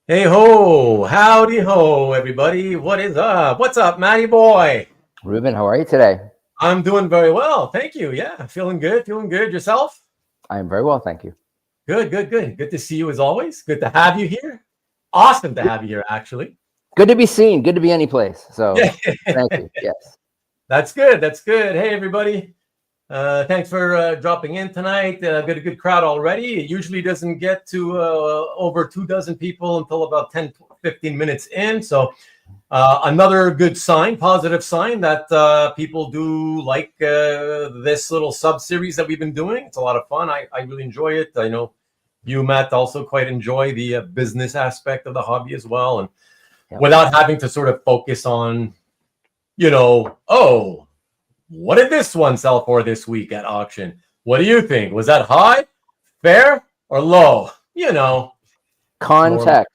Hey ho, howdy ho, everybody. What is up? What's up, Matty boy? Ruben, how are you today? I'm doing very well. Thank you. Yeah, feeling good. Feeling good. Yourself? I am very well, thank you. Good, good, good. Good to see you as always. Good to have you here. Awesome to have you here, actually. Good to be seen. Good to be any place. So Yeah, thank you. Yes. that's good. That's good. Hey, everybody. Thanks for dropping in tonight. Got a good crowd already. It usually doesn't get to over 2 dozen people until about 10, 15 minutes in. So another good sign, positive sign that people do like this little sub-series that we've been doing. It's a lot of fun. I really enjoy it. I know you, Matt, also quite enjoy the business aspect of the hobby as well. And without having to sort of focus on, oh, what did this one sell for this week at auction? What do you think? Was that high, fair, or low? Context.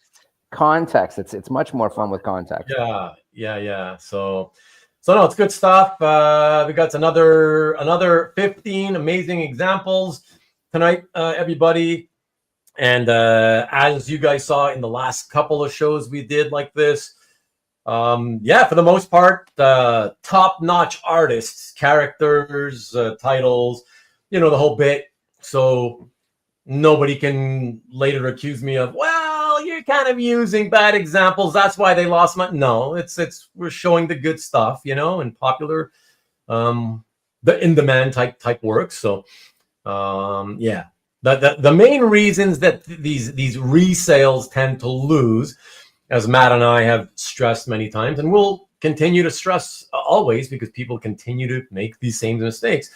Context. It's much more fun with context. Yeah. So no, it's good stuff. We got another 15 amazing examples tonight, everybody. And as you guys saw in the last couple of shows we did like this, for the most part, top-notch artists, characters, titles, the whole bit. So nobody can later accuse me of, well, you're kind of using bad examples. That's why they lost money. No, we're showing the good stuff, and popular, the in-demand type work. So, the main reasons that these resales tend to lose, as Matt and I have stressed many times, and we'll continue to stress always because people continue to make these same mistakes,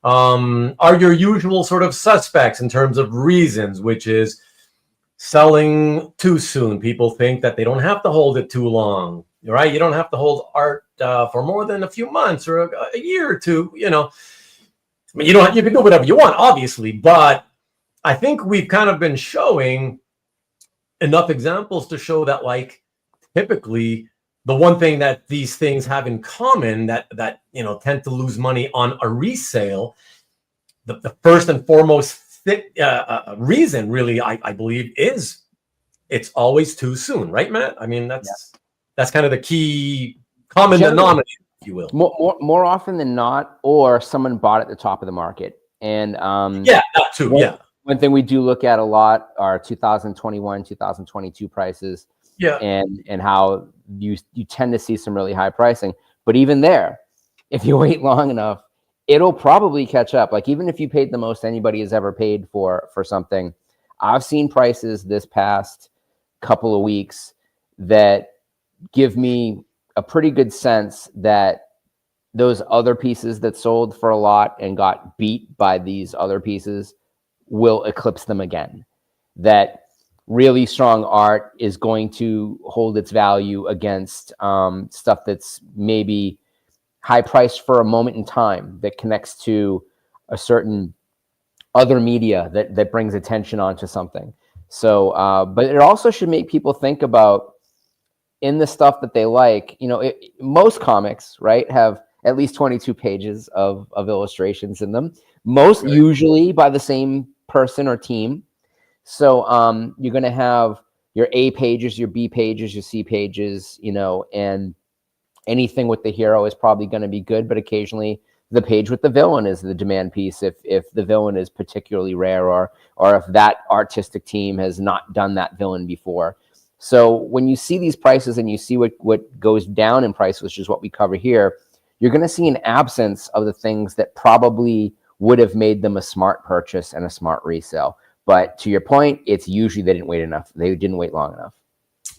are your usual sort of suspects in terms of reasons, which is selling too soon. People think that they don't have to hold it too long, right? You don't have to hold art for more than a few months or a year or two. I mean, you can do whatever you want, obviously, but I think we've kind of been showing enough examples to show that, like, typically the one thing that these things have in common that tend to lose money on a resale, the first and foremost reason, really, I believe, is it's always too soon, right, Matt? I mean, that's kind of the key common denominator, if you will. More often than not, or someone bought at the top of the market. And that too. One thing we do look at a lot are 2021, 2022 prices. Yeah. And how you tend to see some really high pricing. But even there, if you wait long enough, it'll probably catch up. Like, even if you paid the most anybody has ever paid for something, I've seen prices this past couple of weeks that give me a pretty good sense that those other pieces that sold for a lot and got beat by these other pieces will eclipse them again. That really strong art is going to hold its value against stuff that's maybe high priced for a moment in time that connects to a certain other media that brings attention onto something. So, but it also should make people think about, in the stuff that they like, most comics, right, have at least 22 pages of illustrations in them, most usually by the same person or team. So you're going to have your A pages, your B pages, your C pages, and anything with the hero is probably going to be good, but occasionally the page with the villain is the demand piece if the villain is particularly rare, or if that artistic team has not done that villain before. So when you see these prices and you see what goes down in price, which is what we cover here, you're going to see an absence of the things that probably would have made them a smart purchase and a smart resale. But to your point, it's usually they didn't wait enough. They didn't wait long enough.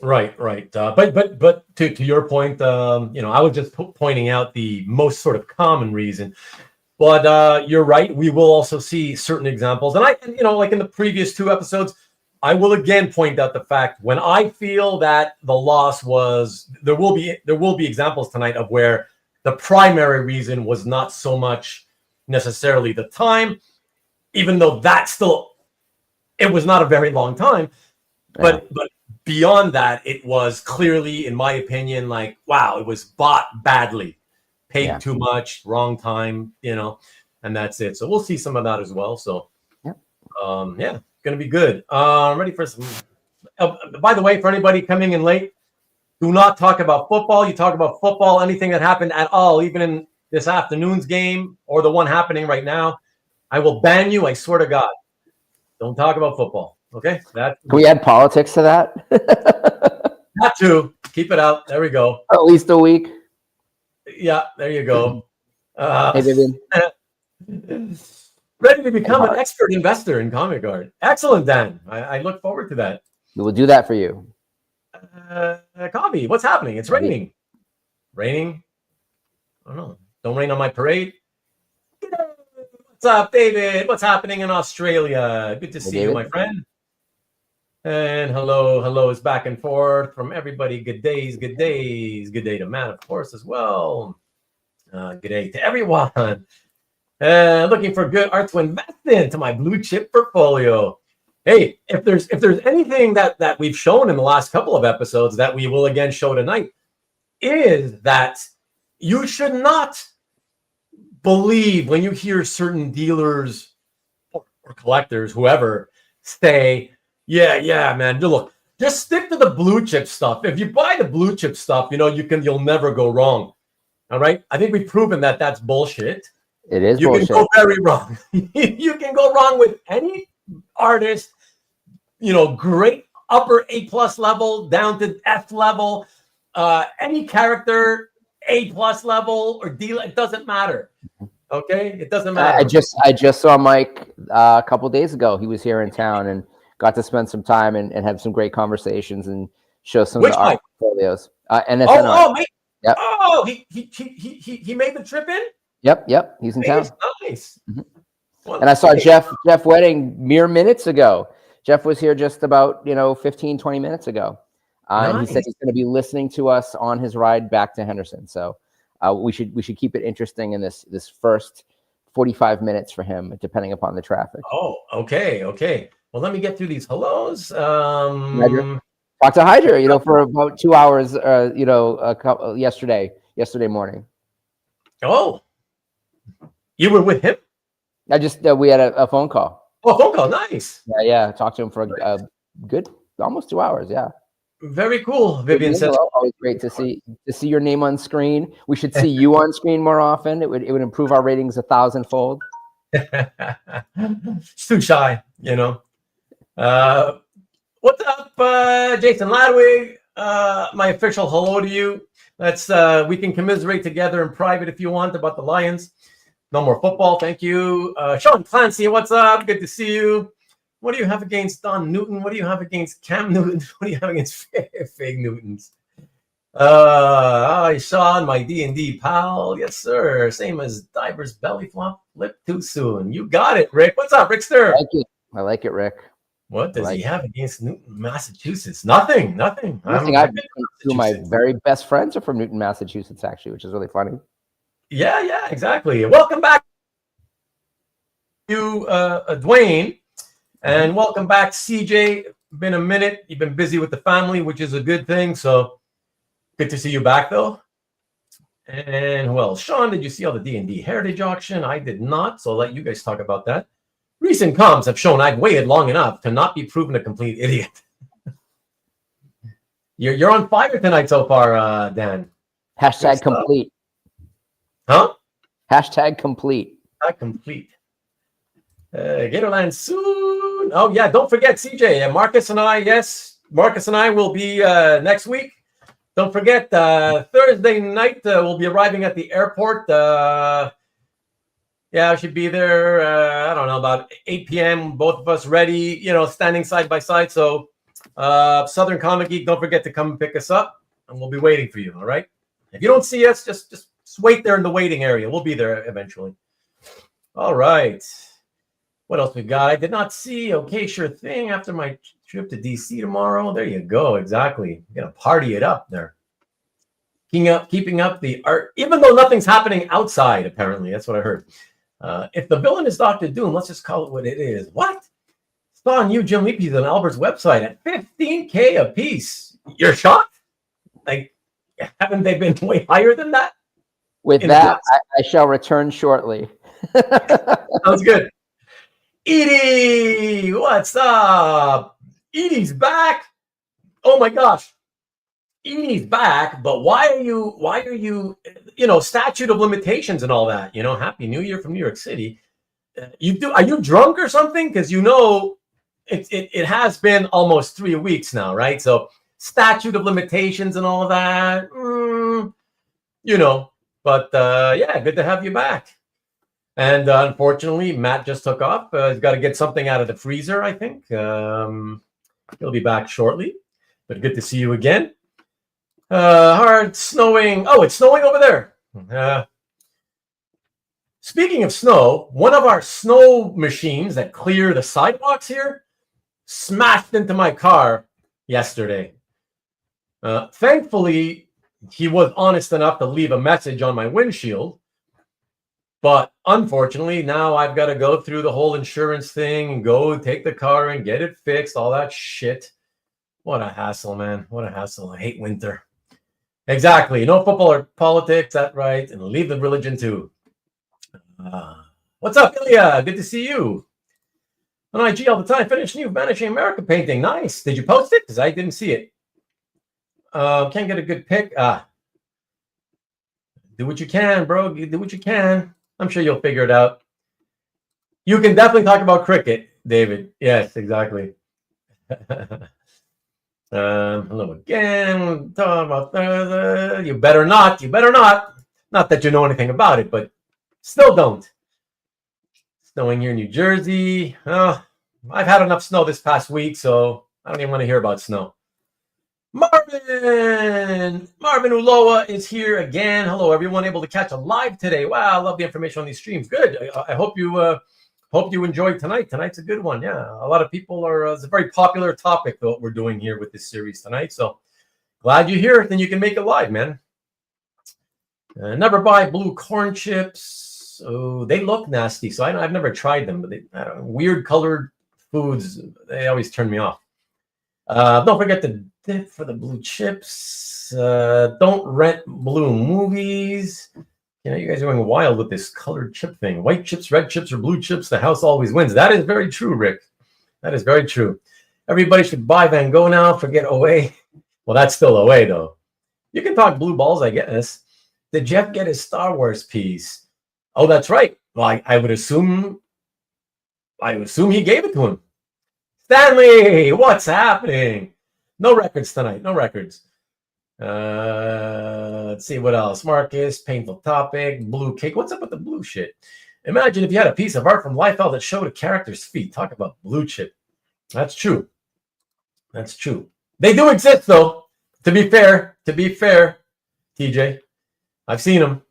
Right. But to your point, I was just pointing out the most sort of common reason. But you're right. We will also see certain examples, and like in the previous 2 episodes, I will again point out the fact when I feel that the loss was, there will be examples tonight of where the primary reason was not so much necessarily the time, even though it was not a very long time, but beyond that, it was clearly, in my opinion, like, wow, it was bought badly, paid too much, wrong time, and that's it. So we'll see some of that as well. So, going to be good. Ready for some By the way, for anybody coming in late, do not talk about football. You talk about football, anything that happened at all, even in this afternoon's game or the one happening right now, I will ban you. I swear to God. Don't talk about football. Okay? Can we add politics to that? Not to. Keep it out. There we go. At least a week. Yeah, there you go. Hey, Vivian. Ready to become an expert investor in Comic Guard. Excellent, Dan. I look forward to that. We will do that for you. Coffee, what's happening? It's raining. Raining? I don't know. Don't rain on my parade. What's up, David? What's happening in Australia? Good to see you, my friend. And hello is back and forth from everybody. Good days. Good day to Matt, of course, as well. Good day to everyone. Looking for good art to invest in to my blue chip portfolio. Hey, if there's anything that we've shown in the last couple of episodes that we will again show tonight, is that you should not believe when you hear certain dealers or collectors, whoever, say, yeah, man, look, just stick to the blue chip stuff. If you buy the blue chip stuff, you'll never go wrong. All right. I think we've proven that that's bullshit. It is bullshit. You can go very wrong. You can go wrong with any artist, great upper A+ level down to F level, any character A+ level or D, it doesn't matter. Okay, it doesn't matter. I just saw Mike a couple of days ago. He was here in town and got to spend some time and have some great conversations and show some of the art portfolios. Mate. Yep. Oh, he made the trip in. Yep. He's in town. Nice. Mm-hmm. And I saw Jeff Wedding mere minutes ago. Jeff was here just about 15, 20 minutes ago. And he said he's going to be listening to us on his ride back to Henderson. So we should keep it interesting in this first 45 minutes for him, depending upon the traffic. Oh, okay. Well, let me get through these hellos. Talked to Hydra, for about 2 hours, yesterday morning. Oh, you were with him? We had a phone call. Oh, phone call, nice. Yeah. Talked to him for a good almost 2 hours. Yeah. Very cool. Vivian says, always great to see your name on screen. We should see you on screen more often. It would improve our ratings 1,000-fold. It's too shy, What's up, Jason Ladwig? My official hello to you. We can commiserate together in private if you want about the Lions. No more football, thank you. Sean Clancy, what's up? Good to see you. What do you have against Don Newton? What do you have against Cam Newton? What do you have against fake Newtons? Sean, my D&D pal. Yes, sir. Same as Diver's belly flop. Flip too soon. You got it, Rick. What's up, Rickster? I like it, Rick. What does he have against Newton, Massachusetts? Nothing. I've been two of my very best friends are from Newton, Massachusetts, actually, which is really funny. Yeah, exactly. Welcome back to Dwayne, and welcome back, CJ. Been a minute. You've been busy with the family, which is a good thing. So good to see you back, though. And well, Sean, did you see all the D&D Heritage auction? I did not, so I'll let you guys talk about that. Recent comps have shown I've waited long enough to not be proven a complete idiot. You're on fire tonight so far, Dan. Hashtag complete. Huh? Hashtag complete. Not complete. Gatorland soon. Oh, yeah. Don't forget, CJ. Marcus and I will be next week. Don't forget, Thursday night, we'll be arriving at the airport. I should be there, I don't know, about 8 p.m. Both of us ready, standing side by side. So Southern Comic Geek, don't forget to come and pick us up. And we'll be waiting for you, all right? If you don't see us, just wait there in the waiting area. We'll be there eventually. All right. What else we got? I did not see. Okay, sure thing. After my trip to DC tomorrow. There you go. Exactly. You're going to party it up there. Keeping up the art, even though nothing's happening outside, apparently. That's what I heard. If the villain is Dr. Doom, let's just call it what it is. What? Saw new Jim Lee pieces on Albert's website at $15K a piece. You're shocked? Like, haven't they been way higher than that? With that, I shall return shortly. Sounds good. Edie, what's up? Edie's back. oh my gosh, Edie's back, but why are you, statute of limitations and all that, Happy New Year from New York City. Are you drunk or something? Because it has been almost 3 weeks now, right? So statute of limitations and all that, but yeah, good to have you back. And unfortunately, Matt just took off. He's got to get something out of the freezer, I think. He'll be back shortly, but good to see you again. Hard snowing. Oh, it's snowing over there. Speaking of snow, one of our snow machines that clear the sidewalks here smashed into my car yesterday. Thankfully, he was honest enough to leave a message on my windshield. But unfortunately, now I've got to go through the whole insurance thing and go take the car and get it fixed, all that shit. What a hassle, man. What a hassle. I hate winter. Exactly. No football or politics, that's right. And leave the religion too. What's up, Ilya? Good to see you. On IG all the time. Finished new Vanishing America painting. Nice. Did you post it? Because I didn't see it. Can't get a good pic. Do what you can, bro. Do what you can. I'm sure you'll figure it out. You can definitely talk about cricket, David. Yes, exactly. Hello again. Talk about you better not. You better not. Not that you know anything about it, but still don't. Snowing here in New Jersey. I've had enough snow this past week, so I don't even want to hear about snow. Marvin Uloa is here again. Hello, everyone. Able to catch a live today. Wow, I love the information on these streams. Good. I hope you enjoyed tonight. Tonight's a good one. Yeah, a lot of people are. It's a very popular topic what we're doing here with this series tonight. So glad you're here. Then you can make it live, man. Never buy blue corn chips. Oh, they look nasty. So I've never tried them, but weird colored foods. They always turn me off. Don't forget to dip for the blue chips. Don't rent blue movies. You guys are going wild with this colored chip thing. White chips, red chips, or blue chips. The house always wins. That is very true, Rick. That is very true. Everybody should buy Van Gogh now. Forget OA. Well, that's still OA, though. You can talk blue balls, I guess. Did Jeff get his Star Wars piece? Oh, that's right. Well, I would assume he gave it to him. Stanley, what's happening? No records tonight. No records. Let's see what else. Marcus, painful topic, blue cake. What's up with the blue shit? Imagine if you had a piece of art from Liefeld that showed a character's feet. Talk about blue chip. That's true. That's true. They do exist, though. To be fair, TJ, I've seen them.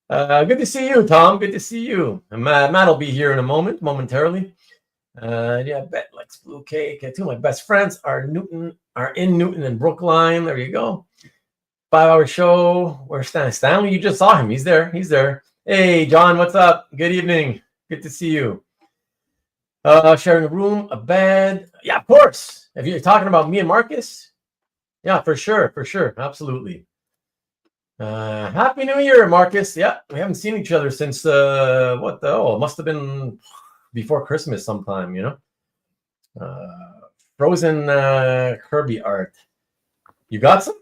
Good to see you, Tom. Good to see you. And Matt will be here in a moment, momentarily. Yeah, Bet likes blue cake. Two of my best friends are in Newton and Brookline. There you go. 5-hour show. Where's Stanley? Stanley, you just saw him. He's there. Hey, John, what's up? Good evening. Good to see you. Sharing a room, a bed. Yeah, of course. If you're talking about me and Marcus, yeah, for sure. Absolutely. Happy New Year, Marcus. Yeah, we haven't seen each other since it must have been before Christmas sometime, Frozen Kirby art. You got some?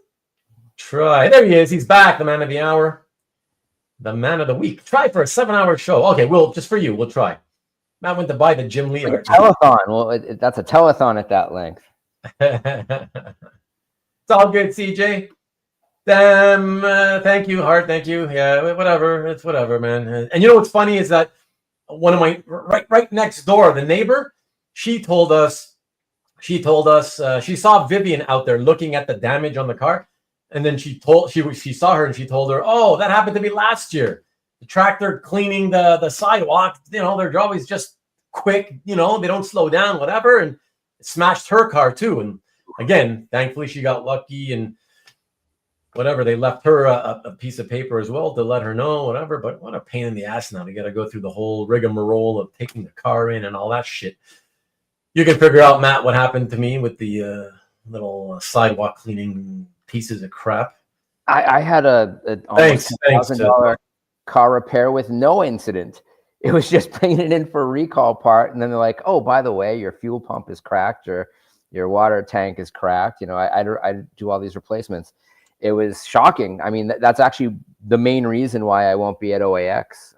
Try. There he is. He's back, the man of the hour. The man of the week. Try for a 7-hour show. Okay, just for you, we'll try. Matt went to buy the Jim Lee art. Telethon. Well, that's a telethon at that length. It's all good, CJ. Damn, thank you, Hart. Thank you. Yeah, whatever. It's whatever, man. And you know what's funny is that one of my right next door, the neighbor, she told us she saw Vivian out there looking at the damage on the car, and then she saw her and she told her, "Oh, that happened to me last year. The tractor cleaning the sidewalk. Their job is just quick. They don't slow down, whatever." And it smashed her car too. And again, thankfully, she got lucky and whatever. They left her a piece of paper as well to let her know, whatever. But what a pain in the ass now to got to go through the whole rigmarole of taking the car in and all that shit. You can figure out, Matt, what happened to me with the little sidewalk cleaning pieces of crap. I had a almost $1,000 car repair with no incident. It was just bringing it in for a recall part, and then they're like, "Oh, by the way, your fuel pump is cracked, or your water tank is cracked. You know, I do all these replacements. It was shocking. I mean, that's actually the main reason why I won't be at OAX,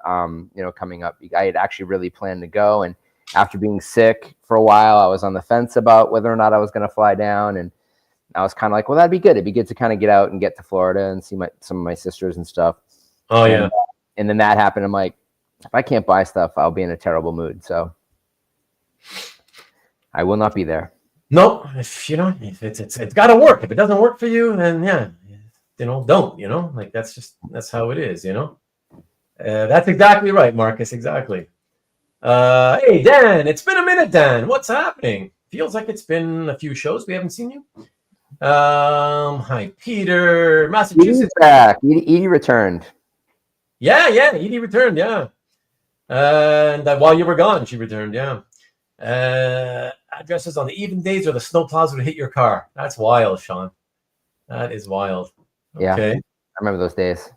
you know, coming up. I had actually really planned to go. And after being sick for a while, I was on the fence about whether or not I was going to fly down. And I was kind of like, well, that'd be good. It'd be good to kind of get out and get to Florida and see some of my sisters and stuff. Oh, yeah. And then that happened. I'm like, if I can't buy stuff, I'll be in a terrible mood. So I will not be there. Nope. If it's got to work. If it doesn't work for you, then yeah, you know, don't. You know, like that's how it is. You know, that's exactly right, Marcus. Exactly. Hey, Dan. It's been a minute, Dan. What's happening? Feels like it's been a few shows. We haven't seen you. Hi, Peter. Massachusetts. Edie's back. Edie returned. Yeah. Edie returned. Yeah. And while you were gone, she returned. Yeah. Addresses on the even days where the snow plows would hit your car. That's wild, Sean. That is wild. Yeah. Okay. I remember those days.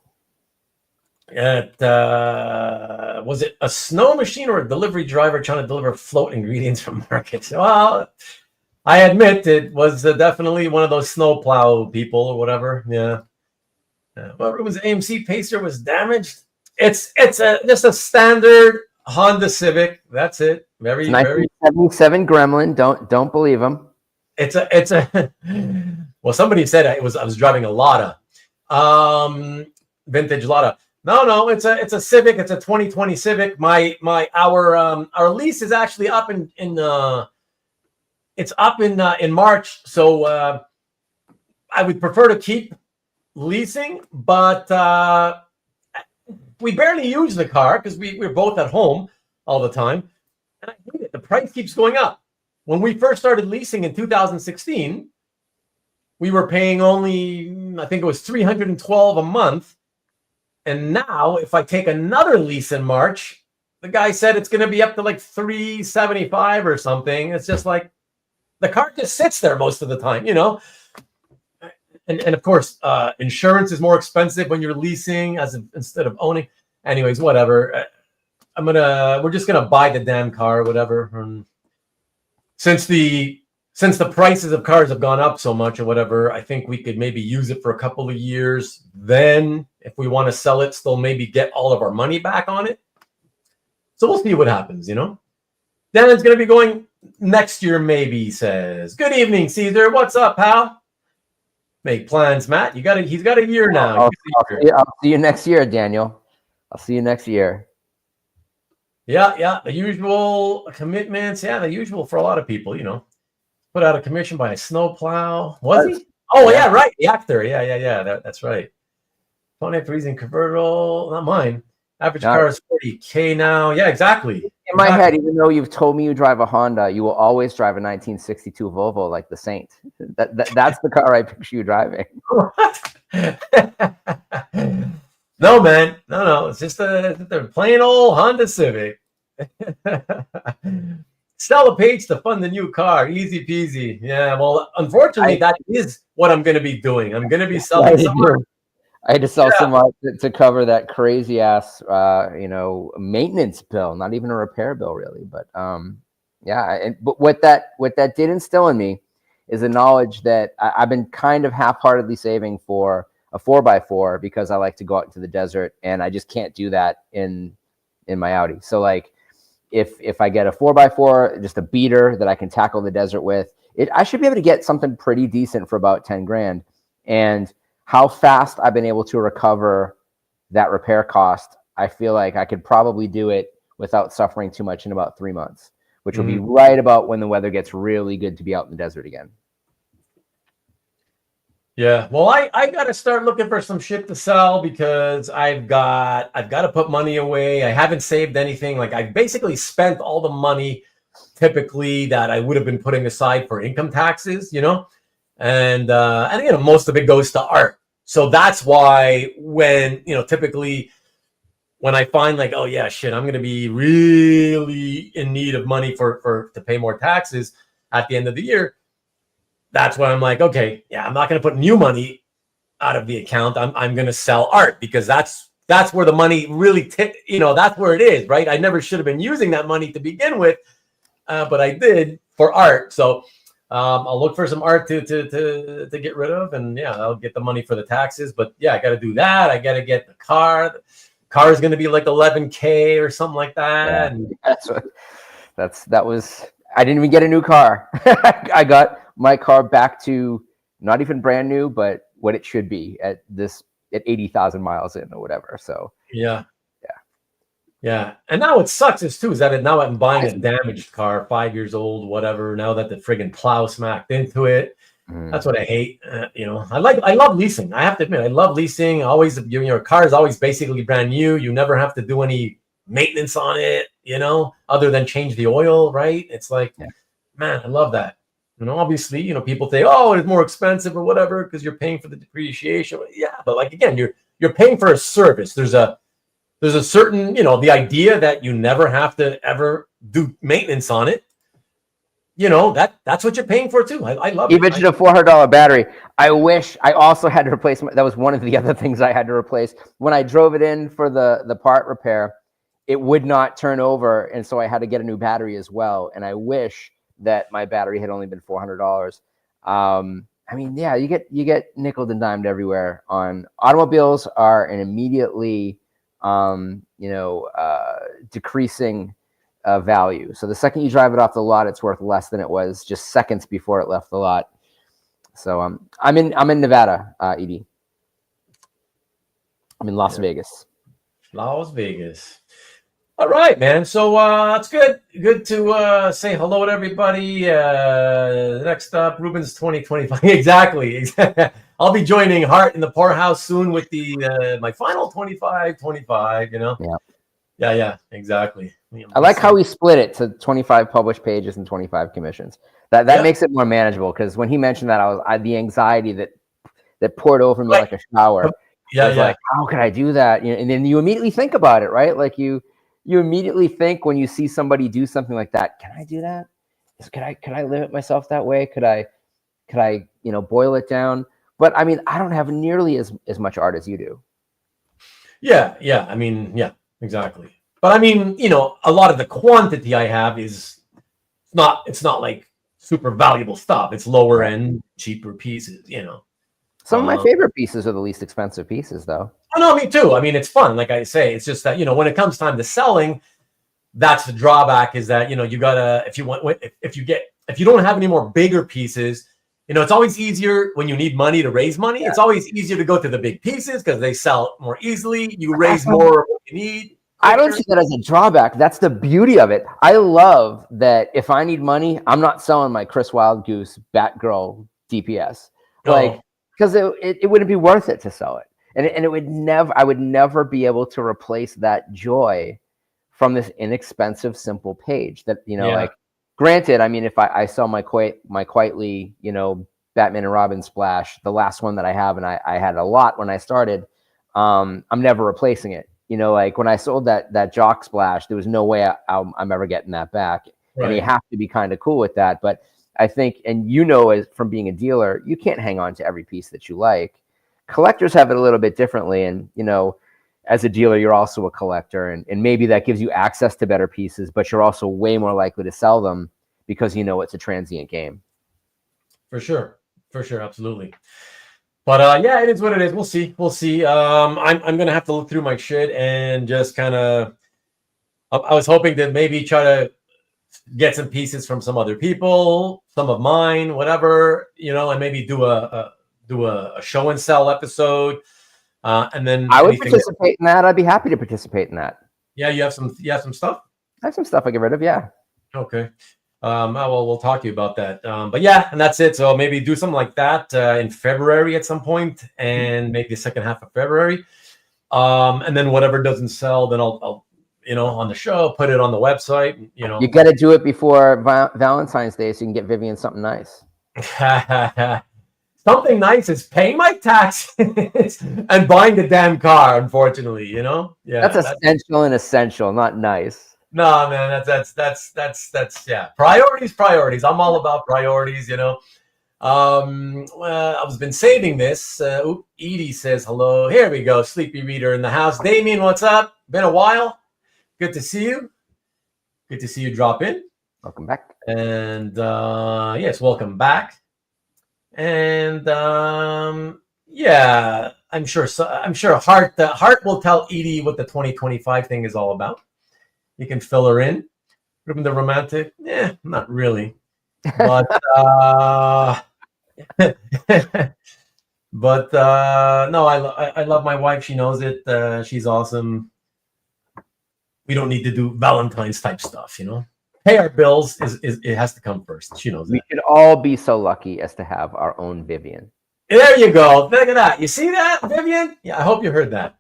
Was it a snow machine or a delivery driver trying to deliver float ingredients from markets? Well, I admit it was definitely one of those snow plow people or whatever. Yeah. Well, it was AMC Pacer was damaged. It's just a standard Honda Civic. That's it. Very 1977 Gremlin. Don't believe him. It's a well, somebody said I was driving a Lotta, vintage Lotta. No, it's a Civic. It's a 2020 Civic. Our lease is actually up in March. So I would prefer to keep leasing, but we barely use the car because we're both at home all the time. And I hate it. The price keeps going up. When we first started leasing in 2016, we were paying only, I think it was $312 a month. And now, if I take another lease in March, the guy said it's going to be up to like $375 or something. It's just like the car just sits there most of the time, you know. And of course, insurance is more expensive when you're leasing instead of owning. Anyways, whatever. We're just gonna buy the damn car, whatever. And since the prices of cars have gone up so much or whatever, I think we could maybe use it for a couple of years. Then, if we want to sell it, still maybe get all of our money back on it. So we'll see what happens, you know. Dan's gonna be going next year, maybe. He says, "Good evening, Caesar. What's up, pal? Make plans, Matt. He's got a year now. I'll see you next year, Daniel. I'll see you next year." Yeah. The usual commitments. Yeah, the usual for a lot of people, you know. Put out a commission by a snowplow. Was he? Oh, yeah, right. The actor. Yeah. That's right. 28 freezing convertible. Not mine. Average car is 40K now. Yeah, exactly. In my head, even though you've told me you drive a Honda, you will always drive a 1962 Volvo like the Saint. That's the car I picture you driving. What? No, man. No. It's just a plain old Honda Civic. Sell a page to fund the new car. Easy peasy. Yeah, well, unfortunately, that is what I'm going to be doing. I'm going to be selling some. I had to sell some to cover that crazy ass, maintenance bill. Not even a repair bill, really. But but what that did instill in me is the knowledge that I've been kind of half-heartedly saving for a 4x4 because I like to go out into the desert, and I just can't do that in my Audi. So like, if I get a 4x4, just a beater that I can tackle the desert with, I should be able to get something pretty decent for about 10 grand. And how fast I've been able to recover that repair cost, I feel like I could probably do it without suffering too much in about 3 months, which will be right about when the weather gets really good to be out in the desert again. Yeah, well, I got to start looking for some shit to sell because I've got to put money away. I haven't saved anything. Like, I basically spent all the money typically that I would have been putting aside for income taxes, you know, and most of it goes to art. So that's why when, typically when I find like, oh yeah, shit, I'm going to be really in need of money to pay more taxes at the end of the year. That's when I'm like, okay, yeah, I'm not going to put new money out of the account. I'm going to sell art because that's where the money really, that's where it is, right? I never should have been using that money to begin with, but I did for art. So I'll look for some art to get rid of, and yeah, I'll get the money for the taxes. But yeah, I got to do that. I got to get the car. The car is going to be like 11K or something like that. Yeah, that was. I didn't even get a new car. I got my car back to not even brand new, but what it should be at 80,000 miles in or whatever. So yeah. And now what sucks is that now I'm buying a damaged car, 5 years old, whatever. Now that the friggin' plow smacked into it, that's what I hate. I love leasing. I have to admit, I love leasing. Always, your car is always basically brand new. You never have to do any maintenance on it, other than change the oil, right? It's like, man, I love that. Obviously, people say, oh, it's more expensive or whatever because you're paying for the depreciation. Yeah, but like again, you're paying for a service. There's a certain, the idea that you never have to ever do maintenance on it. That's what you're paying for too. I love it. You mentioned a $400 battery. I wish I also had to replace that was one of the other things I had to replace. When I drove it in for the part repair, it would not turn over. And so I had to get a new battery as well. And I wish that my battery had only been $400. You get nickeled and dimed everywhere on automobiles are an immediately, decreasing value. So the second you drive it off the lot, it's worth less than it was just seconds before it left the lot. So I'm in Nevada, Edie. I'm in Las Vegas. Las Vegas. All right, man. So it's good to say hello to everybody. Next up, Rubens 2025. Exactly. I'll be joining Hart in the Poorhouse soon with the my final 25. Yeah, exactly. I like how we split it to 25 published pages and 25 commissions. That makes it more manageable, because when he mentioned that, I the anxiety that poured over me like a shower. Like, how could I do that? And then you immediately think about it, right? Like you immediately think when you see somebody do something like that, can I do that? Could I limit myself that way? Could I boil it down? But I mean, I don't have nearly as much art as you do. Yeah. Exactly. But I mean, a lot of the quantity I have it's not like super valuable stuff. It's lower end, cheaper pieces, Some of my favorite pieces are the least expensive pieces, though. Oh, no, me too. I mean, it's fun. Like I say, it's just that, when it comes time to selling, that's the drawback, is that, you gotta, if you don't have any more bigger pieces, it's always easier when you need money to raise money. Yeah. It's always easier to go to the big pieces because they sell more easily. You raise more of what you need quicker. I don't see that as a drawback. That's the beauty of it. I love that if I need money, I'm not selling my Chris Wildgoose Batgirl DPS. Because it wouldn't be worth it to sell it. And I would never be able to replace that joy from this inexpensive, simple page that, granted, I mean, if I sell my Quietly, Batman and Robin splash, the last one that I have, and I had a lot when I started, I'm never replacing it. When I sold that Jock splash, there was no way I'm ever getting that back. Right. And you have to be kind of cool with that. But I think, and as from being a dealer, you can't hang on to every piece that you like. Collectors have it a little bit differently. And, as a dealer, you're also a collector, and maybe that gives you access to better pieces, but you're also way more likely to sell them because it's a transient game. For sure. Absolutely. But it is what it is. We'll see. I'm going to have to look through my shit and just kind of, I was hoping to maybe try to get some pieces from some other people, some of mine, whatever, and maybe do a show and sell episode. And then I would participate in that. I'd be happy to participate in that. Yeah, you have some stuff? I have some stuff I get rid of, yeah. Okay. We'll talk to you about that. But yeah, and that's it. So maybe do something like that in February at some point, and maybe the second half of February. And then whatever doesn't sell, then I'll on the show, put it on the website. You got to do it before Valentine's Day so you can get Vivian something nice. Something nice is paying my taxes and buying the damn car, unfortunately, Yeah. That's essential, not nice. No, man, that's yeah. Priorities. I'm all about priorities, I've been saving this. Edie says hello. Here we go. Sleepy Reader in the house. Damien, what's up? Been a while. Good to see you. Good to see you drop in. Welcome back. And yes, welcome back. And yeah, I'm sure Hart will tell Edie what the 2025 thing is all about. You can fill her in. Ruben the romantic, not really. But but no, I love my wife. She knows it. She's awesome. We don't need to do Valentine's type stuff, Pay our bills is it has to come first. She knows that. We should all be so lucky as to have our own Vivian. There you go. Look at that. You see that, Vivian? Yeah, I hope you heard that.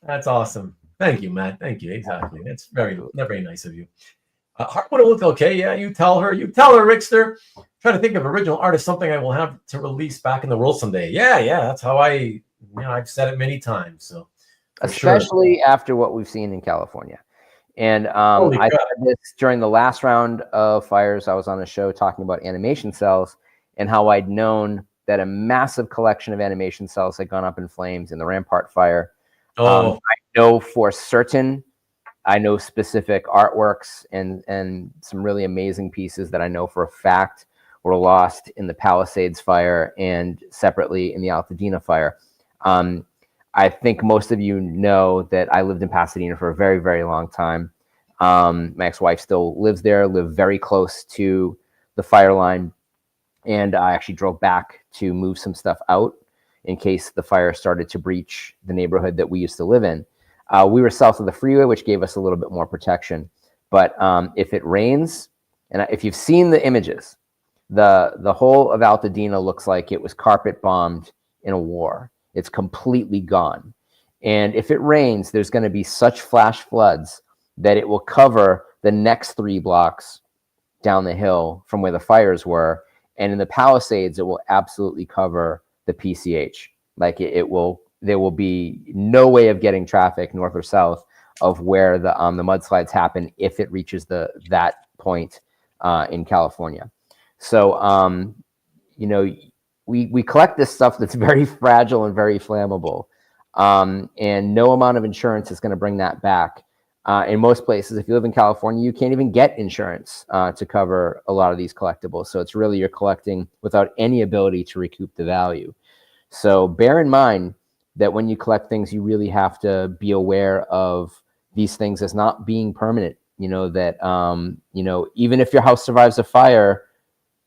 That's awesome. Thank you, Matt. Thank you. Exactly. That's very nice of you. Hart would have looked okay. Yeah, you tell her, Rickster. Trying to think of original artist, something I will have to release back in the world someday. Yeah. That's how I've said it many times. So, especially after what we've seen in California. And I said this during the last round of fires. I was on a show talking about animation cells and how I'd known that a massive collection of animation cells had gone up in flames in the Rampart fire. I know for certain, I know specific artworks and some really amazing pieces that I know for a fact were lost in the Palisades fire and separately in the Altadena fire. I think most of you know that I lived in Pasadena for a very, very long time. My ex-wife still lives there, lived very close to the fire line. And I actually drove back to move some stuff out in case the fire started to breach the neighborhood that we used to live in. We were south of the freeway, which gave us a little bit more protection. But if it rains, and if you've seen the images, the whole of Altadena looks like it was carpet bombed in a war. It's completely gone. And if it rains, there's going to be such flash floods that it will cover the next 3 blocks down the hill from where the fires were. And in the Palisades, it will absolutely cover the PCH. Like there will be no way of getting traffic north or south of where the mudslides happen if it reaches that point in California. So, we collect this stuff that's very fragile and very flammable. And no amount of insurance is going to bring that back. In most places, if you live in California, you can't even get insurance to cover a lot of these collectibles. So it's really you're collecting without any ability to recoup the value. So bear in mind that when you collect things, you really have to be aware of these things as not being permanent. Even if your house survives a fire,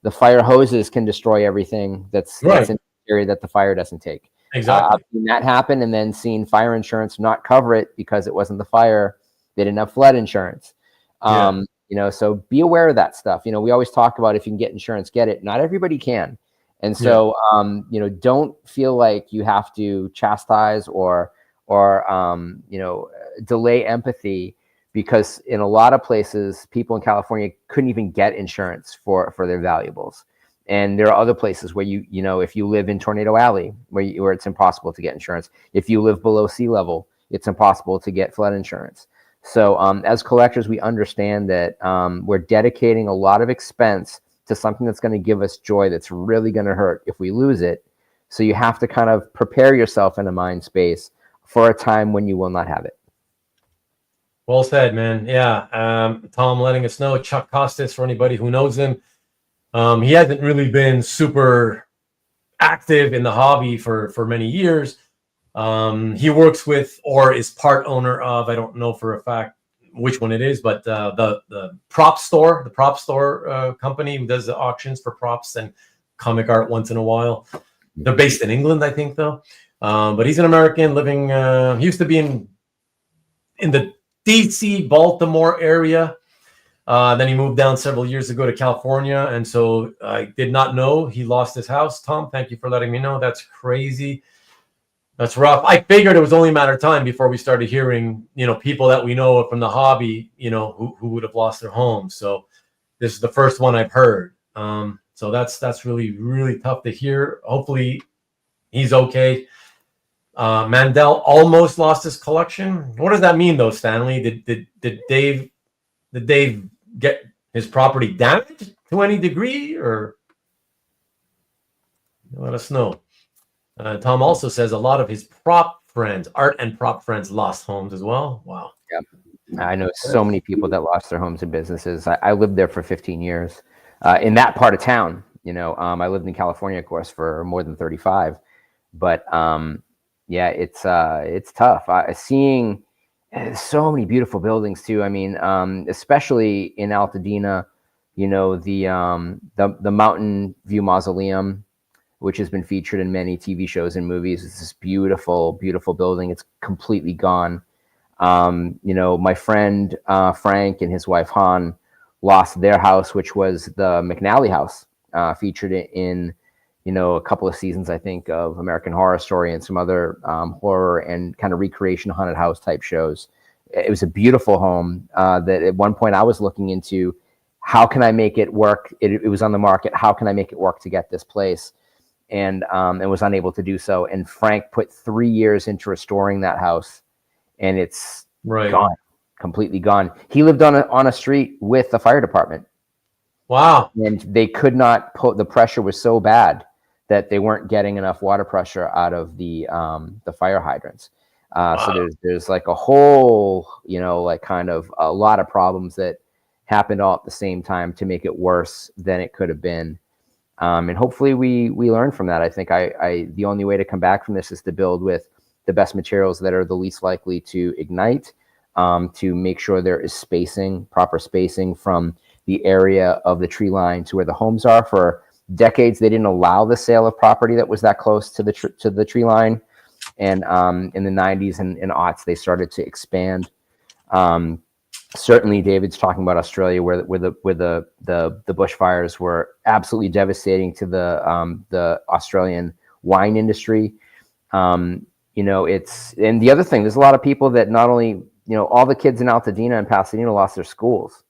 the fire hoses can destroy everything that's in the area that the fire doesn't take. Exactly. I've seen that happen and then seen fire insurance not cover it because it wasn't the fire. They didn't have flood insurance. So be aware of that stuff. We always talk about if you can get insurance, get it. Not everybody can. And so, don't feel like you have to chastise or delay empathy, because in a lot of places, people in California couldn't even get insurance for their valuables. And there are other places where if you live in Tornado Alley, where it's impossible to get insurance. If you live below sea level, it's impossible to get flood insurance. So as collectors, we understand that we're dedicating a lot of expense to something that's going to give us joy that's really going to hurt if we lose it. So you have to kind of prepare yourself in a mind space for a time when you will not have it. Well said, man. Yeah. Tom letting us know. Chuck Costas, for anybody who knows him, he hasn't really been super active in the hobby for many years. He works with or is part owner of, I don't know for a fact which one it is, but the prop store, company who does the auctions for props and comic art once in a while. They're based in England, I think, though. But he's an American living, he used to be in the DC, Baltimore area. Then he moved down several years ago to California. And so I did not know he lost his house. Tom, thank you for letting me know. That's crazy. That's rough. I figured it was only a matter of time before we started hearing, people that we know from the hobby, who would have lost their homes. So this is the first one I've heard. So that's really, really tough to hear. Hopefully he's okay. Mandel almost lost his collection. What does that mean, though, Stanley? Did Dave get his property damaged to any degree, or let us know? Tom also says a lot of his art and prop friends lost homes as well. Wow. Yep. I know so many people that lost their homes and businesses. I lived there for 15 years in that part of town. I lived in California, of course, for more than 35. But yeah, it's tough. Seeing so many beautiful buildings too. I mean, especially in Altadena, the Mountain View Mausoleum, which has been featured in many TV shows and movies. It's this beautiful, beautiful building. It's completely gone. My friend Frank and his wife Han lost their house, which was the McNally house, featured in a couple of seasons, I think, of American Horror Story and some other horror and kind of recreation haunted house type shows. It was a beautiful home that at one point I was looking into, how can I make it work? It was on the market. How can I make it work to get this place? And was unable to do so. And Frank put 3 years into restoring that house, and it's gone, completely gone. He lived on a street with the fire department. Wow. And they could not the pressure was so bad that they weren't getting enough water pressure out of the fire hydrants. So there's like a whole, kind of a lot of problems that happened all at the same time to make it worse than it could have been. And hopefully we learn from that. I think the only way to come back from this is to build with the best materials that are the least likely to ignite, to make sure there is proper spacing from the area of the tree line to where the homes are. For decades, they didn't allow the sale of property that was that close to the tree line. And in the 90s and aughts, they started to expand. Certainly, David's talking about Australia, where the bushfires were absolutely devastating to the Australian wine industry. And the other thing, there's a lot of people that not only, all the kids in Altadena and Pasadena lost their schools.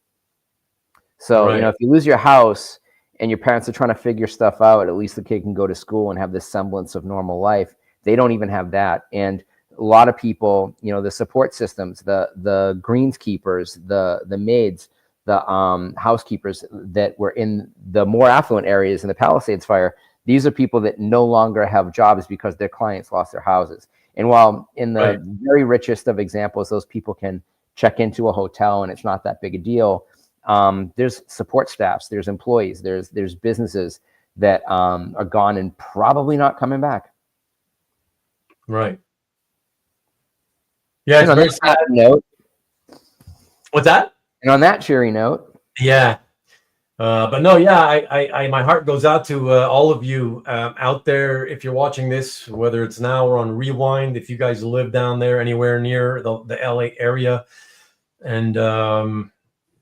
So, if you lose your house and your parents are trying to figure stuff out, at least the kid can go to school and have this semblance of normal life. They don't even have that. And a lot of people, the support systems, the greenskeepers, the maids, the housekeepers that were in the more affluent areas in the Palisades fire, these are people that no longer have jobs because their clients lost their houses. And while in the very richest of examples, those people can check into a hotel and it's not that big a deal, there's support staffs, there's employees, there's businesses that are gone and probably not coming back. Right. Yeah, it's very sad. Note. What's that? And on that cheery note. Yeah. But no, yeah, I my heart goes out to all of you out there. If you're watching this, whether it's now or on Rewind, if you guys live down there anywhere near the LA area, and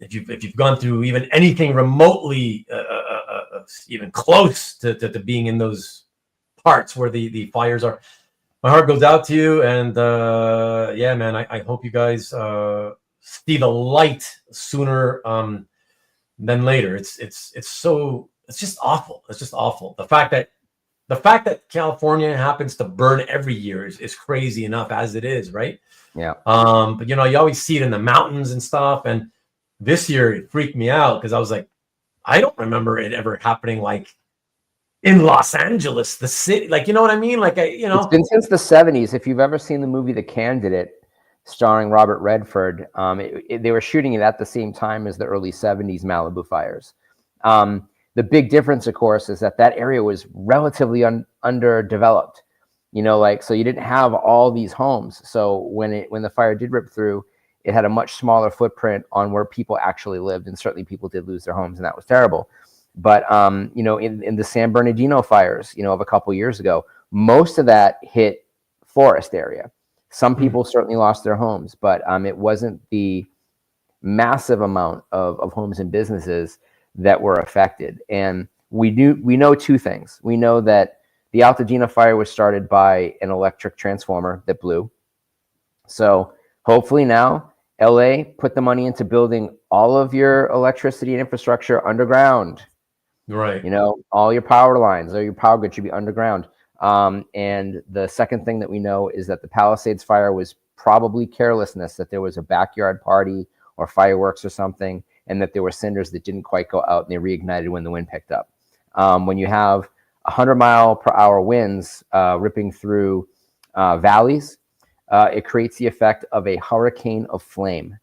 if you've gone through even anything remotely even close to being in those parts where the fires are, my heart goes out to you. And yeah, man, I hope you guys see the light sooner than later. It's just awful. It's just awful. The fact that California happens to burn every year is crazy enough as it is, right? Yeah. But you always see it in the mountains and stuff. And this year it freaked me out because I was like, I don't remember it ever happening like in Los Angeles, the city. Like, you know what I mean? Like, it's been since the 70s. If you've ever seen the movie The Candidate, starring Robert Redford, they were shooting it at the same time as the early 70s Malibu fires. The big difference, of course, is that area was relatively underdeveloped. So you didn't have all these homes. So when the fire did rip through, it had a much smaller footprint on where people actually lived, and certainly people did lose their homes, and that was terrible. But in the San Bernardino fires, of a couple years ago, most of that hit forest area. Some people certainly lost their homes, but it wasn't the massive amount of homes and businesses that were affected. And we know two things. We know that the Altadena fire was started by an electric transformer that blew. So hopefully now LA put the money into building all of your electricity and infrastructure underground. Right. All your power lines or your power grid should be underground. And the second thing that we know is that the Palisades fire was probably carelessness, that there was a backyard party or fireworks or something, and that there were cinders that didn't quite go out and they reignited when the wind picked up. When you have 100-mile-per-hour winds ripping through valleys, it creates the effect of a hurricane of flame.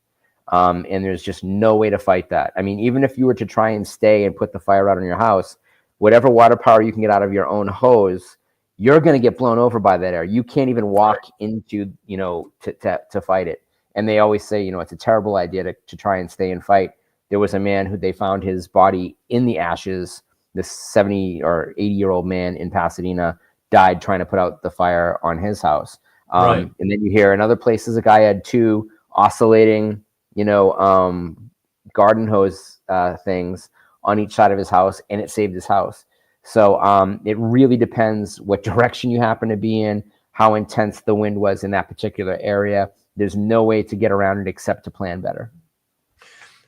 And there's just no way to fight that. I mean, even if you were to try and stay and put the fire out on your house, whatever water power you can get out of your own hose, you're going to get blown over by that air. You can't even walk into, to fight it. And they always say, it's a terrible idea to try and stay and fight. There was a man who they found his body in the ashes. This 70 or 80-year-old man in Pasadena died trying to put out the fire on his house. And then you hear in other places, a guy had 2 oscillating, garden hose things on each side of his house, and it saved his house. So it really depends what direction you happen to be in, how intense the wind was in that particular area. There's no way to get around it except to plan better.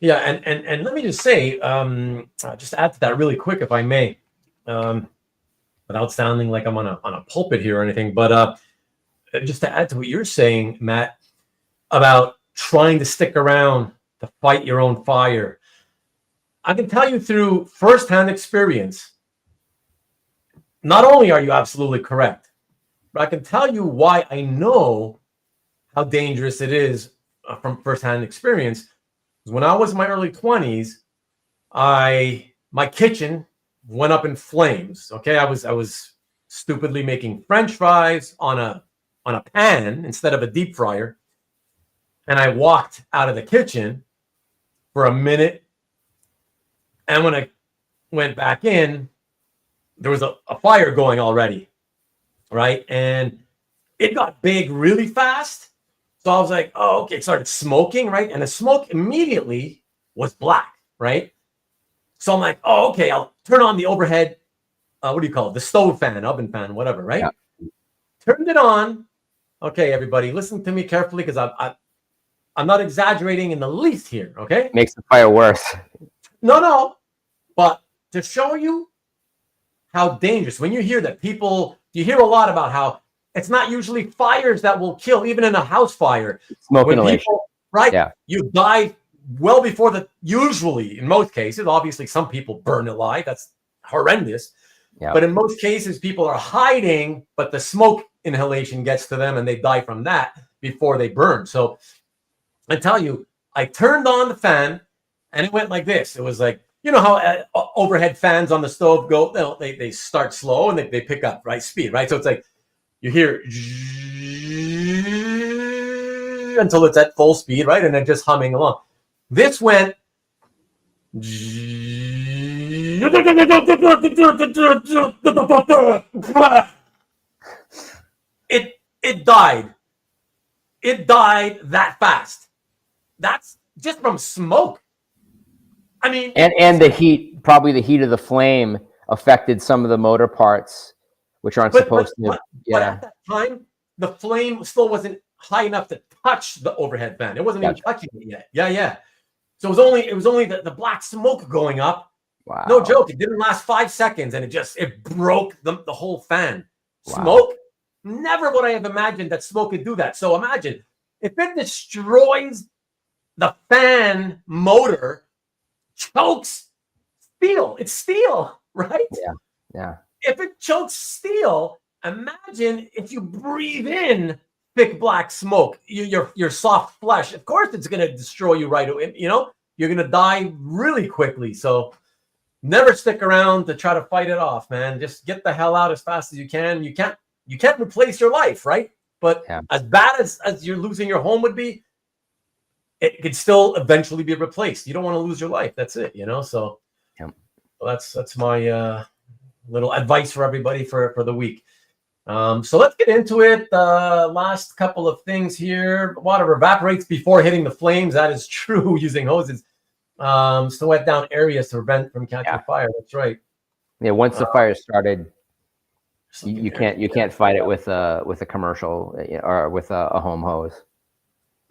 Yeah, and let me just say, just add to that really quick, if I may, without sounding like I'm on a pulpit here or anything, but just to add to what you're saying, Matt, about trying to stick around to fight your own fire. I can tell you through firsthand experience, not only are you absolutely correct, but I can tell you why I know how dangerous it is from firsthand experience. When I was in my early 20s, my kitchen went up in flames. Okay, I was stupidly making French fries on a pan instead of a deep fryer, and I walked out of the kitchen for a minute, and when I went back in, there was a fire going already, right? And it got big really fast. So I was like, oh, okay. It started smoking, right? And the smoke immediately was black, right? So I'm like, oh, okay, I'll turn on the overhead, what do you call it? The stove fan, oven fan, whatever, right? Yeah. Turned it on. Okay, everybody, listen to me carefully because I'm not exaggerating in the least here, okay? Makes the fire worse. No. But to show you how dangerous, when you hear that you hear a lot about how it's not usually fires that will kill, even in a house fire. Smoke inhalation. Right? Yeah. You die well before usually, in most cases, obviously some people burn alive. That's horrendous. Yeah. But in most cases, people are hiding, but the smoke inhalation gets to them and they die from that before they burn. So I tell you, I turned on the fan and it went like this. It was like, you know how overhead fans on the stove go, they start slow and they pick up, right? Speed, right? So it's like you hear until it's at full speed, right? And then just humming along. This went it died. It died that fast. That's just from smoke. I mean, and the heat, probably the heat of the flame affected some of the motor parts, which aren't supposed to. But at that time, the flame still wasn't high enough to touch the overhead fan. It wasn't even touching it yet. Yeah. So it was only the black smoke going up. Wow. No joke. It didn't last 5 seconds, and it broke the whole fan. Wow. Smoke. Never would I have imagined that smoke could do that. So imagine if it destroys the fan motor. Chokes steel. It's steel, right? Yeah. If it chokes steel, imagine if you breathe in thick black smoke, your soft flesh. Of course, it's going to destroy you right away. You're going to die really quickly. So never stick around to try to fight it off, man. Just get the hell out as fast as you can. You can't replace your life, right? But as bad as you're losing your home would be, it could still eventually be replaced. You don't want to lose your life. That's it, So that's my little advice for everybody for the week. So let's get into it. Last couple of things here. Water evaporates before hitting the flames. That is true using hoses. So wet down areas to prevent from catching fire. That's right. Yeah, once the fire started, you can't fight it with a commercial or with a home hose.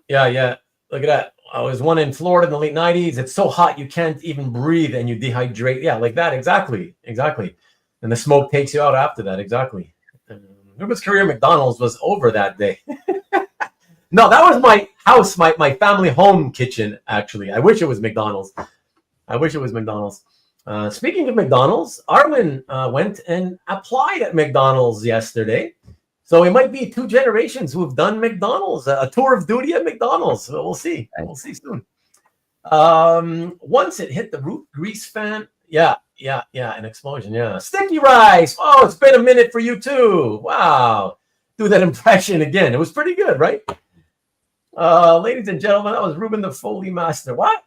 Yeah. Look at that. I was one in Florida in the late 90s. It's so hot you can't even breathe and you dehydrate. Yeah, like that. Exactly. And the smoke takes you out after that. Exactly. Ruben's career at McDonald's was over that day. No, that was my house, my family home kitchen, actually. I wish it was McDonald's. Speaking of McDonald's, Arlen went and applied at McDonald's yesterday. So it might be 2 generations who have done McDonald's, a tour of duty at McDonald's. So we'll see. We'll see soon. Once it hit the roof grease fan. Yeah, an explosion. Yeah, sticky rice. Oh, it's been a minute for you too. Wow, do that impression again. It was pretty good, right? Ladies and gentlemen, that was Ruben the Foley Master. What?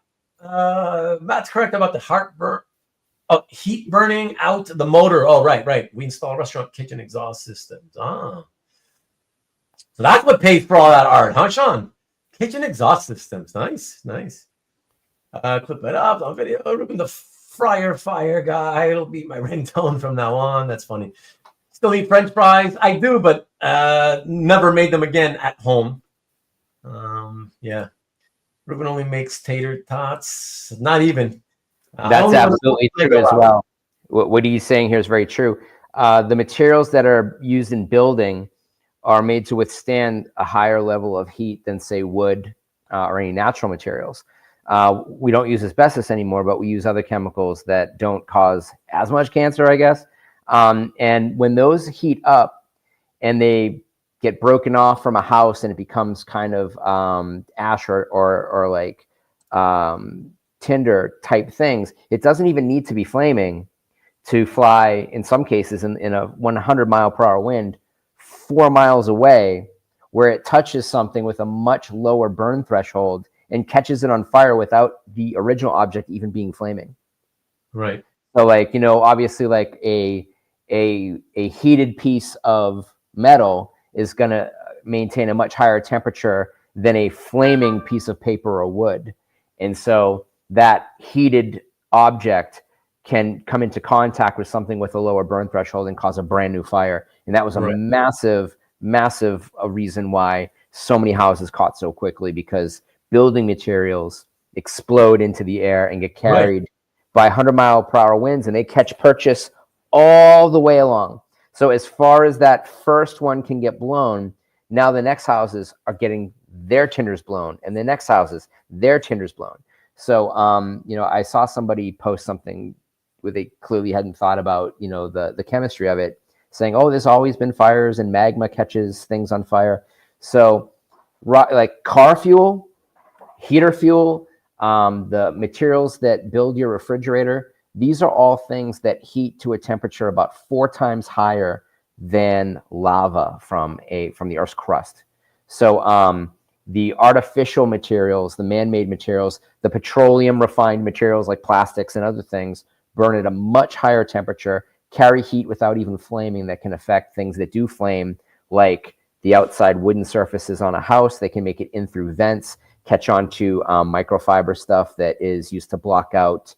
Matt's correct about the heartburn. Oh, heat burning out the motor. Oh, right. We install restaurant kitchen exhaust systems. Ah, so that's what pays for all that art, huh, Sean? Kitchen exhaust systems. Nice. Clip it up on video. Ruben the Fryer Fire guy. It'll be my ringtone from now on. That's funny. Still eat French fries? I do, but never made them again at home. Yeah. Ruben only makes tater tots. Not even. That's absolutely true as well. What he's saying here is very true. The materials that are used in building are made to withstand a higher level of heat than, say, wood or any natural materials. We don't use asbestos anymore, but we use other chemicals that don't cause as much cancer, I guess. And when those heat up and they get broken off from a house and it becomes kind of ash or like tinder type things, it doesn't even need to be flaming to fly, in some cases, in a 100-mile-per-hour wind, 4 miles away, where it touches something with a much lower burn threshold and catches it on fire without the original object even being flaming. Right. So, like, obviously, like a heated piece of metal is going to maintain a much higher temperature than a flaming piece of paper or wood. And so that heated object can come into contact with something with a lower burn threshold and cause a brand new fire. And that was a massive reason why so many houses caught so quickly, because building materials explode into the air and get carried by 100-mile-per-hour winds, and they catch purchase all the way along. So as far as that first one can get blown, now the next houses are getting their tinders blown, and the next houses, their tinders blown. So, I saw somebody post something where they clearly hadn't thought about, the chemistry of it, saying, oh, there's always been fires and magma catches things on fire. So, like car fuel, heater fuel, the materials that build your refrigerator, these are all things that heat to a temperature about 4 times higher than lava from the Earth's crust. So the artificial materials, the man-made materials, the petroleum refined materials like plastics and other things burn at a much higher temperature, carry heat without even flaming, that can affect things that do flame, like the outside wooden surfaces on a house. They can make it in through vents, catch on to microfiber stuff that is used to block out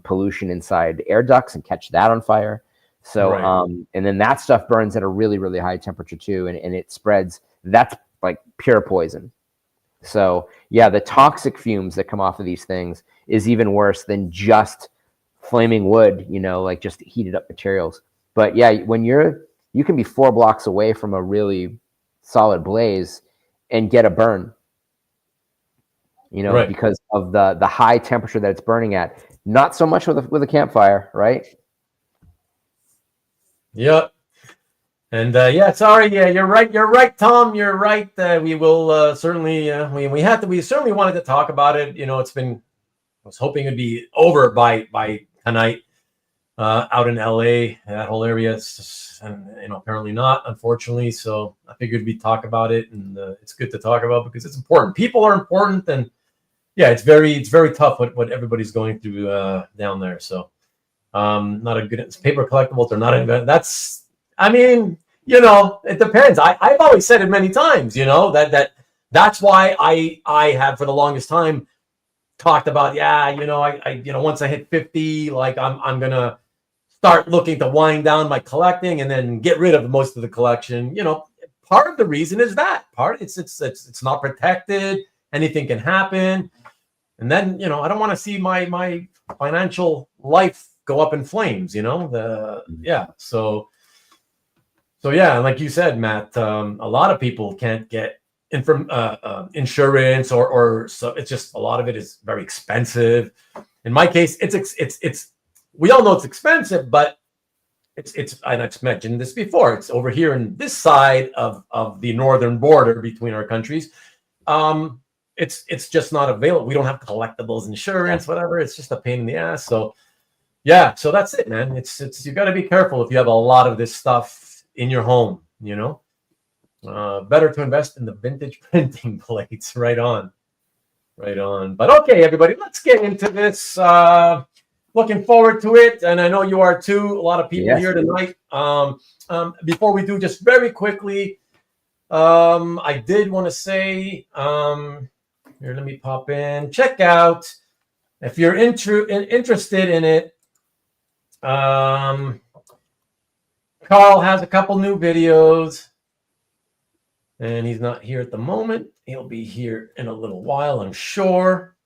pollution inside air ducts and catch that on fire. So, and then that stuff burns at a really, really high temperature too, and it spreads. That's like pure poison. So yeah, the toxic fumes that come off of these things is even worse than just flaming wood, like just heated up materials. But yeah, when you can be 4 blocks away from a really solid blaze and get a burn, because of the high temperature that it's burning at. Not so much with a campfire, right? Yep. And sorry, you're right, Tom. You're right. We will certainly we certainly wanted to talk about it. I was hoping it'd be over by tonight out in LA, that whole area. It's just, apparently not, unfortunately. So I figured we'd talk about it, and it's good to talk about because it's important. People are important, and yeah, it's very tough what everybody's going through down there. So not a good paper collectibles are not a, that's, it depends. I've always said it many times, that's why I have for the longest time talked about, once I hit 50, like I'm gonna start looking to wind down my collecting and then get rid of most of the collection. Part of the reason is that it's not protected. Anything can happen. And then, I don't want to see my financial life go up in flames, So yeah, like you said, Matt, a lot of people can't get insurance or so. It's just a lot of it is very expensive. In my case, it's we all know it's expensive, but it's and I've mentioned this before. It's over here in this side of the northern border between our countries. it's just not available. We don't have collectibles insurance, whatever. It's just a pain in the ass. So yeah, so that's it, man. It's you got to be careful if you have a lot of this stuff in your home. You know, better to invest in the vintage printing plates. Right on. But okay, everybody, let's get into this. Looking forward to it, and I know you are too. A lot of people here tonight. Before we do, just very quickly, I did want to say, here, let me pop in. Check out if you're interested in it. Carl has a couple new videos, and he's not here at the moment. He'll be here in a little while, I'm sure.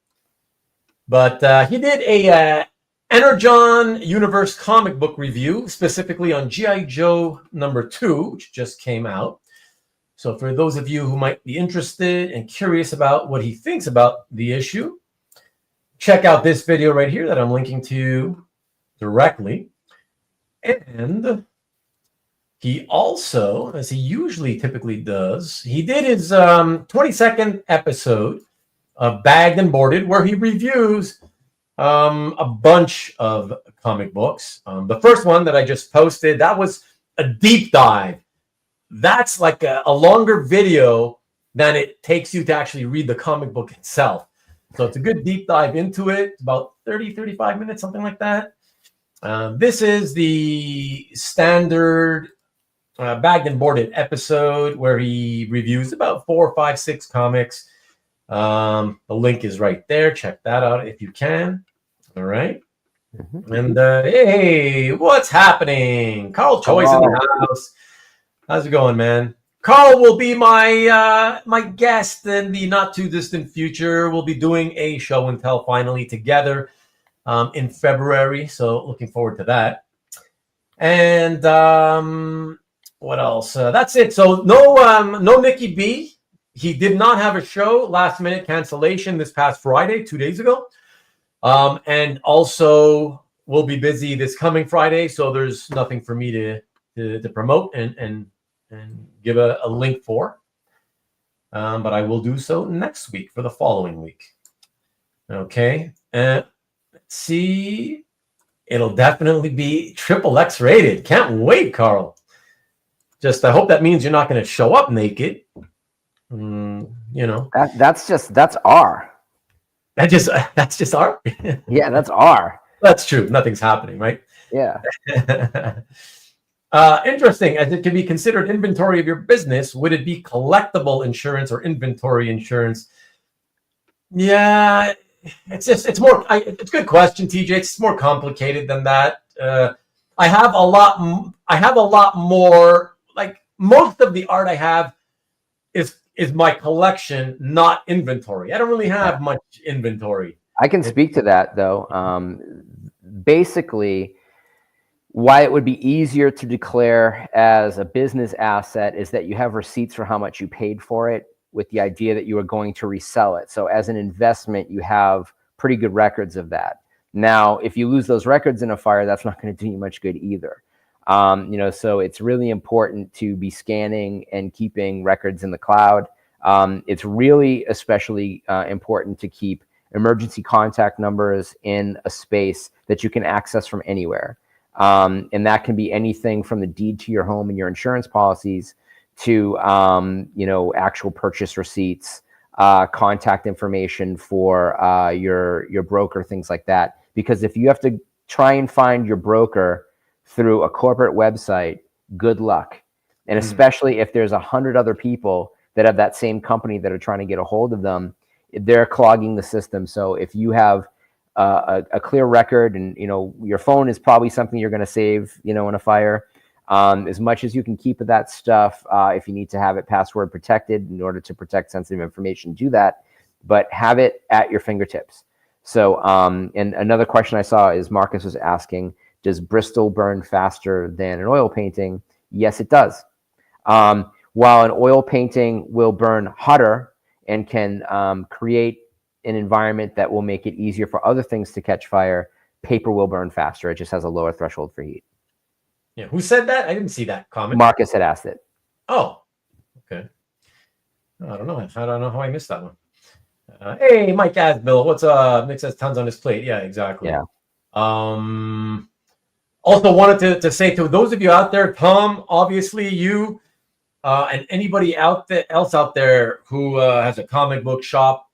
But he did a Energon Universe comic book review, specifically on G.I. Joe #2, which just came out. So for those of you who might be interested and curious about what he thinks about the issue, check out this video right here that I'm linking to directly. And he also, as he usually typically does, he did his 22nd episode of Bagged and Boarded, where he reviews a bunch of comic books. The first one that I just posted, that was a deep dive. That's like a longer video than it takes you to actually read the comic book itself. So it's a good deep dive into it, about 30, 35 minutes, something like that. This is the standard Bagged and Boarded episode where he reviews about 4, 5, 6 comics. The link is right there. Check that out if you can. All right. And hey, what's happening? Carl Choi's in the house. How's it going, man? Carl will be my my guest in the not too distant future. We'll be doing a show and tell finally together in February. So looking forward to that. And what else? That's it. So no Mickey B. He did not have a show. Last minute cancellation this past Friday, 2 days ago. And also we'll be busy this coming Friday, so there's nothing for me to promote and give a link for. But I will do so next week for the following week. Okay. Let's see. It'll definitely be XXX rated. Can't wait, Carl. Just I hope that means you're not going to show up naked. You know. That's R. That's just R. Yeah, that's R. That's true. Nothing's happening, right? Yeah. Interesting. As it can be considered inventory of your business, would it be collectible insurance or inventory insurance? Yeah, it's more. It's a good question, TJ. It's more complicated than that. I have a lot more. Like most of the art I have is my collection, not inventory. I don't really have much inventory. I can speak to that though. Basically, why it would be easier to declare as a business asset is that you have receipts for how much you paid for it, with the idea that you are going to resell it. So as an investment, you have pretty good records of that. Now, if you lose those records in a fire, that's not going to do you much good either. So it's really important to be scanning and keeping records in the cloud. It's really especially important to keep emergency contact numbers in a space that you can access from anywhere. And that can be anything from the deed to your home and your insurance policies to, actual purchase receipts, contact information for your broker, things like that. Because if you have to try and find your broker through a corporate website, good luck. And especially if there's 100 other people that have that same company that are trying to get a hold of them, they're clogging the system. So if you have a clear record and, your phone is probably something you're going to save, in a fire, as much as you can keep of that stuff. If you need to have it password protected in order to protect sensitive information, do that, but have it at your fingertips. So, and another question I saw is Marcus was asking, does Bristol burn faster than an oil painting? Yes, it does. While an oil painting will burn hotter and can create an environment that will make it easier for other things to catch fire, paper will burn faster. It just has a lower threshold for heat. Yeah, who said that? I didn't see that comment. Marcus had asked it. Oh, okay. I don't know how I missed that one. Hey, Mike Asbill, what's up? Nick says tons on his plate. Yeah, exactly. Yeah. Also wanted to say to those of you out there, Tom, obviously you and anybody else out there who has a comic book shop,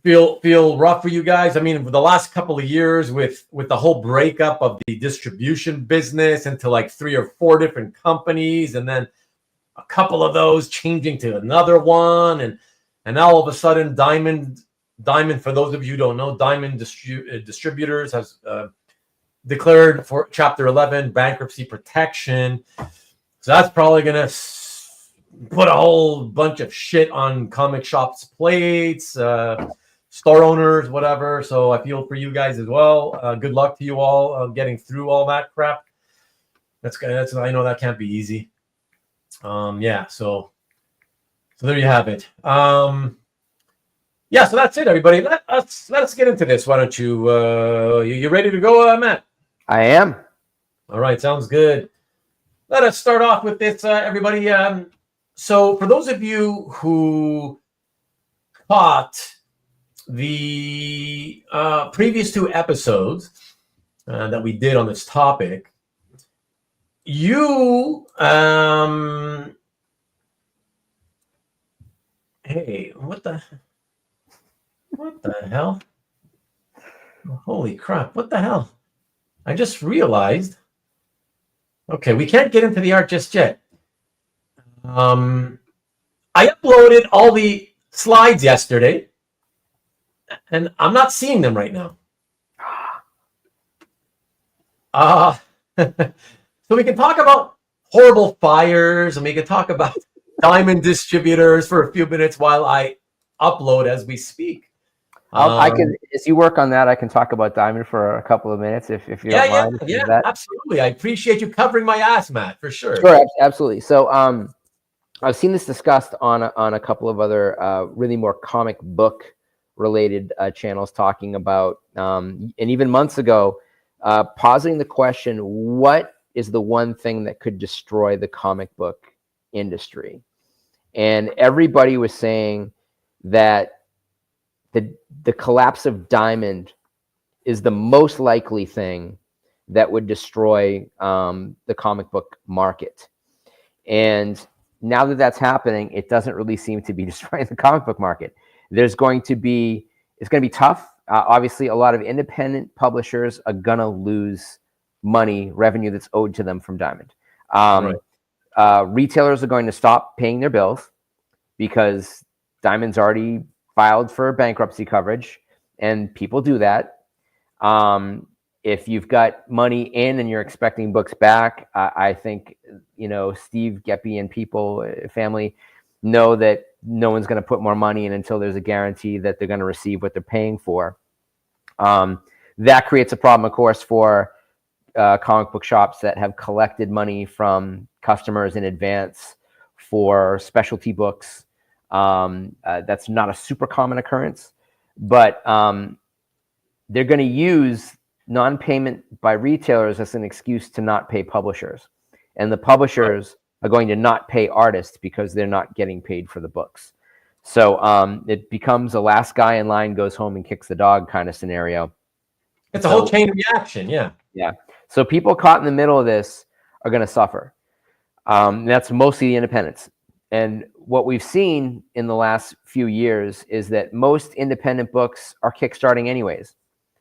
feel rough for you guys. I mean, the last couple of years with the whole breakup of the distribution business into like 3 or 4 different companies, and then a couple of those changing to another one, and now all of a sudden Diamond, for those of you who don't know, Diamond Distributors has declared for Chapter 11 bankruptcy protection. So that's probably gonna put a whole bunch of shit on comic shops' plates, store owners, whatever. So I feel for you guys as well. Good luck to you all getting through all that crap. That's I know that can't be easy. Yeah, so there you have it. Yeah, so that's it, everybody. Let's get into this. Why don't you ready to go, Matt? I am. All right, sounds good. Let us start off with this, everybody. So for those of you who caught the previous 2 episodes that we did on this topic, you hey, what the hell? Holy crap, what the hell? I just realized. Okay, we can't get into the art just yet. I uploaded all the slides yesterday, and I'm not seeing them right now. So we can talk about horrible fires, and we can talk about Diamond Distributors for a few minutes while I upload as we speak. I can, as you work on that, I can talk about Diamond for a couple of minutes if you don't mind. Yeah, absolutely. I appreciate you covering my ass, Matt, for sure. Sure, absolutely. So I've seen this discussed on a couple of other really more comic book related channels talking about, and even months ago, positing the question, what is the one thing that could destroy the comic book industry? And everybody was saying that the collapse of Diamond is the most likely thing that would destroy the comic book market. And now that that's happening, it doesn't really seem to be destroying the comic book market. It's going to be tough. Obviously, a lot of independent publishers are going to lose revenue that's owed to them from Diamond. Retailers are going to stop paying their bills because Diamond's already filed for bankruptcy coverage, and people do that. If you've got money in and you're expecting books back, I think, Steve Geppy and family know that no one's going to put more money in until there's a guarantee that they're going to receive what they're paying for. That creates a problem, of course, for comic book shops that have collected money from customers in advance for specialty books. That's not a super common occurrence, but they're going to use non-payment by retailers as an excuse to not pay publishers. And the publishers are going to not pay artists because they're not getting paid for the books. So it becomes a last guy in line goes home and kicks the dog kind of scenario. It's a whole chain reaction, yeah. Yeah. So people caught in the middle of this are going to suffer. That's mostly the independents. And what we've seen in the last few years is that most independent books are kickstarting anyways.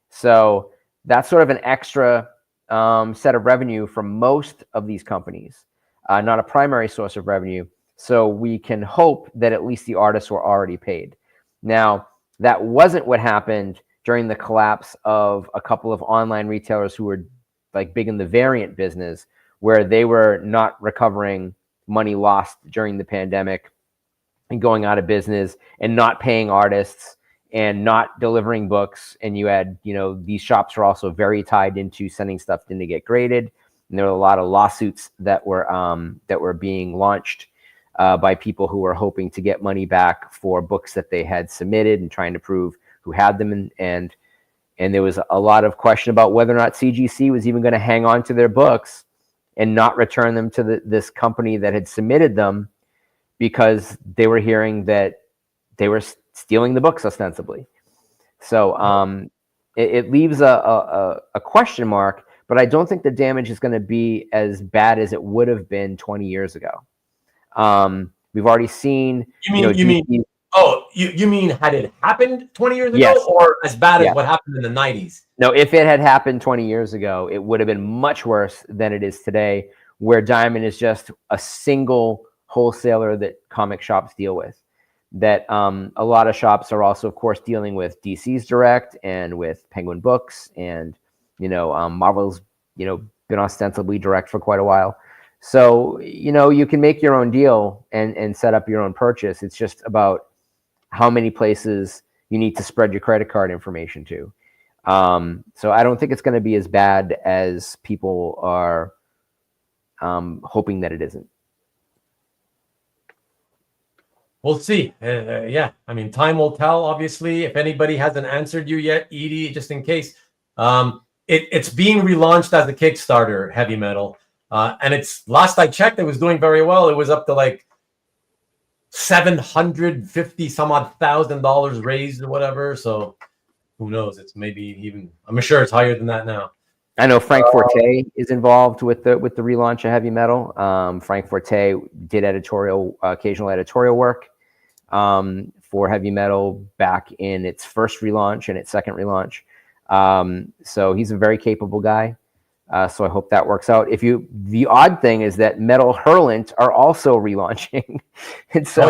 So that's sort of an extra set of revenue from most of these companies, not a primary source of revenue. So we can hope that at least the artists were already paid. Now, that wasn't what happened during the collapse of a couple of online retailers who were like big in the variant business, where they were not recovering money lost during the pandemic and going out of business and not paying artists and not delivering books. And you had, these shops were also very tied into sending stuff in to get graded. And there were a lot of lawsuits that were being launched by people who were hoping to get money back for books that they had submitted and trying to prove who had them. And there was a lot of question about whether or not CGC was even going to hang on to their books and not return them to this company that had submitted them, because they were hearing that they were stealing the books ostensibly. So it leaves a question mark, but I don't think the damage is going to be as bad as it would have been 20 years ago. We've already seen. You mean had it happened 20 years ago, Yes. or as bad as what happened in the 90s? No, if it had happened 20 years ago, it would have been much worse than it is today, where Diamond is just a single wholesaler that comic shops deal with. That a lot of shops are also, of course, dealing with DC's Direct and with Penguin Books, and Marvel's been ostensibly direct for quite a while. So you can make your own deal and set up your own purchase. It's just about how many places you need to spread your credit card information to. So I don't think it's going to be as bad as people are hoping that it isn't. We'll see. Yeah, I mean, time will tell. Obviously, if anybody hasn't answered you yet, Edie, just in case, it's being relaunched as a Kickstarter, Heavy Metal, and it's last I checked, it was doing very well. It was up to like $750 some odd $1,000 raised or whatever. So who knows? It's maybe even. I'm sure it's higher than that now. I know Frank Forte is involved with the relaunch of Heavy Metal. Frank Forte did occasional editorial work for Heavy Metal back in its first relaunch and its second relaunch. So he's a very capable guy. So I hope that works out. The odd thing is that Metal Hurlant are also relaunching. And so,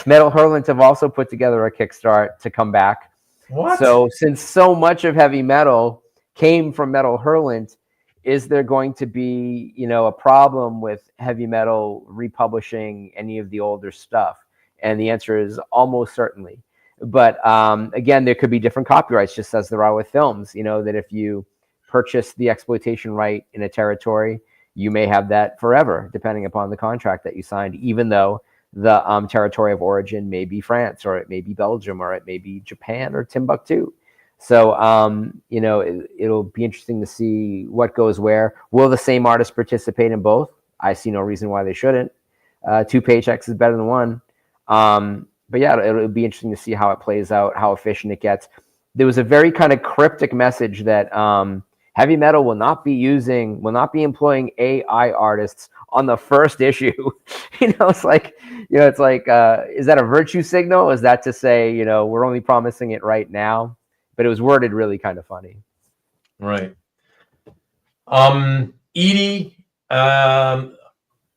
Metal Hurlant have also put together a Kickstart to come back. What? So since so much of Heavy Metal came from Metal Hurlant, is there going to be, a problem with Heavy Metal republishing any of the older stuff? And the answer is almost certainly. But again, there could be different copyrights, just as there are with films. That if you purchase the exploitation right in a territory, you may have that forever, depending upon the contract that you signed, even though the territory of origin may be France, or it may be Belgium, or it may be Japan or Timbuktu. So, it'll be interesting to see what goes where. Will the same artist participate in both? I see no reason why they shouldn't. 2 paychecks is better than 1. But yeah, it'll be interesting to see how it plays out, how efficient it gets. There was a very kind of cryptic message that Heavy Metal will not be employing AI artists on the first issue. It's like, is that a virtue signal? Is that to say, we're only promising it right now? But it was worded really kind of funny. Right. Edie,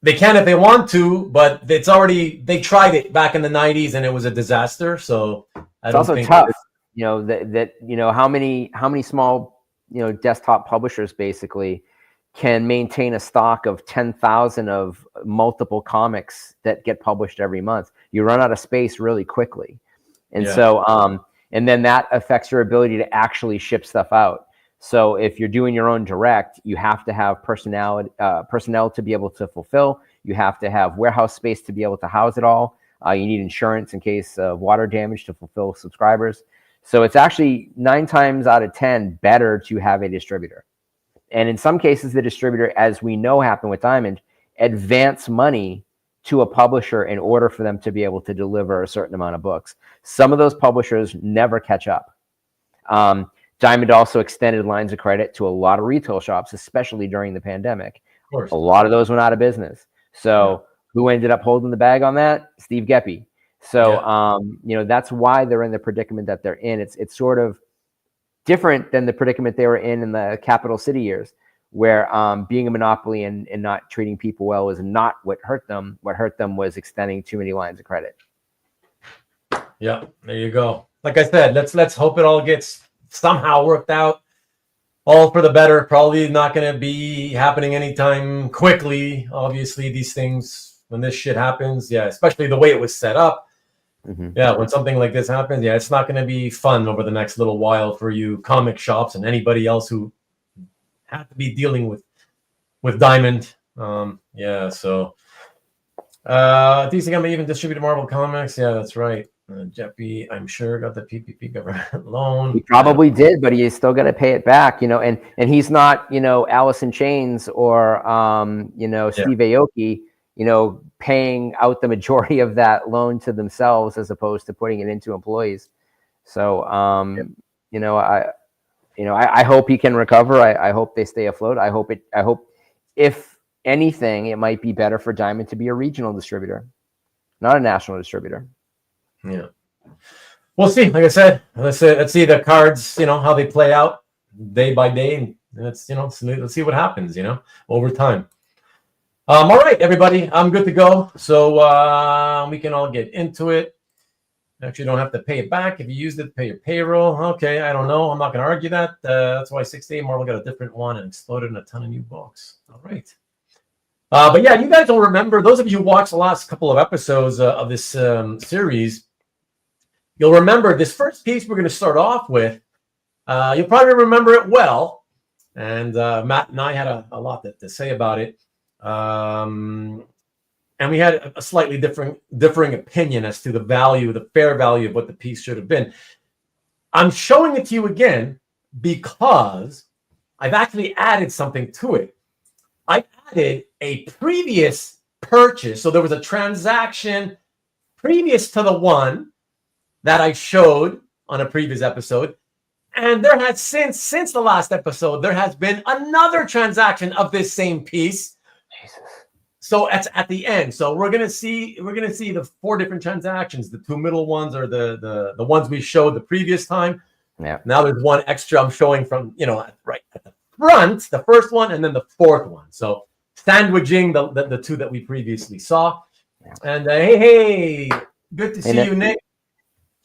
they can if they want to, but they tried it back in the 90s and it was a disaster. So it's also tough, how many small, desktop publishers basically can maintain a stock of 10,000 of multiple comics that get published every month. You run out of space really quickly. And so, and then that affects your ability to actually ship stuff out. So if you're doing your own direct, you have to have personnel to be able to fulfill. You have to have warehouse space to be able to house it all. You need insurance in case of water damage to fulfill subscribers. So it's actually 9 times out of 10 better to have a distributor. And in some cases, the distributor, as we know happened with Diamond, advance money to a publisher in order for them to be able to deliver a certain amount of books. Some of those publishers never catch up. Diamond also extended lines of credit to a lot of retail shops, especially during the pandemic. Of course. A lot of those went out of business. So who ended up holding the bag on that? Steve Geppi. So, that's why they're in the predicament that they're in. It's sort of different than the predicament they were in the capital city years, where being a monopoly and not treating people well was not what hurt them. What hurt them was extending too many lines of credit. Yeah, there you go. Like I said, let's hope it all gets somehow worked out, all for the better. Probably not going to be happening anytime quickly. Obviously, these things, when this shit happens, especially the way it was set up. Mm-hmm. When something like this happens, it's not going to be fun over the next little while for you comic shops and anybody else who have to be dealing with Diamond. So DC Company even distributed Marvel Comics. Yeah, that's right. Geppi, I'm sure, got the PPP government loan. He probably did, but he's still got to pay it back, and he's not, Alice in Chains or, Steve Aoki. paying out the majority of that loan to themselves as opposed to putting it into employees. So, I hope he can recover. I hope they stay afloat. I hope if anything, it might be better for Diamond to be a regional distributor, not a national distributor. Yeah. We'll see. Like I said, let's see the cards, how they play out day by day. And let's see what happens, over time. All right, everybody, I'm good to go. So we can all get into it. Actually, you don't have to pay it back. If you used it, pay your payroll. Okay, I don't know. I'm not going to argue that. That's why 6-8 Marvel got a different one and exploded in a ton of new books. All right. But yeah, you guys will remember, those of you who watched the last couple of episodes of this series, you'll remember this first piece we're going to start off with. You'll probably remember it well. And Matt and I had a lot to say about it. And we had a slightly differing opinion as to the fair value of what the piece should have been. I'm showing it to you again because I've actually added something to it. I added a previous purchase. So there was a transaction previous to the one that I showed on a previous episode. And there has since the last episode, there has been another transaction of this same piece. Jesus. So it's at the end. So we're gonna see the 4 different transactions. The 2 middle ones are the ones we showed the previous time. Yeah. Now there's one extra I'm showing from right at the front, the first one, and then the 4th one. So sandwiching the 2 that we previously saw. Yeah. And hey, good to see you, Nick.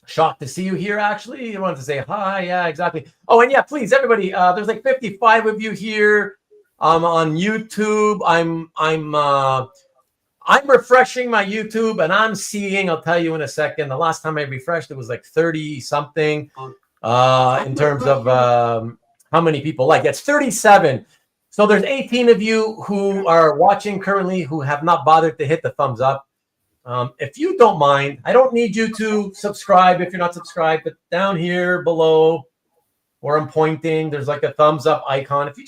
Shocked to see you here. Actually, you wanted to say hi. Yeah, exactly. Oh, and yeah, please, everybody. There's like 55 of you here. On YouTube, I'm refreshing my YouTube, and I'm seeing. I'll tell you in a second. The last time I refreshed, it was like 30 something. In terms of how many people like. It's 37. So there's 18 of you who are watching currently who have not bothered to hit the thumbs up. If you don't mind, I don't need you to subscribe if you're not subscribed. But down here below, where I'm pointing, there's like a thumbs up icon. If you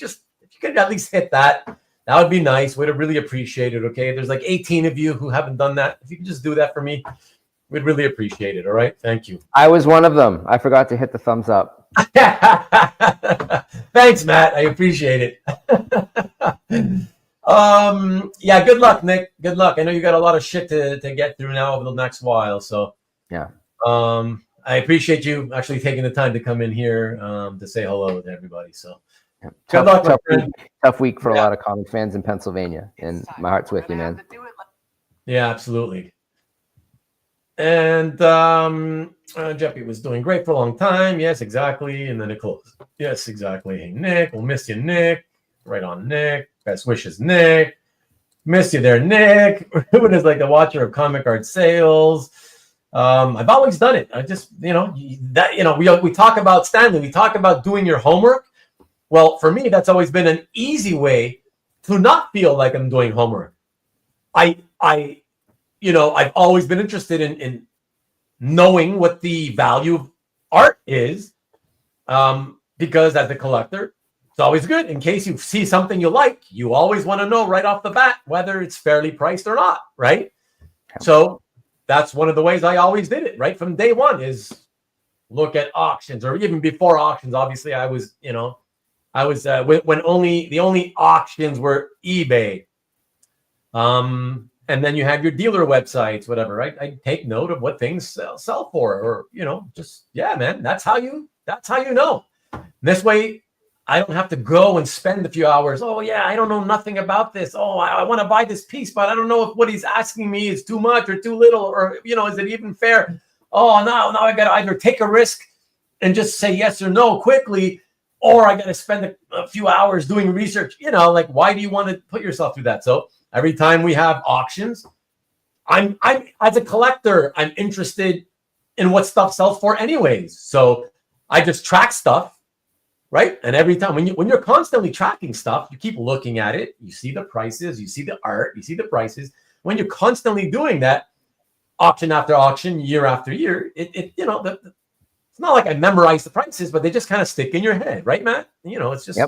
could at least hit that, that would be nice. We'd really appreciate it. Okay, there's like 18 of you who haven't done that. If you could just do that for me, we'd really appreciate it. All right, thank you. I was one of them. I forgot to hit the thumbs up. Thanks, Matt. I appreciate it. Yeah, good luck, Nick. Good luck. I know you got a lot of shit to get through now over the next while. So yeah. I appreciate you actually taking the time to come in here to say hello to everybody. So. Tough week for a lot of comic fans in Pennsylvania, and my heart's with you, man. Yeah, absolutely. And Jeffy was doing great for a long time. Yes, exactly. And then it closed. Yes, exactly. Hey, Nick, we'll miss you, Nick. Right on, Nick. Best wishes, Nick. Miss you there, Nick. Ruben is like the watcher of comic art sales. I've always done it. I just, we talk about Stanley. We talk about doing your homework. Well, for me, that's always been an easy way to not feel like I'm doing homework. I've always been interested in knowing what the value of art is, because as a collector, it's always good. In case you see something you like, you always want to know right off the bat whether it's fairly priced or not, right? So that's one of the ways I always did it, right? From day one is look at auctions, or even before auctions. Obviously, I was when the only auctions were eBay. And then you have your dealer websites, whatever, right? I take note of what things sell for, or, man, that's how you know. This way, I don't have to go and spend a few hours. Oh yeah, I don't know nothing about this. Oh, I want to buy this piece, but I don't know if what he's asking me is too much or too little, or, is it even fair? Oh, now I got to either take a risk and just say yes or no quickly, or I got to spend a few hours doing research. Why do you want to put yourself through that? So every time we have auctions, I'm as a collector, I'm interested in what stuff sells for anyways. So I just track stuff, right? And every time when you're constantly tracking stuff, you keep looking at it, you see the prices, you see the art, you see the prices. When you're constantly doing that, auction after auction, year after year, it's not like I memorize the prices, but they just kind of stick in your head, right, Matt? It's just,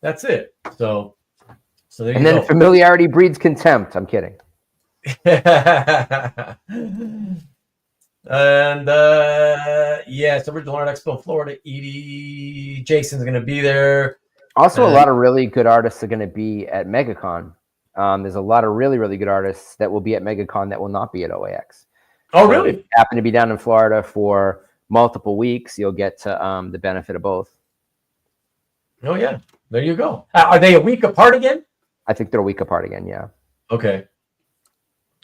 That's it. So So there And you then go. familiarity breeds contempt. I'm kidding. And yes, original art expo in Florida. Edie, Jason's gonna be there. Also, a lot of really good artists are going to be at MegaCon. There's a lot of really, really good artists that will be at MegaCon that will not be at OAX. Oh, So really? if you happen to be down in Florida for multiple weeks, you'll get to the benefit of both. Oh, yeah. There you go. Are they a week apart again? I think they're a week apart again, yeah. Okay.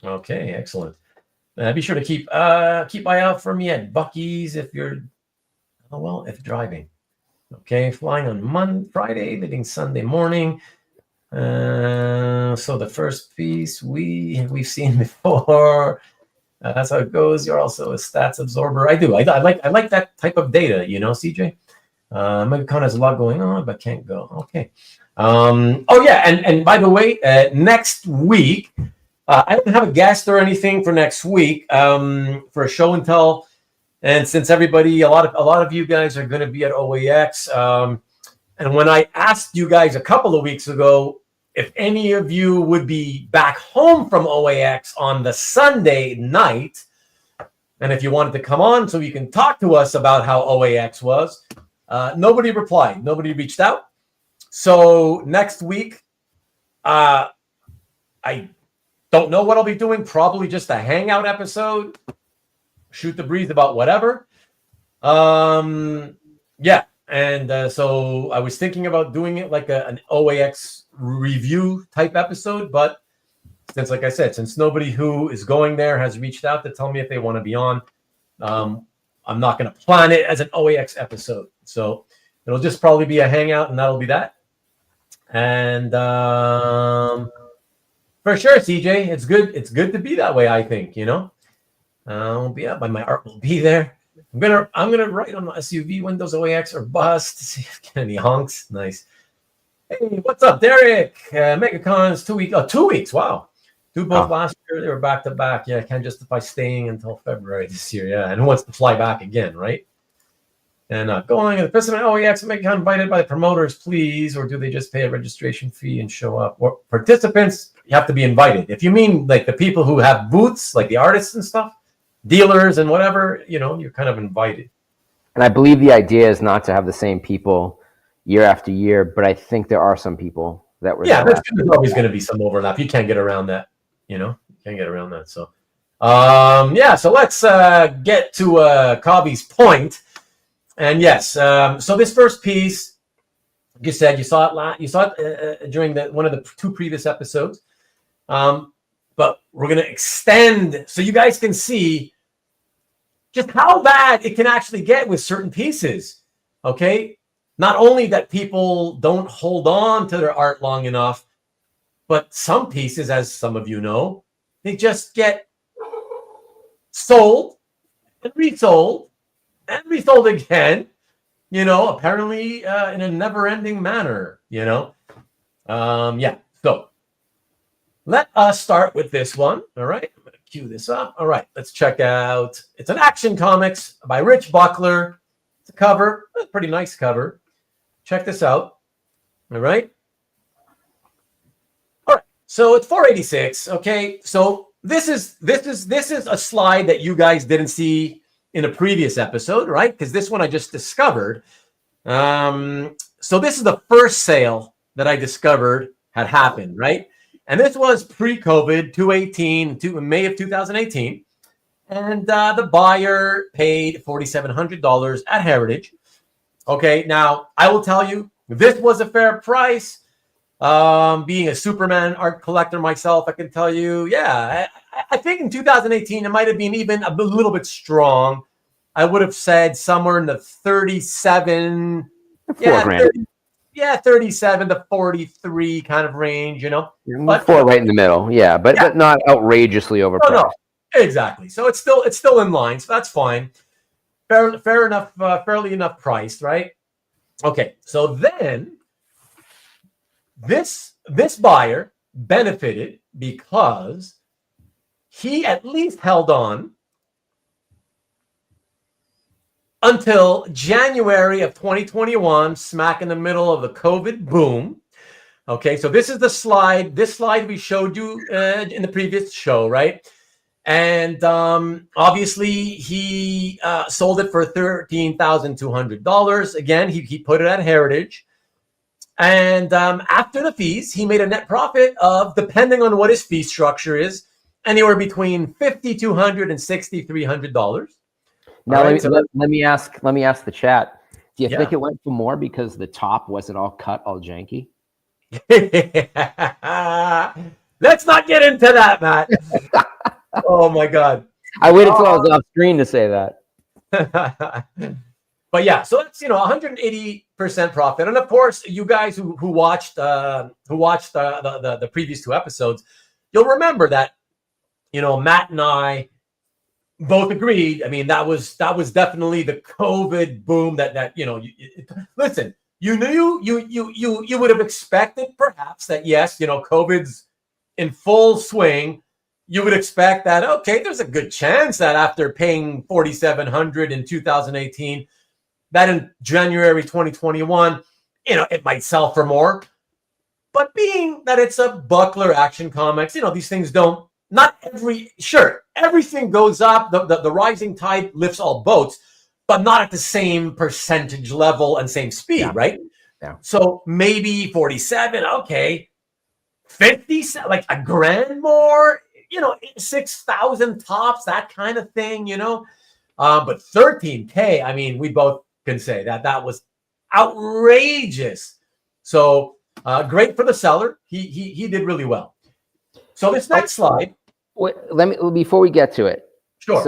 Okay, excellent. Be sure to keep eye out for me at Buc-ee's if you're if driving. Okay, flying on Friday, leaving Sunday morning. So the first piece we've seen before. That's how it goes. You're also a stats absorber. I do. I like that type of data. You know, CJ. MegaCon has a lot going on, but can't go. Okay. Oh yeah, and by the way, next week. I don't have a guest or anything for next week for a show and tell, and since everybody, a lot of you guys are going to be at OAX, and when I asked you guys a couple of weeks ago if any of you would be back home from OAX on the Sunday night, and if you wanted to come on so you can talk to us about how OAX was, nobody replied, nobody reached out. So next week, I don't know what I'll be doing. Probably just a hangout episode. Shoot the breeze about whatever. Yeah. And so I was thinking about doing it like an OAX review type episode. But since, like I said, since nobody who is going there has reached out to tell me if they want to be on, I'm not going to plan it as an OAX episode. So it'll just probably be a hangout, and that'll be that. And for sure, CJ, it's good. It's good to be that way. I think, you know, I'll be up, my art will be there. I'm gonna write on the SUV windows OAX or bust to see if get any honks. Nice. Hey, what's up, Derek? MegaCon's 2 weeks. Oh, 2 weeks. Wow. Both last year. They were back to back. Yeah, I can't justify staying until February this year. Yeah, and who wants to fly back again, right? And going to the president OAX MegaCon invited by the promoters, please, or do they just pay a registration fee and show up? Or participants, you have to be invited. If you mean like the people who have booths, like the artists and stuff, dealers and whatever, you know, you're kind of invited. And I believe the idea is not to have the same people year after year, but I think there are some people that were. Yeah, there's always going to be some overlap. You can't get around that, you know, you can't get around that. So, yeah, so let's get to Cobby's point. And yes, so this first piece, like you said, you saw it during one of the two previous episodes. But we're going to extend so you guys can see just how bad it can actually get with certain pieces. Okay. Not only that people don't hold on to their art long enough, but some pieces, as some of you know, they just get sold and resold and resold again, you know, apparently in a never-ending manner, you know. Yeah. So let us start with this one. All right. I'm going to cue this up. All right. Let's check out. It's an Action Comics by Rich Buckler. It's a cover. A pretty nice cover. Check this out. All right. All right. So it's 486. Okay. So this is a slide that you guys didn't see in a previous episode, right? Because this one I just discovered. So this is the first sale that I discovered had happened, right? And this was pre-COVID, May of 2018. And the buyer paid $4,700 at Heritage. Okay, now I will tell you, this was a fair price. Being a Superman art collector myself, I can tell you, yeah, I think in 2018, it might have been even a little bit strong. I would have said somewhere in the 37, yeah, 37 to 43 kind of range, you know. But, right in the middle, yeah, but not outrageously overpriced. No, exactly. So it's still in line, so that's fine. Fair enough, fairly enough priced, right? Okay, so then this buyer benefited because he at least held on until January of 2021, smack in the middle of the COVID boom. Okay, so this is the slide. This slide we showed you in the previous show, right? And obviously he sold it for $13,200. Again, he put it at Heritage. And after the fees, he made a net profit of, depending on what his fee structure is, anywhere between $5,200 and $6,300. Now right, let me ask the chat. Do you Yeah. think it went for more because the top wasn't all cut, all janky? Let's not get into that, Matt. Oh my God. I waited till I was off screen to say that. But yeah, so that's 180% profit, and of course, you guys who watched the previous two episodes, you'll remember that Matt and I both agreed. I mean, that was definitely the COVID boom. Listen, you knew you would have expected perhaps that yes, COVID's in full swing. You would expect that, okay, there's a good chance that after paying $4,700 in 2018, that in January 2021, it might sell for more. But being that it's a Buckler Action Comics, these things everything goes up. The rising tide lifts all boats, but not at the same percentage level and same speed, right? Yeah. So maybe 47, okay. 50, like a grand more, 6,000 tops, that kind of thing, but 13K, I mean, we both can say that was outrageous. So great for the seller. He did really well. So this next slide. Wait, before we get to it. Sure.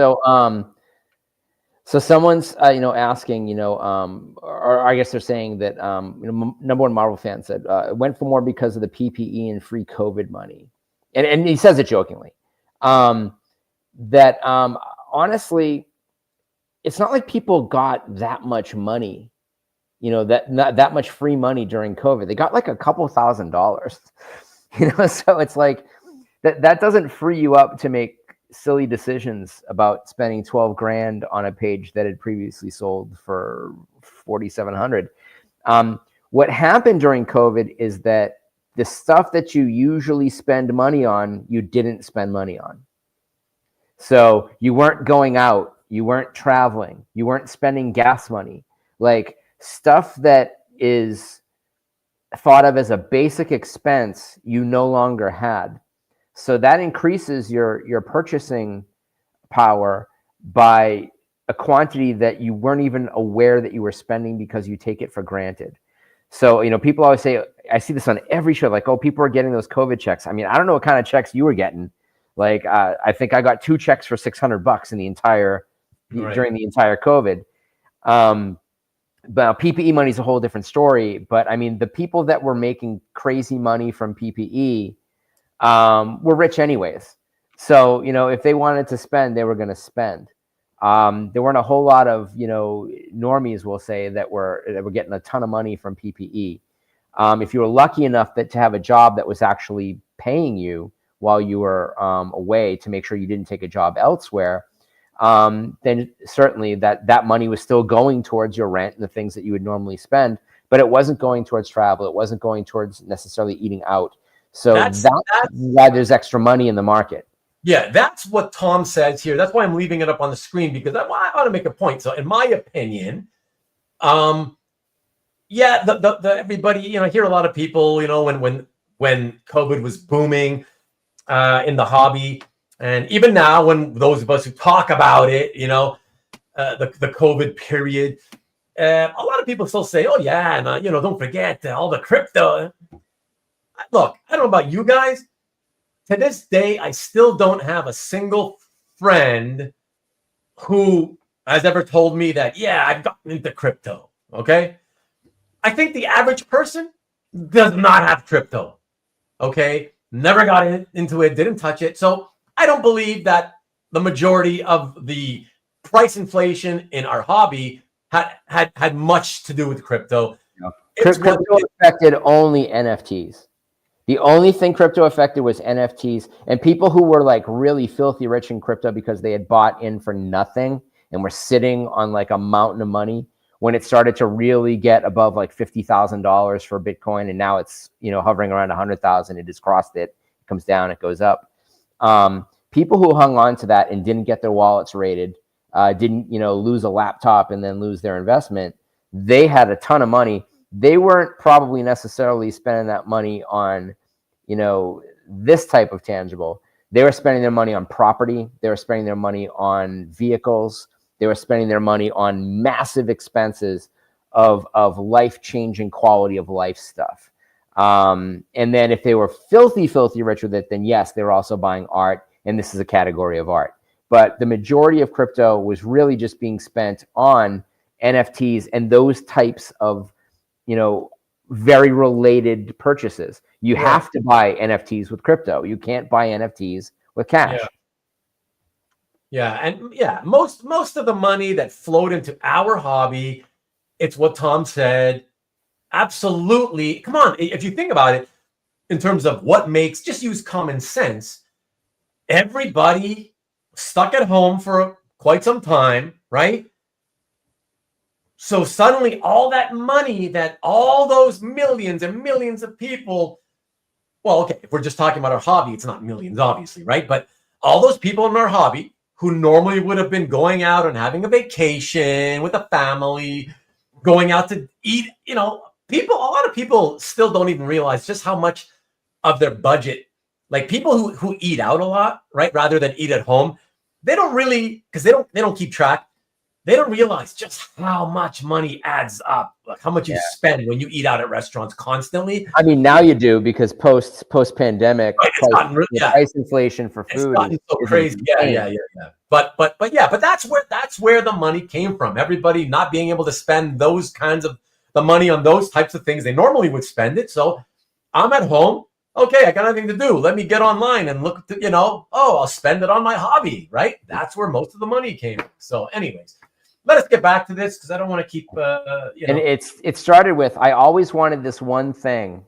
So someone's asking, or I guess they're saying that number one Marvel fan said it went for more because of the PPE and free COVID money, and he says it jokingly. Honestly, it's not like people got that much money, that much free money during COVID. They got like a couple $1,000s, so it's like that doesn't free you up to make silly decisions about spending 12 grand on a page that had previously sold for 4,700. What happened during COVID is that the stuff that you usually spend money on, you didn't spend money on. So you weren't going out, you weren't traveling, you weren't spending gas money, like stuff that is thought of as a basic expense you no longer had. So that increases your purchasing power by a quantity that you weren't even aware that you were spending because you take it for granted. So, people always say, I see this on every show, like, oh, people are getting those COVID checks. I mean, I don't know what kind of checks you were getting. Like, I think I got 2 checks for $600 in the entire, during the entire COVID. But PPE money is a whole different story. But I mean, the people that were making crazy money from PPE, were rich anyways. So, if they wanted to spend, they were going to spend. There weren't a whole lot of, normies, we'll say, that were getting a ton of money from PPE. If you were lucky enough to have a job that was actually paying you while you were away to make sure you didn't take a job elsewhere, then certainly that money was still going towards your rent and the things that you would normally spend, but it wasn't going towards travel. It wasn't going towards necessarily eating out. So that's why there's extra money in the market. Yeah, that's what Tom says here. That's why I'm leaving it up on the screen, because I want to make a point. So in my opinion, everybody, I hear a lot of people, when COVID was booming in the hobby, and even now when those of us who talk about it, the COVID period, a lot of people still say, oh yeah, and don't forget all the crypto. Look, I don't know about you guys. To this day, I still don't have a single friend who has ever told me that, yeah, I've gotten into crypto, okay? I think the average person does not have crypto, okay? Never got into it, didn't touch it. So I don't believe that the majority of the price inflation in our hobby had much to do with crypto. Crypto affected only NFTs. The only thing crypto affected was NFTs, and people who were like really filthy rich in crypto because they had bought in for nothing and were sitting on like a mountain of money when it started to really get above like $50,000 for Bitcoin, and now it's, you know, hovering around 100,000. It has crossed it. It comes down, it goes up. People who hung on to that and didn't get their wallets raided, didn't, you know, lose a laptop and then lose their investment, they had a ton of money. They weren't probably necessarily spending that money on, you know, this type of tangible. They were spending their money on property. They were spending their money on vehicles. They were spending their money on massive expenses of life-changing quality of life stuff. And then if they were filthy rich with it, then yes, they were also buying art. And this is a category of art. But the majority of crypto was really just being spent on NFTs and those types of, you know, very related purchases. You have to buy NFTs with crypto. You can't buy NFTs with cash. And most of the money that flowed into our hobby, it's what Tom said. Absolutely. Come on. If you think about it in terms of what makes, just use common sense. Everybody stuck at home for quite some time, right? So suddenly all that money that all those millions and millions of people, well, okay, if we're just talking about our hobby, it's not millions, obviously, right? But all those people in our hobby who normally would have been going out and having a vacation with a family, going out to eat, you know, a lot of people still don't even realize just how much of their budget, like people who eat out a lot, right, rather than eat at home, they don't really, because they don't keep track. They don't realize just how much money adds up, like how much you spend when you eat out at restaurants constantly. I mean, now you do, because post pandemic, right, price inflation for food. It's gotten so crazy. Yeah. But that's where the money came from. Everybody not being able to spend those kinds of the money on those types of things they normally would spend it. So I'm at home. Okay, I got nothing to do. Let me get online and look at, you know, I'll spend it on my hobby, right? That's where most of the money came. So anyways, let us get back to this because I don't want to keep, And it started with, I always wanted this one thing,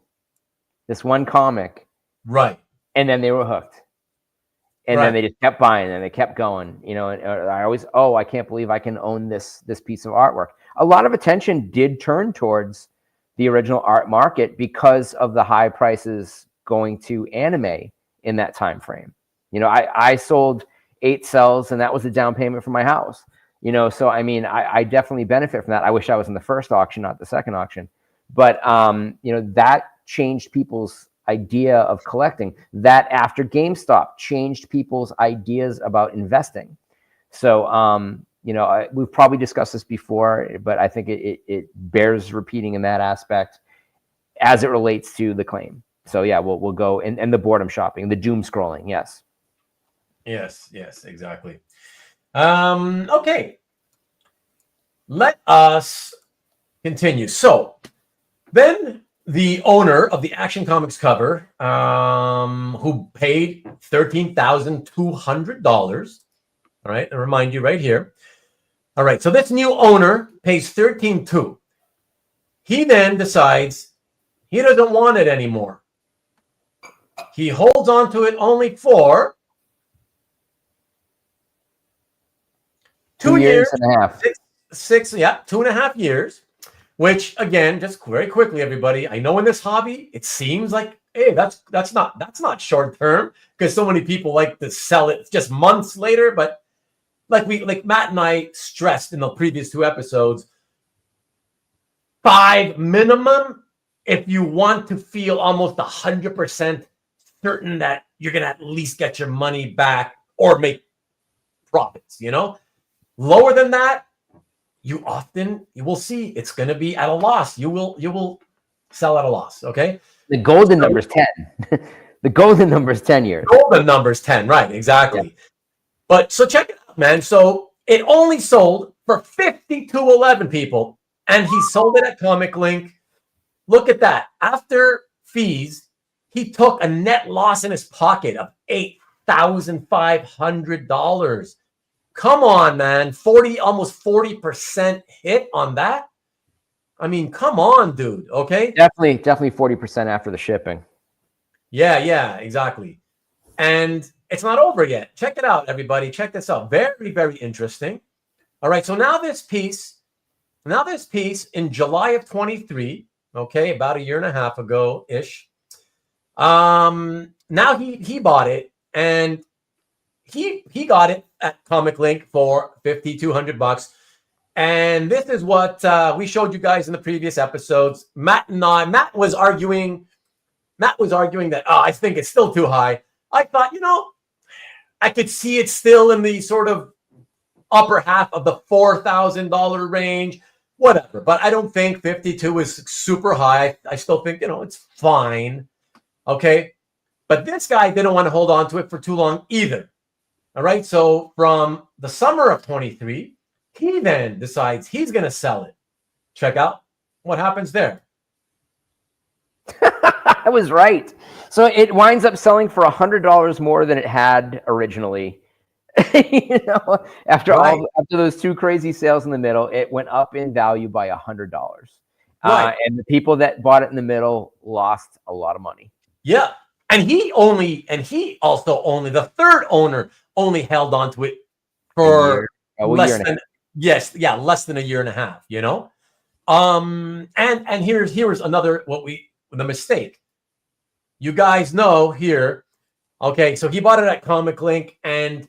this one comic. Right. And then they were hooked. And then they just kept buying and they kept going, you know, and I always, I can't believe I can own this piece of artwork. A lot of attention did turn towards the original art market because of the high prices going to anime in that time frame. You know, I sold 8 cells and that was the down payment for my house. You know, so I mean, I definitely benefit from that. I wish I was in the first auction, not the second auction. But you know, that changed people's idea of collecting. That after GameStop changed people's ideas about investing. So you know, we've probably discussed this before, but I think it bears repeating in that aspect as it relates to the claim. So yeah, we'll go and the boredom shopping, the doom scrolling. Yes, exactly. Okay, let us continue. So then the owner of the Action Comics cover, who paid $13,200. All right, I remind you right here. All right, so this new owner pays $13,200. He then decides he doesn't want it anymore. He holds on to it only for 2 years and a half. 2.5 years. Which again, just very quickly, everybody. I know in this hobby, it seems like, hey, that's not short term, because so many people like to sell it just months later. But like Matt and I stressed in the previous 2 episodes, 5 minimum if you want to feel almost 100% certain that you're gonna at least get your money back or make profits. You know, lower than that, you will see it's going to be at a loss. You will sell at a loss. Okay. The golden number is 10. The golden number is 10 years. Golden number is 10. Right. Exactly. Yeah. But so check it out, man. So it only sold for $52.11, people, and he sold it at Comic Link. Look at that. After fees, he took a net loss in his pocket of $8,500. Come on, man. Almost 40% hit on that. I mean, come on, dude. Okay. Definitely 40% after the shipping. Yeah, exactly. And it's not over yet. Check it out, everybody. Check this out. Very, very interesting. All right. So now this piece Now this piece in July of 23, okay, about a year and a half ago ish. Now he bought it, and he got it at Comic Link for $5,200. And this is what we showed you guys in the previous episodes. Matt was arguing that, I think it's still too high. I thought, I could see it still in the sort of upper half of the $4,000 range, whatever. But I don't think 52 is super high. I still think, it's fine. Okay. But this guy didn't want to hold on to it for too long either. All right. So from the summer of 23, he then decides he's going to sell it. Check out what happens there. I was right. So it winds up selling for $100 more than it had originally. After those two crazy sales in the middle, it went up in value by $100. Right. And the people that bought it in the middle lost a lot of money. Yeah. And he also only, the third owner only held on to it for less than a year and a half, And here's another, the mistake. You guys know here, okay, so he bought it at Comic Link, and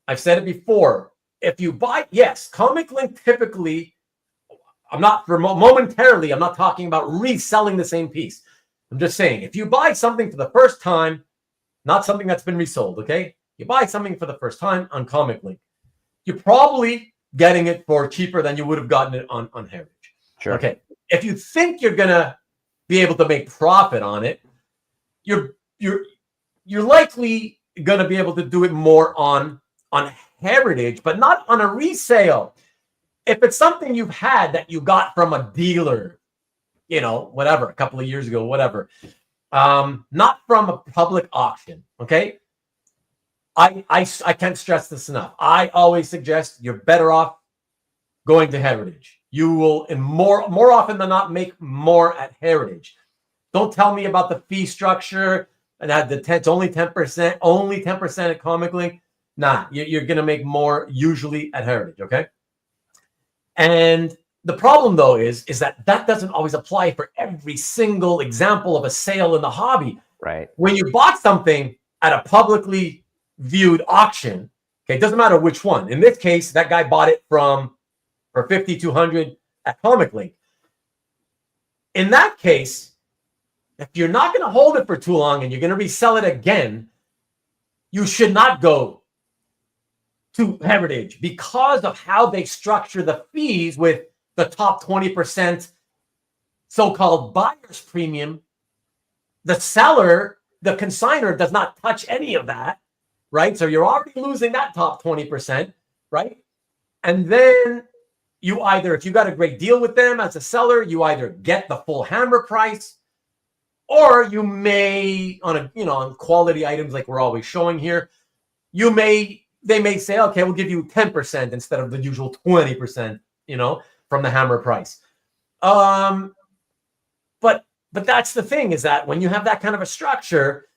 I've said it before. If you buy, Comic Link typically, I'm not talking about reselling the same piece. I'm just saying, if you buy something for the first time, not something that's been resold, okay? You buy something for the first time on Comic Link, you're probably getting it for cheaper than you would have gotten it on Heritage. Sure. Okay. If you think you're gonna be able to make profit on it, you're likely gonna be able to do it more on Heritage, but not on a resale. If it's something you've had that you got from a dealer, whatever, a couple of years ago, whatever, not from a public auction. Okay. I can't stress this enough. I always suggest you're better off going to Heritage. You will, and more often than not, make more at Heritage. Don't tell me about the fee structure and that it's only 10%, only 10% at Comic Link. Nah, you're going to make more usually at Heritage, okay? And the problem, though, is that doesn't always apply for every single example of a sale in the hobby. Right. When you bought something at a publicly viewed auction, okay, it doesn't matter which one. In this case, that guy bought it for $5,200 at Comic Link. In that case, if you're not going to hold it for too long and you're going to resell it again, you should not go to Heritage because of how they structure the fees with the top 20% so-called buyer's premium. The seller, the consignor, does not touch any of that, right? So you're already losing that top 20%, right? And then you either, if you got a great deal with them as a seller, you either get the full hammer price, or you may, on quality items like we're always showing here, they may say, okay, we'll give you 10% instead of the usual 20%, from the hammer price. But that's the thing, is that when you have that kind of a structure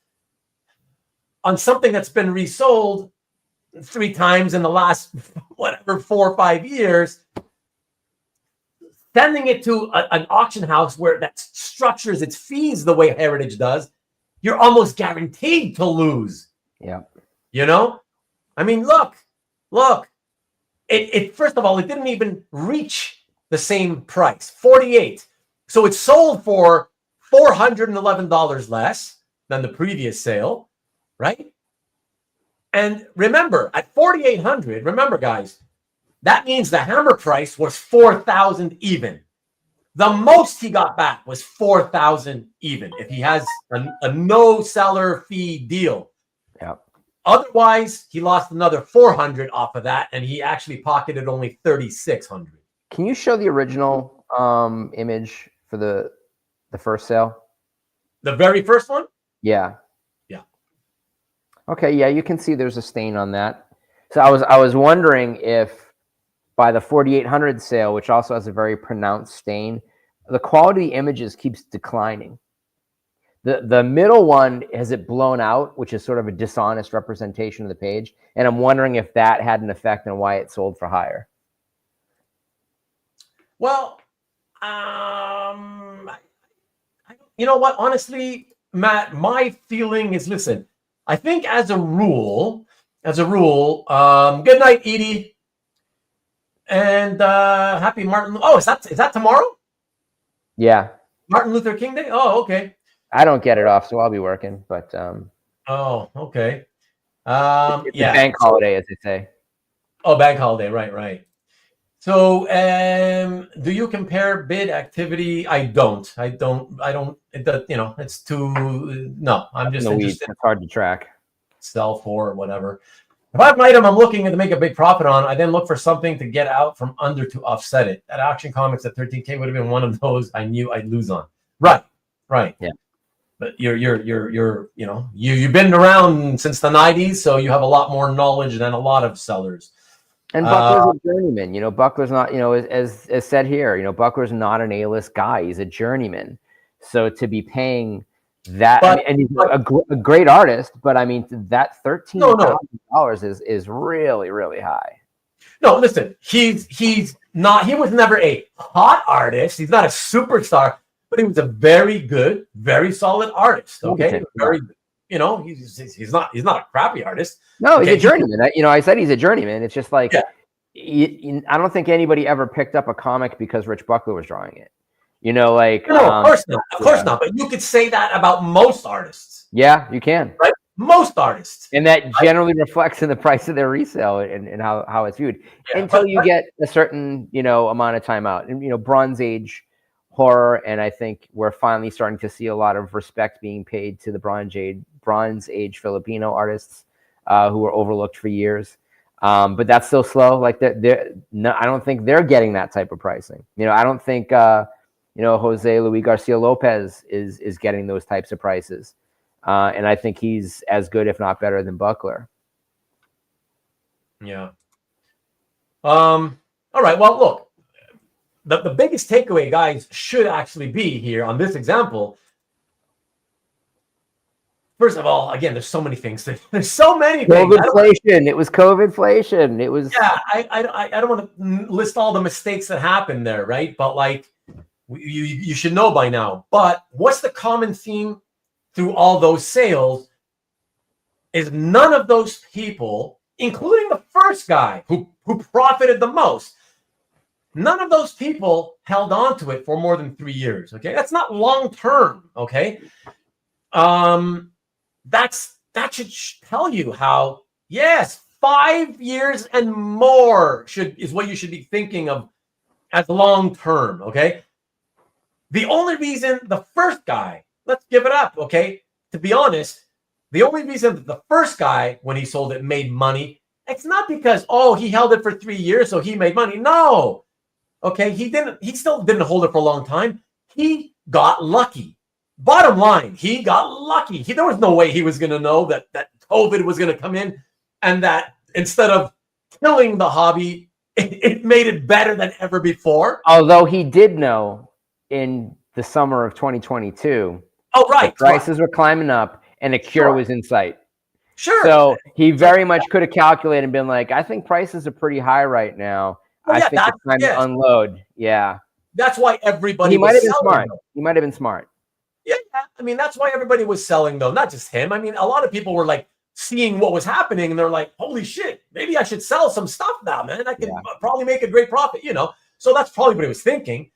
on something that's been resold 3 times in the last 4 or 5 years, sending it to an auction house where that structures its fees the way Heritage does, you're almost guaranteed to lose. Yeah. I mean, look, it first of all, it didn't even reach the same price, 48. So it sold for $411 less than the previous sale, right? And remember, at $4,800, remember, guys, that means the hammer price was $4,000 even. The most he got back was $4,000 even if he has a no seller fee deal. Yeah. Otherwise, he lost another $400 off of that, and he actually pocketed only $3,600. Can you show the original image for the first sale? The very first one? Yeah. Yeah. Okay. Yeah, you can see there's a stain on that. So I was wondering if by the 4,800 sale, which also has a very pronounced stain, the quality of the images keeps declining. The middle one has it blown out, which is sort of a dishonest representation of the page. And I'm wondering if that had an effect on why it sold for higher. Well, you know what? Honestly, Matt, my feeling is, listen, I think as a rule, good night, Edie, and happy Martin. Oh, is that tomorrow? Yeah. Martin Luther King Day? Oh, okay. I don't get it off, so I'll be working, but oh, okay. It's a bank holiday, as they say. Oh, bank holiday, right. So, do you compare bid activity? I don't. It does, it's too. No, I'm just interested. It's hard to track. Sell for or whatever. If I have an item I'm looking to make a big profit on, I then look for something to get out from under to offset it. That Action Comics at 13K would have been one of those I knew I'd lose on. Right. Yeah. But you've been around since the 90s, so you have a lot more knowledge than a lot of sellers. And Buckler's a journeyman. Buckler's not, as said here, Buckler's not an A-list guy. He's a journeyman. So to be paying that, and he's a great artist, but I mean, that $13,000 is really, really high. No, listen, he was never a hot artist. He's not a superstar, but he was a very good, very solid artist. Okay. Very, he's not a crappy artist. No, he's a journeyman. I said he's a journeyman. It's just like, I don't think anybody ever picked up a comic because Rich Buckler was drawing it. No, of course not. Of course not. But you could say that about most artists. Yeah, you can. Right? Most artists. And that generally reflects in the price of their resale and how it's viewed. Until you get a certain, amount of time out. And, Bronze Age horror, and I think we're finally starting to see a lot of respect being paid to the Bronze Age Filipino artists who were overlooked for years. But that's still slow. Like I don't think they're getting that type of pricing. I don't think Jose Luis Garcia Lopez is getting those types of prices. And I think he's as good, if not better, than Buckler. Yeah. All right. Well, look, the biggest takeaway, guys, should actually be here on this example. First of all, again, there's so many things. There's so many things. COVID-flation. It was COVID-flation. It was. Yeah, I don't want to list all the mistakes that happened there, right? But like, you should know by now. But what's the common theme through all those sales is none of those people, including the first guy who profited the most, none of those people held on to it for more than 3 years. Okay, that's not long term. Okay, that should tell you how, yes, 5 years and more is what you should be thinking of as long term. Okay, the only reason the first guy, let's give it up, okay? To be honest, the only reason that the first guy, when he sold it, made money, it's not because, he held it for 3 years, so he made money. No. Okay, he still didn't hold it for a long time. He got lucky. Bottom line, he got lucky. There was no way he was going to know that COVID was going to come in and that instead of killing the hobby, it made it better than ever before. Although he did know in the summer of 2022. Oh, right. The prices were climbing up and a cure was in sight. Sure. So he very much could have calculated and been like, I think prices are pretty high right now. I think it's time to unload. Yeah. That's why everybody He might have been smart. He might have been smart. Yeah. I mean, that's why everybody was selling, though. Not just him. I mean, a lot of people were like seeing what was happening and they're like, holy shit, maybe I should sell some stuff now, man. I can probably make a great profit, So that's probably what he was thinking.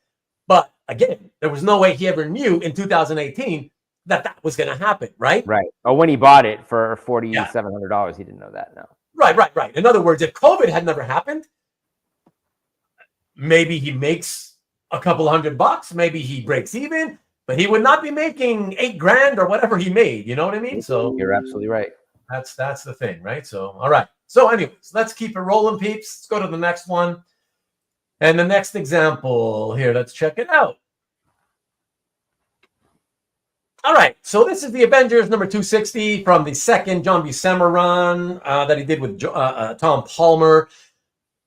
But again, there was no way he ever knew in 2018 that was going to happen, right? Right. Or when he bought it for $4,700, he didn't know that. No. Right. In other words, if COVID had never happened, maybe he makes a couple $100, maybe he breaks even, but he would not be making $8,000 or whatever he made. You know what I mean? So you're absolutely right. That's the thing, right? So, all right. So anyways, let's keep it rolling, peeps. Let's go to the next one. And the next example here, let's check it out. All right, so this is the Avengers number 260 from the second John Buscema run that he did with Tom Palmer.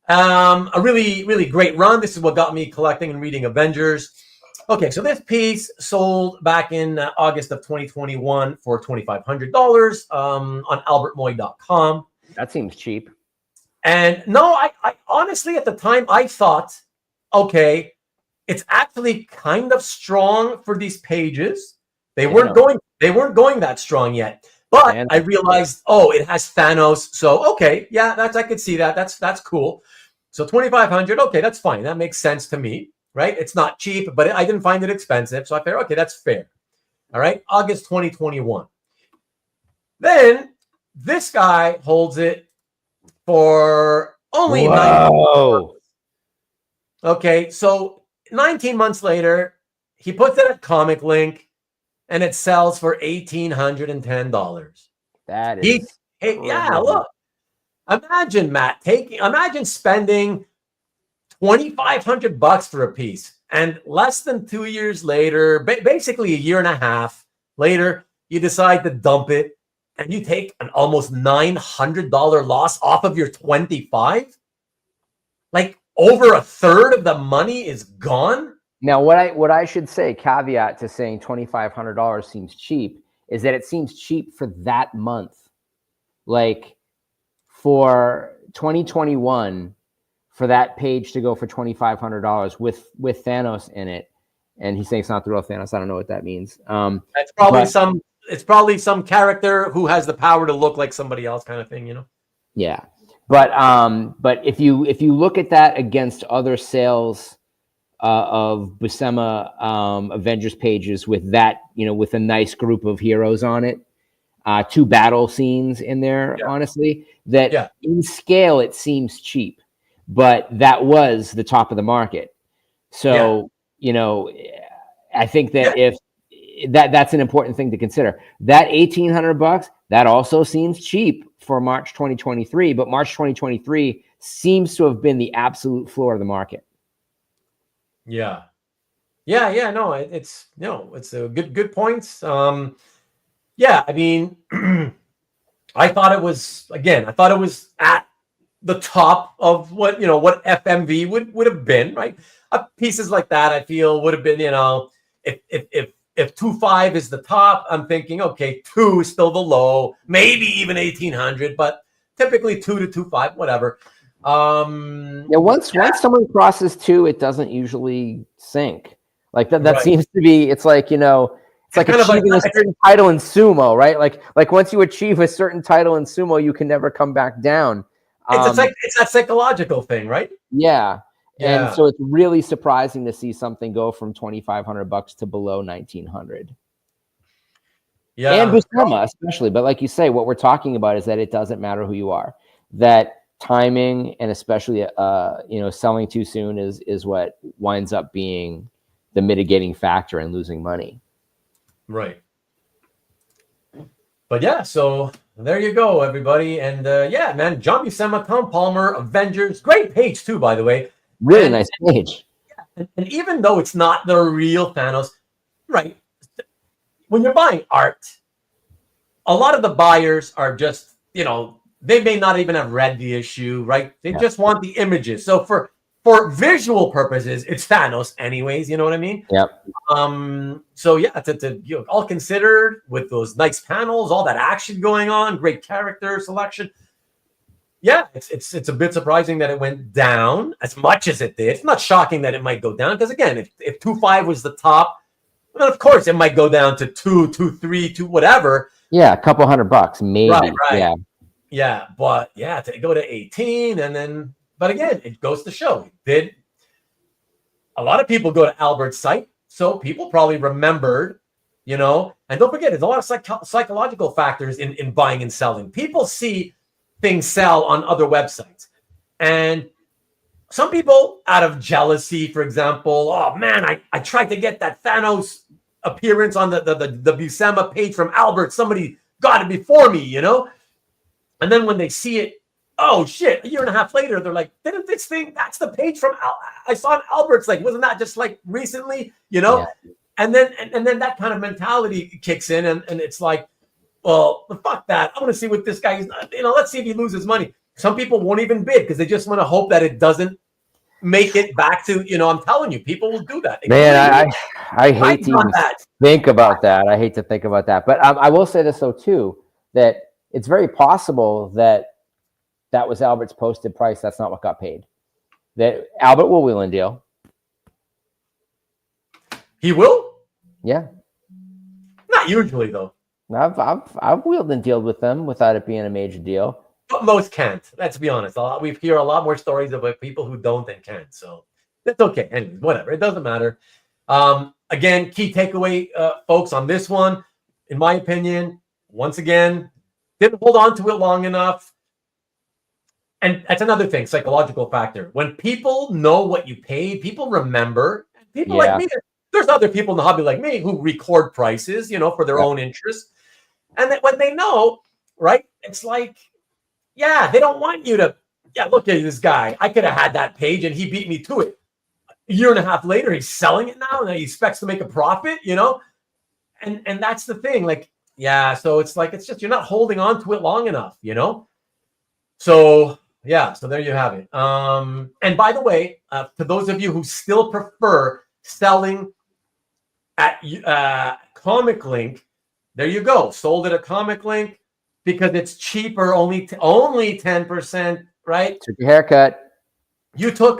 A really, really great run. This is what got me collecting and reading Avengers. Okay, so this piece sold back in August of 2021 for $2,500 on albertmoy.com. That seems cheap. And no, I honestly, at the time, I thought, okay, it's actually kind of strong for these pages. They weren't going that strong yet. But I realized, it has Thanos. So okay, yeah, I could see that. That's cool. So 2,500, okay, that's fine. That makes sense to me, right? It's not cheap, but I didn't find it expensive. So I figured, okay, that's fair. All right, August 2021. Then this guy holds it for only 19 months. Okay, so 19 months later, he puts it at Comic Link, and it sells for $1,810. That is, yeah. Look, imagine Matt imagine spending $2,500 for a piece, and less than 2 years later, basically a year and a half later, you decide to dump it, and you take an almost $900 loss off of your 25. Like over a third of the money is gone. Now, what I should say, caveat to saying $2,500 seems cheap, is that it seems cheap for that month. Like for 2021, for that page to go for $2,500 with Thanos in it, and he's saying it's not the real Thanos. I don't know what that means. That's probably it's probably some character who has the power to look like somebody else, kind of thing, you know? Yeah, but if you look at that against other sales of Buscema Avengers pages with that, with a nice group of heroes on it, 2 battle scenes in there, honestly, that in scale it seems cheap, but that was the top of the market. So I think that if that's an important thing to consider. That $1,800, that also seems cheap for March 2023, but March 2023 seems to have been the absolute floor of the market. Yeah. No, it's a good points. I mean, I thought it was at the top of what FMV would have been, right? Pieces like that, I feel would have been, if 2.5 is the top, I'm thinking, okay, 2 is still the low, maybe even 1,800, but typically 2 to 2.5, whatever. Once someone crosses 2, it doesn't usually sink. Like that seems to be. It's like it's like achieving a certain title in sumo, right? Like once you achieve a certain title in sumo, you can never come back down. It's that psychological thing, right? Yeah. And so it's really surprising to see something go from $2,500 to below 1,900. Yeah, and Buscema especially. But like you say, what we're talking about is that it doesn't matter who you are. That timing and especially selling too soon is what winds up being the mitigating factor in losing money. Right. But so there you go, everybody. And man, John Buscema, Tom Palmer, Avengers, great page too, by the way. Really nice page. And even though it's not the real Thanos, right? When you're buying art, a lot of the buyers are just, they may not even have read the issue, right? They just want the images. So for visual purposes, it's Thanos anyways, you know what I mean? Yep. To all considered, with those nice panels, all that action going on, great character selection. Yeah, it's a bit surprising that it went down as much as it did. It's not shocking that it might go down because, again, if 2.5 was the top, well, of course it might go down to 2.3, 2 whatever. Yeah, a couple $100 maybe. Right. Yeah, but to go to 18 and then, but again, it goes to show. A lot of people go to Albert's site, so people probably remembered, and don't forget, there's a lot of psychological factors in buying and selling. People see things sell on other websites. And some people, out of jealousy, for example, oh man, I tried to get that Thanos appearance on the Buscema page from Albert. Somebody got it before me, And then when they see it, oh shit, a year and a half later, they're like, didn't this thing, that's the page from I saw in Albert's, like, wasn't that just like recently, Yeah. And then that kind of mentality kicks in and it's like, well, fuck that. I want to see what this guy is, let's see if he loses money. Some people won't even bid because they just want to hope that it doesn't make it back to, I'm telling you, people will do that. Man, I hate to even think about that. I hate to think about that. But I will say this, though, too, that it's very possible that was Albert's posted price. That's not what got paid. That Albert will wheel and deal. He will? Yeah. Not usually, though. I've wheeled and dealed with them without it being a major deal. But most can't. Let's be honest. We hear a lot more stories about people who don't and can't. So that's okay. Anyways, whatever. It doesn't matter. Again, key takeaway, folks, on this one, in my opinion, once again, didn't hold on to it long enough. And that's another thing, psychological factor. When people know what you paid, people remember. People like me, there's other people in the hobby like me who record prices, for their own interest. And that when they know, right, it's like, yeah, they don't want you to, look at this guy. I could have had that page and he beat me to it. A year and a half later, he's selling it now and he expects to make a profit, And that's the thing. Like, so it's like, it's just, you're not holding on to it long enough, So, so there you have it. And by the way, to those of you who still prefer selling at Comic Link, there you go. Sold at a Comic Link because it's cheaper, only 10%, right? Took your haircut. You took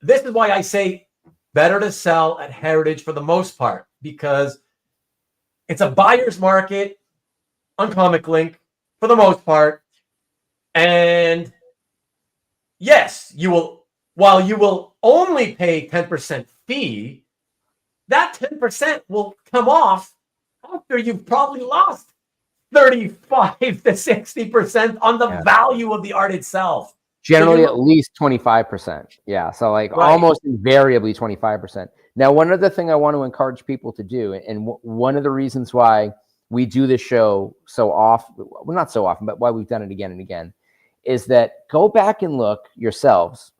this is why I say better to sell at Heritage for the most part, because it's a buyer's market on Comic Link for the most part. And yes, while you will only pay 10% fee, that 10% will come off after you've probably lost 35 to 60% on the value of the art itself. Generally, at least 25%. Yeah. So almost invariably 25%. Now, one other thing I want to encourage people to do, and one of the reasons why we do this show so often, well, not so often, but why we've done it again and again, is that go back and look yourselves,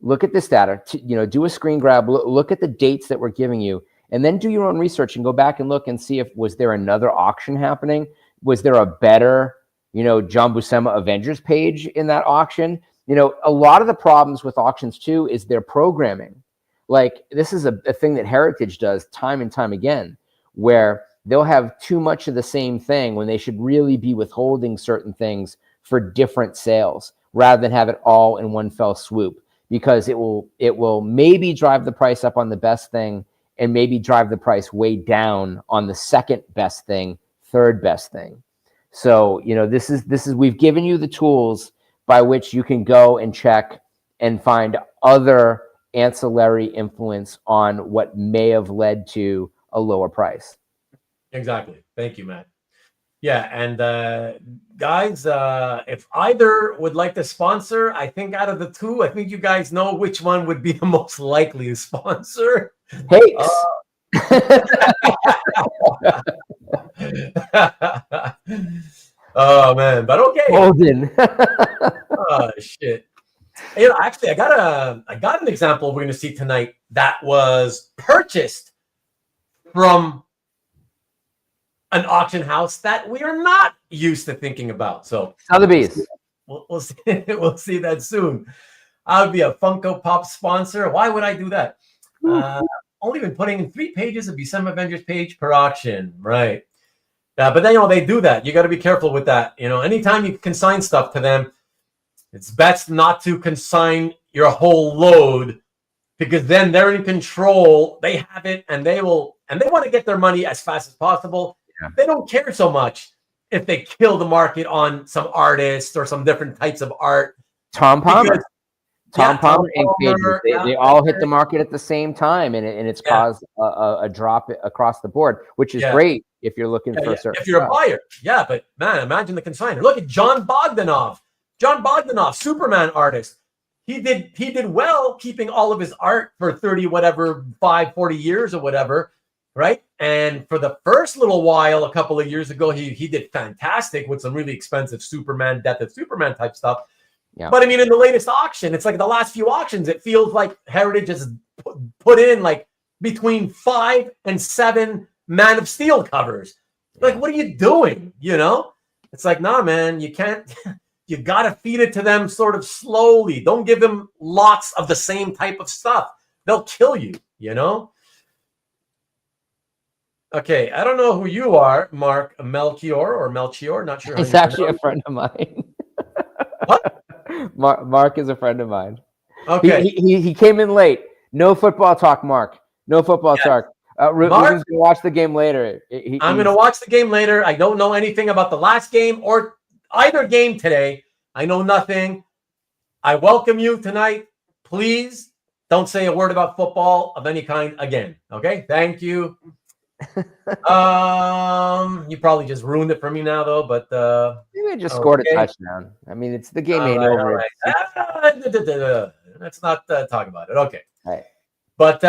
look at this data, do a screen grab, look at the dates that we're giving you, and then do your own research and go back and look and see was there another auction happening? Was there a better, John Buscema Avengers page in that auction? A lot of the problems with auctions too is their programming. Like, this is a thing that Heritage does time and time again, where they'll have too much of the same thing when they should really be withholding certain things for different sales rather than have it all in one fell swoop, because it will maybe drive the price up on the best thing and maybe drive the price way down on the second best thing, third best thing. So, this is we've given you the tools by which you can go and check and find other ancillary influence on what may have led to a lower price. Exactly. Thank you, Matt. Yeah, and guys, if either would like to sponsor, I think out of the two, I think you guys know which one would be the most likely to sponsor. Hakes. Oh man, but okay. Golden. Oh shit. Actually, I got an example we're going to see tonight that was purchased from an auction house that we are not used to thinking about. So Sotheby's. We'll see. We'll see that soon. I would be a Funko Pop sponsor. Why would I do that? Only been putting in 3 pages of Buscema Avengers page per auction, right? But then they do that. You got to be careful with that. Anytime you consign stuff to them, it's best not to consign your whole load, because then they're in control. They have it, and they want to get their money as fast as possible. Yeah. They don't care so much if they kill the market on some artists or some different types of art. Tom Palmer. Tom Palmer ink pages. They all hit the market at the same time, and it's caused a drop across the board, which is great if you're looking for a certain. If you're a buyer, but man, imagine the consigner. Look at John Bogdanov, Superman artist. He did well keeping all of his art for 40 years or whatever, right? And for the first little while, a couple of years ago, he did fantastic with some really expensive Superman, Death of Superman type stuff. Yeah. But I mean, in the latest auction, it's like the last few auctions, it feels like Heritage has put in like between 5 and 7 Man of Steel covers. Like, what are you doing? It's like, nah, man, you can't. You got to feed it to them sort of slowly. Don't give them lots of the same type of stuff. They'll kill you, Okay, I don't know who you are, Mark Melchior, not sure. He's actually a friend of mine. What? Mark is a friend of mine. Okay. He came in late. No football talk, Mark. No football Yes. talk. Ruben's Mark? going to watch the game later. I'm going to watch the game later. I don't know anything about the last game or either game today. I know nothing. I welcome you tonight. Please don't say a word about football of any kind again. Okay? Thank you. You probably just ruined it for me now, though. But maybe I just scored a touchdown. I mean, it's the game ain't over. Right. Let's not talk about it. Okay. Right. But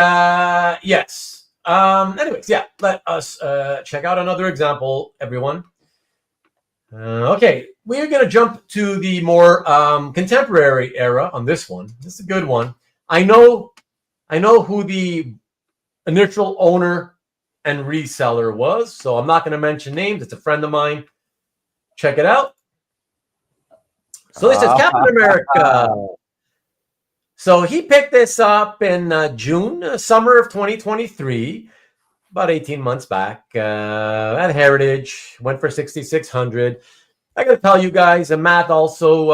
yes. Anyways, yeah. Let us check out another example, everyone. Okay, we're going to jump to the more contemporary era on this one. This is a good one. I know who the initial owner and reseller was, so I'm not going to mention names. It's a friend of mine. Check it out. So this is Captain America. So he picked this up in June, summer of 2023, about 18 months back at Heritage. Went for $6,600. I got to tell you guys, and Matt also,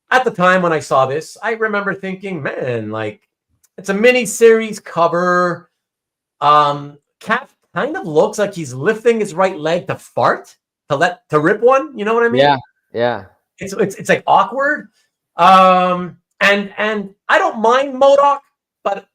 at the time when I saw this, I remember thinking, man, like, it's a mini-series cover. Cap kind of looks like he's lifting his right leg to fart, to rip one. You know what I mean? Yeah. It's like awkward. And I don't mind MODOK, but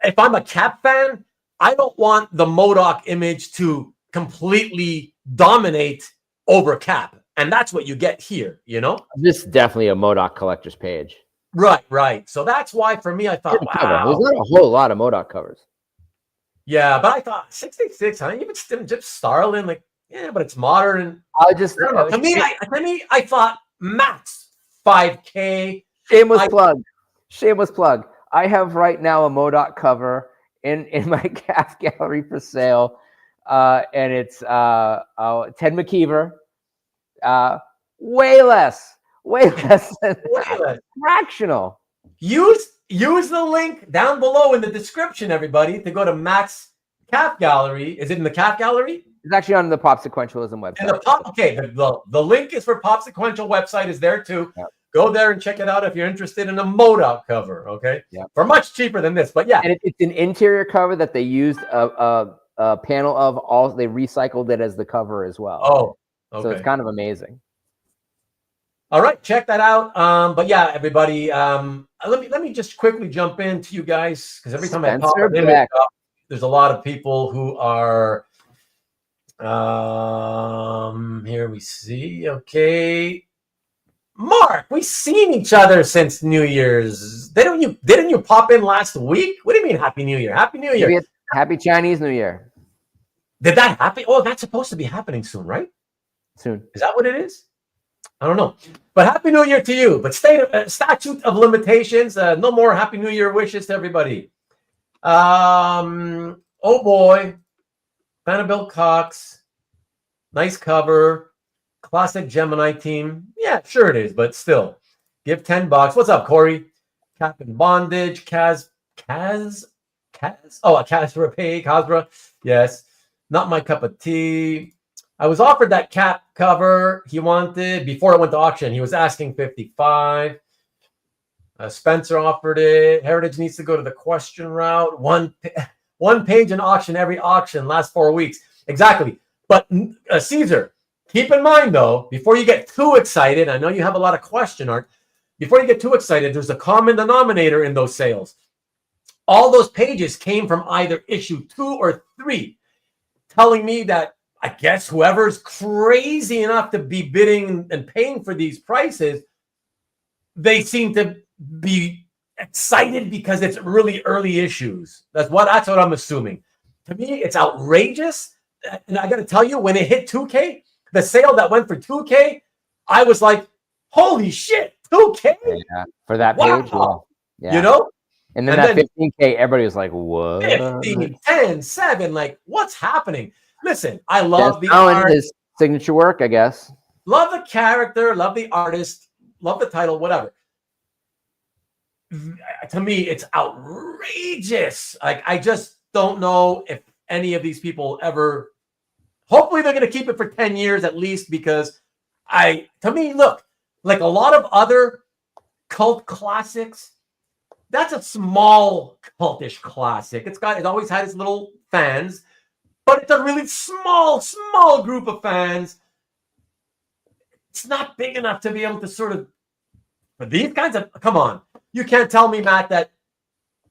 if I'm a Cap fan, I don't want the MODOK image to completely dominate over Cap. And that's what you get here, you know? This is definitely a MODOK collector's page. Right. So that's why for me, I thought, wow. There's not a whole lot of MODOK covers. Yeah, but I thought 66, huh? Even just Starlin, like, yeah, but it's modern. To me, I thought max 5K. Shameless plug. I have right now a MODOK cover in my calf gallery for sale, and it's Ted McKeever. Way less than fractional. Use the link down below in the description, everybody, to go to Matt's Calf Gallery. Is it in the Calf Gallery? It's actually on the Pop Sequentialism website. The link is for Pop Sequential website is there too. Yep. Go there and check it out if you're interested in a MODOK cover, okay? Yep. For much cheaper than this, but yeah. And it's an interior cover that they used a panel of all. They recycled it as the cover as well. Oh, okay. So it's kind of amazing. All right, check that out. But yeah, everybody, let me just quickly jump into you guys, because every time I pop an image up, there's a lot of people who are here we see. Okay. Mark, we've seen each other since New Year's. Didn't you pop in last week? What do you mean Happy New Year? Happy New Year. Happy Chinese New Year. Did that happen? Oh, that's supposed to be happening soon, right? Soon. Is that what it is? I don't know. But Happy New Year to you. But statute of limitations. No more Happy New Year wishes to everybody. Oh boy. Vanderbilt Cox. Nice cover. Classic Gemini team. Yeah, sure it is, but still. Give $10. What's up, Corey? Cap in Bondage. Kaz. Oh, Kazra. Yes. Not my cup of tea. I was offered that Cap cover he wanted before it went to auction. He was asking $55. Spencer offered it. Heritage needs to go to the question route. One page in auction every auction, last 4 weeks. Exactly. But Caesar, keep in mind, though, before you get too excited, I know you have a lot of question art. Before you get too excited, there's a common denominator in those sales. All those pages came from either issue 2 or 3, telling me that I guess whoever's crazy enough to be bidding and paying for these prices, they seem to be excited because it's really early issues. That's what I'm assuming. To me, it's outrageous. And I got to tell you, when it hit 2K, the sale that went for 2K, I was like, holy shit, 2K? Yeah, for that page. Wow. Yeah. You know? And then that 15K, everybody was like, what? 15, 10, 7, like, what's happening? Listen, I love the art. His signature work, I guess. Love the character, love the artist, love the title, whatever. To me, it's outrageous. Like, I just don't know if any of these people ever. Hopefully, they're going to keep it for 10 years at least, because to me, look, like a lot of other cult classics, that's a small cultish classic. It always had its little fans, but it's a really small group of fans. It's not big enough to be able to sort of, but these kinds of, come on. You can't tell me, Matt, that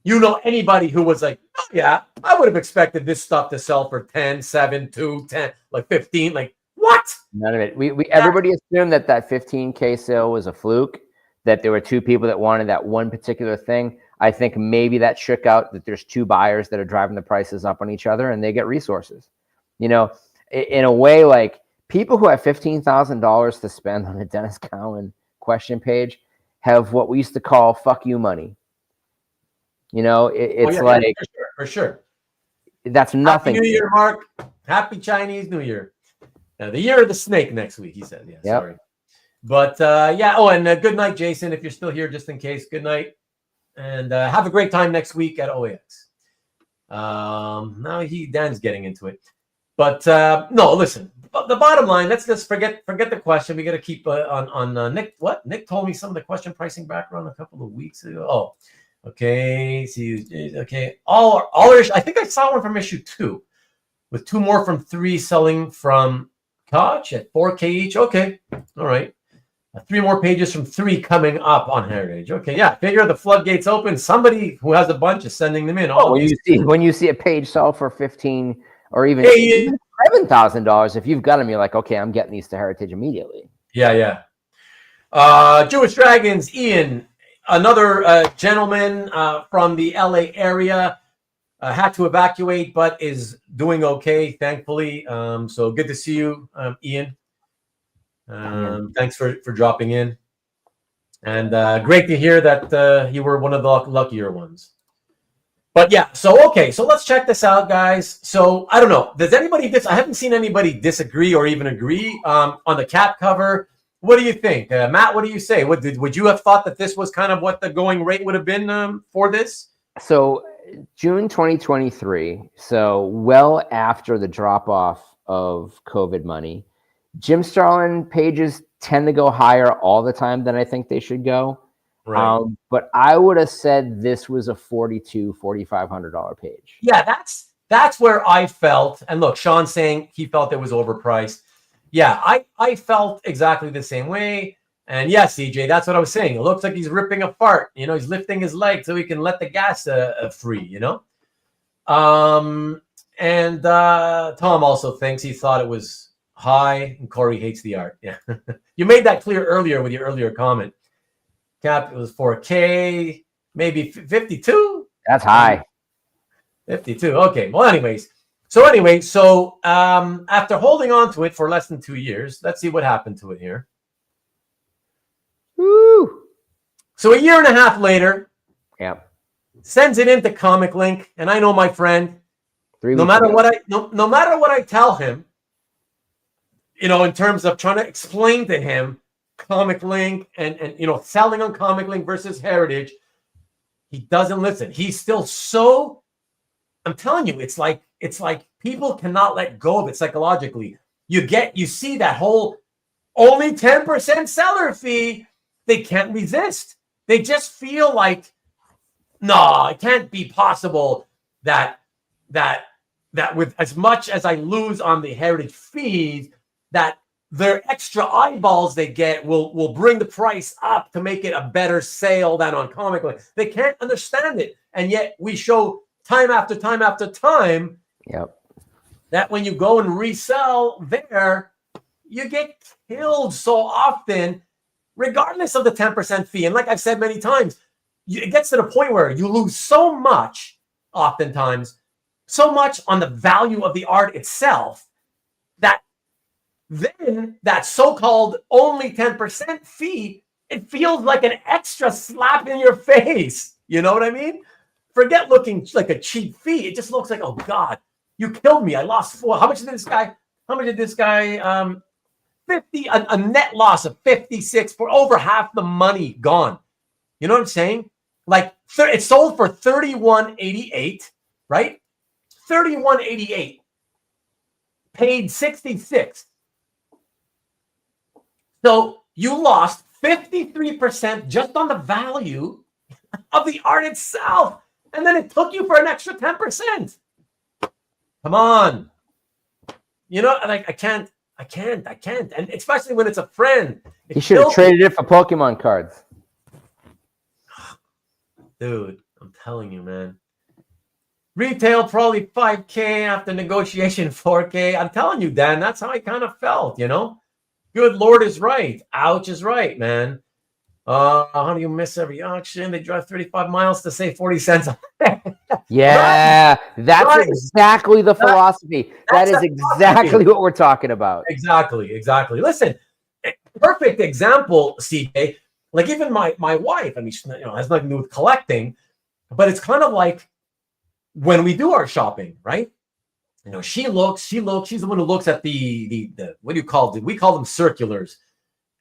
you know anybody who was like, oh yeah, I would have expected this stuff to sell for 10, 7, 2, 10, like 15, like what? None of it. Everybody assumed that 15K sale was a fluke, that there were two people that wanted that one particular thing. I think maybe that shook out that there's two buyers that are driving the prices up on each other and they get resources. You know, in a way, like people who have $15,000 to spend on a Dennis Cowan question page have what we used to call fuck you money. You know, it's for sure. That's nothing. Happy New Year, Mark. Happy Chinese New Year. The year of the snake next week, he said. Yeah, yep. Sorry. But yeah. Oh, and good night, Jason. If you're still here, just in case. Good night, and have a great time next week at OAX. Now Dan's getting into it, but no. Listen, the bottom line. Let's just forget the question. We got to keep on Nick. What Nick told me some of the question pricing background a couple of weeks ago. Oh, okay. See, okay. All I think I saw one from issue 2, with 2 more from 3 selling from Koch at 4K each. Okay, all right. 3 more pages from 3 coming up on Heritage. Okay, yeah. Figure the floodgates open. Somebody who has a bunch is sending them in. When you see a page sell for $15 or even $7,000, if you've got them, you're like, okay, I'm getting these to Heritage immediately. Yeah. Jewish Dragons, Ian, another gentleman from the LA area, had to evacuate, but is doing okay, thankfully. So good to see you, Ian. Thanks for dropping in, and great to hear that you were one of the luckier ones. But yeah, so okay, so let's check this out, guys. So I don't know, does anybody I haven't seen anybody disagree or even agree on the cap cover. What do you think, Matt? What do you say? Would you have thought that this was kind of what the going rate would have been for this? So June 2023, so well after the drop off of COVID money. Jim Starlin pages tend to go higher all the time than I think they should go. Right. But I would have said this was a $4,500 page. Yeah, that's where I felt. And look, Sean saying he felt it was overpriced. Yeah, I felt exactly the same way. And yes, CJ, that's what I was saying. It looks like he's ripping a fart. You know, he's lifting his leg so he can let the gas free, you know? And Tom also thinks he thought it was high, and Corey hates the art. Yeah. You made that clear earlier with your earlier comment. Cap, it was 4K, maybe 52. That's high. 52. Okay. Well, anyways. So after holding on to it for less than 2 years, let's see what happened to it here. Woo. So a year and a half later, yep, sends it into Comic Link, and I know my friend. No matter what I tell him, you know, in terms of trying to explain to him Comic Link and you know, selling on Comic Link versus Heritage, he doesn't listen. He's still so, I'm telling you, it's like people cannot let go of it psychologically. You see that whole only 10% seller fee, they can't resist. They just feel like, no, it can't be possible that with as much as I lose on the Heritage fees, that their extra eyeballs they get will bring the price up to make it a better sale than on Comic Link. They can't understand it. And yet we show time after time after time, yep, that when you go and resell there, you get killed so often, regardless of the 10% fee. And like I've said many times, it gets to the point where you lose so much, oftentimes, so much on the value of the art itself, that then that so-called only 10% fee, it feels like an extra slap in your face. You know what I mean? Forget looking like a cheap fee. It just looks like, oh God, you killed me. I lost 4. How much did this guy? 50, a net loss of 56 for over half the money gone. You know what I'm saying? Like it sold for $31.88, right? $31.88. Paid 66. So you lost 53% just on the value of the art itself. And then it took you for an extra 10%. Come on. You know, like I can't. And especially when it's a friend. He should have traded it for Pokemon cards. Dude, I'm telling you, man. Retail probably 5K after negotiation 4K. I'm telling you, Dan, that's how I kind of felt, you know? Good Lord is right. Ouch is right, man. How do you miss every auction? They drive 35 miles to save 40 cents. Yeah, that's exactly the philosophy. That is exactly what we're talking about. Exactly. Listen, perfect example, CJ. Like even my wife, I mean, she, has nothing to do with collecting, but it's kind of like when we do our shopping, right? She looks, she's the one who looks at the what do you call it? We call them circulars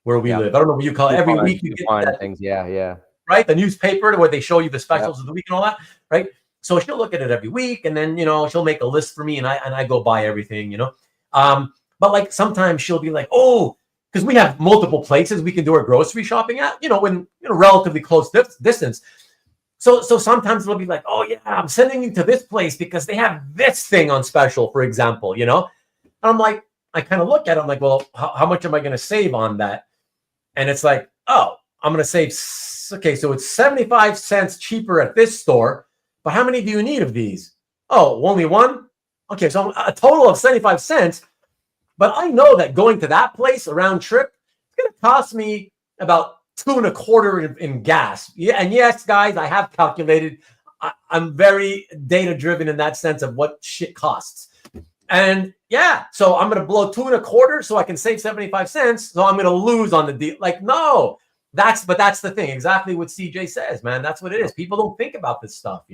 where we live. I don't know what you call it. Every week you get that, things. Yeah. Right? The newspaper where they show you the specials of the week and all that, right? So she'll look at it every week and then, she'll make a list for me and I go buy everything, but like sometimes she'll be like, oh, because we have multiple places we can do our grocery shopping at, when relatively close distance. So sometimes it'll be like, oh yeah, I'm sending you to this place because they have this thing on special, for example, And I'm like, I kind of look at it, I'm like, well, how much am I going to save on that? And it's like, oh, I'm going to save, okay, so it's 75 cents cheaper at this store, but how many do you need of these? Oh, only one? Okay, so a total of 75 cents, but I know that going to that place, a round trip, it's going to cost me about $2.25 in gas. Yeah, and yes, guys, I have calculated. I'm very data driven in that sense of what shit costs. And yeah, so I'm going to blow $2.25 so I can save 75 cents. So I'm going to lose on the deal. Like, no, that's the thing. Exactly what CJ says, man. That's what it is. People don't think about this stuff,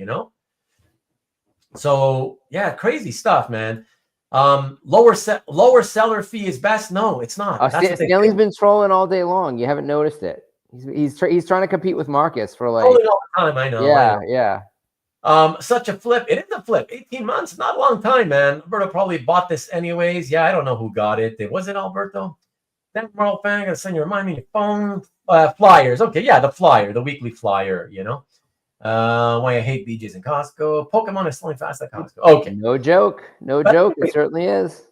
So yeah, crazy stuff, man. Lower seller fee is best. No, it's not. Stanley's been trolling all day long. You haven't noticed it. He's trying to compete with Marcus for like all the time. I know. Yeah. Such a flip. It is a flip. 18 months, not a long time, man. Alberto probably bought this anyways. Yeah, I don't know who got it. Was it Alberto? That Marl fan, I gotta send you a remind me your phone. Flyers. Okay, yeah, the flyer, the weekly flyer, Why I hate BJ's in Costco. Pokemon is selling fast at Costco. Okay. No joke. It certainly is.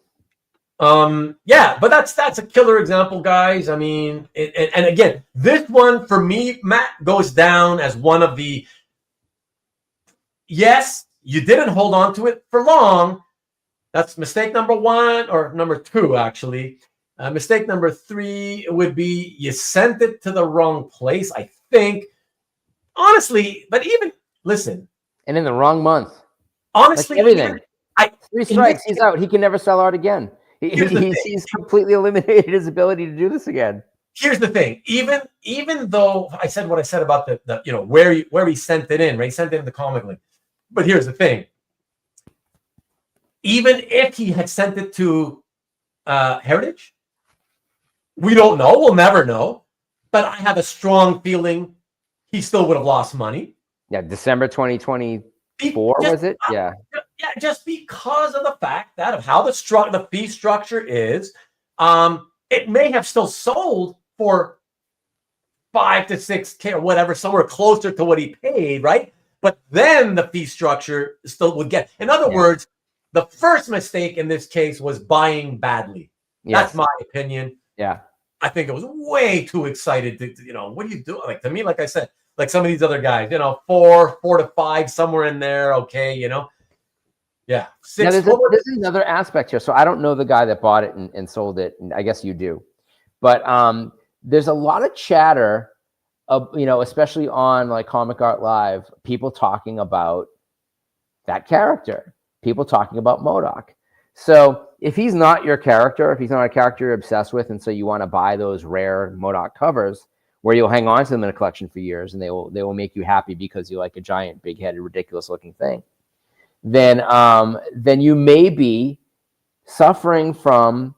Yeah, but that's a killer example, guys. I mean, and again, this one for me, Matt, goes down as one of the yes, you didn't hold on to it for long. That's mistake number one, or number two, actually. Mistake number three would be you sent it to the wrong place, I think. Honestly, but even, listen. And in the wrong month. Honestly. Like everything. 3 strikes, he's out. He can never sell art again. He's completely eliminated his ability to do this again. Here's the thing. Even though I said what I said about the where he sent it in, right? He sent it in the comic link. But here's the thing. Even if he had sent it to Heritage, we don't know. We'll never know. But I have a strong feeling he still would have lost money. Yeah, December 2024 was it? Yeah. Yeah, just because of the fact that of how the fee structure is, it may have still sold for 5 to 6K or whatever, somewhere closer to what he paid, right? But then the fee structure still would get. In other words, the first mistake in this case was buying badly. Yes. That's my opinion. Yeah. I think it was way too excited to, what do you do? Like, to me, like I said, like some of these other guys, 4 to 5, somewhere in there. Okay. Yeah. 6. Now, there's another aspect here. So I don't know the guy that bought it and sold it. And I guess you do, but there's a lot of chatter of, especially on like Comic Art Live, people talking about that character, people talking about MODOK. So if he's not your character, if he's not a character you're obsessed with, and so you want to buy those rare MODOK covers where you'll hang on to them in a collection for years and they will make you happy because you like a giant, big-headed, ridiculous looking thing, then you may be suffering from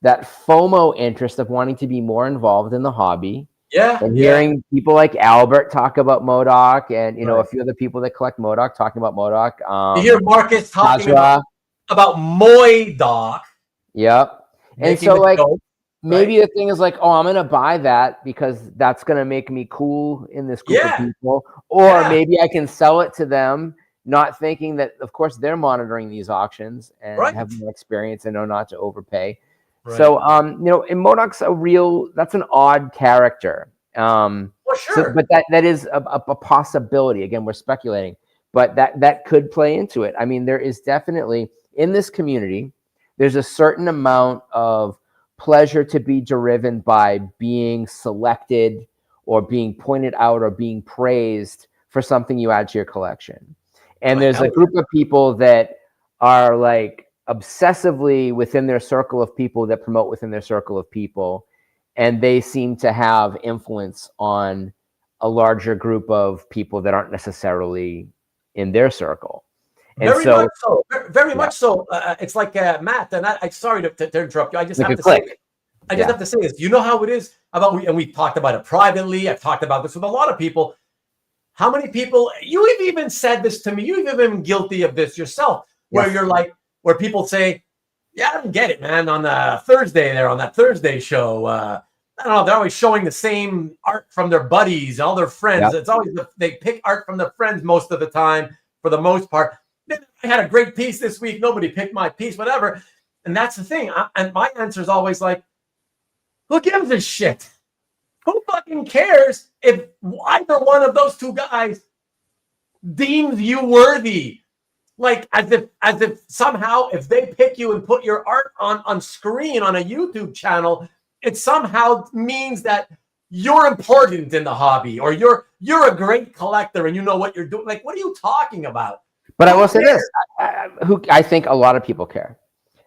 that FOMO interest of wanting to be more involved in the hobby. Yeah. And hearing people like Albert talk about MODOK and, a few other people that collect MODOK talking about MODOK. You hear Marcus talking about MODOK. Yep. And so like, maybe the thing is like, oh, I'm going to buy that because that's going to make me cool in this group of people. Or maybe I can sell it to them, not thinking that, of course, they're monitoring these auctions and have more experience and know not to overpay. Right. So, and Modoc's that's an odd character. Well, sure. So, but that is a possibility. Again, we're speculating, but that could play into it. I mean, there is definitely, in this community, there's a certain amount of pleasure to be driven by being selected or being pointed out or being praised for something you add to your collection. And there's a group of people that are like obsessively within their circle of people that promote within their circle of people. And they seem to have influence on a larger group of people that aren't necessarily in their circle. And very much so. Very much so. It's like Matt, and I'm sorry to interrupt you. I just have to say, have to say this. You know how it is and we talked about it privately. I've talked about this with a lot of people. How many people, you've even said this to me, you've even been guilty of this yourself, where you're like, where people say, yeah, I don't get it, man, on Thursday there, on that Thursday show, I don't know, they're always showing the same art from their buddies and all their friends. It's always, they pick art from their friends most of the time, for the most part. I had a great piece this week. Nobody picked my piece, whatever. And that's the thing. And my answer is always like, who gives a shit? Who fucking cares if either one of those two guys deems you worthy? Like as if somehow if they pick you and put your art on screen on a YouTube channel, it somehow means that you're important in the hobby or you're a great collector and you know what you're doing. Like, what are you talking about? But I will say this: I think a lot of people care.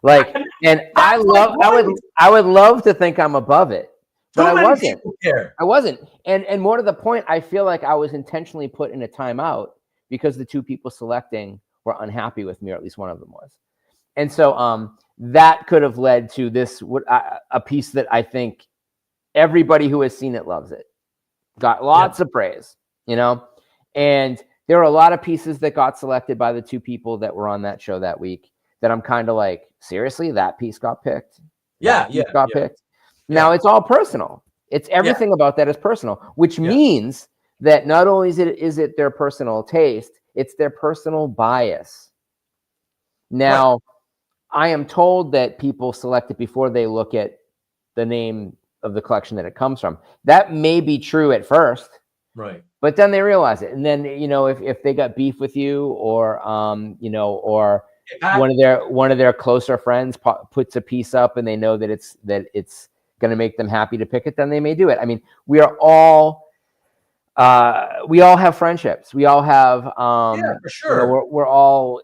Like, and I would love to think I'm above it, but I wasn't. I wasn't. And more to the point, I feel like I was intentionally put in a timeout because the two people selecting were unhappy with me, or at least one of them was. And so that could have led to this a piece that I think everybody who has seen it loves it. Got lots of praise, and there were a lot of pieces that got selected by the two people that were on that show that week that I'm kind of like, seriously, that piece got picked? Got picked. Now it's all personal. It's everything about that is personal, which means that not only is it their personal taste, it's their personal bias. Now, I am told that people select it before they look at the name of the collection that it comes from. That may be true at first. Right. But then they realize it. And then, if they got beef with you or, or one of their closer friends puts a piece up and they know that it's going to make them happy to pick it, then they may do it. I mean, we all have friendships. We all have, for sure. We're all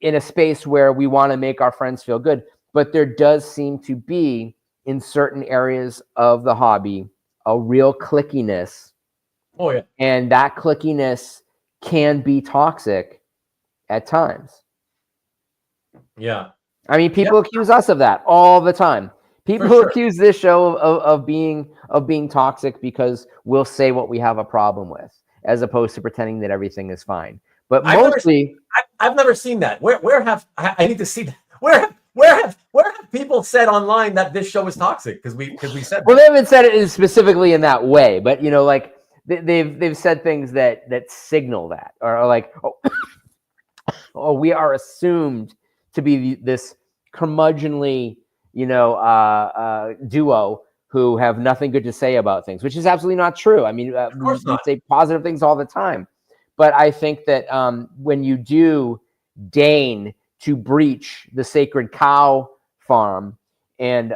in a space where we want to make our friends feel good. But there does seem to be, in certain areas of the hobby, a real clickiness. Oh, yeah. And that clickiness can be toxic at times. Yeah. I mean, people accuse us of that all the time. People accuse this show of being toxic because we'll say what we have a problem with, as opposed to pretending that everything is fine. But I've never seen that. Where have I need to see that? Where have people said online that this show is toxic? Because we said that. Well, they haven't said it specifically in that way, but like they've said things that signal that, or like, oh, we are assumed to be this curmudgeonly, duo who have nothing good to say about things, which is absolutely not true. I mean, we say positive things all the time, but I think that when you do deign to breach the sacred cow farm and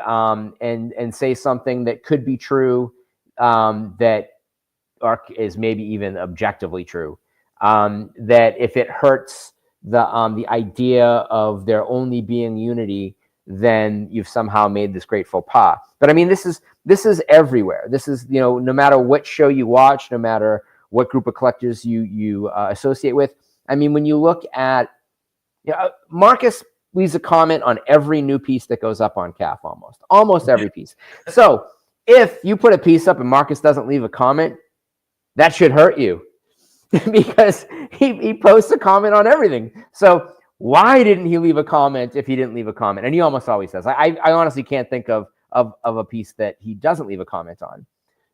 say something that could be true, that is maybe even objectively true, that if it hurts the idea of there only being unity, then you've somehow made this great faux pas. But I mean, this is everywhere. This is, no matter what show you watch, no matter what group of collectors you associate with. I mean, when you look at, Marcus leaves a comment on every new piece that goes up on CAF, almost every piece. So if you put a piece up and Marcus doesn't leave a comment, that should hurt you because he posts a comment on everything. So why didn't he leave a comment if he didn't leave a comment? And he almost always says. I honestly can't think of a piece that he doesn't leave a comment on.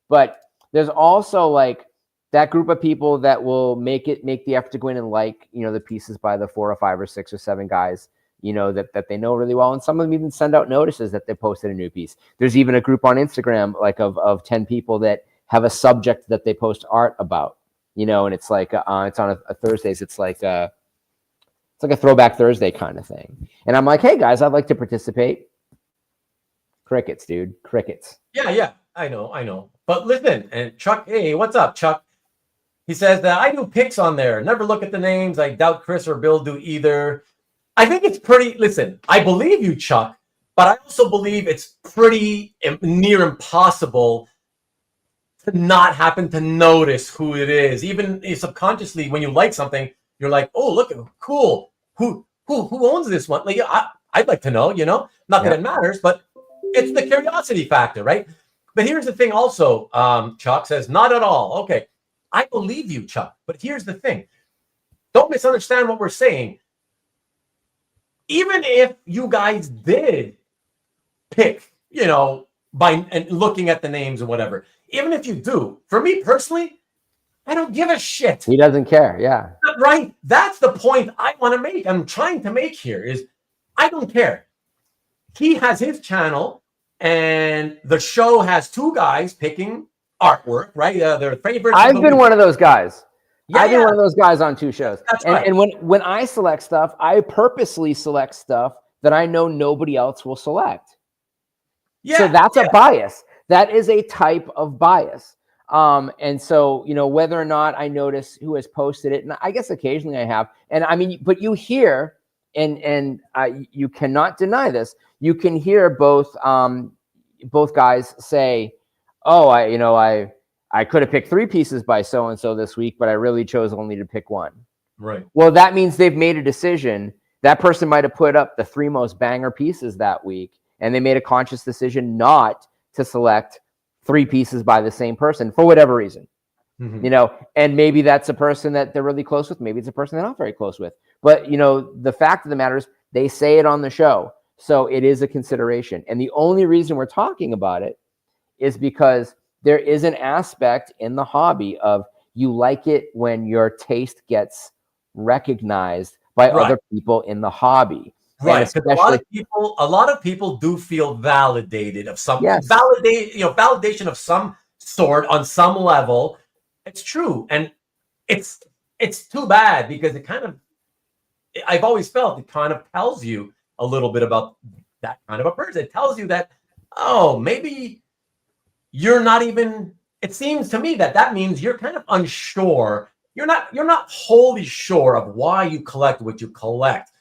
But there's also like that group of people that will make the effort to go in and like, the pieces by the 4 or 5 or 6 or 7 guys, that they know really well. And some of them even send out notices that they posted a new piece. There's even a group on Instagram, like of 10 people that have a subject that they post art about, and it's like, it's on a Thursdays. It's like a Throwback Thursday kind of thing. And I'm like, hey guys, I'd like to participate. Crickets, dude. Crickets. Yeah. I know. But listen, and Chuck, hey, what's up, Chuck? He says that I do picks on there. Never look at the names. I doubt Chris or Bill do either. I think it's pretty, listen, I believe you, Chuck, but I also believe it's pretty near impossible to not happen to notice who it is. Even if subconsciously, when you like something, you're like, oh, look, cool. Who owns this one? Like, I'd like to know, not that it matters, but it's the curiosity factor, right? But here's the thing also, Chuck says, not at all. Okay, I believe you, Chuck, but here's the thing. Don't misunderstand what we're saying. Even if you guys did pick, by and looking at the names or whatever, even if you do, for me personally, I don't give a shit. He doesn't care, yeah. Right? That's the point I want to make. I'm trying to make here is I don't care. He has his channel, and the show has 2 guys picking artwork, right? Their favorites. I've been one of those guys. Yeah, I've been one of those guys on 2 shows. That's right. And when I select stuff, I purposely select stuff that I know nobody else will select. Yeah, so that's a bias. That is a type of bias. And so, whether or not I notice who has posted it, and I guess occasionally I have, and I mean, but you hear, and you cannot deny this, you can hear both guys say, oh, I could have picked 3 pieces by so-and-so this week, but I really chose only to pick 1. Right. Well, that means they've made a decision. That person might have put up the 3 most banger pieces that week, and they made a conscious decision not to select 3 pieces by the same person for whatever reason. Mm-hmm. And maybe that's a person that they're really close with. Maybe it's a person they're not very close with. But, the fact of the matter is they say it on the show. So it is a consideration. And the only reason we're talking about it is because there is an aspect in the hobby of you like it when your taste gets recognized by other people in the hobby. Right. Especially, a lot of people do feel validated of some validation of some sort on some level. It's true. And it's too bad because I've always felt it kind of tells you a little bit about that kind of a person. It tells you that, oh, maybe you're not even, it seems to me that means you're kind of unsure. You're not wholly sure of why you collect what you collect.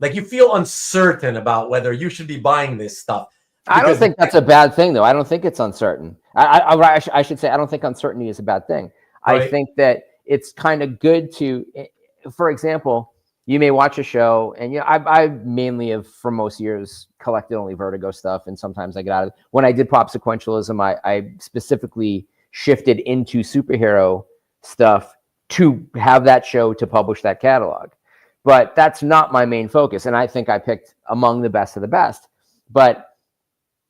Like you feel uncertain about whether you should be buying this stuff. I don't think that's a bad thing, though. I don't think it's uncertain. I should say I don't think uncertainty is a bad thing. Right. I think that it's kind of good to, for example, you may watch a show, and I mainly have for most years collected only Vertigo stuff, and sometimes I get out of it. When I did pop sequentialism, I specifically shifted into superhero stuff to have that show to publish that catalog. But that's not my main focus, and I think I picked among the best of the best. But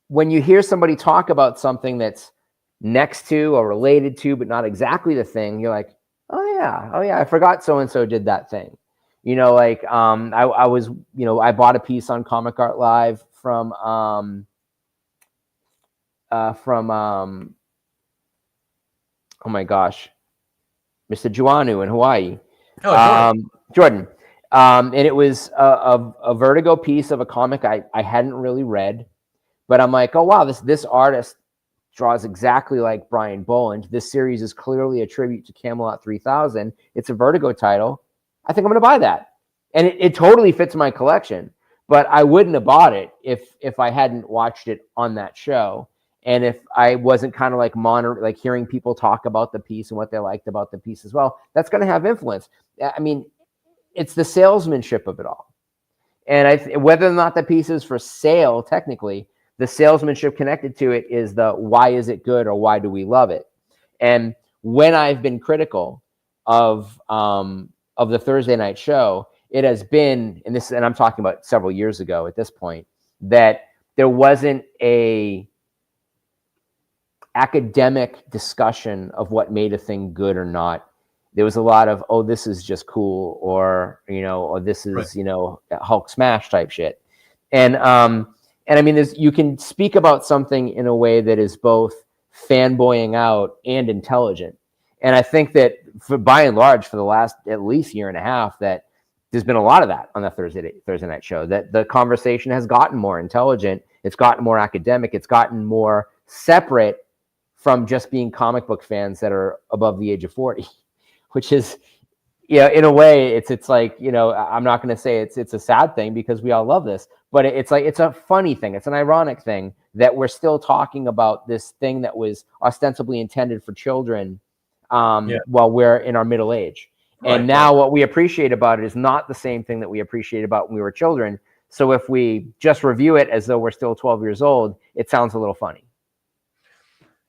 when you hear somebody talk about something that's next to or related to, but not exactly the thing, you're like, oh yeah, I forgot so-and-so did that thing. I was, I bought a piece on Comic Art Live from oh my gosh, Mr. Juanu in Hawaii. Jordan. And it was a Vertigo piece of a comic I hadn't really read, but I'm like, oh wow, this artist draws exactly like Brian Boland. This series is clearly a tribute to Camelot 3000. It's a Vertigo title. I think I'm going to buy that. And it totally fits my collection, but I wouldn't have bought it if I hadn't watched it on that show. And if I wasn't kind of like hearing people talk about the piece and what they liked about the piece as well, that's going to have influence. I mean, it's the salesmanship of it all. And whether or not the piece is for sale, technically, the salesmanship connected to it is the why is it good or why do we love it? And when I've been critical of the Thursday night show, it has been, and I'm talking about several years ago at this point, that there wasn't a academic discussion of what made a thing good or not. There was a lot of, oh, this is just cool, or, or this is, Hulk smash type shit. And I mean, you can speak about something in a way that is both fanboying out and intelligent. And I think that by and large, for the last at least year and a half, that there's been a lot of that on the Thursday night show, that the conversation has gotten more intelligent. It's gotten more academic. It's gotten more separate from just being comic book fans that are above the age of 40, which is, in a way, it's like, I'm not going to say it's a sad thing, because we all love this, but it's like, it's a funny thing. It's an ironic thing that we're still talking about this thing that was ostensibly intended for children while we're in our middle age. Right. And now what we appreciate about it is not the same thing that we appreciated about when we were children. So if we just review it as though we're still 12 years old, it sounds a little funny.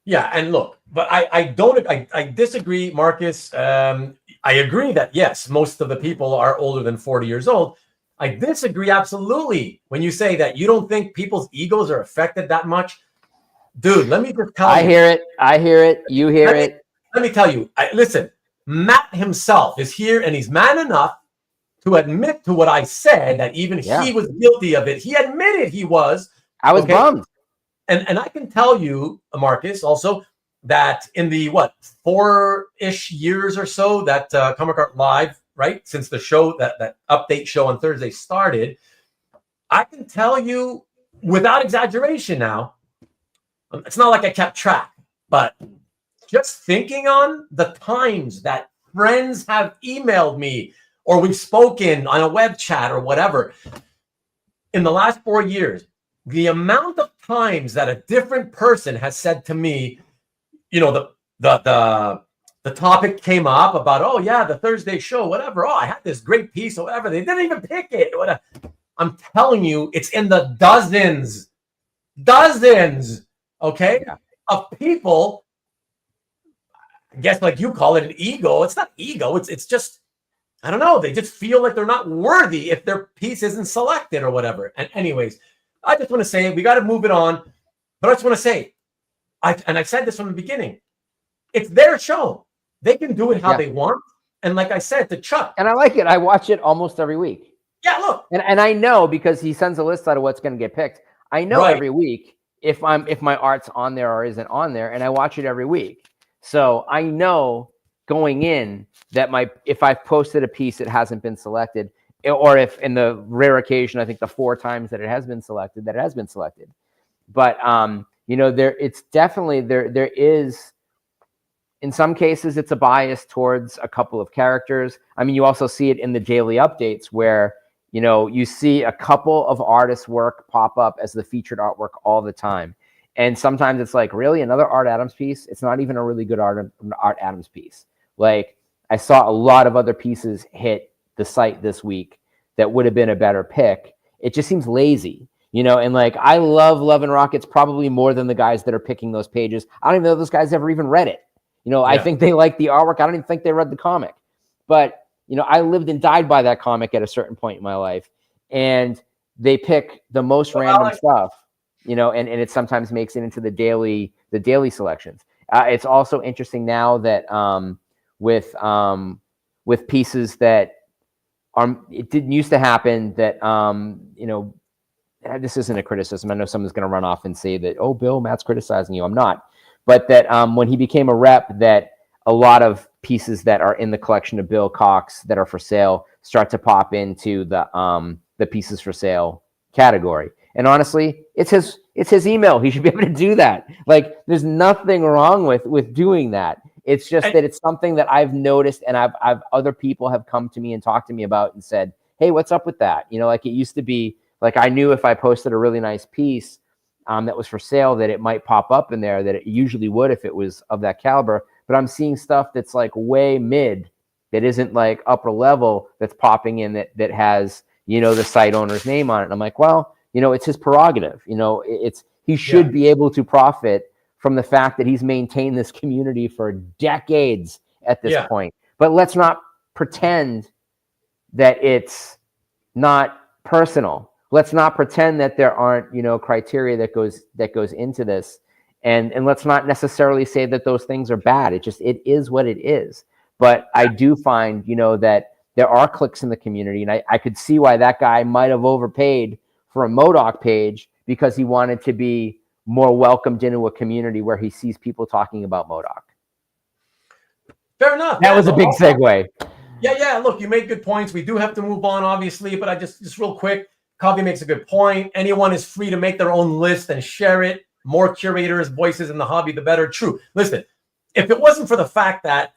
Yeah, and look, but I disagree, Marcus. I agree that, yes, most of the people are older than 40 years old. I disagree absolutely when you say that you don't think people's egos are affected that much. Dude, let me just tell you. I hear it. You hear it. Let me tell you. Listen, Matt himself is here, and he's man enough to admit to what I said, that even he was guilty of it. He admitted he was. I was bummed. And I can tell you, Marcus, also, that in the 4-ish years or so that Comic Art Live, right, since the show, that update show on Thursday started, I can tell you without exaggeration now, it's not like I kept track, but just thinking on the times that friends have emailed me, or we've spoken on a web chat or whatever, in the last 4 years, the amount of times that a different person has said to me, the topic came up about, oh yeah, the Thursday show, whatever. Oh, I had this great piece or whatever. They didn't even pick it. Whatever. I'm telling you, it's in the dozens, okay, of people. I guess, like you call it, an ego. It's not ego. It's just, I don't know. They just feel like they're not worthy if their piece isn't selected or whatever. And anyways, I just want to say, we got to move it on. But I just want to say, I said this from the beginning, it's their show. They can do it how they want. And like I said to Chuck. And I like it. I watch it almost every week. Yeah, look. And I know, because he sends a list out of what's going to get picked. I know every week if my art's on there or isn't on there, and I watch it every week. So I know going in that if I've posted a piece that hasn't been selected, or if in the rare occasion, I think the 4 times that it has been selected, that it has been selected. But it's definitely there is, in some cases, it's a bias towards a couple of characters. I mean, you also see it in the daily updates where, you see a couple of artists' work pop up as the featured artwork all the time. And sometimes it's like, really, another Art Adams piece? It's not even a really good Art Adams piece. Like, I saw a lot of other pieces hit the site this week that would have been a better pick. It just seems lazy, and like, I love Love and Rockets probably more than the guys that are picking those pages. I don't even know if those guys ever even read it. I think they like the artwork. I don't even think they read the comic. But, I lived and died by that comic at a certain point in my life. And they pick the most random stuff, and it sometimes makes it into the daily selections. It's also interesting now that with pieces that it didn't used to happen, that this isn't a criticism. I know someone's going to run off and say that, oh, Bill, Matt's criticizing you. I'm not. But that when he became a rep, that a lot of pieces that are in the collection of Bill Cox that are for sale start to pop into the pieces for sale category. And honestly, it's his email. He should be able to do that. Like, there's nothing wrong with doing that. It's just that it's something that I've noticed, and I've other people have come to me and talked to me about and said, hey, what's up with that? Like, it used to be like, I knew if I posted a really nice piece that was for sale, that it might pop up in there, that it usually would if it was of that caliber. But I'm seeing stuff that's like way mid, that isn't like upper level, that's popping in that has, the site owner's name on it. And I'm like, well, it's his prerogative. He should be able to profit from the fact that he's maintained this community for decades at this point. But let's not pretend that it's not personal. Let's not pretend that there aren't, criteria that goes into this. And let's not necessarily say that those things are bad. It is what it is. But I do find, that there are clicks in the community, and I could see why that guy might have overpaid for a MODOK page because he wanted to be more welcomed into a community where he sees people talking about MODOK. Fair enough. That was a big segue. Yeah. Look, you made good points. We do have to move on, obviously, but I just real quick, Copy makes a good point. Anyone is free to make their own list and share it. More curators' voices in the hobby, the better. True. Listen, if it wasn't for the fact that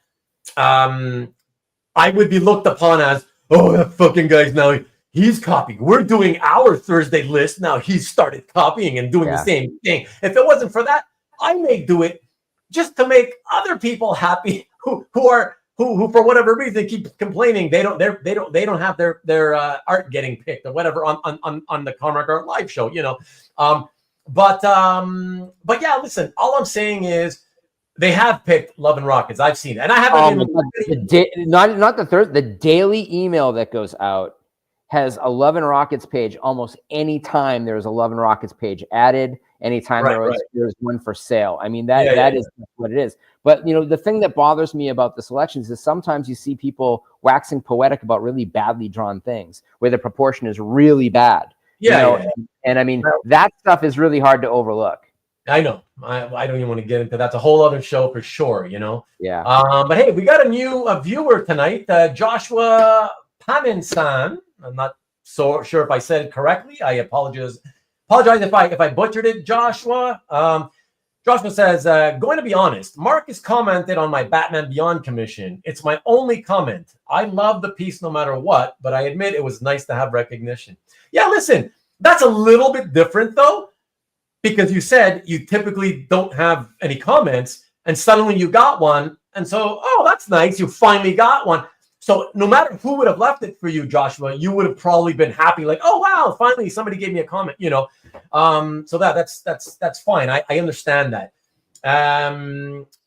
I would be looked upon as, oh, that fucking guy's now, he's copying. We're doing our Thursday list. Now he's started copying and doing the same thing. If it wasn't for that, I may do it just to make other people happy who for whatever reason keep complaining they don't have their art getting picked or whatever on the Comic Art Live show, But yeah, listen, all I'm saying is they have picked Love and Rockets. I've seen it. And I haven't the daily email that goes out has a Love and Rockets page almost any time there's a Love and Rockets page added, anytime there's one for sale. I mean, that is what it is. But the thing that bothers me about the selections is sometimes you see people waxing poetic about really badly drawn things where the proportion is really bad. And I mean, that stuff is really hard to overlook. I know. I don't even want to get into that. That's a whole other show for sure, Yeah. But hey, we got a new viewer tonight, Joshua Paninsan. I'm not so sure if I said it correctly. I apologize if I butchered it, Joshua. Joshua says, going to be honest, Marcus commented on my Batman Beyond commission. It's my only comment. I love the piece no matter what, but I admit it was nice to have recognition. Yeah, listen, that's a little bit different though, because you said you typically don't have any comments and suddenly you got one. And so, oh, that's nice. You finally got one. So no matter who would have left it for you, Joshua, you would have probably been happy, like, oh wow, finally somebody gave me a comment, So that's fine. I understand that.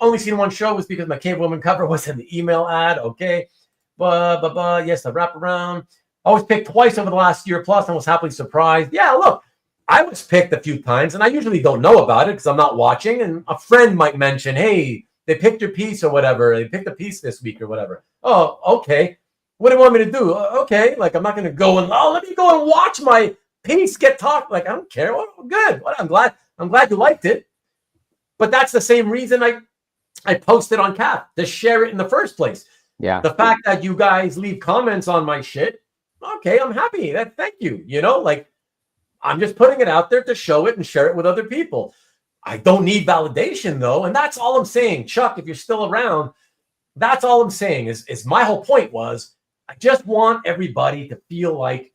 Only seen one show was because my Cave Woman cover was in the email ad. Okay, but yes, the wraparound. I was picked twice over the last year plus, and was happily surprised. Yeah, look, I was picked a few times, and I usually don't know about it because I'm not watching. And a friend might mention, hey, they picked your piece or whatever. They picked a piece this week or whatever. Oh, okay. What do you want me to do? Okay, like I'm not going to go and let me go and watch my piece get talked. Like I don't care. Well, good. Well, I'm glad you liked it. But that's the same reason I posted on CAF to share it in the first place. Yeah. The fact that you guys leave comments on my shit. Okay, I'm happy. Thank you. Like I'm just putting it out there to show it and share it with other people. I don't need validation though, and that's all I'm saying. Chuck, if you're still around, that's all I'm saying is my whole point was I just want everybody to feel like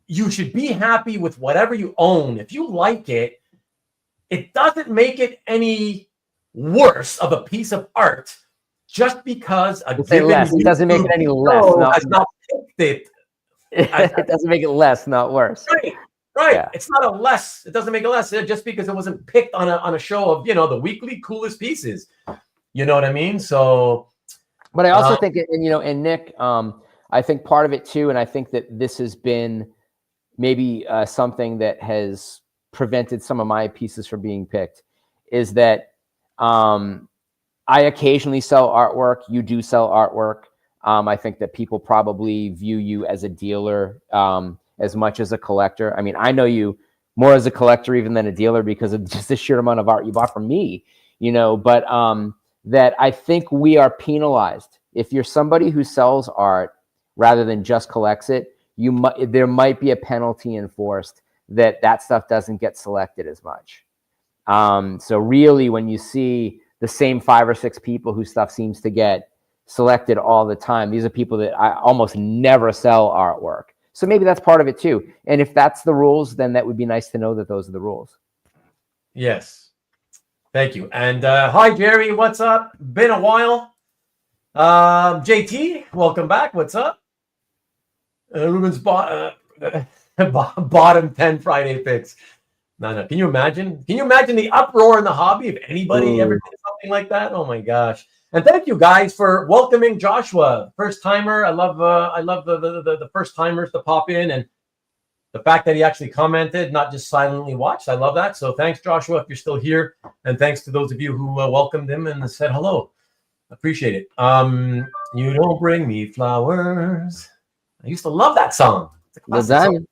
you should be happy with whatever you own. If you like it, it doesn't make it any worse of a piece of art just because it doesn't make it any less. Has not picked it. It doesn't make it less, not worse. Right. Yeah. It's not a less. It doesn't make it less just because it wasn't picked on a show of, the weekly coolest pieces. You know what I mean? So, but I also think, and Nick, I think part of it too, and I think that this has been maybe something that has prevented some of my pieces from being picked, is that I occasionally sell artwork. You do sell artwork. I think that people probably view you as a dealer as much as a collector. I mean, I know you more as a collector even than a dealer because of just the sheer amount of art you bought from me, but that I think we are penalized. If you're somebody who sells art rather than just collects it, there might be a penalty enforced that stuff doesn't get selected as much. So really, when you see the same 5 or 6 people whose stuff seems to get selected all the time, these are people that I almost never sell artwork. So maybe that's part of it too. And if that's the rules, then that would be nice to know that those are the rules. Yes. Thank you. And hi, Jerry. What's up? Been a while. JT, welcome back. What's up? Ruben's bottom 10 Friday picks. No. Can you imagine? Can you imagine the uproar in the hobby if anybody ever did something like that? Oh my gosh. And thank you guys for welcoming Joshua, first timer. I love the first timers to pop in, and the fact that he actually commented, not just silently watched. I love that. So thanks, Joshua, if you're still here, and thanks to those of you who welcomed him and said hello. Appreciate it. You don't bring me flowers. I used to love that song. It's a classic song.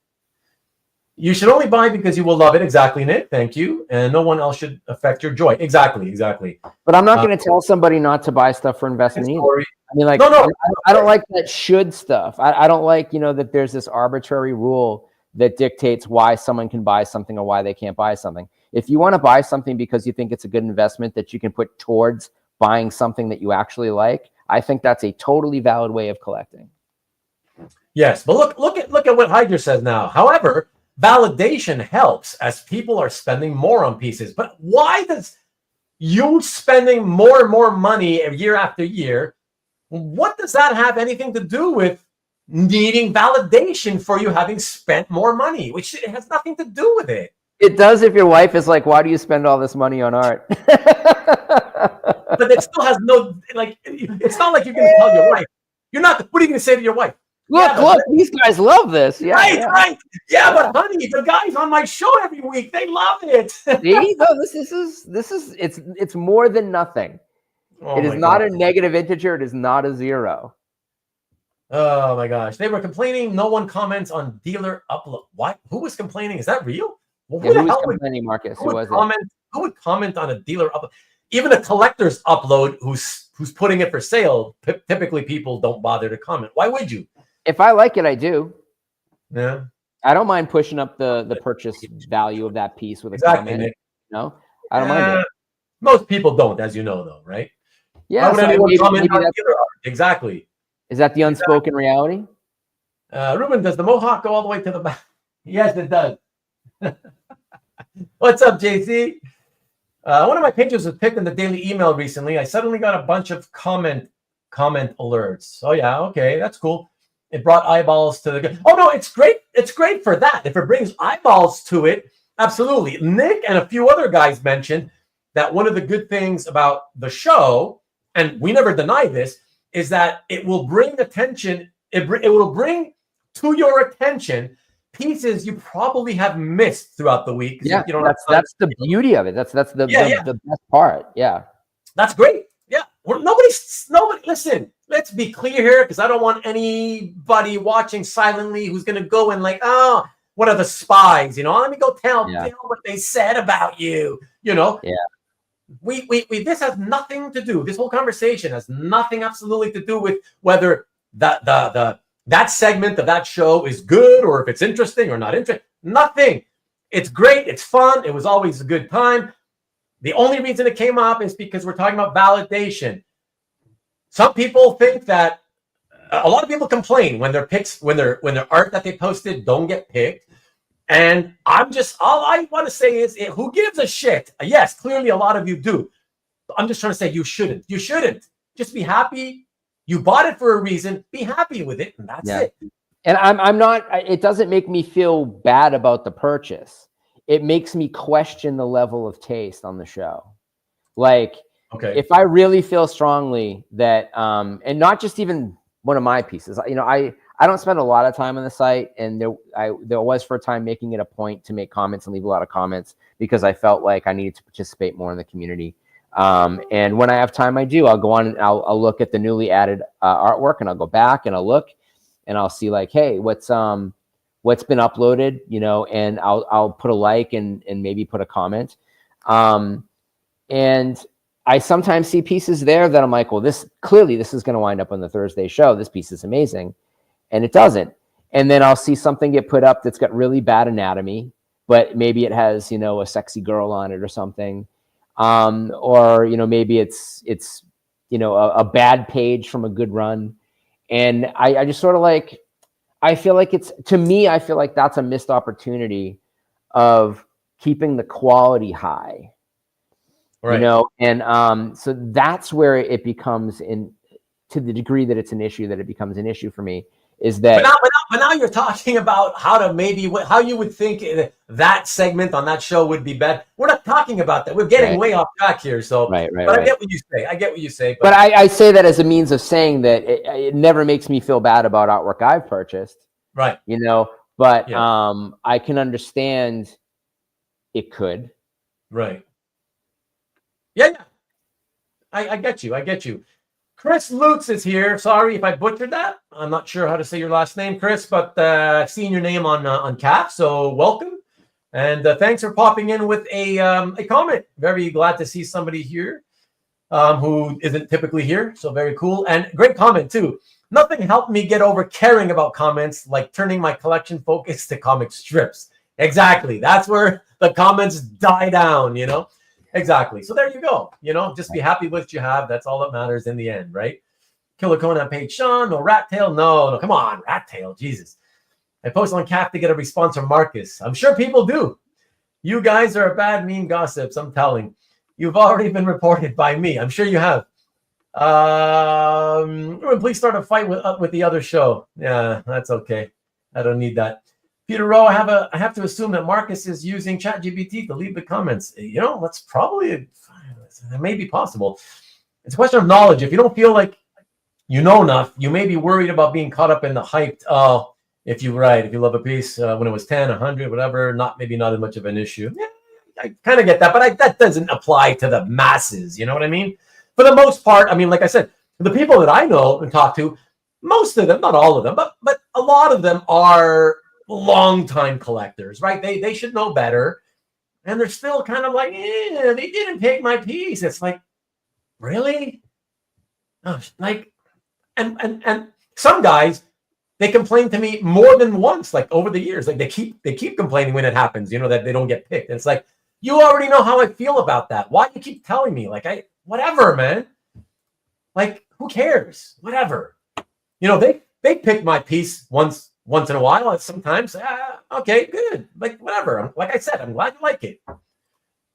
You should only buy because you will love it. Exactly, Nick. Thank you. And no one else should affect your joy. Exactly. But I'm not going to tell somebody not to buy stuff for investment either. I mean, like, no. I don't like that should stuff. I don't like, that there's this arbitrary rule that dictates why someone can buy something or why they can't buy something. If you want to buy something because you think it's a good investment that you can put towards buying something that you actually like, I think that's a totally valid way of collecting. Yes, but look at what Hydra says now. However, validation helps as people are spending more on pieces. But why does you spending more and more money year after year, what does that have anything to do with needing validation for you having spent more money? Which it has nothing to do with it. It does if your wife is like, why do you spend all this money on art? But it still has no, like, it's not like you're going to tell your wife. You're not, what are you going to say to your wife? Look, these guys love this. Yeah, right. Yeah, but honey, the guys on my show every week, they love it. See, no, it's more than nothing. It is not a negative integer. It is not a zero. Oh my gosh. They were complaining. No one comments on dealer upload. What? Who was complaining? Is that real? Well, who was complaining, Marcus? Who would comment on a dealer upload? Even a collector's upload who's putting it for sale, typically people don't bother to comment. Why would you? If I like it, I do. Yeah. I don't mind pushing up the purchase value of that piece with a comment. Nick. No, I don't mind it. Most people don't, as you know, though, right? Yeah. Why would anyone comment on dealer art? Exactly. Is that the unspoken reality? Ruben, does the mohawk go all the way to the back? Yes, it does. What's up, JC? One of my pages was picked in the daily email recently. I suddenly got a bunch of comment alerts. Oh yeah, okay, that's cool. It brought eyeballs to the. Oh no, it's great. It's great for that. If it brings eyeballs to it, absolutely. Nick and a few other guys mentioned that one of the good things about the show, and we never deny this, is that it will bring attention. It will bring to your attention pieces you probably have missed throughout the week. Yeah, that's the beauty of it. That's the best part. Yeah, that's great. Yeah, nobody. Listen, let's be clear here, because I don't want anybody watching silently who's going to go and like, oh, what are the spies? Let me go tell what they said about you. Yeah. We this has nothing to do. This whole conversation has nothing absolutely to do with whether that segment of that show is good or if it's interesting or not interesting. Nothing. It's great. It's fun. It was always a good time. The only reason it came up is because we're talking about validation. Some people think that a lot of people complain when their picks, when their art that they posted don't get picked. And all I want to say is, who gives a shit? Yes, clearly a lot of you do. I'm just trying to say you shouldn't. You shouldn't. Just be happy. You bought it for a reason. Be happy with it, and that's it. And I'm not. It doesn't make me feel bad about the purchase. It makes me question the level of taste on the show. Like, okay, if I really feel strongly that, and not just even one of my pieces, I don't spend a lot of time on the site, and there was for a time making it a point to make comments and leave a lot of comments because I felt like I needed to participate more in the community. And when I have time, I do. I'll go on and I'll look at the newly added artwork, and I'll go back and I'll look and I'll see like, hey, what's been uploaded, and I'll put a like and maybe put a comment. And I sometimes see pieces there that I'm like, well, this is going to wind up on the Thursday show. This piece is amazing. And it doesn't. And then I'll see something get put up that's got really bad anatomy, but maybe it has, a sexy girl on it or something. Or, maybe it's a bad page from a good run. And I just sort of like, I feel like I feel like that's a missed opportunity of keeping the quality high, right. And so that's where it becomes to the degree that it's an issue, that it becomes an issue for me. Is that now you're talking about how to how you would think that segment on that show would be bad. We're not talking about that. We're getting way off track here. So, right. I get what you say. I get what you say. But I say that as a means of saying that it never makes me feel bad about artwork I've purchased. Right. But I can understand it could. Right. Yeah. I get you. Chris Lutz is here. Sorry if I butchered that. I'm not sure how to say your last name, Chris, but I've seen your name on CAF, so welcome. And thanks for popping in with a comment. Very glad to see somebody here who isn't typically here, so very cool. And great comment, too. Nothing helped me get over caring about comments like turning my collection focus to comic strips. Exactly. That's where the comments die down, Exactly. So there you go. Just be happy with what you have. That's all that matters in the end, right? Killer Conan paid Sean. No rat tail. No, come on, rat tail. Jesus. I post on CAF to get a response from Marcus. I'm sure people do. You guys are a bad, mean gossips. I'm telling. You've already been reported by me. I'm sure you have. Please start a fight with the other show. Yeah, that's okay. I don't need that. Peter Rowe, I have to assume that Marcus is using ChatGPT to leave the comments. That's probably it may be possible. It's a question of knowledge. If you don't feel like you know enough, you may be worried about being caught up in the hyped. If you love a piece when it was 10, 100, whatever, maybe not as much of an issue. Yeah, I kind of get that, but that doesn't apply to the masses. You know what I mean? For the most part, like I said, the people that I know and talk to, most of them, not all of them, but a lot of them are long-time collectors, right? They should know better, and they're still kind of like, they didn't take my piece. It's like, really? Oh, and some guys, they complain to me more than once, like over the years. Like they keep complaining when it happens, that they don't get picked. And it's like, you already know how I feel about that. Why do you keep telling me? Like, whatever, man. Like, who cares? Whatever. They pick my piece once in a while. Sometimes, okay, good. Like, whatever. Like I said, I'm glad you like it.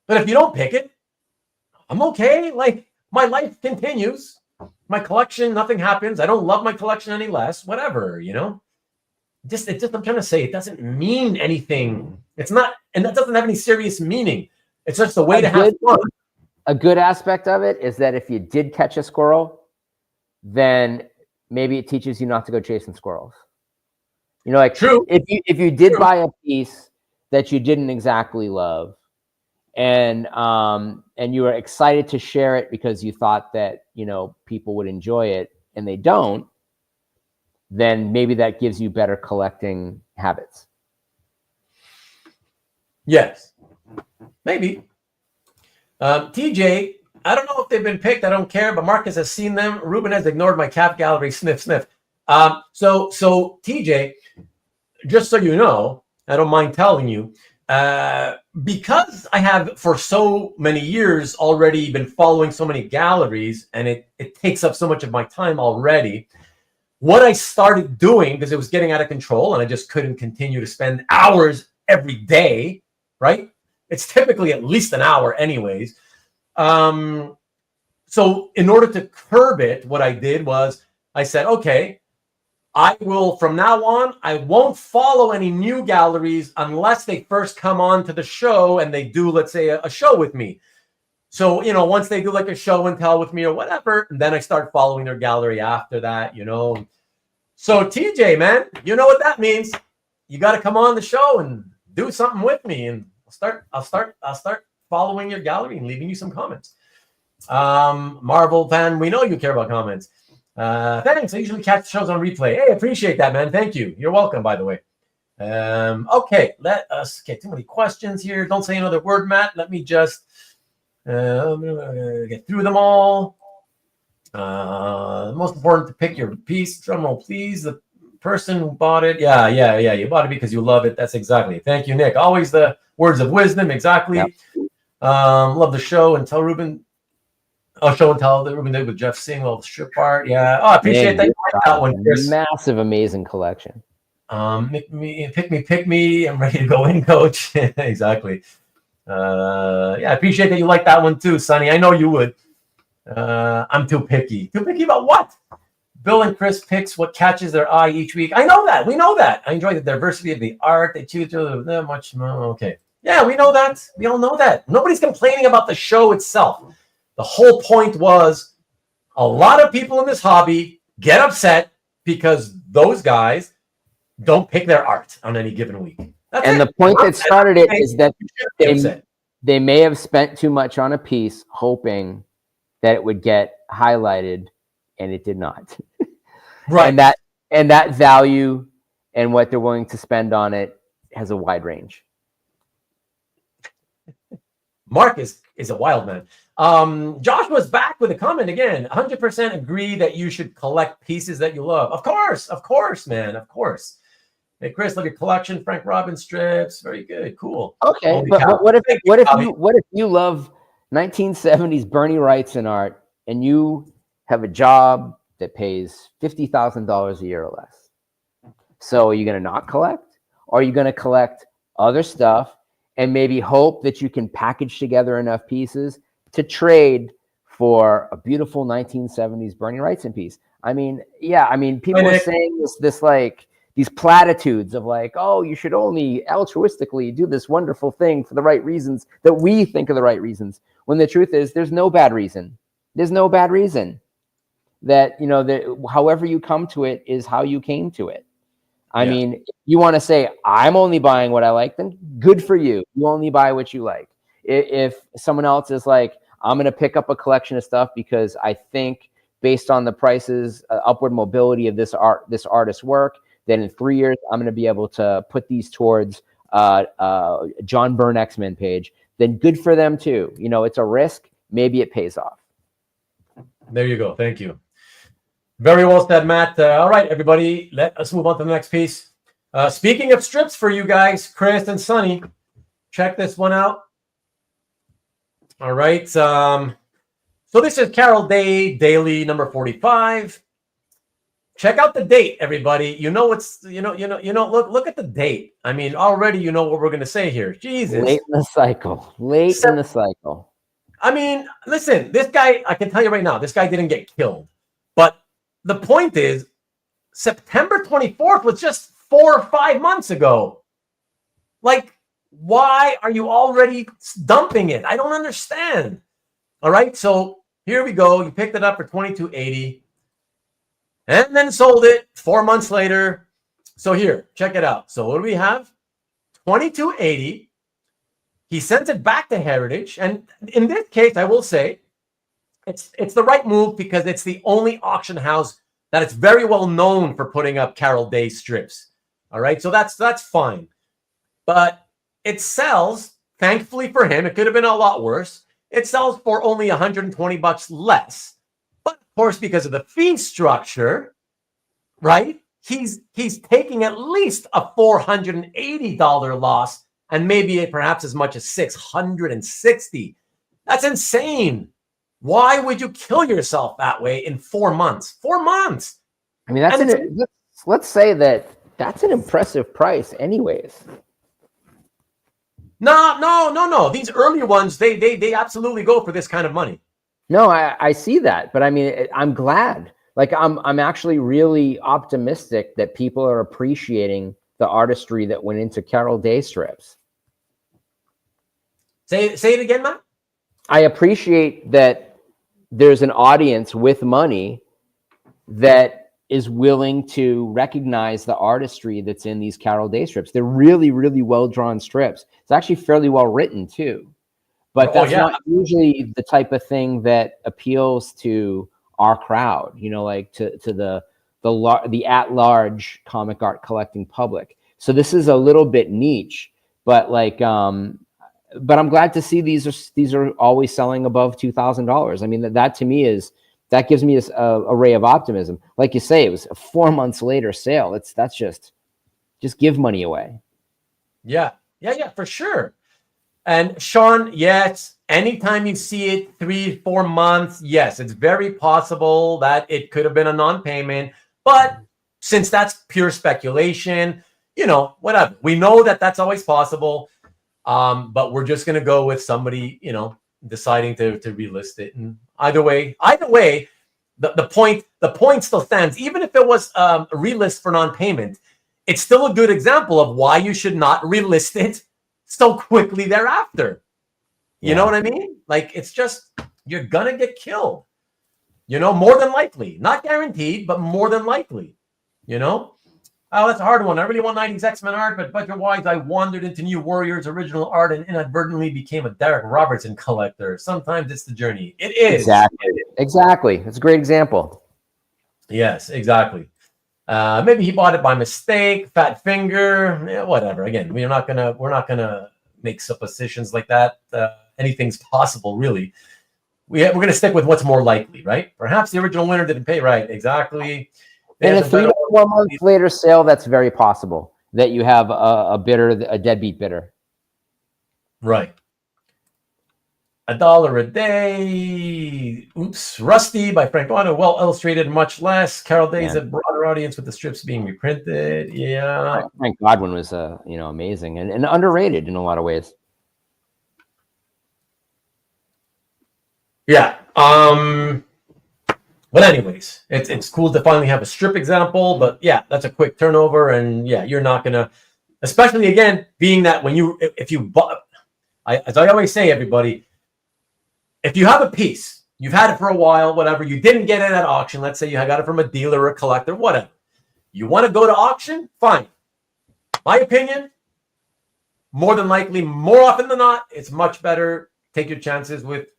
But if you don't pick it, I'm okay. Like, my life continues. My collection, nothing happens. I don't love my collection any less. Whatever, Just I'm trying to say, it doesn't mean anything. It's not, and that doesn't have any serious meaning. It's just a way to have fun. A good aspect of it is that if you did catch a squirrel, then maybe it teaches you not to go chasing squirrels. True. If you did buy a piece that you didn't exactly love, and you were excited to share it because you thought that people would enjoy it, and they don't, then maybe that gives you better collecting habits. Yes, maybe. TJ, I don't know if they've been picked. I don't care, but Marcus has seen them. Ruben has ignored my CAF gallery. Sniff, sniff. So TJ, just so you know, I don't mind telling you, because I have for so many years already been following so many galleries, and it takes up so much of my time already. What I started doing, because it was getting out of control and I just couldn't continue to spend hours every day, right? It's typically at least an hour anyways. So in order to curb it, what I did was I said, okay, I will, from now on, I won't follow any new galleries unless they first come on to the show and they do, let's say, a show with me. So, once they do like a show and tell with me or whatever, and then I start following their gallery after that, So TJ, man, you know what that means. You got to come on the show and do something with me, and I'll start following your gallery and leaving you some comments. Marvel fan, we know you care about comments. Thanks. I usually catch shows on replay. Hey, appreciate that, man. Thank you. You're welcome, by the way. Okay, let us get too many questions here. Don't say another word, Matt. Let me just get through them all. Most important to pick your piece. Drum roll, please. The person who bought it. Yeah. You bought it because you love it. That's exactly. Thank you, Nick. Always the words of wisdom. Exactly. Yep. Love the show and tell Ruben. Oh, show and tell that Ruben did with Jeff seeing all the strip art. Yeah. Oh, I appreciate that. That one, Chris. Massive, amazing collection. Pick me. I'm ready to go in, coach. Exactly. Yeah, I appreciate that you like that one too, Sonny. I know you would. I'm too picky. Too picky about what? Bill and Chris picks what catches their eye each week. I know that. We know that. I enjoy the diversity of the art. They choose to much more. Okay. Yeah, we know that. We all know that. Nobody's complaining about the show itself. The whole point was a lot of people in this hobby get upset because those guys don't pick their art on any given week. That's and it. The point that started it is that they may have spent too much on a piece hoping that it would get highlighted, and it did not. Right. And that value and what they're willing to spend on it has a wide range. Mark is a wild man. Joshua's back with a comment again. 100% agree that you should collect pieces that you love. Of course, man. Of course. Hey, Chris, look at collection. Frank Robbins strips. Very good. Cool. Okay, but what if you love 1970s Bernie Wrightson art and you have a job that pays $50,000 a year or less? So are you going to not collect? Or are you going to collect other stuff and maybe hope that you can package together enough pieces to trade for a beautiful 1970s Bernie Wrightson piece? I mean, people are saying this like these platitudes of like, oh, you should only altruistically do this wonderful thing for the right reasons that we think are the right reasons. When the truth is, there's no bad reason. There's no bad reason. That, that however you come to it is how you came to it. I mean, if you want to say, I'm only buying what I like, then good for you. You only buy what you like. If someone else is like, I'm going to pick up a collection of stuff because I think based on the prices, upward mobility of this artist's work, then in 3 years, I'm going to be able to put these towards John Byrne X-Men page, then good for them too. It's a risk. Maybe it pays off. There you go. Thank you. Very well said, Matt. All right, everybody, let us move on to the next piece. Speaking of strips for you guys, Chris and Sonny, check this one out. All right. So this is Carol Day Daily number 45. Check out the date, everybody. Look at the date. I mean, already you know what we're going to say here. Jesus. Late in the cycle. I mean, listen, this guy, I can tell you right now, this guy didn't get killed. But the point is, September 24th was just 4 or 5 months ago. Like, why are you already dumping it? I don't understand. All right, so here we go. You picked it up for $22.80 and then sold it 4 months later. So here, check it out. So what do we have? $22.80. He sent it back to Heritage. And in this case, I will say, it's the right move because it's the only auction house that is very well known for putting up Carol Day strips. All right, so that's fine. But it sells, thankfully for him, it could have been a lot worse. It sells for only $120 less. But of course, because of the fee structure, right? He's taking at least a $480 loss and maybe perhaps as much as $660. That's insane. Why would you kill yourself that way in 4 months? 4 months. I mean, let's say that's an impressive price anyways. No. These earlier ones, they absolutely go for this kind of money. No, I see that, but I mean, I'm glad. Like, I'm actually really optimistic that people are appreciating the artistry that went into Carol Day strips. Say it again, Matt. I appreciate that there's an audience with money that is willing to recognize the artistry that's in these Carol Day strips. They're really, really well-drawn strips. It's actually fairly well written too. But that's not usually the type of thing that appeals to our crowd, like to the at-large comic art collecting public. So this is a little bit niche, but but I'm glad to see these are always selling above $2,000. I mean, that to me that gives me a ray of optimism. Like you say, it was a 4 months later sale. That's just give money away. Yeah, for sure. And Sean, yes, anytime you see it 3-4 months, yes, it's very possible that it could have been a non-payment. But since that's pure speculation, whatever. We know that that's always possible. But we're just going to go with somebody, deciding to relist it. And either way, the point still stands. Even if it was a relist for non-payment, it's still a good example of why you should not relist it so quickly thereafter. You know what I mean? Like, it's just, you're gonna get killed. More than likely. Not guaranteed, but more than likely. Oh, that's a hard one. I really want 90s X-Men art, but budget-wise, I wandered into New Warriors original art and inadvertently became a Derek Robertson collector. Sometimes it's the journey. It is. Exactly. It's a great example. Yes, exactly. Maybe he bought it by mistake, fat finger, whatever. Again, we're not gonna make suppositions like that. Anything's possible, really. We're gonna stick with what's more likely, right? Perhaps the original winner didn't pay right. Exactly. In a 3 to 4 months later sale, that's very possible that you have a deadbeat bidder. Right. $1 a day. Oops. Rusty by Frank Otto. Well illustrated, much less. Carol Day's a broader audience with the strips being reprinted. Yeah. Frank Godwin was amazing and underrated in a lot of ways. Yeah. But anyways, it's cool to finally have a strip example. But yeah, that's a quick turnover, and yeah, you're not gonna, especially again, being that if you bought, as I always say, everybody, if you have a piece, you've had it for a while, whatever, you didn't get it at auction. Let's say you got it from a dealer or a collector, whatever. You want to go to auction? Fine. My opinion, more than likely, more often than not, it's much better. Take your chances with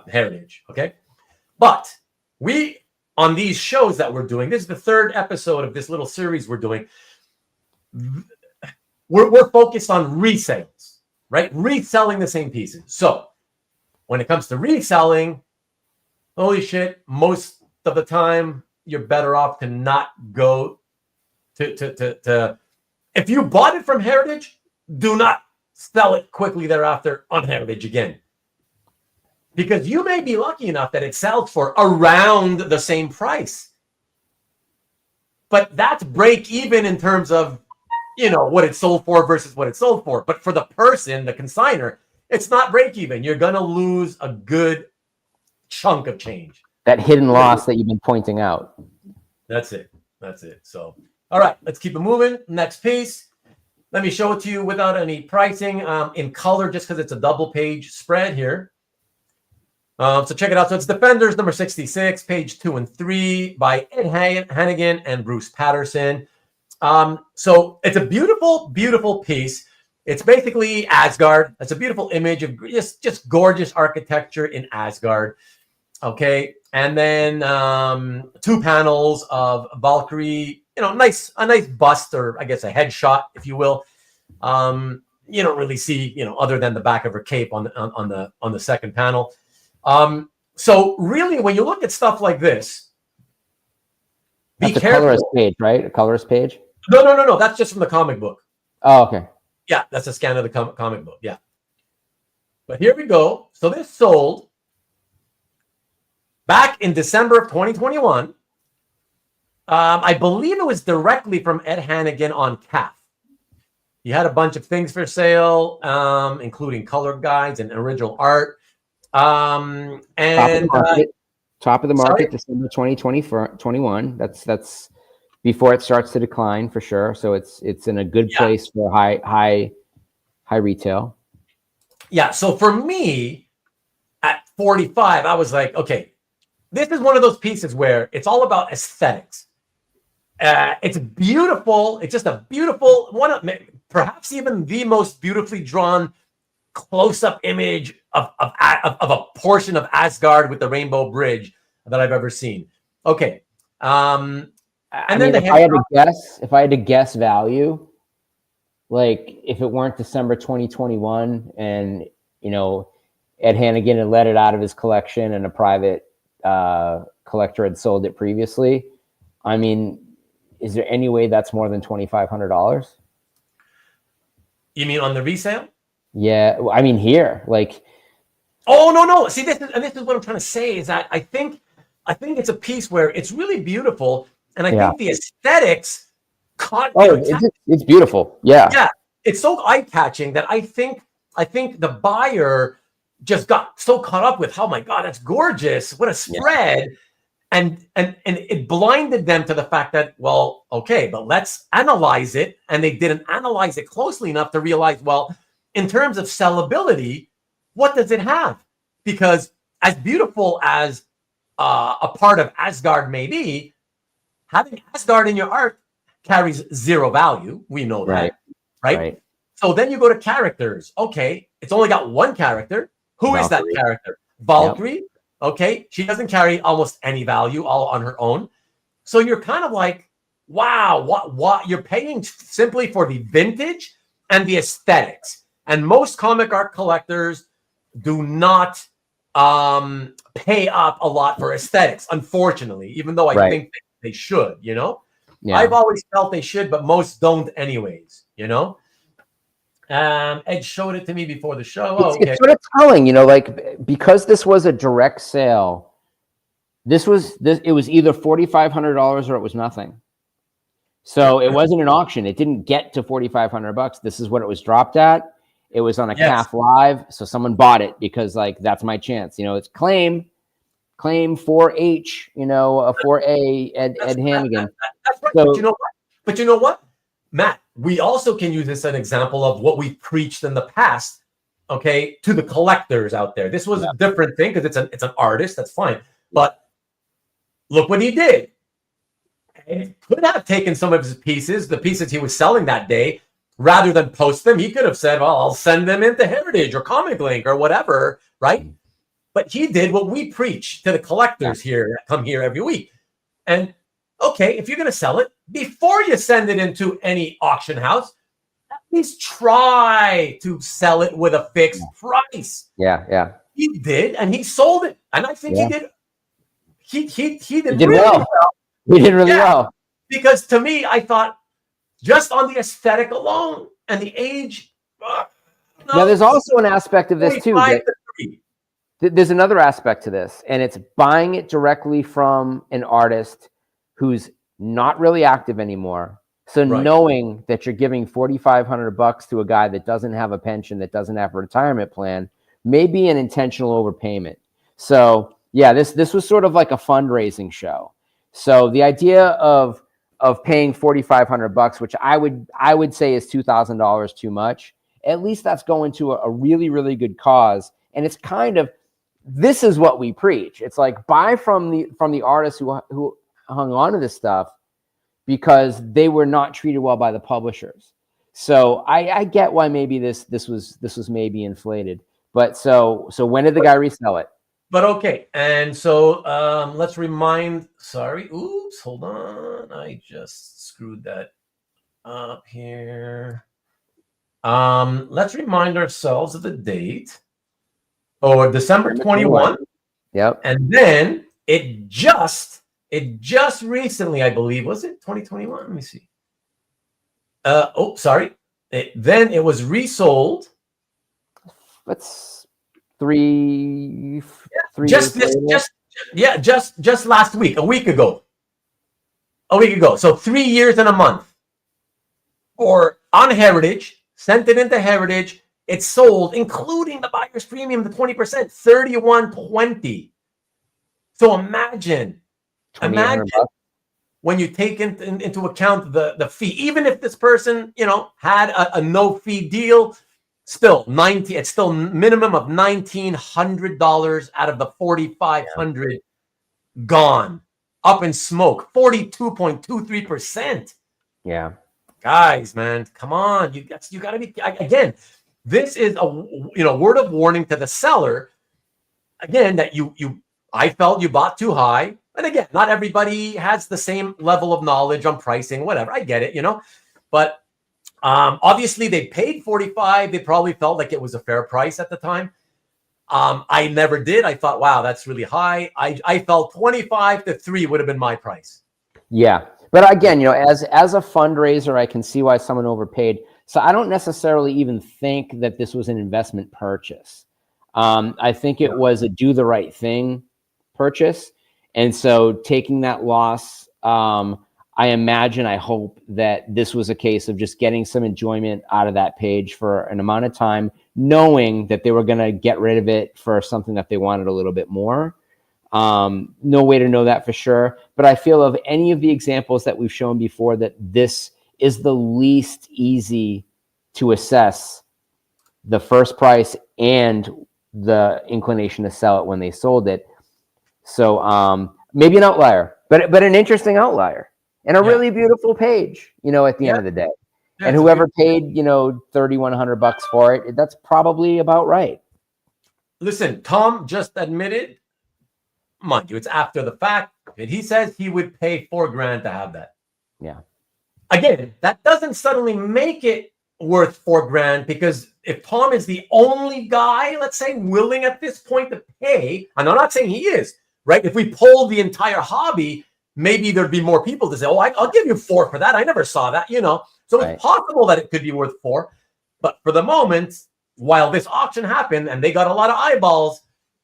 heritage. Okay, but we, on these shows that we're doing, this is the 3rd episode of this little series we're doing. We're focused on resales, right? Reselling the same pieces. So when it comes to reselling, holy shit, most of the time you're better off to not go to if you bought it from Heritage, do not sell it quickly thereafter on Heritage again. Because you may be lucky enough that it sells for around the same price. But that's break even in terms of, what it sold for versus what it sold for. But for the person, the consignor, it's not break even. You're going to lose a good chunk of change. That hidden loss that you've been pointing out. That's it. So, all right, let's keep it moving. Next piece. Let me show it to you without any pricing in color, just because it's a double page spread here. So check it out. So it's Defenders number 66, page 2 and 3 by Ed Hannigan and Bruce Patterson. So it's a beautiful, beautiful piece. It's basically Asgard. It's a beautiful image of just gorgeous architecture in Asgard. Okay. And then 2 panels of Valkyrie, a nice bust, or I guess a headshot, if you will. You don't really see, other than the back of her cape on the second panel. So really, when you look at stuff like this, be careful. A colorist page, right? A colorist page? No. That's just from the comic book. Oh, okay. Yeah, that's a scan of the comic book. Yeah. But here we go. So this sold back in December of 2021. I believe it was directly from Ed Hannigan on CAF. He had a bunch of things for sale, including color guides and original art. And top of the market, December 2021. That's before it starts to decline for sure. So it's in a good place for high retail. Yeah. So for me, at 45, I was like, okay, this is one of those pieces where it's all about aesthetics. It's beautiful. It's just a beautiful one of perhaps even the most beautifully drawn close-up image of a portion of Asgard with the Rainbow Bridge that I've ever seen. Okay. And then if I had to guess value, like if it weren't December 2021 and Ed Hannigan had let it out of his collection and a private collector had sold it previously, I mean, is there any way that's more than $2,500? You mean on the resale? Yeah, I mean here, like. Oh no! See, this is what I'm trying to say is that I think it's a piece where it's really beautiful, and I think the aesthetics caught. It's beautiful. Yeah, it's so eye-catching that I think the buyer just got so caught up with, oh my god, that's gorgeous! What a spread! And it blinded them to the fact that, well, okay, but let's analyze it. And they didn't analyze it closely enough to realize, well, in terms of sellability, what does it have? Because as beautiful as a part of Asgard may be, having Asgard in your art carries zero value. We know that, right? So then you go to characters. Okay, it's only got one character. Who is that character? Valkyrie. Yep. Okay, she doesn't carry almost any value all on her own. So you're kind of like, wow, what you're paying simply for the vintage and the aesthetics. And most comic art collectors do not pay up a lot for aesthetics, unfortunately, even though I think they should, you know? Yeah. I've always felt they should, but most don't anyways, you know? Ed showed it to me before the show. It's sort of telling, you know, like, because this was a direct sale, it was either $4,500 or it was nothing. So it wasn't an auction. It didn't get to $4,500. This is what it was dropped at. It was on a calf live. So someone bought it because, like, that's my chance. You know, it's claim 4H, you know, a 4A Ed Hannigan. That's right. So, but you know what? Matt, we also can use this as an example of what we preached in the past, okay, to the collectors out there. This was a different thing because it's an artist, that's fine. But look what he did. He could have taken some of his pieces, the pieces he was selling that day, rather than post them. He could have said, well, I'll send them into Heritage or Comic Link or whatever, right? But he did what we preach to the collectors here that come here every week. And okay, if you're going to sell it, before you send it into any auction house, at least try to sell it with a fixed price. Yeah. He did, and he sold it. And I think he did. He did really well. He did really well. Because to me, I thought just on the aesthetic alone and the age. Now, there's also an aspect of this too. There's another aspect to this, and it's buying it directly from an artist who's not really active anymore. So knowing that you're giving $4,500 to a guy that doesn't have a pension, that doesn't have a retirement plan, may be an intentional overpayment. So yeah, this was sort of like a fundraising show. So the idea of paying $4,500, which I would say is $2,000 too much, at least that's going to a really, really good cause. And it's kind of, this is what we preach. It's like, buy from the artists who hung on to this stuff because they were not treated well by the publishers. So I get why maybe this was maybe inflated. But so when did the guy resell it? But okay, and so let's remind. Sorry, oops, hold on. I just screwed that up here. Let's remind ourselves of the date. Oh, December 21. Yep. And then it just recently, I believe, was it 2021? Let me see. Sorry. Then it was resold. That's three just last week, a week ago. So 3 years and a month. Or on Heritage, sent it into Heritage. It's sold, including the buyer's premium, the 20%, $31.20. So imagine when you take into account the fee, even if this person, you know, had a no fee deal, still it's still minimum of $1,900 out of the $4,500 gone, up in smoke, 42.23%. Yeah, guys, man, come on, you got to be again. This is a word of warning to the seller. Again, that I felt you bought too high. And again, not everybody has the same level of knowledge on pricing, whatever. I get it, you know. But obviously they paid $45. They probably felt like it was a fair price at the time. I never did. I thought, wow, that's really high. I felt 25 to 3 would have been my price. Yeah. But again, you know, as a fundraiser, I can see why someone overpaid. So I don't necessarily even think that this was an investment purchase. I think it was a do the right thing purchase. And so taking that loss, I hope that this was a case of just getting some enjoyment out of that page for an amount of time, knowing that they were going to get rid of it for something that they wanted a little bit more. No way to know that for sure. But I feel of any of the examples that we've shown before that this is the least easy to assess the first price and the inclination to sell it when they sold it. So maybe an outlier, but an interesting outlier and a really beautiful page, at the end of the day. Yeah, and whoever paid, $3,100 for it, that's probably about right. Listen, Tom just admitted, mind you, it's after the fact, that he says he would pay $4,000 to have that. Yeah. Again, that doesn't suddenly make it worth $4,000, because if Tom is the only guy, let's say, willing at this point to pay, and I'm not saying he is, right? If we polled the entire hobby, maybe there'd be more people to say, I'll give you $4 for that. I never saw that, So it's possible that it could be worth $4. But for the moment, while this auction happened and they got a lot of eyeballs,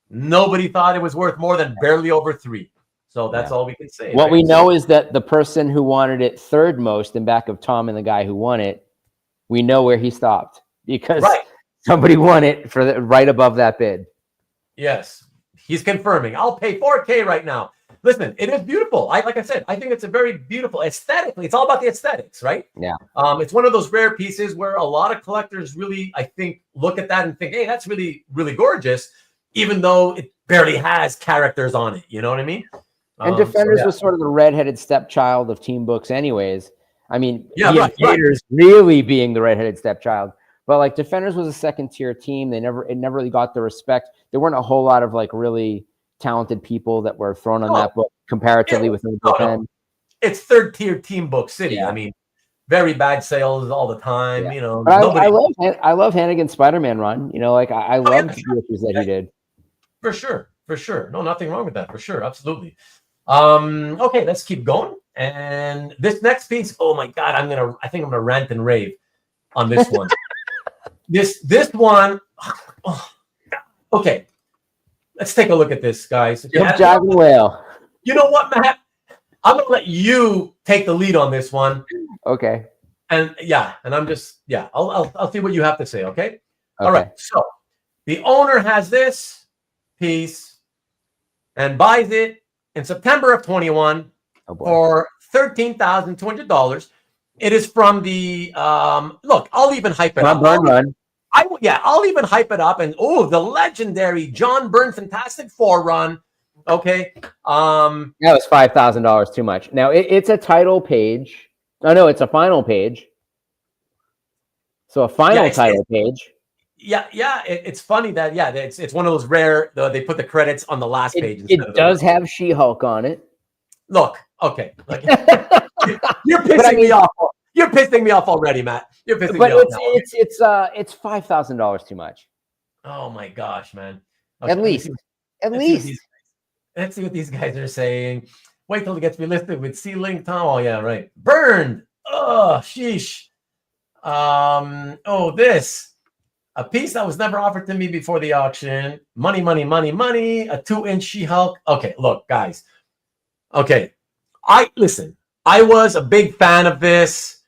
nobody thought it was worth more than barely over $3. So that's all we can say. What we know is that the person who wanted it third most in back of Tom and the guy who won it, we know where he stopped because somebody won it for right above that bid. Yes, he's confirming. I'll pay $4,000 right now. Listen, it is beautiful. Like I said, I think it's a very beautiful aesthetically. It's all about the aesthetics, right? Yeah. It's one of those rare pieces where a lot of collectors really, I think, look at that and think, hey, that's really, really gorgeous, even though it barely has characters on it. You know what I mean? And Defenders was sort of the redheaded stepchild of team books anyways. I mean, Invaders really being the redheaded stepchild. But like Defenders was a second tier team. It never really got the respect. There weren't a whole lot of like really talented people that were thrown on that book comparatively within the bookend. It's third tier team book city. I mean, very bad sales all the time. But I love Hannigan's Spider-Man run. I love the issues that he did. For sure. No, nothing wrong with that. For sure, absolutely. Okay, let's keep going. And this next piece, oh my God, I think I'm gonna rant and rave on this one. this one, okay. Let's take a look at this, guys. Whale. You know what, Matt? I'm gonna let you take the lead on this one. Okay. And I'm just I'll see what you have to say. Okay. All right. So the owner has this piece and buys it in September of 21 for $13,200. It is from the look. I'll even hype it up. Run. I'll even hype it up. And the legendary John Byrne Fantastic Four run. Okay. That was $5,000 too much. Now it's a title page. Oh no, it's a final page. So a final title page. It's funny that it's one of those rare. They put the credits on the last page. It does have She-Hulk on it. Look, okay, you're pissing me off. You're pissing me off already, Matt. You're pissing me off. It's $5,000 too much. Oh my gosh, man! Okay, at least. Let's see what these guys are saying. Wait till it gets relisted with C-Link Tom. Oh yeah, right. Burned. Oh sheesh. This. A piece that was never offered to me before the auction. Money. A 2-inch She-Hulk. Okay, look, guys. Okay. I was a big fan of this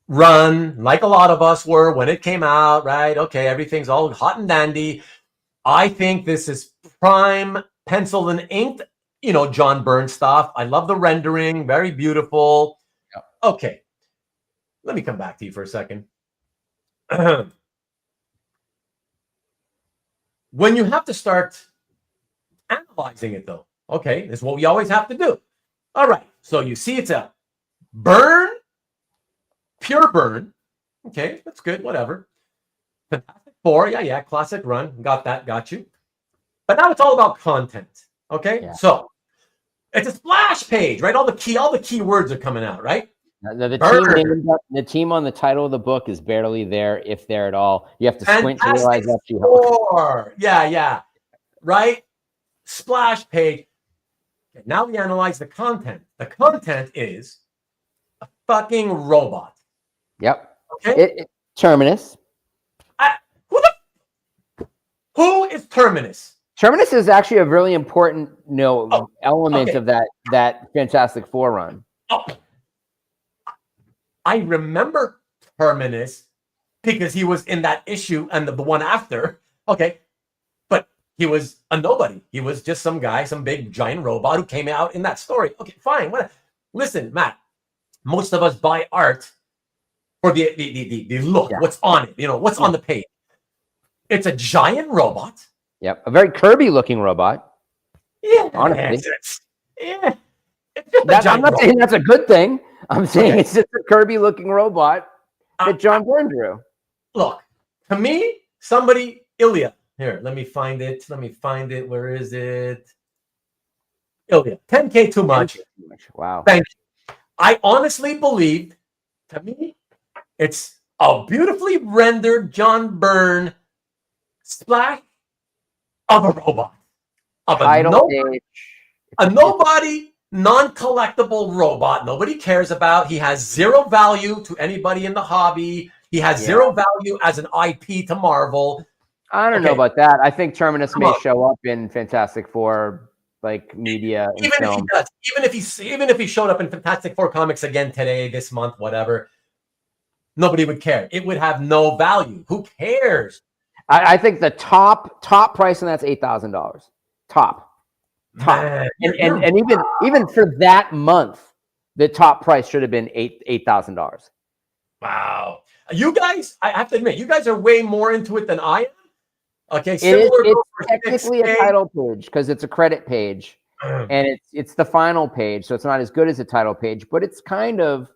run, like a lot of us were when it came out, right? Okay, everything's all hot and dandy. I think this is prime pencil and inked, John Byrne stuff. I love the rendering, very beautiful. Yep. Okay. Let me come back to you for a second. When you have to start analyzing it, though, okay, this is what we always have to do. All right, so you see it's a Byrne, pure Byrne. Okay, that's good, whatever. Fantastic Four, classic run. Got that, got you. But now it's all about content, okay? Yeah. So it's a splash page, right? All the key words are coming out, right? The team on the title of the book is barely there, if there at all. You have to squint to realize that's She-Hulk. Yeah. Right? Splash page. Okay, now we analyze the content. The content is a fucking robot. Yep. Okay. Terminus. Who is Terminus? Terminus is actually a really important element of that Fantastic Four run. Oh. I remember Terminus because he was in that issue and the one after. Okay. But he was a nobody. He was just some guy, some big giant robot who came out in that story. Okay, fine. Listen, Matt, most of us buy art for the look, what's on it, what's on the page. It's a giant robot. Yep, a very Kirby looking robot. Yeah, honestly. I'm not saying that's a good thing. I'm saying it's just a Kirby looking robot that John Byrne drew. Look, to me, Ilya. Here, let me find it. Where is it? Ilya. 10K too much. Wow. Thank you. I honestly believed, to me, it's a beautifully rendered John Byrne splash of a robot. Of a nobody, non-collectible robot nobody cares about. He has zero value to anybody in the hobby. He has zero value as an IP to Marvel. I don't know about that. I think Terminus may show up in Fantastic Four, like media and even film. If he does, even if he showed up in Fantastic Four comics again today, this month, whatever, nobody would care. It would have no value. Who cares? I think the top price on that's $8,000. Top. Man, and even for that month, the top price should have been $8,000. Wow. You guys, I have to admit, you guys are way more into it than I am. Okay, it's technically a title page because it's a credit page, and it's the final page, so it's not as good as a title page, but it's kind of,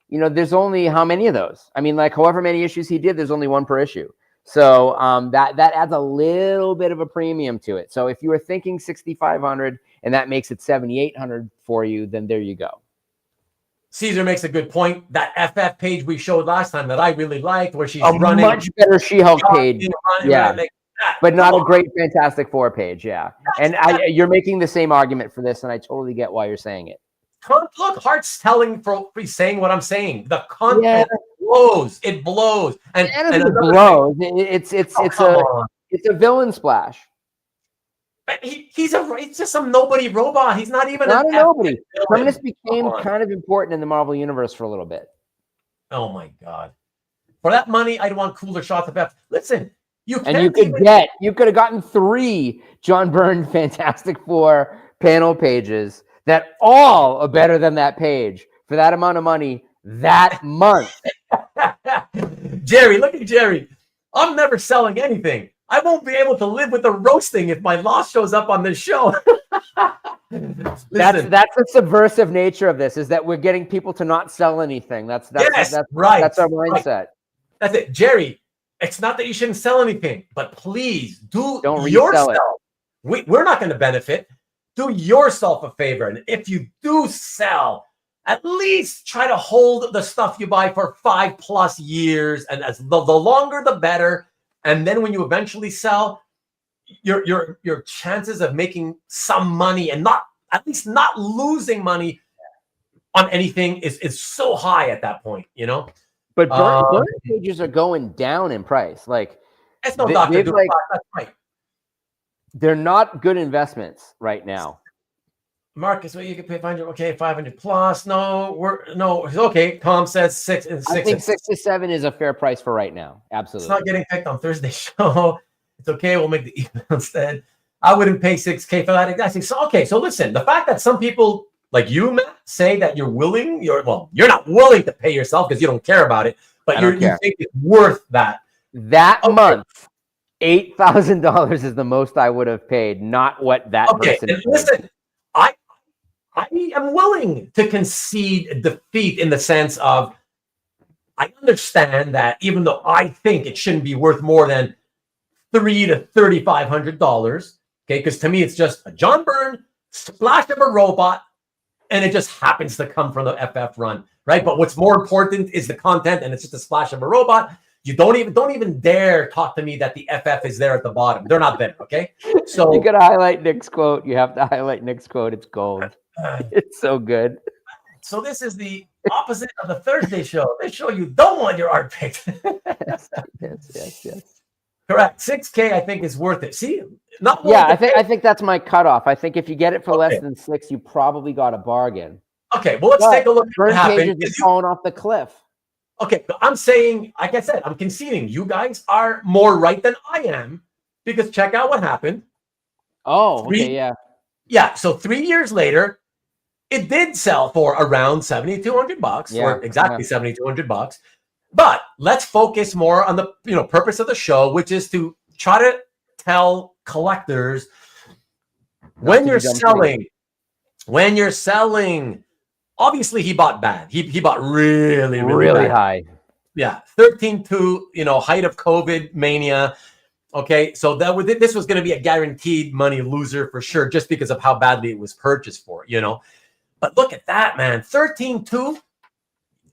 there's only how many of those? I mean, like however many issues he did, there's only one per issue. So that adds a little bit of a premium to it. So if you were thinking 6,500 and that makes it 7,800 for you, then there you go. Caesar makes a good point. That FF page we showed last time that I really liked, where she's running much better She-Hulk page, but not a great Fantastic Four page, And you're making the same argument for this, and I totally get why you're saying it. Look, Hart's telling for saying what I'm saying. The content blows. It blows. And it blows. It's a villain splash. He's just some nobody robot. He's not even a nobody. Terminus became kind of important in the Marvel universe for a little bit. Oh my god! For that money, I'd want cooler shots of F. Listen, you could have gotten 3 John Byrne Fantastic Four panel pages that all are better than that page for that amount of money that month. Jerry, look at Jerry. I'm never selling anything. I won't be able to live with the roasting if my loss shows up on this show. That's the subversive nature of this, is that we're getting people to not sell anything. That's right. That's our mindset. Right. That's it. Jerry, it's not that you shouldn't sell anything, but please don't resell it. We're not going to benefit. Do yourself a favor. And if you do sell, at least try to hold the stuff you buy for 5+ years. And as the longer, the better. And then when you eventually sell, your chances of making some money and at least not losing money on anything is so high at that point, But Byrne pages are going down in price. Like, that's no Dr. Doom. That's right. They're not good investments right now. Marcus, well, you can pay 500. Okay, 500 plus. Okay. Tom says 6 and 6. I think 6 to 7 is a fair price for right now. Absolutely. It's not getting picked on Thursday show. It's okay. We'll make the email instead. I wouldn't pay 6K for that. Exactly. So listen, the fact that some people like you, Matt, say that you're not willing to pay yourself because you don't care about it, but you think it's worth that. That month, $8,000 is the most I would have paid, not what that person paid. Listen, I am willing to concede defeat in the sense of I understand that even though I think it shouldn't be worth more than $300 to $3,500, okay, because to me it's just a John Byrne splash of a robot, and it just happens to come from the FF run, right? But what's more important is the content, and it's just a splash of a robot. You don't even dare talk to me that the FF is there at the bottom. They're not there, okay? So you gotta highlight Nick's quote. You have to highlight Nick's quote. It's gold. It's so good. So this is the opposite of the Thursday show. This show you don't want your art picked. Yes. Correct. 6K I think is worth it. See, I think that's my cutoff. I think if you get it for less than 6, you probably got a bargain. Okay, well let's take a look at what happened. Pages are falling off the cliff. Okay, but I'm saying, like I said, I'm conceding you guys are more right than I am, because check out what happened. Oh, okay, yeah. Yeah, so 3 years later, it did sell for around $7,200, Yeah, or exactly $7,200. But let's focus more on the purpose of the show, which is to try to tell collectors when you're selling. Obviously, he bought bad. He bought really, really bad. high. Yeah, 13.2. Height of COVID mania. Okay, so this was going to be a guaranteed money loser for sure, just because of how badly it was purchased for. But look at that, man, 13.2,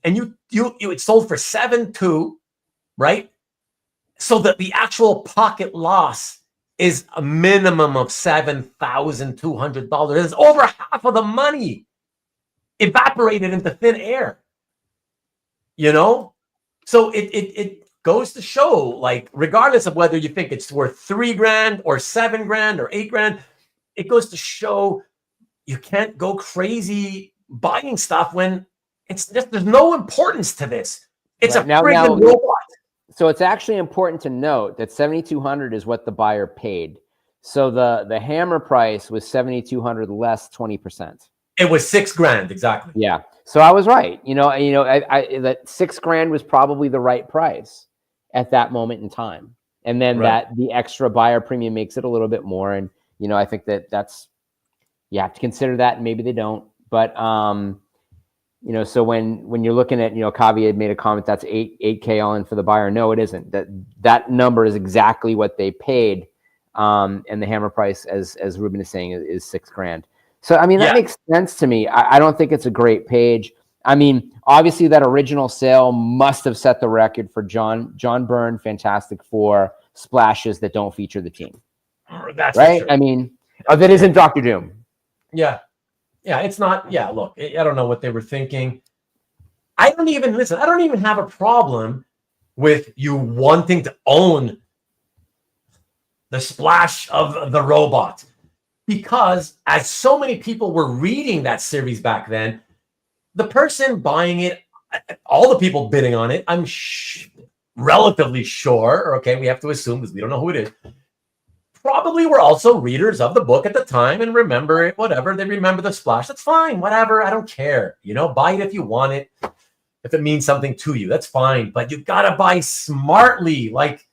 and it sold for 7.2, right? So that the actual pocket loss is a minimum of $7,200. It's over half of the money evaporated into thin air. So it goes to show, like, regardless of whether you think it's worth $3,000 or $7,000 or $8,000, it goes to show you can't go crazy buying stuff when it's just, there's no importance to this. It's a friggin' robot. So it's actually important to note that $7,200 is what the buyer paid. So the hammer price was $7,200 less 20%. It was $6,000 exactly. Yeah. So I was right. That $6,000 was probably the right price at that moment in time. And then that the extra buyer premium makes it a little bit more. And, I think that's, you have to consider that, and maybe they don't. But, so when you're looking at, Kavi had made a comment, that's 8K all in for the buyer. No, it isn't. That number is exactly what they paid. And the hammer price, as Ruben is saying, is $6,000. So, that makes sense to me. I don't think it's a great page. Obviously that original sale must have set the record for John Byrne, Fantastic Four splashes that don't feature the team. That's right. Sure. That isn't Dr. Doom. Yeah. Yeah. It's not. Yeah. Look, I don't know what they were thinking. I don't even have a problem with you wanting to own the splash of the robot, because as so many people were reading that series back then, the person buying it, all the people bidding on it, I'm relatively sure, okay, we have to assume because we don't know who it is, probably were also readers of the book at the time and remember it, whatever. They remember the splash. That's fine, whatever. I don't care. Buy it if you want it. If it means something to you, that's fine. But you got to buy smartly, like,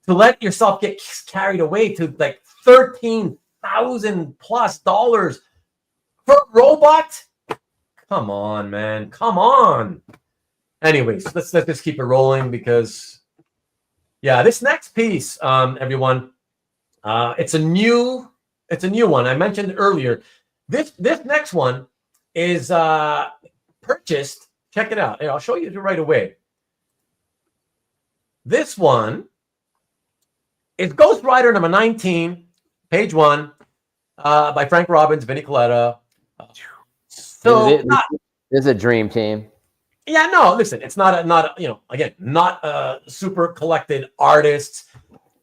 to let yourself get carried away to like $13,000+ for a robot. Come on, man. Come on. Anyways, let's just keep it rolling, because this next piece, everyone, it's a new one. I mentioned earlier. This next one is purchased. Check it out. Here, I'll show you right away. This one is Ghost Rider number 19, page 1, by Frank Robbins, Vinnie, Colletta. So this is a dream team. Yeah, no, listen, it's not super collected artists,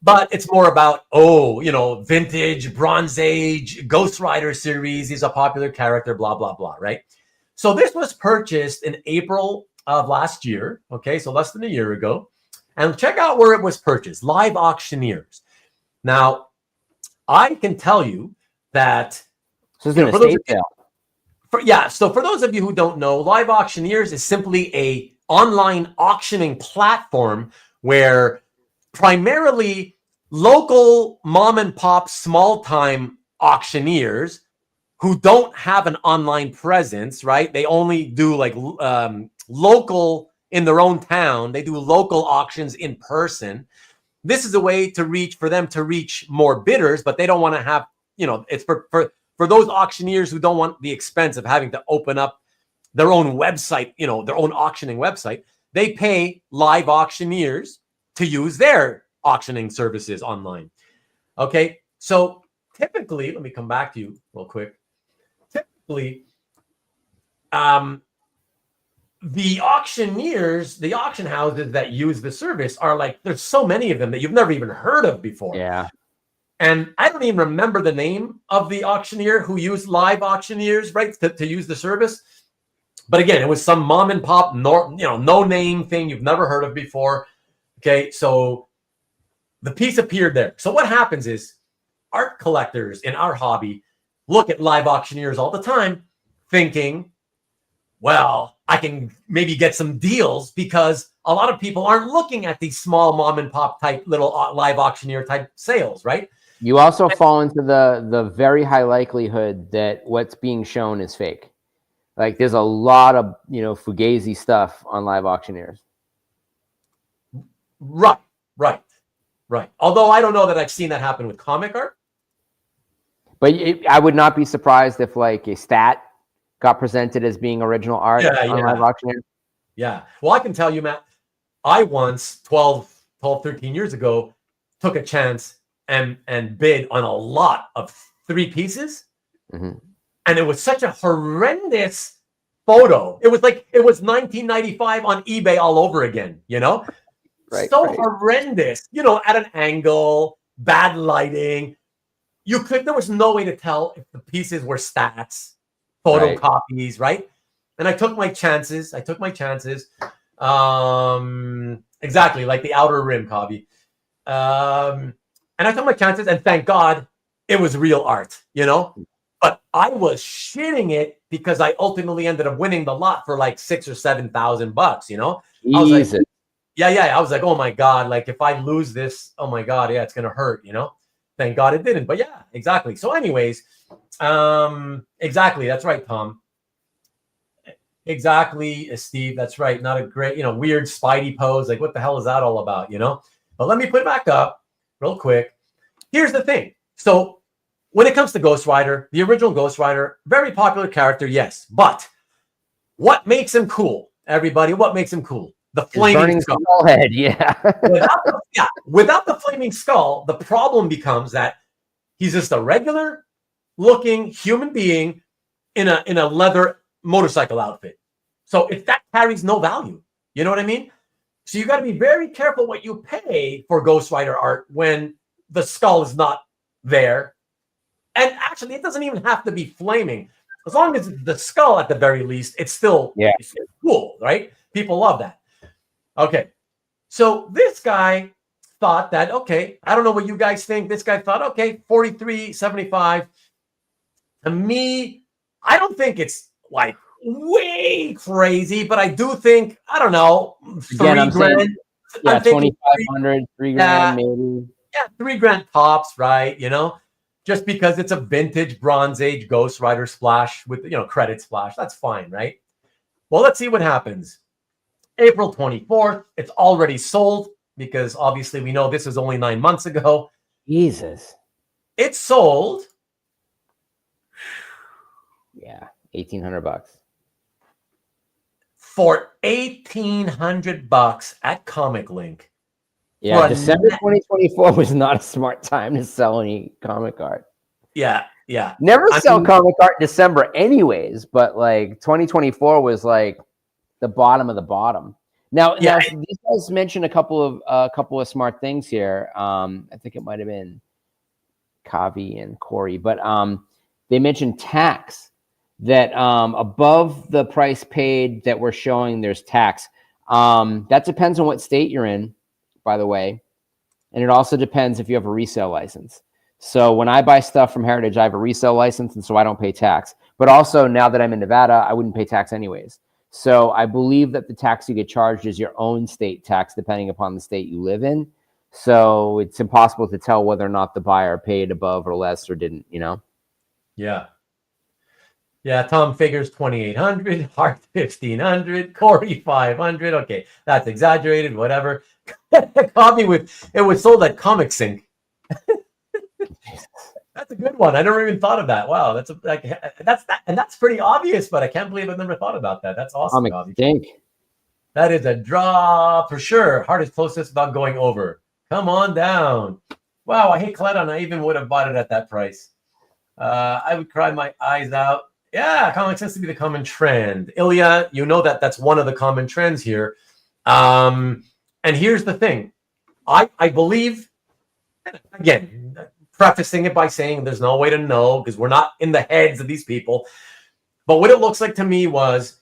but it's more about, vintage, Bronze Age, Ghost Rider series. He's a popular character, blah, blah, blah, right? So this was purchased in April of last year, okay, so less than a year ago. And check out where it was purchased, Live Auctioneers. Now, I can tell you that... So it's an estate sale. So for those of you who don't know, Live Auctioneers is simply a online auctioning platform where primarily local mom and pop small time auctioneers who don't have an online presence, right? They only do like local in their own town. They do local auctions in person. This is a way for them to reach more bidders, but they don't want to have, it's for those auctioneers who don't want the expense of having to open up their own website, their own auctioning website. They pay Live Auctioneers to use their auctioning services online. Okay, so typically, let me come back to you real quick. Typically, the auctioneers, the auction houses that use the service are like, there's so many of them that you've never even heard of before. Yeah. And I don't even remember the name of the auctioneer who used Live Auctioneers, right, to use the service. But again, it was some mom and pop, no name thing you've never heard of before. Okay, so the piece appeared there. So what happens is art collectors in our hobby look at live auctioneers all the time thinking, well, I can maybe get some deals because a lot of people aren't looking at these small mom and pop type little live auctioneer type sales, right? You also fall into the very high likelihood that what's being shown is fake. Like there's a lot of, fugazi stuff on live auctioneers. Right. Although I don't know that I've seen that happen with comic art. But I would not be surprised if like a stat got presented as being original art on live auctioneer. Yeah. Well, I can tell you, Matt, I once 13 years ago took a chance and bid on a lot of 3 pieces. Mm-hmm. And it was such a horrendous photo. It was 1995 on eBay all over again, Right, horrendous, at an angle, bad lighting. There was no way to tell if the pieces were stats, photocopies, right? And I took my chances. Exactly, like the Outer Rim copy. And I took my chances, and thank God it was real art, But I was shitting it because I ultimately ended up winning the lot for like $6,000 or $7,000, I was like, I was like, oh my God, like if I lose this, oh my God, it's gonna hurt, Thank God it didn't. But yeah, exactly. So, anyways, exactly, that's right, Tom. Exactly, Steve. That's right. Not a great, weird Spidey pose. Like, what the hell is that all about? But let me put it back up real quick. Here's the thing. So, when it comes to Ghost Rider, the original Ghost Rider, very popular character, yes. But what makes him cool, everybody? What makes him cool? The flaming skull head, yeah. Without the flaming skull, the problem becomes that he's just a regular looking human being in a leather motorcycle outfit. So if that carries no value, you know what I mean? So you got to be very careful what you pay for Ghost Rider art when the skull is not there. And actually, it doesn't even have to be flaming. As long as the skull, at the very least, it's still cool, right? People love that. Okay, so this guy thought that, okay, I don't know what you guys think. This guy thought, okay, $43.75. To me, I don't think it's like way crazy, but I do think, I don't know, $3,000. Yeah, 2,500, $3,000 maybe. Yeah, $3,000 tops, right? Just because it's a vintage Bronze Age Ghost Rider splash with, credit splash. That's fine, right? Well, let's see what happens. April 24th, it's already sold because obviously we know this was only 9 months ago. Jesus. It's sold. Yeah, $1,800. For $1,800 at Comic Link. Yeah, December 2024 was not a smart time to sell any comic art. Yeah. Never sell comic art in December anyways, but like 2024 was like the bottom of the bottom. Now these guys mentioned a couple of smart things here. I think it might have been Kavi and Corey, but they mentioned tax, that above the price paid that we're showing, there's tax. That depends on what state you're in, by the way, and it also depends if you have a resale license. So when I buy stuff from Heritage, I have a resale license, and so I don't pay tax. But also now that I'm in Nevada, I wouldn't pay tax anyways. So I believe that the tax you get charged is your own state tax, depending upon the state you live in. So it's impossible to tell whether or not the buyer paid above or less or didn't, Yeah. Yeah, Tom figures 2,800, Hart 1,500, Corey 500. Okay, that's exaggerated, whatever. Copy it was sold at Comic Sync. That's a good one. I never even thought of that. Wow, that's pretty obvious, but I can't believe I've never thought about that. That's awesome. That is a draw for sure. Hart is closest without going over. Come on down. Wow, I hate Colletta, and I even would have bought it at that price. I would cry my eyes out. Yeah, comics seems to be the common trend. Ilya, that's one of the common trends here. And here's the thing. I believe, again, prefacing it by saying there's no way to know because we're not in the heads of these people. But what it looks like to me was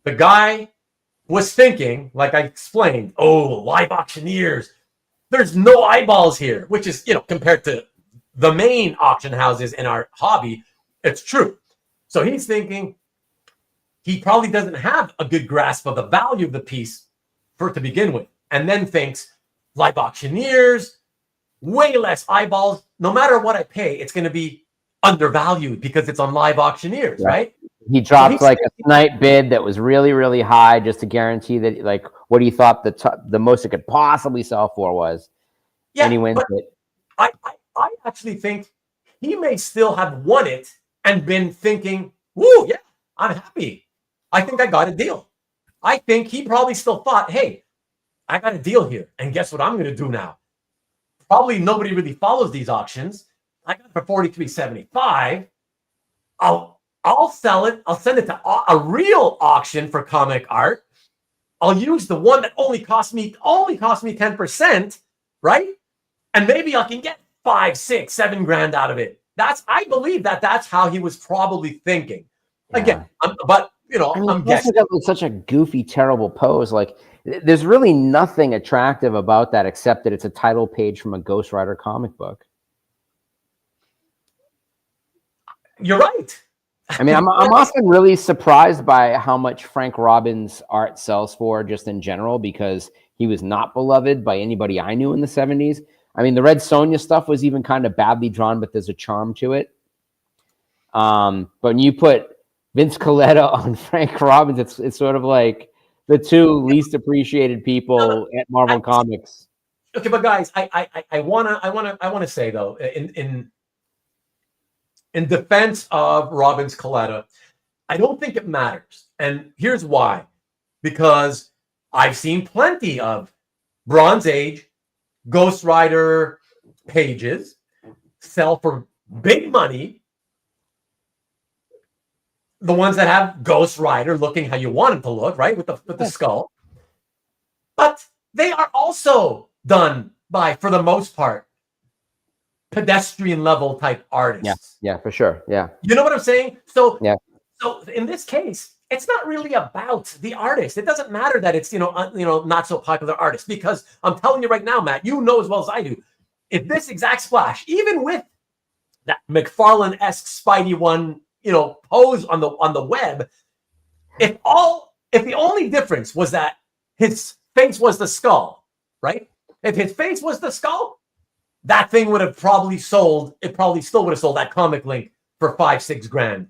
the guy was thinking, like I explained, live auctioneers. There's no eyeballs here, which is, compared to the main auction houses in our hobby, it's true. So he's thinking he probably doesn't have a good grasp of the value of the piece to begin with, and then thinks live auctioneers, way less eyeballs. No matter what I pay, it's going to be undervalued because it's on live auctioneers, right? He dropped like a snipe bid that was really, really high just to guarantee that, like, what he thought the most it could possibly sell for was. Yeah, and he wins it. I actually think he may still have won it and been thinking, "Woo, yeah, I'm happy. I think I got a deal." I think he probably still thought, "Hey, I got a deal here, and guess what I'm going to do now?" Probably nobody really follows these auctions. I got it for $43.75. I'll sell it. I'll send it to a real auction for comic art. I'll use the one that only cost me 10%, right? And maybe I can get 5, 6, 7 grand out of it. I believe that's how he was probably thinking. Yeah. Again, I'm guessing. That was such a goofy, terrible pose. Like, there's really nothing attractive about that except that it's a title page from a Ghost Rider comic book. You're right. I mean, I'm often really surprised by how much Frank Robbins' art sells for just in general, because he was not beloved by anybody I knew in the 70s. I mean, the Red Sonja stuff was even kind of badly drawn, but there's a charm to it. But when you put Vince Colletta on Frank Robbins, it's sort of like the two least appreciated people at Marvel Comics. Okay, but guys, I wanna say though, in defense of Robbins Colletta, I don't think it matters. And here's why. Because I've seen plenty of Bronze Age Ghost Rider pages sell for big money. The ones that have Ghost Rider looking how you want him to look, right? With the skull. But they are also done by, for the most part, pedestrian level type artists. Yeah, for sure. Yeah. You know what I'm saying? So yeah. So in this case, it's not really about the artist. It doesn't matter that it's not so popular artist, because I'm telling you right now, Matt, you know as well as I do, if this exact splash, even with that McFarlane-esque Spidey one, pose on the web, if the only difference was that his face was the skull, right? If his face was the skull, that thing would have probably sold. It probably still would have sold that comic link for 5-6 grand.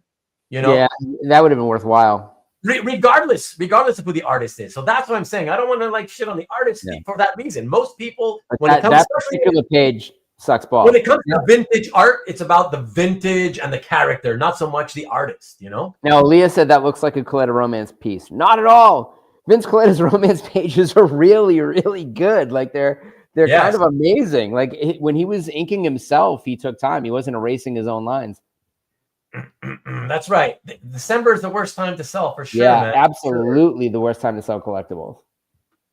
Yeah, that would have been worthwhile. Regardless of who the artist is. So that's what I'm saying. I don't want to shit on the artist for that reason. Most people, when it comes that particular page sucks balls. When it comes to vintage art, it's about the vintage and the character, not so much the artist. Now, Leah said that looks like a Colletta romance piece. Not at all. Vince Coletta's romance pages are really, really good. Like they're kind of amazing. Like when he was inking himself, he took time. He wasn't erasing his own lines. That's right. December is the worst time to sell for sure. Yeah, man. absolutely the worst time to sell collectibles.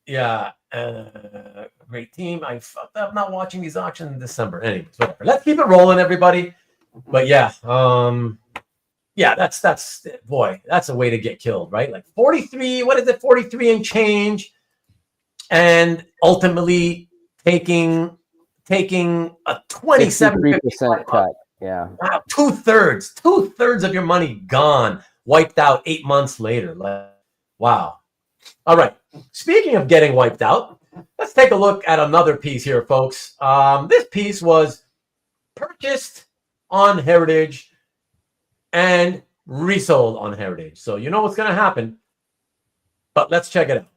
Yeah, great team. I fucked up not watching these auctions in December. Anyways, whatever. Let's keep it rolling, everybody. But that's a way to get killed, right? Like 43. What is it? 43 and change, and ultimately taking a 27% cut. Yeah. Wow, 2/3 of your money gone, wiped out 8 months later. Wow. All right. Speaking of getting wiped out, let's take a look at another piece here, folks. This piece was purchased on Heritage and resold on Heritage. So you know what's going to happen. But let's check it out.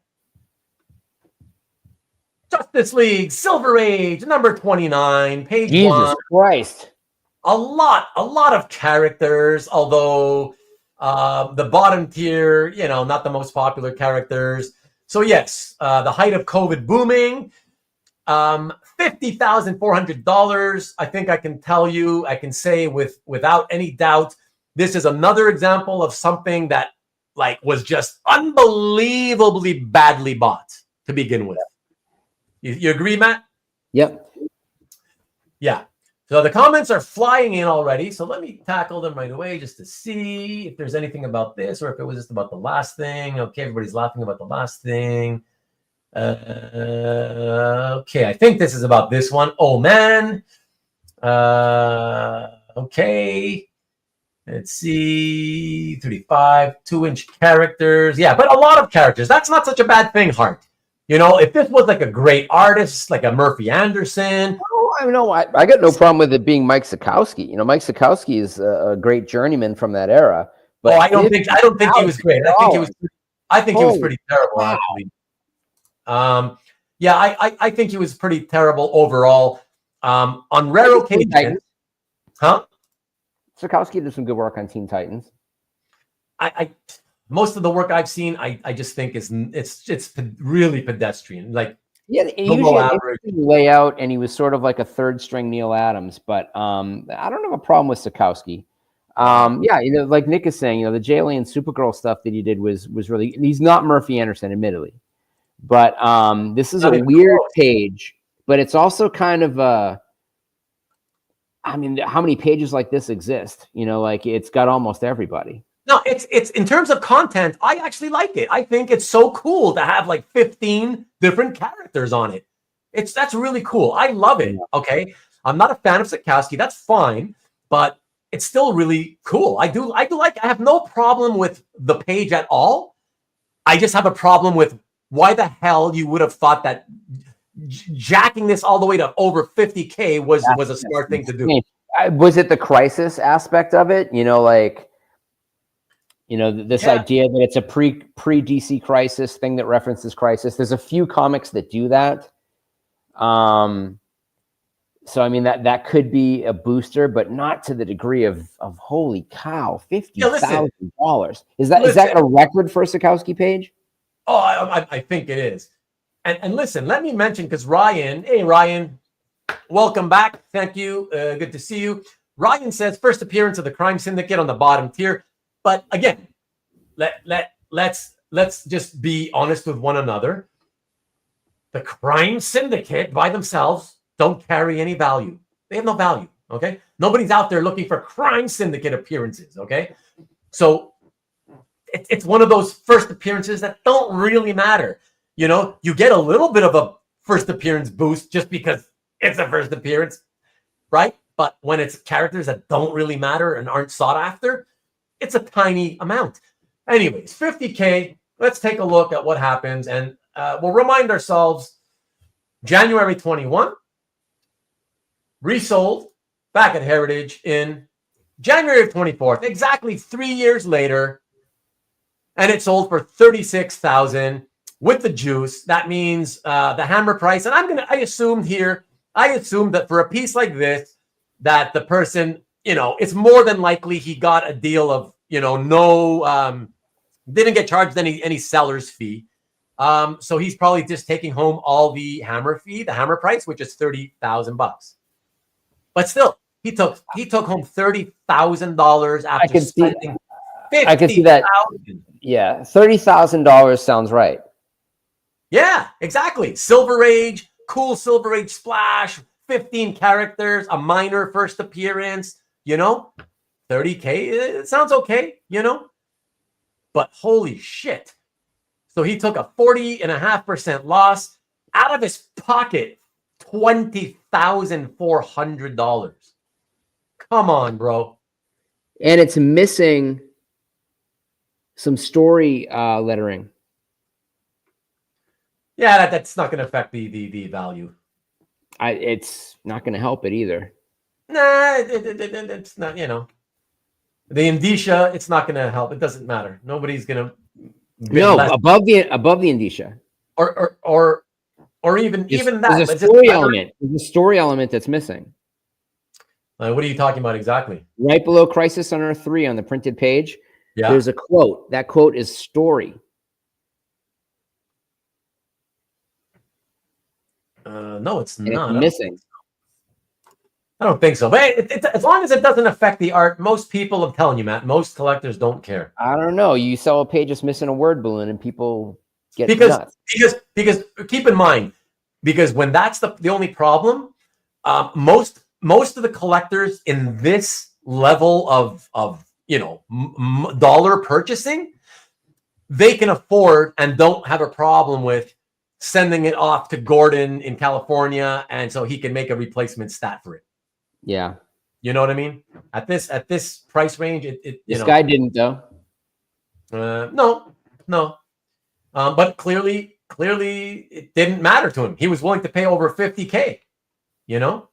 Justice League Silver Age, number 29, page 1. Jesus Christ. A lot of characters, although the bottom tier, not the most popular characters. So yes, the height of COVID booming, $50,400. I think I can say without any doubt, this is another example of something that was just unbelievably badly bought to begin with. You agree, Matt? Yep. Yeah. So the comments are flying in already. So let me tackle them right away just to see if there's anything about this or if it was just about the last thing. Okay, everybody's laughing about the last thing. Okay, I think this is about this one. Oh, man. Okay. Let's see. 35, 2-inch characters. Yeah, but a lot of characters. That's not such a bad thing, Hart. You know, if this was like a great artist, like a Murphy Anderson. Oh, I know. I got no problem with it being Mike Sekowsky. You know, Mike Sekowsky is a great journeyman from that era. But I don't think he was great. I think he was pretty terrible, actually. Yeah, I think he was pretty terrible overall. On rare occasions, huh? Sekowsky did some good work on Teen Titans. I most of the work I've seen, I just think it's really pedestrian. Like, yeah, usually an interesting layout, and he was sort of like a third string Neil Adams. But I don't have a problem with Sekowsky. Yeah, you know, like Nick is saying, you know, the J-Lane and Supergirl stuff that he did was really. He's not Murphy Anderson, admittedly, but this is a weird page. But it's also kind of a. I mean, how many pages like this exist? You know, like it's got almost everybody. No, it's in terms of content, I actually like it. I think it's so cool to have like 15 different characters on it. That's really cool. I love it. Okay. I'm not a fan of Sekowsky. That's fine, but it's still really cool. I have no problem with the page at all. I just have a problem with why the hell you would have thought that jacking this all the way to over 50K was a smart thing to do. Was it the crisis aspect of it? You know, like, you know, this idea that it's a pre DC crisis thing that references crisis. There's a few comics that do that. So I mean that could be a booster, but not to the degree of holy cow, $50,000. Is that a record for a Sekowsky page? Oh, I think it is. And listen, let me mention, because Ryan, hey Ryan, welcome back. Thank you. Good to see you. Ryan says first appearance of the Crime Syndicate on the bottom tier. But again, let's just be honest with one another. The Crime Syndicate by themselves don't carry any value. They have no value. Okay, nobody's out there looking for Crime Syndicate appearances. Okay, so it's one of those first appearances that don't really matter. You know, you get a little bit of a first appearance boost just because it's a first appearance, right? But when it's characters that don't really matter and aren't sought after, it's a tiny amount. Anyways, 50K. Let's take a look at what happens, and we'll remind ourselves. January 21, resold back at Heritage in January of 24th, exactly 3 years later, and it sold for $36,000. With the juice, that means the hammer price. And I assumed that for a piece like this, that the person, you know, it's more than likely he got a deal of, you know, didn't get charged any seller's fee. So he's probably just taking home all the hammer price, which is $30,000. But still, he took home $30,000 after spending $50,000. I can see that. Yeah, $30,000 sounds right. Yeah, exactly. Silver Age, cool Silver Age splash, 15 characters, a minor first appearance, you know, 30K. It sounds okay, you know, but holy shit. So he took a 40.5% loss out of his pocket, $20,400. Come on, bro. And it's missing some story lettering. Yeah, that's not going to affect the value. It's not going to help it either. Nah, it's not, you know. The indicia, it's not going to help. It doesn't matter. Nobody's going to. No, above the indicia. Or even that. There's a story element. There's a story element that's missing. What are you talking about exactly? Right below Crisis on Earth 3 on the printed page, there's a quote. That quote is story. No, it's not. It's missing. I don't think so. But as long as it doesn't affect the art, most people, I'm telling you, Matt, most collectors don't care. I don't know. You sell a page that's missing a word balloon and people get nuts. Because keep in mind, because when that's the only problem, most of the collectors in this level of you know, dollar purchasing, they can afford and don't have a problem with sending it off to Gordon in California, and so he can make a replacement stat for it. Yeah. You know what I mean? At this price range, This guy didn't though. No. But clearly it didn't matter to him. He was willing to pay over 50K, you know?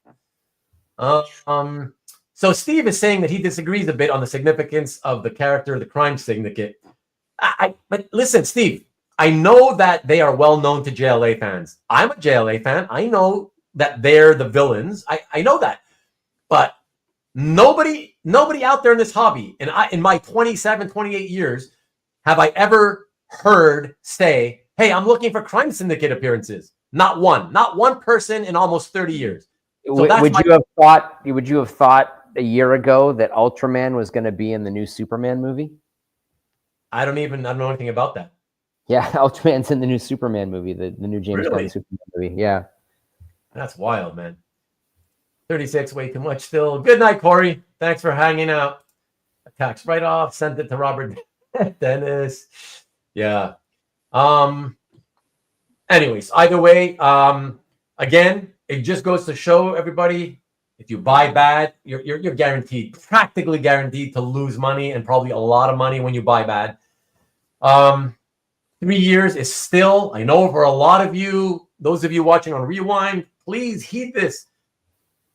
So Steve is saying that he disagrees a bit on the significance of the character of the crime syndicate. But listen, Steve, I know that they are well known to JLA fans. I'm a JLA fan. I know that they're the villains. I know that. But nobody out there in this hobby, and in my 27, 28 years, have I ever heard say, hey, I'm looking for crime syndicate appearances. Not one person in almost 30 years. So would you have thought a year ago that Ultraman was going to be in the new Superman movie? I don't know anything about that. Yeah, Ultraman's in the new Superman movie, the new James Gunn Superman movie. Yeah. That's wild, man. 36, way too much still. Good night, Corey. Thanks for hanging out. Tax write-off, sent it to Robert Dennis. Yeah. Anyways, either way, again, it just goes to show everybody, if you buy bad, you're guaranteed, practically guaranteed to lose money, and probably a lot of money when you buy bad. 3 years is still, I know for a lot of you, those of you watching on Rewind, please heed this.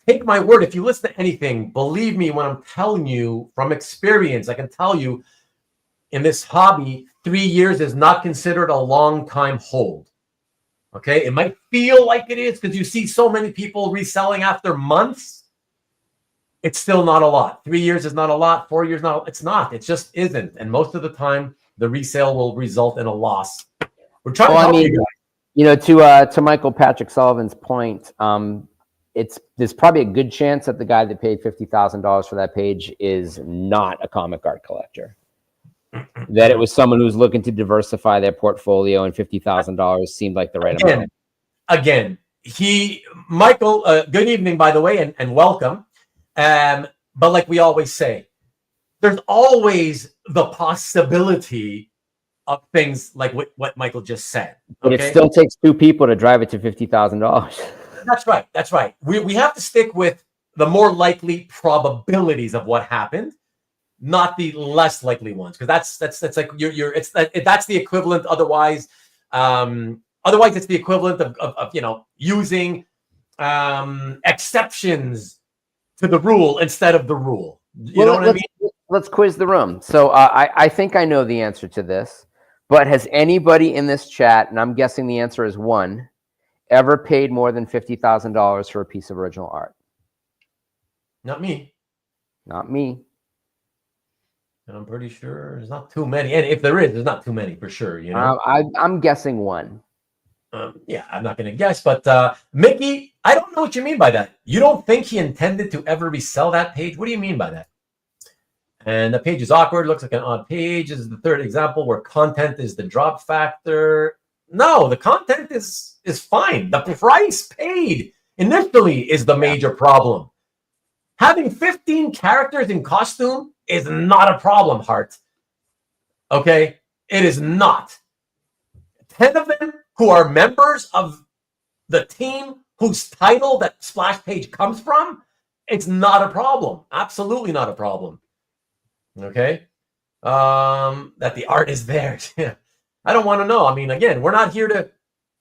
Take my word, if you listen to anything, believe me when I'm telling you from experience, I can tell you in this hobby, 3 years is not considered a long time hold. Okay, it might feel like it is because you see so many people reselling after months. It's still not a lot. 3 years is not a lot. 4 years not. It's not. It just isn't. And most of the time, the resale will result in a loss. We're trying to help you guys. You know, to Michael Patrick Sullivan's point, there's probably a good chance that the guy that paid $50,000 for that page is not a comic art collector. That it was someone who was looking to diversify their portfolio, and $50,000 seemed like the right amount. Again, Michael, good evening, by the way, and welcome. But like we always say, there's always the possibility of things like what Michael just said. But it still takes two people to drive it to $50,000. That's right. We have to stick with the more likely probabilities of what happened, not the less likely ones, because that's like that's the equivalent. Otherwise it's the equivalent of using exceptions to the rule instead of the rule. You know what I mean? Let's quiz the room. So I think I know the answer to this, but has anybody in this chat, and I'm guessing the answer is one, ever paid more than $50,000 for a piece of original art? Not me. Not me. And I'm pretty sure there's not too many. And if there is, there's not too many for sure. You know, I'm guessing one. Yeah, I'm not going to guess. But Mickey, I don't know what you mean by that. You don't think he intended to ever resell that page? What do you mean by that? And the page is awkward. Looks like an odd page. This is the third example where content is the drop factor. No, the content is fine. The price paid initially is the major problem. Having 15 characters in costume is not a problem, Hart. Okay? It is not. 10 of them who are members of the team whose title that splash page comes from, it's not a problem. Absolutely not a problem. Okay? That the art is there. I don't want to know. I mean, again, we're not here to...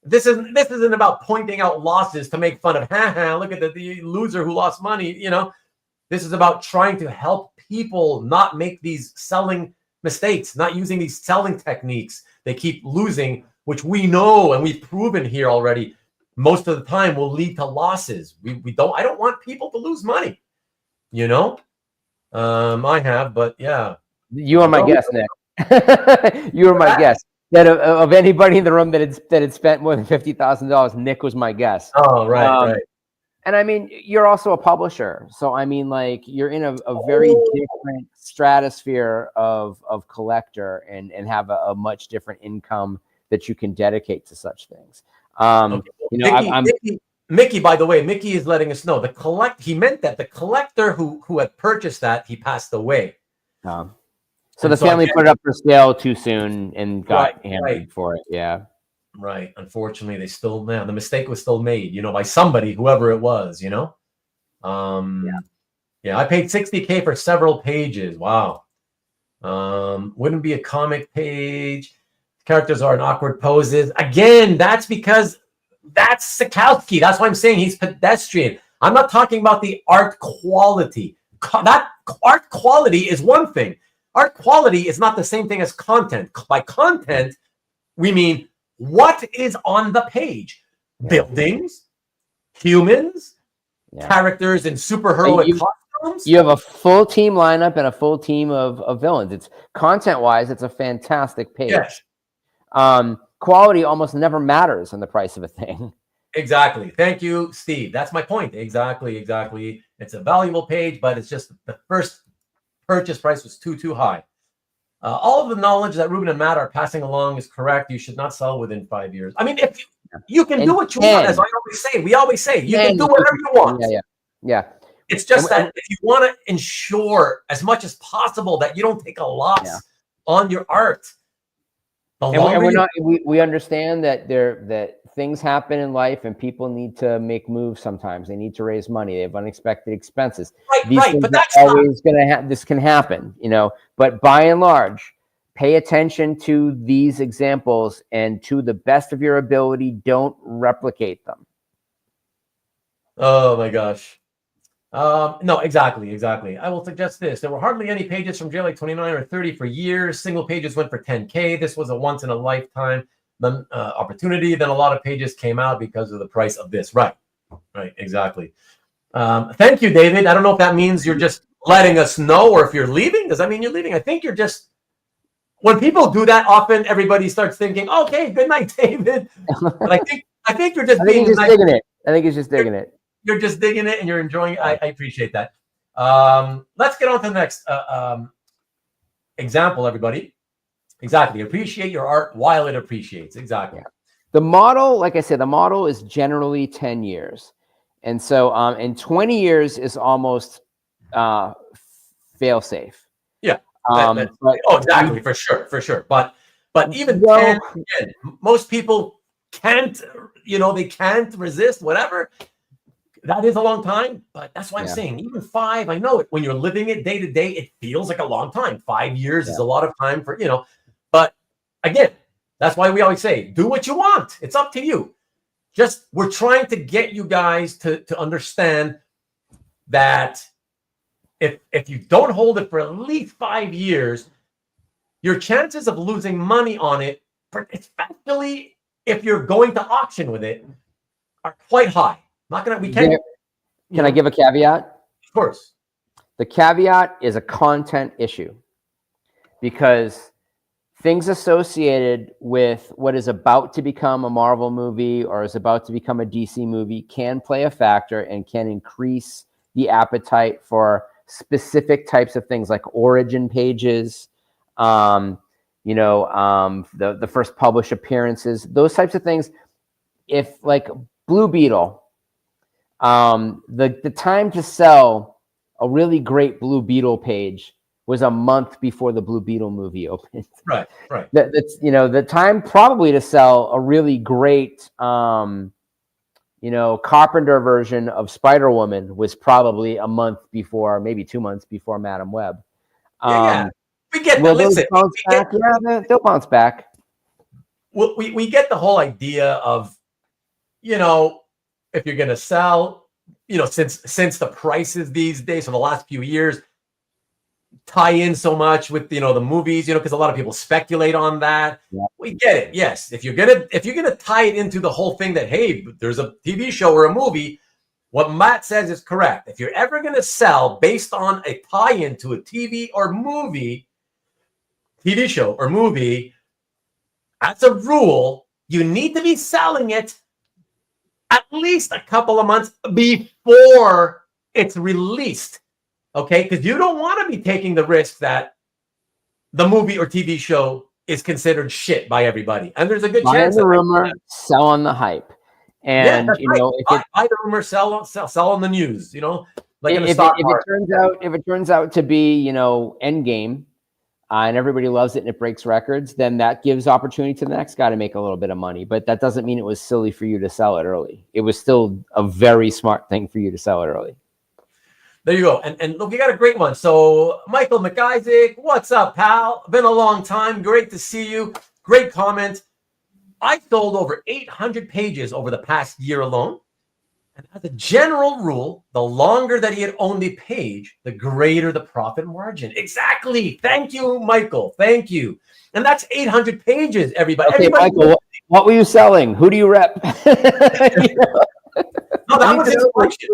This isn't about pointing out losses to make fun of, look at the loser who lost money, you know. This is about trying to help people not make these selling mistakes, not using these selling techniques they keep losing, which we know and we've proven here already most of the time will lead to losses. I don't want people to lose money, you know. I have, but yeah. You are my guest, Nick. You are my guest. That of anybody in the room that had spent more than $50,000, Nick was my guest. Oh, right. And I mean, you're also a publisher, so I mean, like, you're in a very different stratosphere of collector, and have a much different income that you can dedicate to such things. Okay. You know, Mickey, by the way, Mickey is letting us know he meant that the collector who had purchased that, he passed away. So the family put it up for sale too soon and got hammered for it. Yeah. Right. Unfortunately, the mistake was still made, you know, by somebody, whoever it was, you know. Yeah, I paid $60K for several pages. Wow. Wouldn't be a comic page. Characters are in awkward poses. Again, that's because that's Sekowsky. That's why I'm saying he's pedestrian. I'm not talking about the art quality. That art quality is one thing. Art quality is not the same thing as content. By content, we mean what is on the page. Buildings, humans, characters in superheroic costumes. You have a full team lineup and a full team of villains. It's content-wise, it's a fantastic page. Yes. Quality almost never matters in the price of a thing. Exactly. Thank you, Steve. That's my point. Exactly. It's a valuable page, but it's just the first purchase price was too high. All of the knowledge that Ruben and Matt are passing along is correct. You should not sell within 5 years. I mean, if you can do what you want, as I always say. We always say you can do whatever you want. Yeah. It's just that if you want to ensure as much as possible that you don't take a loss on your art. We understand that things happen in life and people need to make moves sometimes. They need to raise money. They have unexpected expenses. Right. But that's always going to this can happen, but by and large, pay attention to these examples and to the best of your ability, don't replicate them. Oh my gosh. No, exactly. I will suggest this. There were hardly any pages from JLA 29 or 30 for years. Single pages went for 10K. This was a once in a lifetime opportunity. Then a lot of pages came out because of the price of this. Right, exactly. Thank you, David. I don't know if that means you're just letting us know or if you're leaving. Does that mean you're leaving? I think you're just, when people do that, often everybody starts thinking, okay, good night, David. But I think you're just being nice. Digging it. I think he's just digging it. You're just digging it and you're enjoying it. I appreciate that. Let's get on to the next example, everybody. Exactly. Appreciate your art while it appreciates. Exactly. Yeah. The model, like I said, the model is generally 10 years. And so in 20 years is almost fail safe. Yeah. Exactly. For sure. But even 10, again, most people can't, they can't resist, whatever. That is a long time, but that's why I'm saying even 5, I know it. When you're living it day to day, it feels like a long time. 5 years is a lot of time for, but again, that's why we always say, do what you want. It's up to you. Just, we're trying to get you guys to understand that if you don't hold it for at least 5 years, your chances of losing money on it, especially if you're going to auction with it, are quite high. Can I give a caveat? Of course. The caveat is a content issue because things associated with what is about to become a Marvel movie or is about to become a DC movie can play a factor and can increase the appetite for specific types of things like origin pages, the first published appearances, those types of things. If like Blue Beetle, the time to sell a really great Blue Beetle page was a month before the Blue Beetle movie opened. Right. That's the time probably to sell a really great Carpenter version of Spider-Woman was probably a month before, maybe 2 months before Madam Web. We get that. They'll bounce back. Well, we get the whole idea of, if you're going to sell, since the prices these days for the last few years tie in so much with, the movies, because a lot of people speculate on that. Yeah. We get it. Yes. If you're going to tie it into the whole thing that, hey, there's a TV show or a movie, what Matt says is correct. If you're ever going to sell based on a tie-in to a TV show or movie, as a rule, you need to be selling it at least a couple of months before it's released, okay? Because you don't want to be taking the risk that the movie or TV show is considered shit by everybody. And there's a good chance. Buy the rumor, sell on the hype. And, buy the rumor, sell on the news, like if it turns out to be, Endgame, and everybody loves it and it breaks records, then that gives opportunity to the next guy to make a little bit of money. But that doesn't mean it was silly for you to sell it early. It was still a very smart thing for you to sell it early. There you go. And look, we got a great one. So Michael McIsaac, what's up, pal? Been a long time. Great to see you. Great comment. I sold over 800 pages over the past year alone. And as a general rule, the longer that he had owned a page, the greater the profit margin. Exactly. Thank you, Michael. Thank you. And that's 800 pages, everybody. Okay, everybody Michael, what were you selling? Who do you rep? No, that was his collection.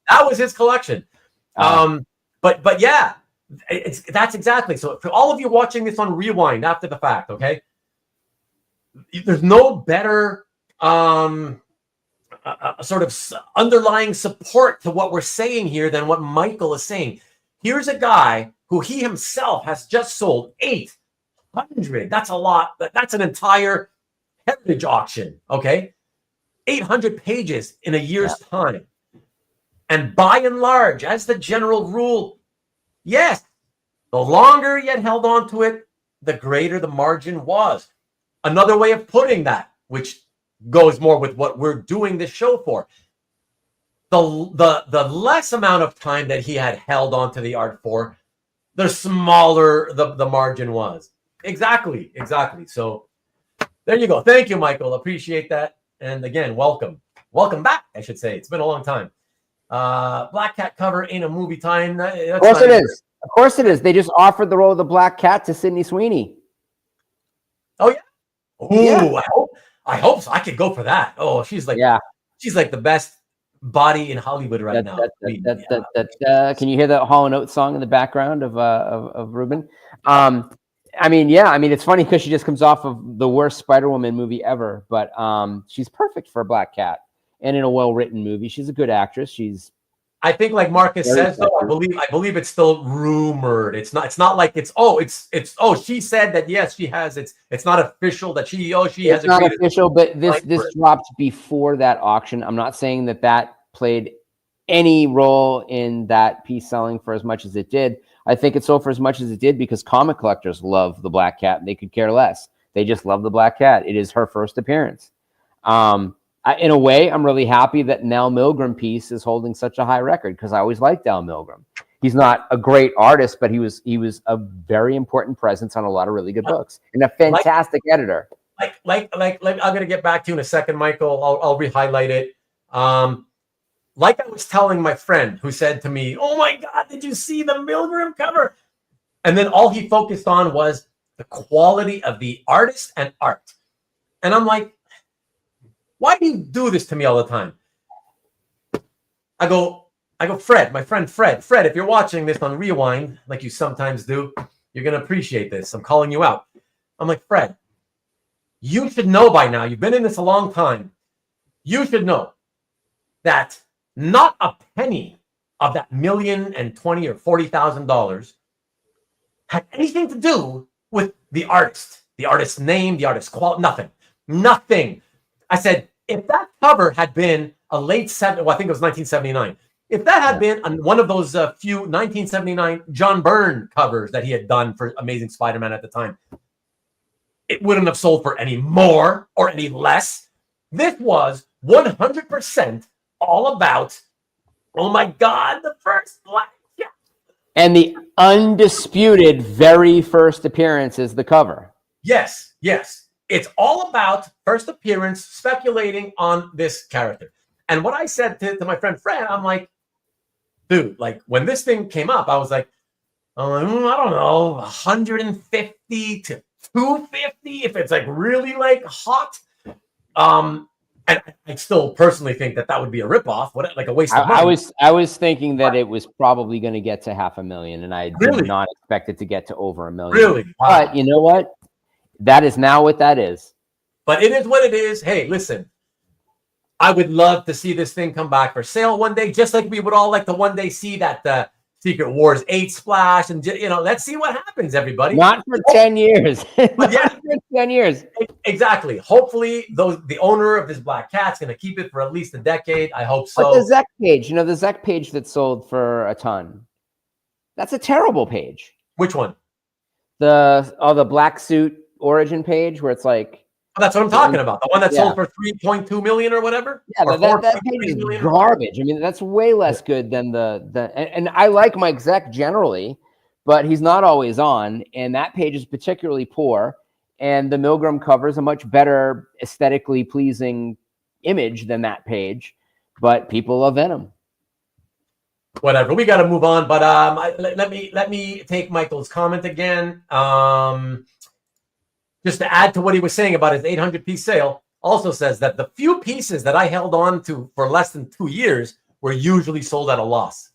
That was his collection. But yeah, that's exactly. So for all of you watching this on rewind after the fact, okay, there's no better sort of underlying support to what we're saying here than what Michael is saying. Here's a guy who he himself has just sold 800. That's a lot. That's an entire heritage auction. Okay, 800 pages in a year's time. And by and large, as the general rule, yes, the longer you had held on to it, the greater the margin was. Another way of putting that, which goes more with what we're doing this show for, the less amount of time that he had held on to the art for, the smaller the margin was. Exactly. So there you go. Thank you, Michael. Appreciate that. And again, welcome back, I should say. It's been a long time. Black Cat cover ain't a movie time. Of course it is. Of course it is. They just offered the role of the Black Cat to Sydney Sweeney. Oh yeah. Ooh, yeah. I hope so. I could go for that. Oh, she's like the best body in Hollywood right now. Can you hear the Hall & Oates song in the background of Ruben? It's funny because she just comes off of the worst Spider-Woman movie ever, but she's perfect for a Black Cat and in a well-written movie. She's a good actress. I think, like Marcus says, though, I believe it's still rumored. It's not like she said that yes, she has. It's not official that she has. It's not official, but this dropped before that auction. I'm not saying that played any role in that piece selling for as much as it did. I think it sold for as much as it did because comic collectors love the Black Cat and they could care less. They just love the Black Cat. It is her first appearance. In a way, I'm really happy that Nell Milgrom piece is holding such a high record because I always liked Nell Milgrom. He's not a great artist, but he was a very important presence on a lot of really good books and a fantastic editor. I'm gonna get back to you in a second, Michael. I'll re-highlight it. Like I was telling my friend who said to me, "Oh my God, did you see the Milgrom cover?" And then all he focused on was the quality of the artist and art, and I'm like, why do you do this to me all the time? I go, Fred, my friend Fred, if you're watching this on Rewind, like you sometimes do, you're going to appreciate this. I'm calling you out. I'm like, Fred, you should know by now, you've been in this a long time. You should know that not a penny of that $1,020,000 or $40,000 had anything to do with the artist's name, the artist's quality, nothing. I said, if that cover had been a late 70s, I think it was 1979. If that had been one of those few 1979 John Byrne covers that he had done for Amazing Spider-Man at the time, it wouldn't have sold for any more or any less. This was 100% all about, oh my God, the first Black Cat. And the undisputed very first appearance is the cover. Yes. It's all about first appearance, speculating on this character. And what I said to my friend Fred, I'm like, dude, like when this thing came up, I was like, I don't know, 150 to 250 if it's like really like hot. And I still personally think that would be a ripoff, like a waste of money. I was thinking that it was probably going to get to 500,000, and I did not expect it to get to over 1 million. Really? Wow. But you know what? That is now what that is. But it is what it is. Hey, listen, I would love to see this thing come back for sale one day, just like we would all like to one day see that Secret Wars 8 splash. And, let's see what happens, everybody. Not for 10 years. But yeah, 10 years. Exactly. Hopefully, the owner of this Black Cat's going to keep it for at least a decade. I hope so. But the Zeck page, the Zeck page that sold for a ton, that's a terrible page. Which one? The Black Suit origin page where it's like That's what I'm talking about. The one that Yeah. sold for 3.2 million or whatever. Yeah, or that page is garbage. I mean, that's way less good than and I like Mike Zeck generally, but he's not always on, and that page is particularly poor. And the Milgrom covers a much better aesthetically pleasing image than that page, but people love Venom. Whatever. We got to move on, but let me take Michael's comment again. Just to add to what he was saying about his 800-piece sale, also says that the few pieces that I held on to for less than 2 years were usually sold at a loss.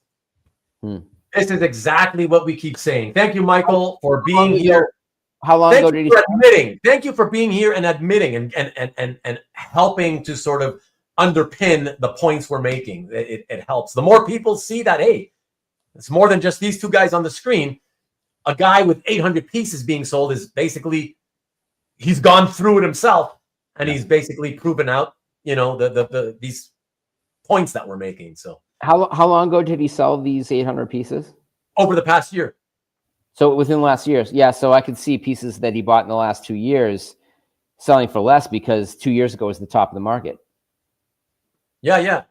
This is exactly what we keep saying. Thank you, Michael, for being here. How long ago did he admitting? Thank you for being here and admitting and helping to sort of underpin the points we're making. It helps. The more people see that, hey, it's more than just these two guys on the screen. A guy with 800 pieces being sold is basically, he's gone through it himself, and he's basically proven out, these points that we're making. So how long ago did he sell these 800 pieces? Over the past year. So within the last years, yeah. So I could see pieces that he bought in the last 2 years selling for less because 2 years ago was the top of the market. Yeah.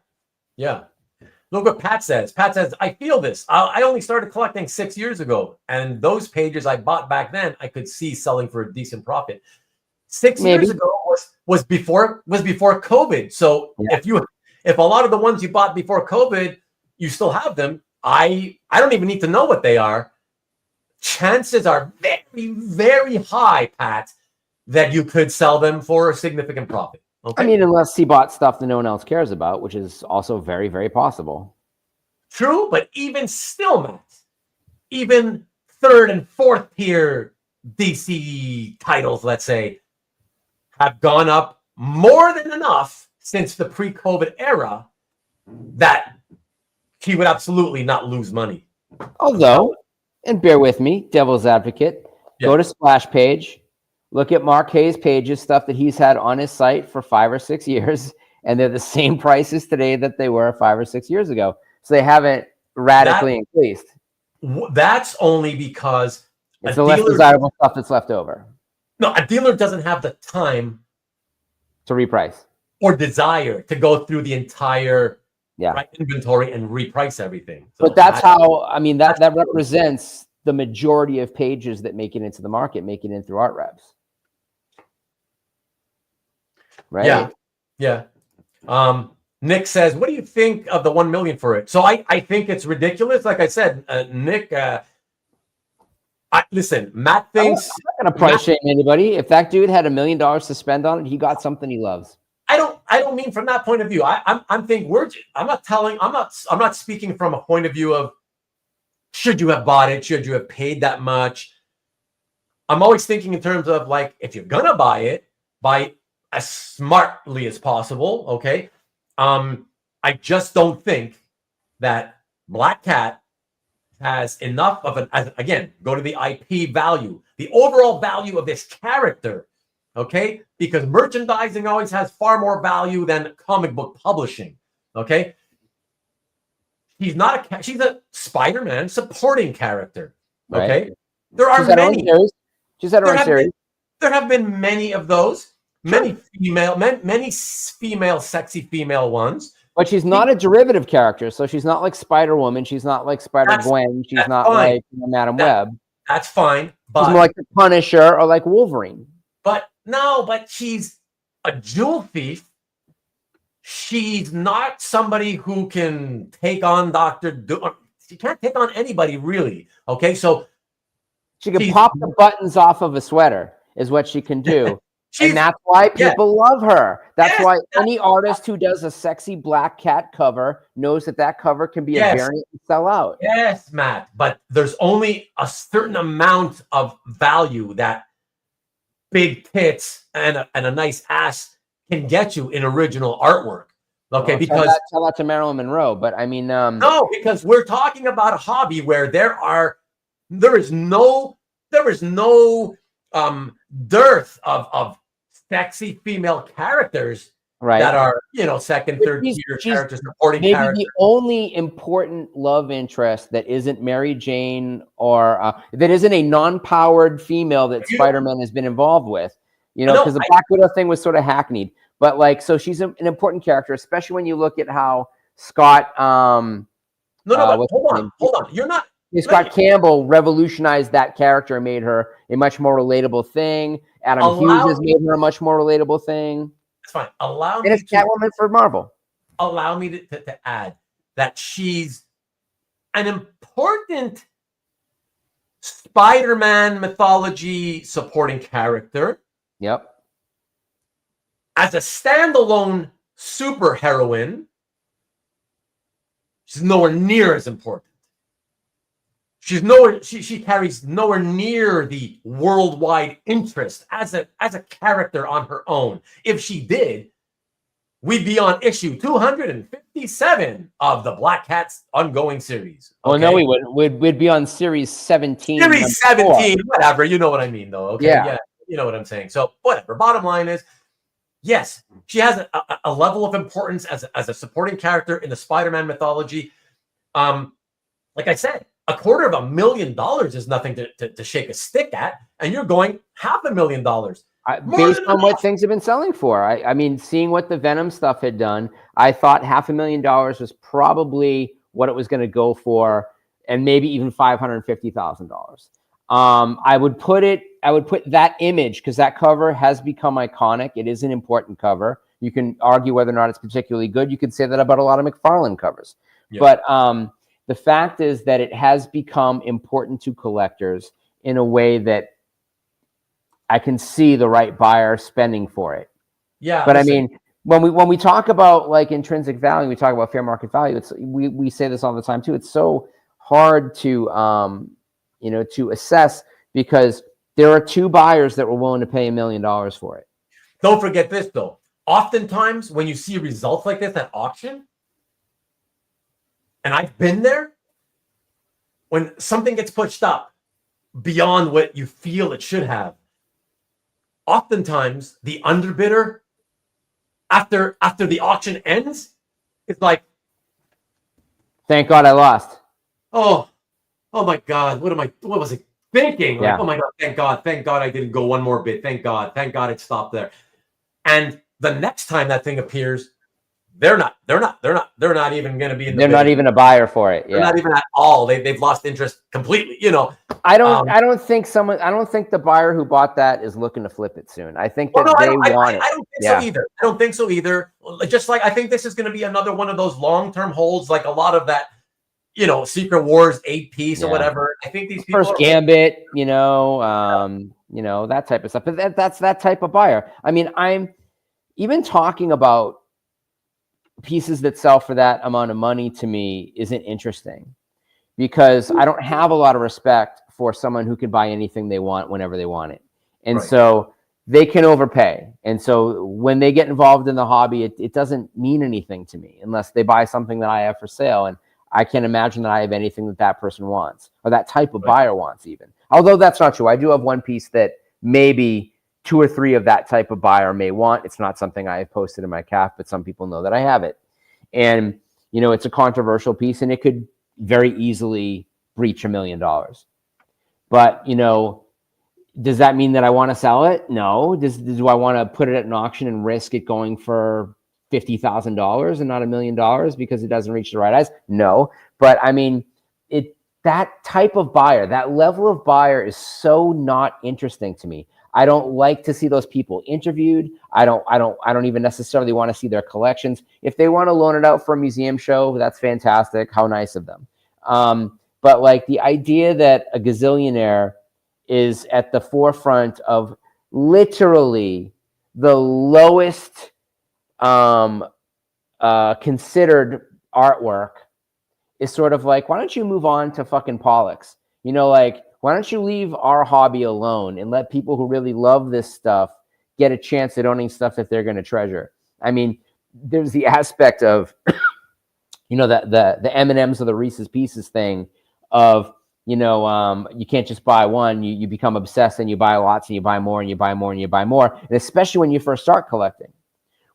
Look what Pat says. Pat says, I feel this. I only started collecting 6 years ago, and those pages I bought back then, I could see selling for a decent profit. 6 years ago was before COVID. So if a lot of the ones you bought before COVID, you still have them, I don't even need to know what they are. Chances are very, very high, Pat, that you could sell them for a significant profit. Okay. I mean, unless he bought stuff that no one else cares about, which is also very, very possible. True, but even still, Matt, even third and fourth tier DC titles, let's say, have gone up more than enough since the pre-COVID era that he would absolutely not lose money. Although, and bear with me, devil's advocate, go to Splash Page, look at Mark Hayes' pages, stuff that he's had on his site for 5 or 6 years, and they're the same prices today that they were 5 or 6 years ago. So they haven't radically increased. That's only because it's the less desirable stuff that's left over. No, a dealer doesn't have the time to reprice or desire to go through the entire inventory and reprice everything. So but that's how, I mean, that represents the majority of pages that make it into the market, make it in through art reps. Right? Yeah. Nick says, what do you think of the 1 million for it? So I think it's ridiculous. Like I said, Nick, listen, Matt thinks I'm not going to price shame anybody. If that dude had $1 million to spend on it, he got something he loves. I don't mean from that point of view. I'm thinking I'm not speaking from a point of view of should you have bought it? Should you have paid that much? I'm always thinking in terms of like, if you're gonna buy it, buy as smartly as possible. Okay. I just don't think that Black Cat has enough of again, go to the IP value, the overall value of this character. Okay. Because merchandising always has far more value than comic book publishing. Okay. She's a Spider-Man supporting character. Okay. Right. There are many. She's had her own series. There have been many of those. Many female, sexy female ones. But she's not a derivative character. So she's not like Spider-Woman. She's not like Spider-Gwen. She's not like Madam Web. That's fine. But she's more like the Punisher or like Wolverine. But she's a jewel thief. She's not somebody who can take on Dr. Doom. She can't take on anybody, really. Okay, so she can pop the buttons off of a sweater is what she can do. And that's why people love her. That's why any artist who does a sexy Black Cat cover knows that cover can be a variant and sell out. Yes, Matt, but there's only a certain amount of value that big tits and a nice ass can get you in original artwork. Okay, because tell that to Marilyn Monroe. But I mean, no, because we're talking about a hobby where there is no dearth of sexy female characters that are second, third tier characters, supporting characters. The only important love interest that isn't Mary Jane or that isn't a non-powered female that Spider-Man has been involved with. You know, because the Black Widow thing was sort of hackneyed. But like, so she's an important character, especially when you look at how Scott. No, but hold on. You're not. Scott Campbell revolutionized that character and made her a much more relatable thing. Adam Hughes has made her a much more relatable thing. That's fine. Allow me. And it's Catwoman for Marvel. Allow me to add that she's an important Spider-Man mythology supporting character. Yep. As a standalone superheroine, she's nowhere near as important. She's nowhere. She carries nowhere near the worldwide interest as a character on her own. If she did, we'd be on issue 257 of the Black Cat's ongoing series. Okay? Well, no, we wouldn't. We'd be on series 17. Series 17, whatever. You know what I mean, though. Okay, yeah. You know what I'm saying. So whatever. Bottom line is, yes, she has a level of importance as a supporting character in the Spider-Man mythology. Like I said, $250,000 is nothing to shake a stick at, and you're going $500,000. Based on what things have been selling for. I mean, seeing what the Venom stuff had done, I thought $500,000 was probably what it was going to go for, and maybe even $550,000. I would put that image, because that cover has become iconic. It is an important cover. You can argue whether or not it's particularly good. You could say that about a lot of McFarlane covers. Yeah. But the fact is that it has become important to collectors in a way that I can see the right buyer spending for it. Yeah. But I mean, when we talk about like intrinsic value, we talk about fair market value. It's we say this all the time too. It's so hard to to assess, because there are two buyers that were willing to pay $1 million for it. Don't forget this though. Oftentimes when you see results like this at auction, and I've been there, when something gets pushed up beyond what you feel it should have, oftentimes the underbidder, after the auction ends, it's like, thank God I lost. Oh my God, what was I thinking? Yeah. Like, oh my God, thank God I didn't go one more bit. Thank God it stopped there. And the next time that thing appears, they're not even going to be in the They're not even a buyer for it. They're not even at all. They've lost interest completely. I don't think the buyer who bought that is looking to flip it soon. I think that they want it. I don't think so either. I don't think so either. Just like I think this is going to be another one of those long-term holds, like a lot of that, Secret Wars 8-piece or whatever. I think these people First Gambit, that type of stuff. But that's that type of buyer. I mean, I'm even talking about pieces that sell for that amount of money to me isn't interesting, because I don't have a lot of respect for someone who can buy anything they want whenever they want it. And so they can overpay. And so when they get involved in the hobby, it doesn't mean anything to me unless they buy something that I have for sale. And I can't imagine that I have anything that person wants, or that type of buyer wants even. Although that's not true. I do have one piece that maybe 2 or 3 of that type of buyer may want. It's not something I have posted in my calf, but some people know that I have it. And, it's a controversial piece, and it could very easily breach $1 million. But, does that mean that I want to sell it? No. Do I want to put it at an auction and risk it going for $50,000 and not $1 million because it doesn't reach the right eyes? No. But I mean, that type of buyer, that level of buyer is so not interesting to me. I don't like to see those people interviewed. I don't even necessarily want to see their collections. If they want to loan it out for a museum show, that's fantastic. How nice of them. But like the idea that a gazillionaire is at the forefront of literally the lowest considered artwork is sort of like, why don't you move on to fucking Pollux? Why don't you leave our hobby alone and let people who really love this stuff get a chance at owning stuff that they're going to treasure? I mean, there's the aspect of, the M&Ms or the Reese's Pieces thing of, you can't just buy one. You become obsessed and you buy lots and you buy more and you buy more and you buy more. And especially when you first start collecting,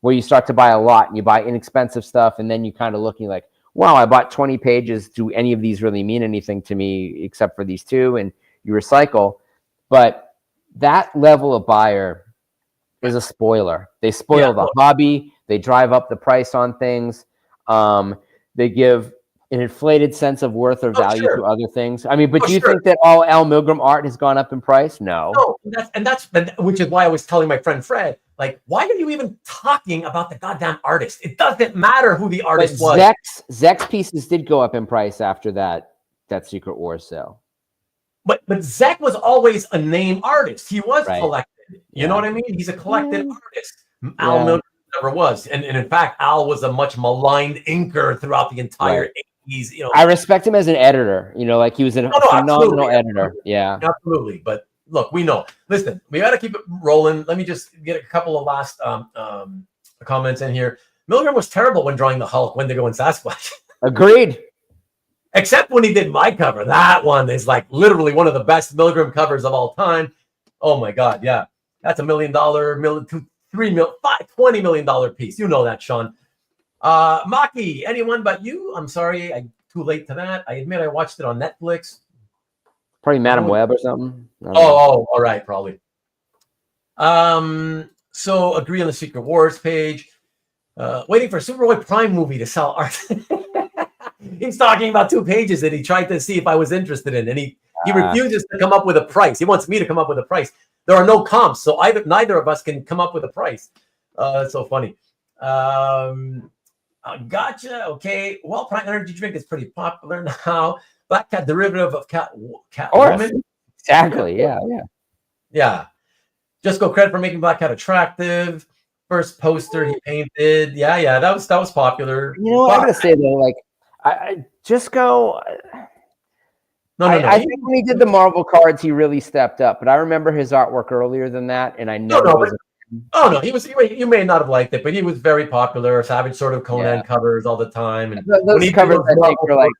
where you start to buy a lot and you buy inexpensive stuff, and then you kind of looking like, wow, I bought 20 pages. Do any of these really mean anything to me except for these 2? And you recycle. But that level of buyer is a spoiler. They spoil the hobby. They drive up the price on things. They give an inflated sense of worth or value to other things. I mean, but do you think that all Al Milgrom art has gone up in price? No. That's which is why I was telling my friend Fred, like, why are you even talking about the goddamn artist? It doesn't matter who the artist was. Zeck's pieces did go up in price after that Secret Wars sale. But Zeck was always a name artist. He was collected. You know what I mean? He's a collected artist. Al Milgrom never was. And in fact, Al was a much maligned inker throughout the entire 80s. You know, I respect him as an editor. You know, like he was a phenomenal editor. Yeah. Absolutely. But look, we know. Listen, we got to keep it rolling. Let me just get a couple of last comments in here. Milgrom was terrible when drawing the Hulk, Wendigo, and Sasquatch. Agreed. Except when he did my cover. That one is like literally one of the best Milgrom covers of all time. Oh my God, yeah. That's $1 million, $3 million, $20 million piece. You know that, Sean. Maki, anyone but you? I'm sorry, I'm too late to that. I admit I watched it on Netflix. Probably Madam Web or something. Oh, all right, probably. So agree on the Secret Wars page. Waiting for a Superboy Prime movie to sell art. He's talking about 2 pages that he tried to see if I was interested in, and he refuses to come up with a price. He wants me to come up with a price. There are no comps, so neither of us can come up with a price. That's so funny. Gotcha. Okay. Well, Prime Energy drink is pretty popular now. Black Cat derivative of Cat Woman. Exactly. Yeah. Just go credit for making Black Cat attractive. First poster he painted. Yeah. That was popular. You know what I'm gonna say though, like. I just go. No. I think when he did the Marvel cards, he really stepped up. But I remember his artwork earlier than that, and I know. No, he was. You may not have liked it, but he was very popular. Savage sort of Conan covers all the time, and those covers I think were like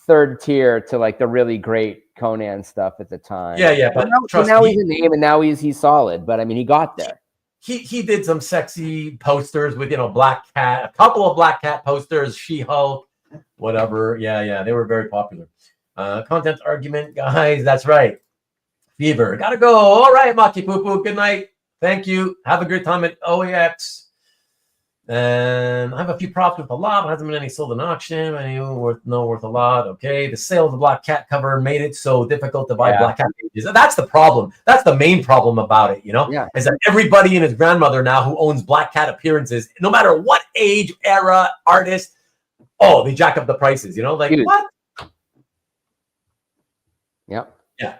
third tier to like the really great Conan stuff at the time. Yeah. But now he's a name, and now he's solid. But I mean, he got there. He did some sexy posters with Black Cat, a couple of Black Cat posters, She-Hulk. Whatever. Yeah. They were very popular. Content argument, guys. That's right. Fever. Gotta go. All right, Maki Poo Poo. Good night. Thank you. Have a great time at OAX. And I have a few props with a lot. Hasn't been any sold in auction. Any worth a lot. Okay. The sale of the Black Cat cover made it so difficult to buy Black Cat pages. That's the problem. That's the main problem about it, is that everybody and his grandmother now who owns Black Cat appearances, no matter what age, era, artist, they jack up the prices, like Dude. What? Yep. Yeah.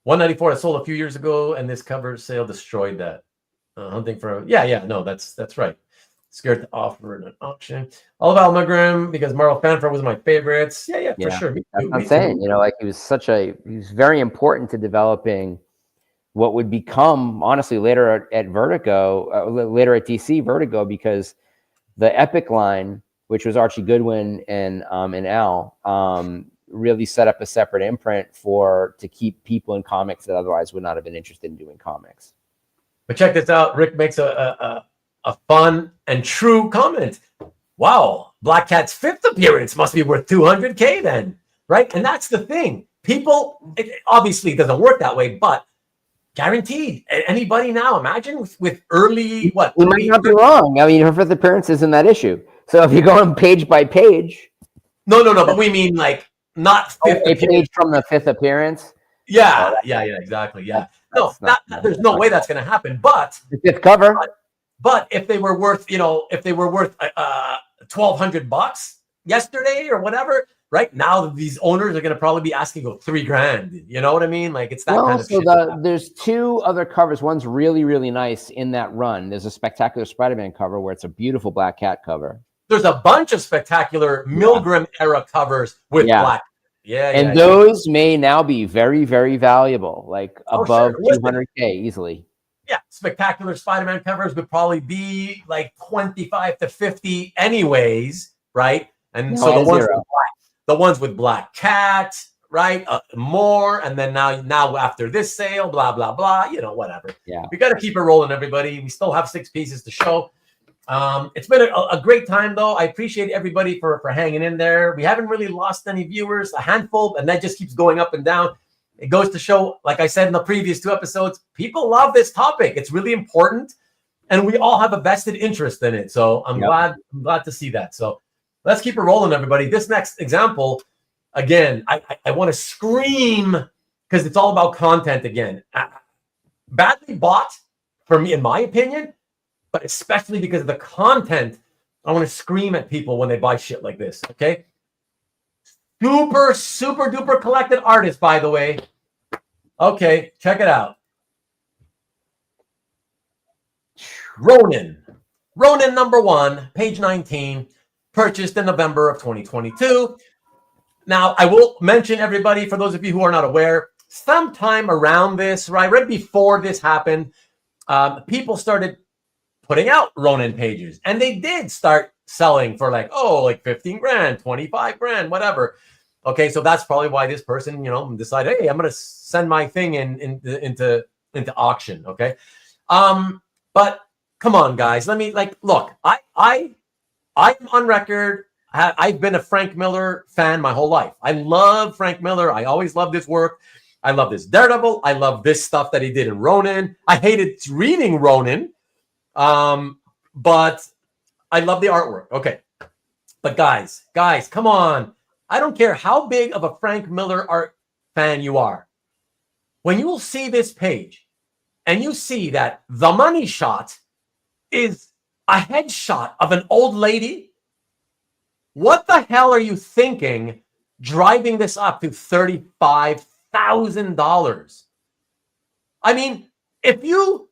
194 I sold a few years ago, and this cover sale destroyed that. Hunting for no, that's right. Scared to offer an auction. All of Al Milgrom because Marvel Fanfare was my favorites. Yeah, for sure. That's what I'm saying. Like he was very important to developing what would become honestly later at Vertigo, later at DC Vertigo, because the Epic line, which was Archie Goodwin and Al, really set up a separate imprint to keep people in comics that otherwise would not have been interested in doing comics. But check this out. Rick makes a fun and true comment. Wow, Black Cat's 5th appearance must be worth $200K then, right? And that's the thing. People, it obviously doesn't work that way, but guaranteed. Anybody now, imagine with early, what? You might not be wrong. I mean, her 5th appearance isn't that issue. So if you go on page by page. No, but we mean like not 5th a page from the 5th appearance. Yeah, exactly. Yeah. No, there's no way that's going to happen. But the 5th cover. But if they were worth, $1,200 yesterday or whatever, right now these owners are going to probably be asking $3,000. You know what I mean? Like it's that kind of shit. There's 2 other covers. One's really, really nice in that run. There's a Spectacular Spider-Man cover where it's a beautiful Black Cat cover. There's a bunch of spectacular Milgrom era covers with Black. And those may now be very, very valuable, like above $200K easily. Yeah, Spectacular Spider-Man covers would probably be like 25 to 50 anyways, right? And so the ones with Black Cat, right? More, and then now after this sale, blah blah blah, whatever. Yeah, we got to keep it rolling, everybody. We still have 6 pieces to show. It's been a great time, though. I appreciate everybody for hanging in there. We haven't really lost any viewers, a handful, and that just keeps going up and down. it goes to show, like I said in the previous 2 episodes, people love this topic. It's really important, and we all have a vested interest in it. So I'm glad to see that. So let's keep it rolling, everybody. This next example, again, I want to scream because it's all about content again. Badly bought for me, in my opinion, but especially because of the content. I want to scream at people when they buy shit like this, okay? Super, super duper collected artist, by the way. Okay, check it out. Ronin. Ronin #1, page 19, purchased in November of 2022. Now, I will mention, everybody, for those of you who are not aware, sometime around this, right before this happened, people started putting out Ronin pages, and they did start selling for like 15 grand, 25 grand, whatever. Okay, so that's probably why this person, decided, hey, I'm going to send my thing into auction. Okay, but come on, guys, let me look. I'm on record. I've been a Frank Miller fan my whole life. I love Frank Miller. I always loved his work. I love this Daredevil. I love this stuff that he did in Ronin. I hated reading Ronin. But I love the artwork. Okay. But guys, come on. I don't care how big of a Frank Miller art fan you are. When you will see this page and you see that the money shot is a headshot of an old lady, what the hell are you thinking driving this up to $35,000? I mean, if you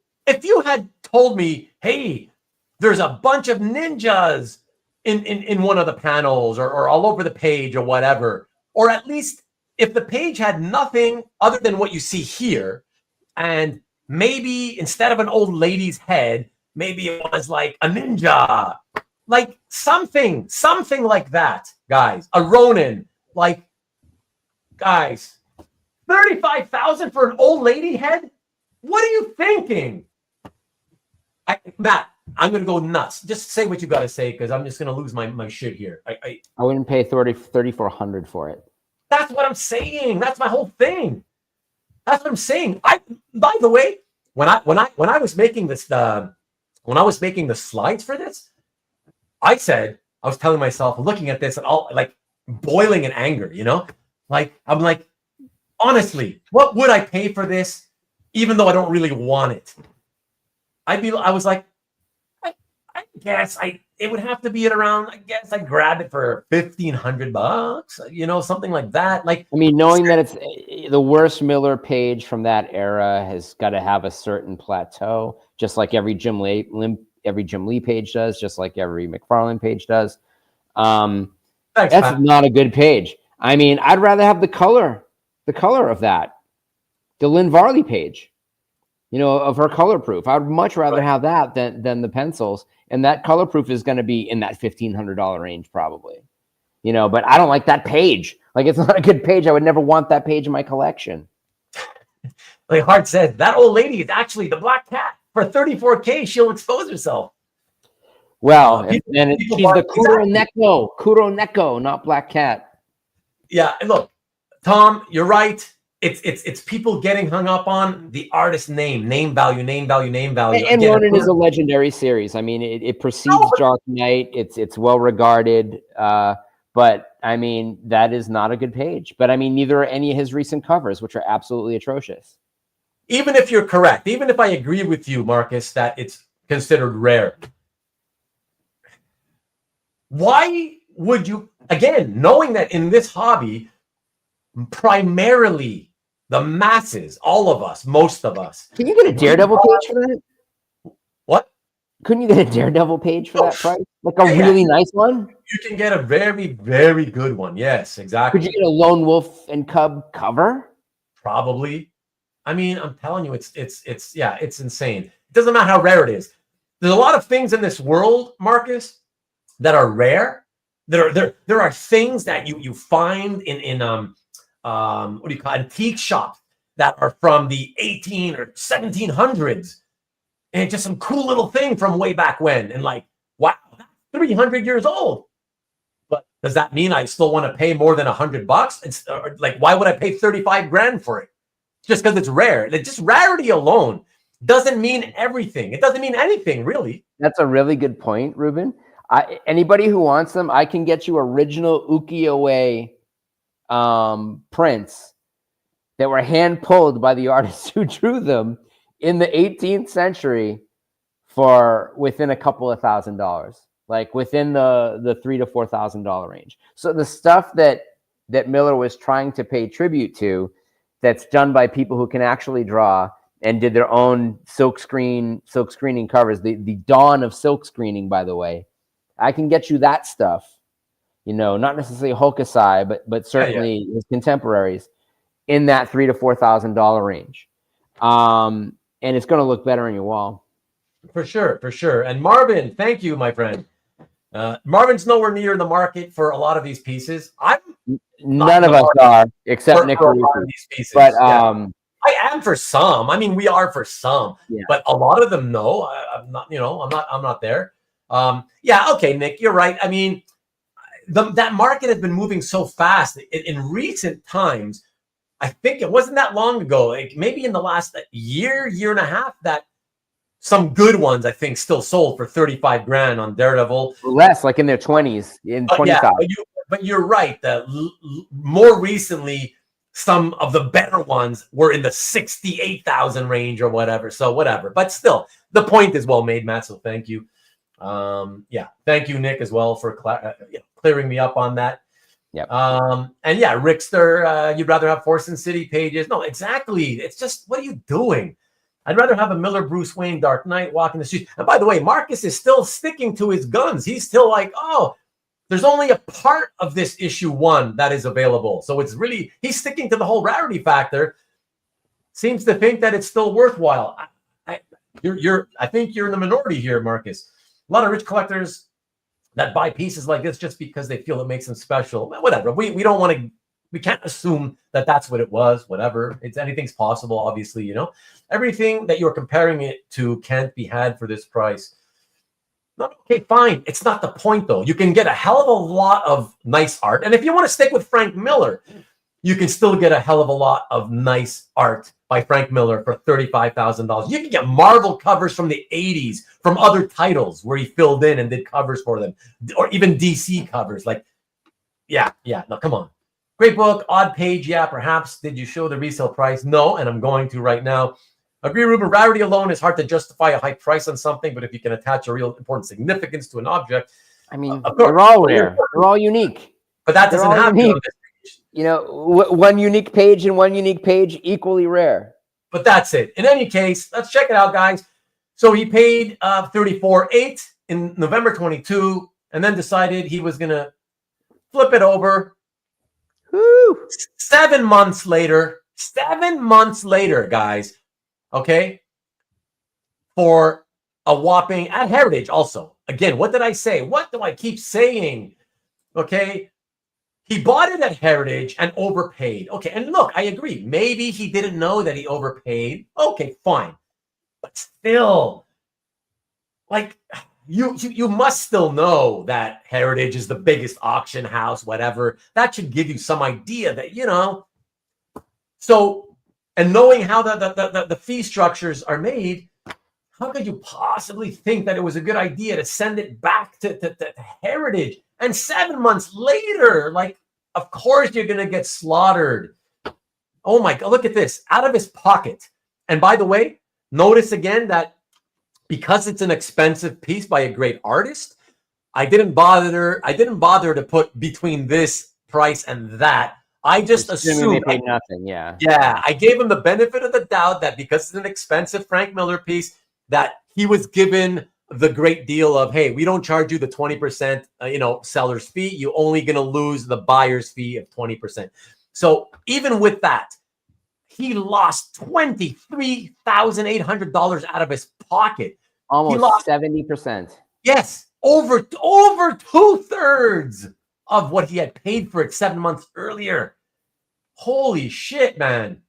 had told me, hey, there's a bunch of ninjas in one of the panels or all over the page or whatever, or at least if the page had nothing other than what you see here, and maybe instead of an old lady's head, maybe it was like a ninja, like something like that, guys. A Ronin, like, guys, 35,000 for an old lady head? What are you thinking? Matt, I'm going to go nuts. Just say what you got to say, because I'm just going to lose my shit here. I wouldn't pay $3,400 for it. That's what I'm saying. That's my whole thing. That's what I'm saying. By the way, when I was making this, when I was making the slides for this, I was telling myself, looking at this and all, like boiling in anger, I'm like, honestly, what would I pay for this, even though I don't really want it? I was like, I guess it would have to be at around, I guess I'd grab it for $1,500, something like that. Like, I mean, knowing that it's the worst Miller page from that era has got to have a certain plateau, just like every Jim Lee page does, just like every McFarlane page does. Thanks, that's Pat. not a good page. I mean, I'd rather have the color of that, the Lynn Varley page. Of her color proof. I'd much rather have that than the pencils. And that color proof is going to be in that $1,500 range probably. But I don't like that page. Like, it's not a good page. I would never want that page in my collection. Like Hart said, that old lady is actually the Black Cat. For $34K, she'll expose herself. Well, she's the Kuro Neko, not Black Cat. Yeah, look, Tom, you're right. It's people getting hung up on the artist's name value. And Ronin is a legendary series. I mean, it precedes Dark Knight. It's well regarded. But I mean, that is not a good page. But I mean, neither are any of his recent covers, which are absolutely atrocious. Even if you're correct, even if I agree with you, Marcus, that it's considered rare, why would you, again, knowing that in this hobby, primarily the masses, all of us, most of us. Can you get a Daredevil page for that? What? Couldn't you get a Daredevil page for that price? Like a really nice one? You can get a very, very good one. Yes, exactly. Could you get a Lone Wolf and Cub cover? Probably. I mean, I'm telling you, it's insane. It doesn't matter how rare it is. There's a lot of things in this world, Marcus, that are rare. There are things that you find in what do you call it? Antique shops that are from the 18 or 1700s, and just some cool little thing from way back when. And like, wow, that's 300 years old. But does that mean I still want to pay more than $100? It's like, why would I pay 35 grand for it? just because it's rare. Just rarity alone doesn't mean everything. It doesn't mean anything, really. That's a really good point, Ruben. Anybody who wants them, I can get you original ukiyo-e prints that were hand pulled by the artists who drew them in the 18th century for within a couple of $1,000s, like within the $3,000 to $4,000 range. So the stuff that Miller was trying to pay tribute to, that's done by people who can actually draw and did their own silk screening covers, the dawn of silk screening, by the way. I can get you that stuff, not necessarily Hokusai, but certainly his contemporaries in that $3,000 to $4,000 range. And it's going to look better on your wall. For sure. And Marvin, thank you, my friend. Marvin's nowhere near the market for a lot of these pieces. None of us are, except Nick. But I am for some. I mean, we are for some, but a lot of them, no. I'm not. I'm not there. Okay, Nick, you're right. I mean, that market has been moving so fast in recent times. I think it wasn't that long ago, like maybe in the last year and a half, that some good ones I think still sold for $35,000 on Daredevil. Less, like in their 20s, in 25. But you're right. That more recently, some of the better ones were in the 68,000 range or whatever. So whatever. But still, the point is well made, Matt. So thank you. Thank you, Nick, as well for clearing me up on that. Yep. Rickster, you'd rather have Force and City pages? No, exactly. It's just, what are you doing? I'd rather have a Miller Bruce Wayne Dark Knight walking the streets. And by the way, Marcus is still sticking to his guns. He's still like, oh, there's only a part of this issue 1 that is available. So it's really, he's sticking to the whole rarity factor. Seems to think that it's still worthwhile. I think you're in the minority here, Marcus. A lot of rich collectors that buy pieces like this just because they feel it makes them special. Whatever. We don't want to. We can't assume that that's what it was. Whatever. Anything's possible. Obviously, everything that you're comparing it to can't be had for this price. Okay, fine. It's not the point though. You can get a hell of a lot of nice art, and if you want to stick with Frank Miller, you can still get a hell of a lot of nice art by Frank Miller for $35,000. You can get Marvel covers from the 80s from other titles where he filled in and did covers for them, or even DC covers. No, come on. Great book, odd page, perhaps. Did you show the resale price? No, and I'm going to right now. Agree, Ruben. Rarity alone is hard to justify a high price on something, but if you can attach a real important significance to an object, I mean, they're all rare. They're all unique. But that doesn't happen on this. One unique page and one unique page, equally rare. But that's it. In any case, let's check it out, guys. So he paid $34,800 in November 22, and then decided he was going to flip it over. Woo. 7 months later, guys, okay, for a whopping, at Heritage also. Again, what did I say? What do I keep saying? Okay. He bought it at Heritage and overpaid. Okay, and look, I agree. Maybe he didn't know that he overpaid. Okay, fine. But still, like, you must still know that Heritage is the biggest auction house, whatever. That should give you some idea that, So, and knowing how the fee structures are made, how could you possibly think that it was a good idea to send it back to Heritage? And 7 months later, of course you're going to get slaughtered. Oh my God, look at this, out of his pocket. And by the way, notice again that because it's an expensive piece by a great artist, I didn't bother to put between this price and that. I just assumed they paid nothing. Yeah. I gave him the benefit of the doubt that because it's an expensive Frank Miller piece, that he was given the great deal of, hey, we don't charge you the 20%, seller's fee. You're only going to lose the buyer's fee of 20%. So even with that, he lost $23,800 out of his pocket. Almost 70%. Yes, over 2/3 of what he had paid for it 7 months earlier. Holy shit, man.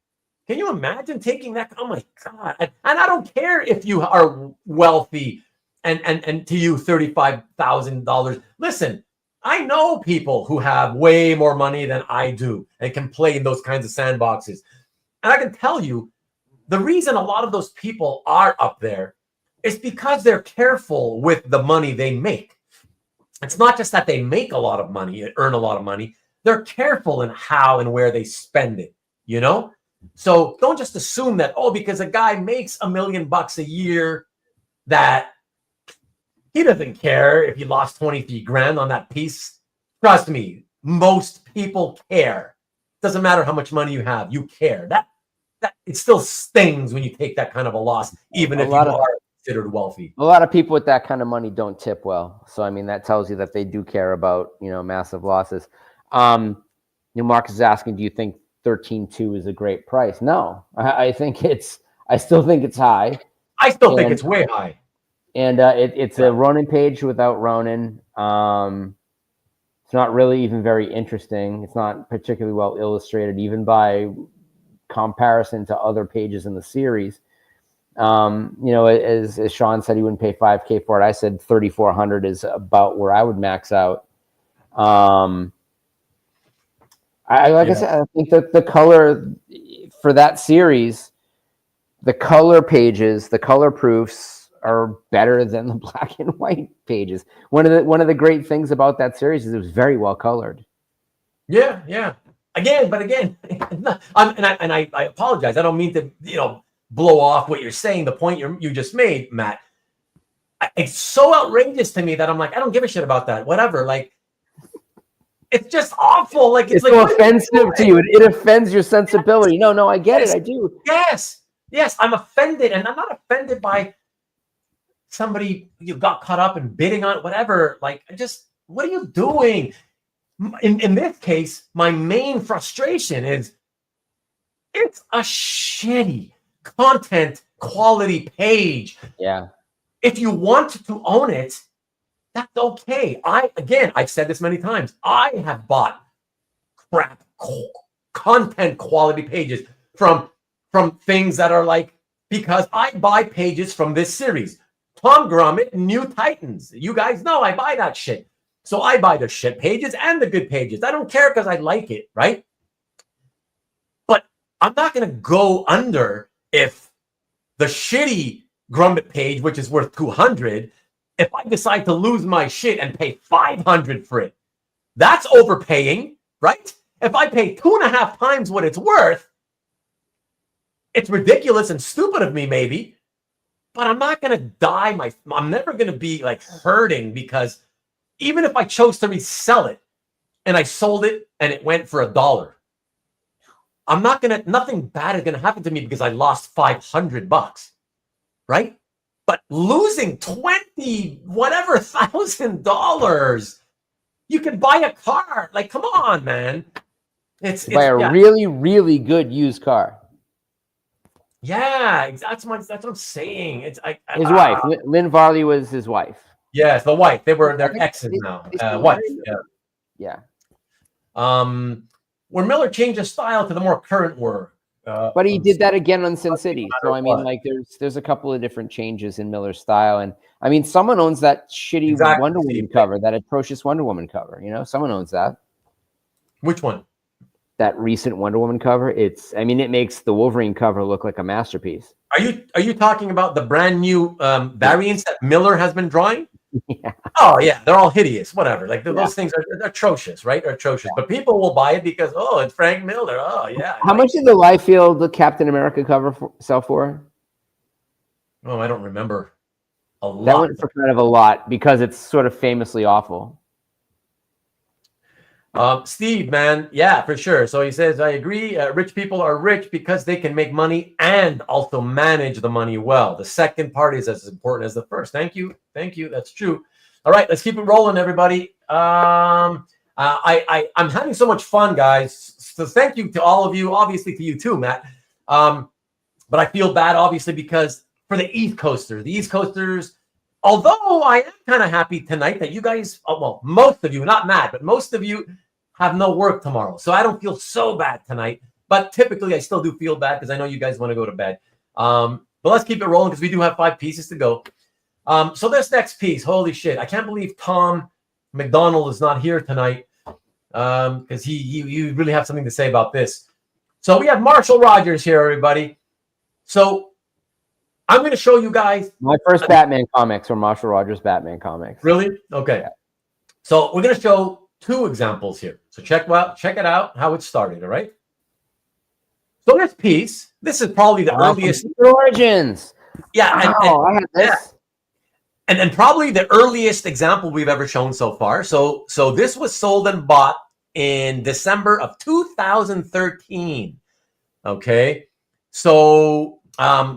Can you imagine taking that? Oh my God. And I don't care if you are wealthy and to you $35,000. Listen, I know people who have way more money than I do and can play in those kinds of sandboxes. And I can tell you, the reason a lot of those people are up there is because they're careful with the money they make. It's not just that they make a lot of money, earn a lot of money. They're careful in how and where they spend it, you know? So don't just assume that, oh, because a guy makes $1 million a year, that he doesn't care if he lost 23 grand on that piece. Trust me, most people care. Doesn't matter how much money you have, you care. That it still stings when you take that kind of a loss, even if you are considered wealthy. A lot of people with that kind of money don't tip well. So, I mean, that tells you that they do care about, massive losses. Marcus is asking, do you think 13.2 is a great price? No, I still think it's high. I still think it's way high. And it's a Ronin page without Ronin. It's not really even very interesting. It's not particularly well illustrated, even by comparison to other pages in the series. As Sean said, he wouldn't pay $5,000 for it. I said $3,400 is about where I would max out. I said, I think that the color for that series, the color pages, the color proofs are better than the black and white pages. One of the great things about that series is it was very well colored. Yeah. Again, I apologize. I don't mean to, blow off what you're saying. The point you just made, Matt. It's so outrageous to me that I'm like, I don't give a shit about that. Whatever. Like, it's just awful. Like it's like so offensive to you. It offends your sensibility. No, I get it. I do. Yes, I'm offended, and I'm not offended by somebody you got caught up in bidding on whatever. Like, what are you doing? In this case, my main frustration is it's a shitty content quality page. Yeah. If you want to own it, that's okay. I've said this many times. I have bought crap content quality pages from things that are like, because I buy pages from this series. Tom Gromit, New Titans. You guys know I buy that shit. So I buy the shit pages and the good pages. I don't care because I like it, right? But I'm not going to go under if the shitty Gromit page, which is worth $200, if I decide to lose my shit and pay $500 for it. That's overpaying, right? If I pay 2.5 times what it's worth, it's ridiculous and stupid of me, maybe. But I'm not going to die. I'm never going to be like hurting, because even if I chose to resell it and I sold it and it went for $1, nothing bad is going to happen to me because I lost $500, right? But losing $1,000, you can buy a car. Like, come on, man. It's buy a really, really good used car. Yeah, that's what I'm saying. It's his wife. Lynn Varley was his wife. Yes, the wife. They're exes now. Wife. Yeah. Where Miller changed his style to the more current work. But he did that again on Sin City. So I mean, like, there's a couple of different changes in Miller's style, and I mean, someone owns that shitty Wonder Woman cover, that atrocious Wonder Woman cover. Someone owns that. Which one? That recent Wonder Woman cover. It makes the Wolverine cover look like a masterpiece. Are you talking about the brand new variants that Miller has been drawing? Yeah. Oh yeah, they're all hideous. Whatever. Like those things are atrocious, right? They're atrocious. Yeah. But people will buy it because it's Frank Miller. Oh yeah. How much did the Liefeld Captain America cover sell for? Oh, I don't remember. A lot. That went for kind of a lot because it's sort of famously awful. Steve, man, yeah, for sure. So he says, I agree. Rich people are rich because they can make money and also manage the money well. The second part is as important as the first. Thank you. That's true. All right, let's keep it rolling, everybody. I'm having so much fun, guys. So thank you to all of you. Obviously to you too, Matt. But I feel bad, obviously, because for the East Coasters, although I am kind of happy tonight that you guys, most of you, not mad, but most of you have no work tomorrow. So I don't feel so bad tonight. But typically I still do feel bad because I know you guys want to go to bed. But let's keep it rolling because we do have 5 pieces to go. So this next piece, holy shit. I can't believe Tom McDonald is not here tonight because he really have something to say about this. So we have Marshall Rogers here, everybody. So I'm going to show you guys. My first Batman comics were Marshall Rogers Batman comics. Really? Okay. Yeah. So we're going to show 2 examples here. So check it out, how it started, all right? So this piece, this is probably the earliest. Origins. Yeah. I had this. Yeah. And probably the earliest example we've ever shown so far. So this was sold and bought in December of 2013. Okay. So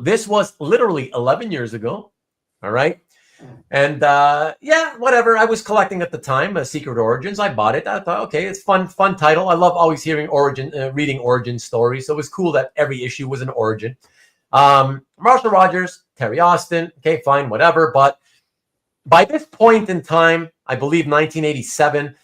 this was literally 11 years ago. All right. And yeah, whatever. I was collecting at the time, Secret Origins. I bought it. I thought, okay, it's fun title. I love always hearing reading origin stories. So it was cool that every issue was an origin. Marshall Rogers, Terry Austin. Okay, fine, whatever. But by this point in time, I believe 1987,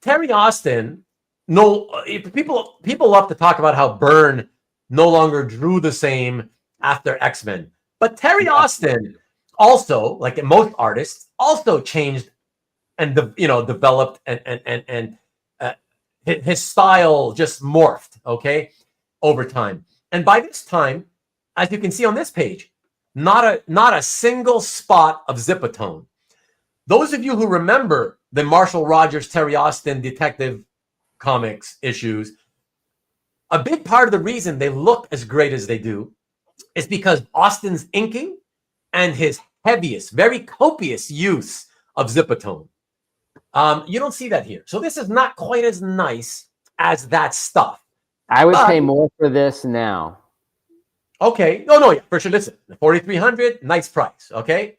Terry Austin. People love to talk about how Byrne no longer drew the same after X-Men. But Terry Austin also, like most artists, also changed and developed and his style just morphed, okay, over time. And by this time, as you can see on this page, not a single spot of Zipatone. Those of you who remember the Marshall Rogers, Terry Austin Detective Comics issues, a big part of the reason they look as great as they do is because Austin's inking and his heaviest, very copious use of Zipatone. You don't see that here. So this is not quite as nice as that stuff. I would pay more for this now. Okay. No, yeah, for sure. Listen, $4,300, nice price. Okay.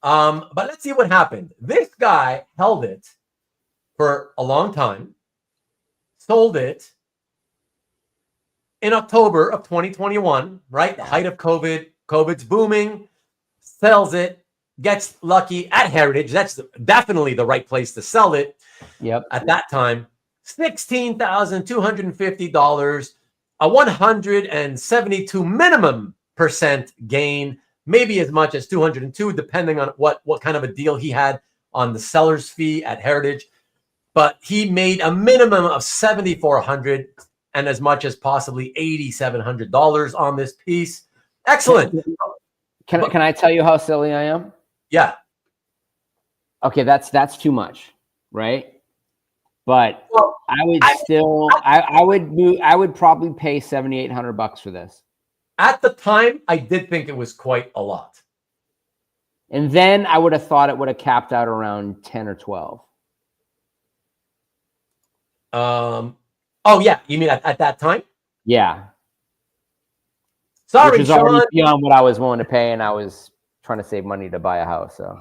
But let's see what happened. This guy held it for a long time, sold it in October of 2021, right? The height of COVID. COVID's booming, sells it, gets lucky at Heritage. That's definitely the right place to sell it. Yep. At that time, $16,250, a 172 minimum % gain, maybe as much as 202, depending on what kind of a deal he had on the seller's fee at Heritage. But he made a minimum of $7,400 and as much as possibly $8,700 on this piece. Excellent. Can I tell you how silly I am? Yeah. Okay, that's too much, right? But well, I would probably pay $7,800 for this. At the time, I did think it was quite a lot. And then I would have thought it would have capped out around 10 or 12. Oh yeah, you mean at that time? Yeah. Sorry, which is Sean. already beyond what I was willing to pay, and I was trying to save money to buy a house. So.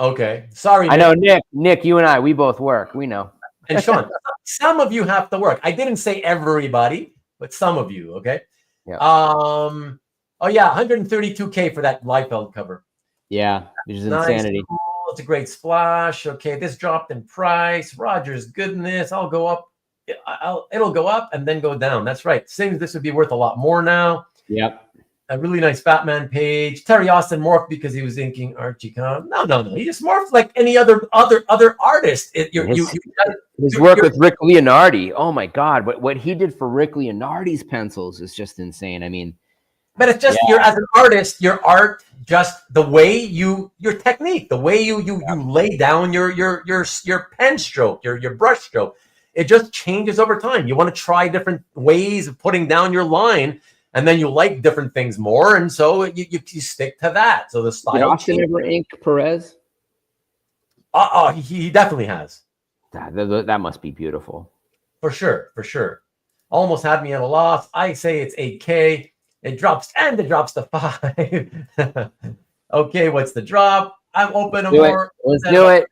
Okay. Sorry. I know, Nick, you and I, we both work. We know. And Sean, some of you have to work. I didn't say everybody, but some of you. Okay. Yeah. Oh yeah, $132K for that Liefeld cover. Yeah, which is nice, insanity. cool. It's a great splash. Okay, this dropped in price. Rogers, goodness, I'll go up. It'll go up and then go down. That's right. Seems this would be worth a lot more now. Yep. A really nice Batman page. Terry Austin morphed because he was inking Archie Con. No. He just morphed like any other artist. His work with Rick Leonardi. Oh my God, what he did for Rick Leonardi's pencils is just insane. I mean, but it's just you're as an artist, your art, just the way your technique, the way you lay down your pen stroke, your brush stroke. It just changes over time. You want to try different ways of putting down your line, and then you like different things more, and so you stick to that. So the style. Did Austin ever ink Perez? He definitely has. That must be beautiful. For sure. Almost had me at a loss. I say it's 8K. It drops to 5. Okay, what's the drop? I'm open more. Let's do it.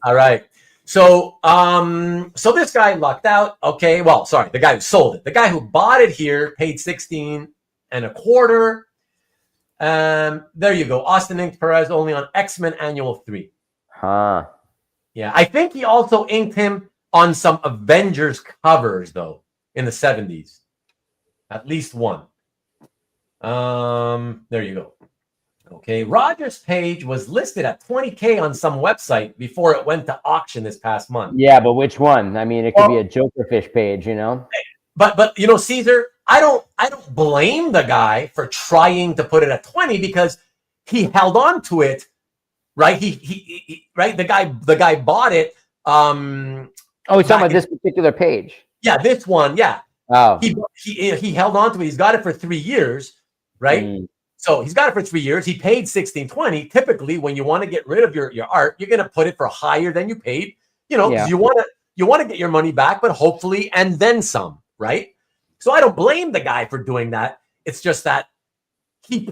All right. So this guy lucked out. Okay, well, sorry, the guy who sold it. The guy who bought it here paid $16.25. There you go. Austin inked Perez only on X-Men Annual 3. Huh. Yeah, I think he also inked him on some Avengers covers though in the 70s. At least one. There you go. Okay, Rogers' page was listed at 20K on some website before it went to auction this past month. Yeah, but which one? I mean, it could be a Jokerfish page, you know. But you know, Caesar, I don't blame the guy for trying to put it at 20 because he held on to it, right? He right. The guy bought it. Oh, he's talking about this particular page. Yeah, this one. Yeah. Oh. He held on to it. He's got it for 3 years, right? Mm. So he's got it for 3 years. He paid $16.20. Typically, when you want to get rid of your art, you're going to put it for higher than you paid. You know, because you want to get your money back, but hopefully and then some, right? So I don't blame the guy for doing that. It's just that he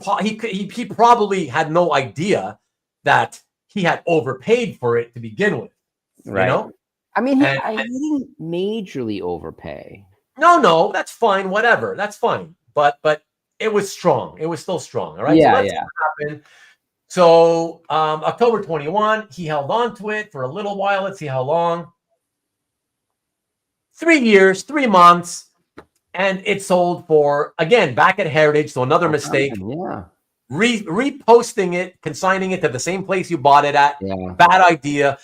probably had no idea that he had overpaid for it to begin with. Right. You know? I mean, he didn't majorly overpay. No, that's fine. Whatever, that's fine. But it was strong. It was still strong. All right. Yeah, so let's see what happened. So October 21, he held on to it for a little while. Let's see how long. 3 years, 3 months, and it sold for, again, back at Heritage. So another mistake. Yeah. Reposting it, consigning it to the same place you bought it at. Yeah. Bad idea.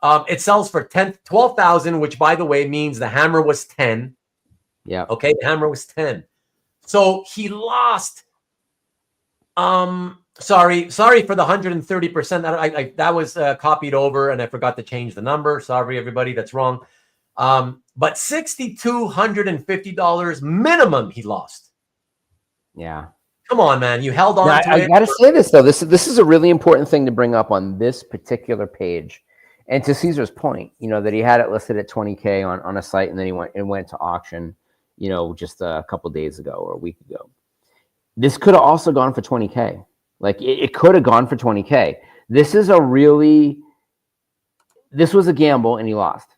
It sells for 12,000, which, by the way, means the hammer was 10. Yeah. Okay, the hammer was 10. So he lost. Sorry for the 130%. That was copied over, and I forgot to change the number. Sorry, everybody, that's wrong. But $6,250 minimum he lost. Yeah. Come on, man. You held on to it. I gotta say this though. This is a really important thing to bring up on this particular page. And to Caesar's point, you know, that he had it listed at 20K on a site, and then it went to auction, you know, just a couple days ago or a week ago. This could have also gone for 20K. Like it could have gone for 20K. This was a gamble, and he lost.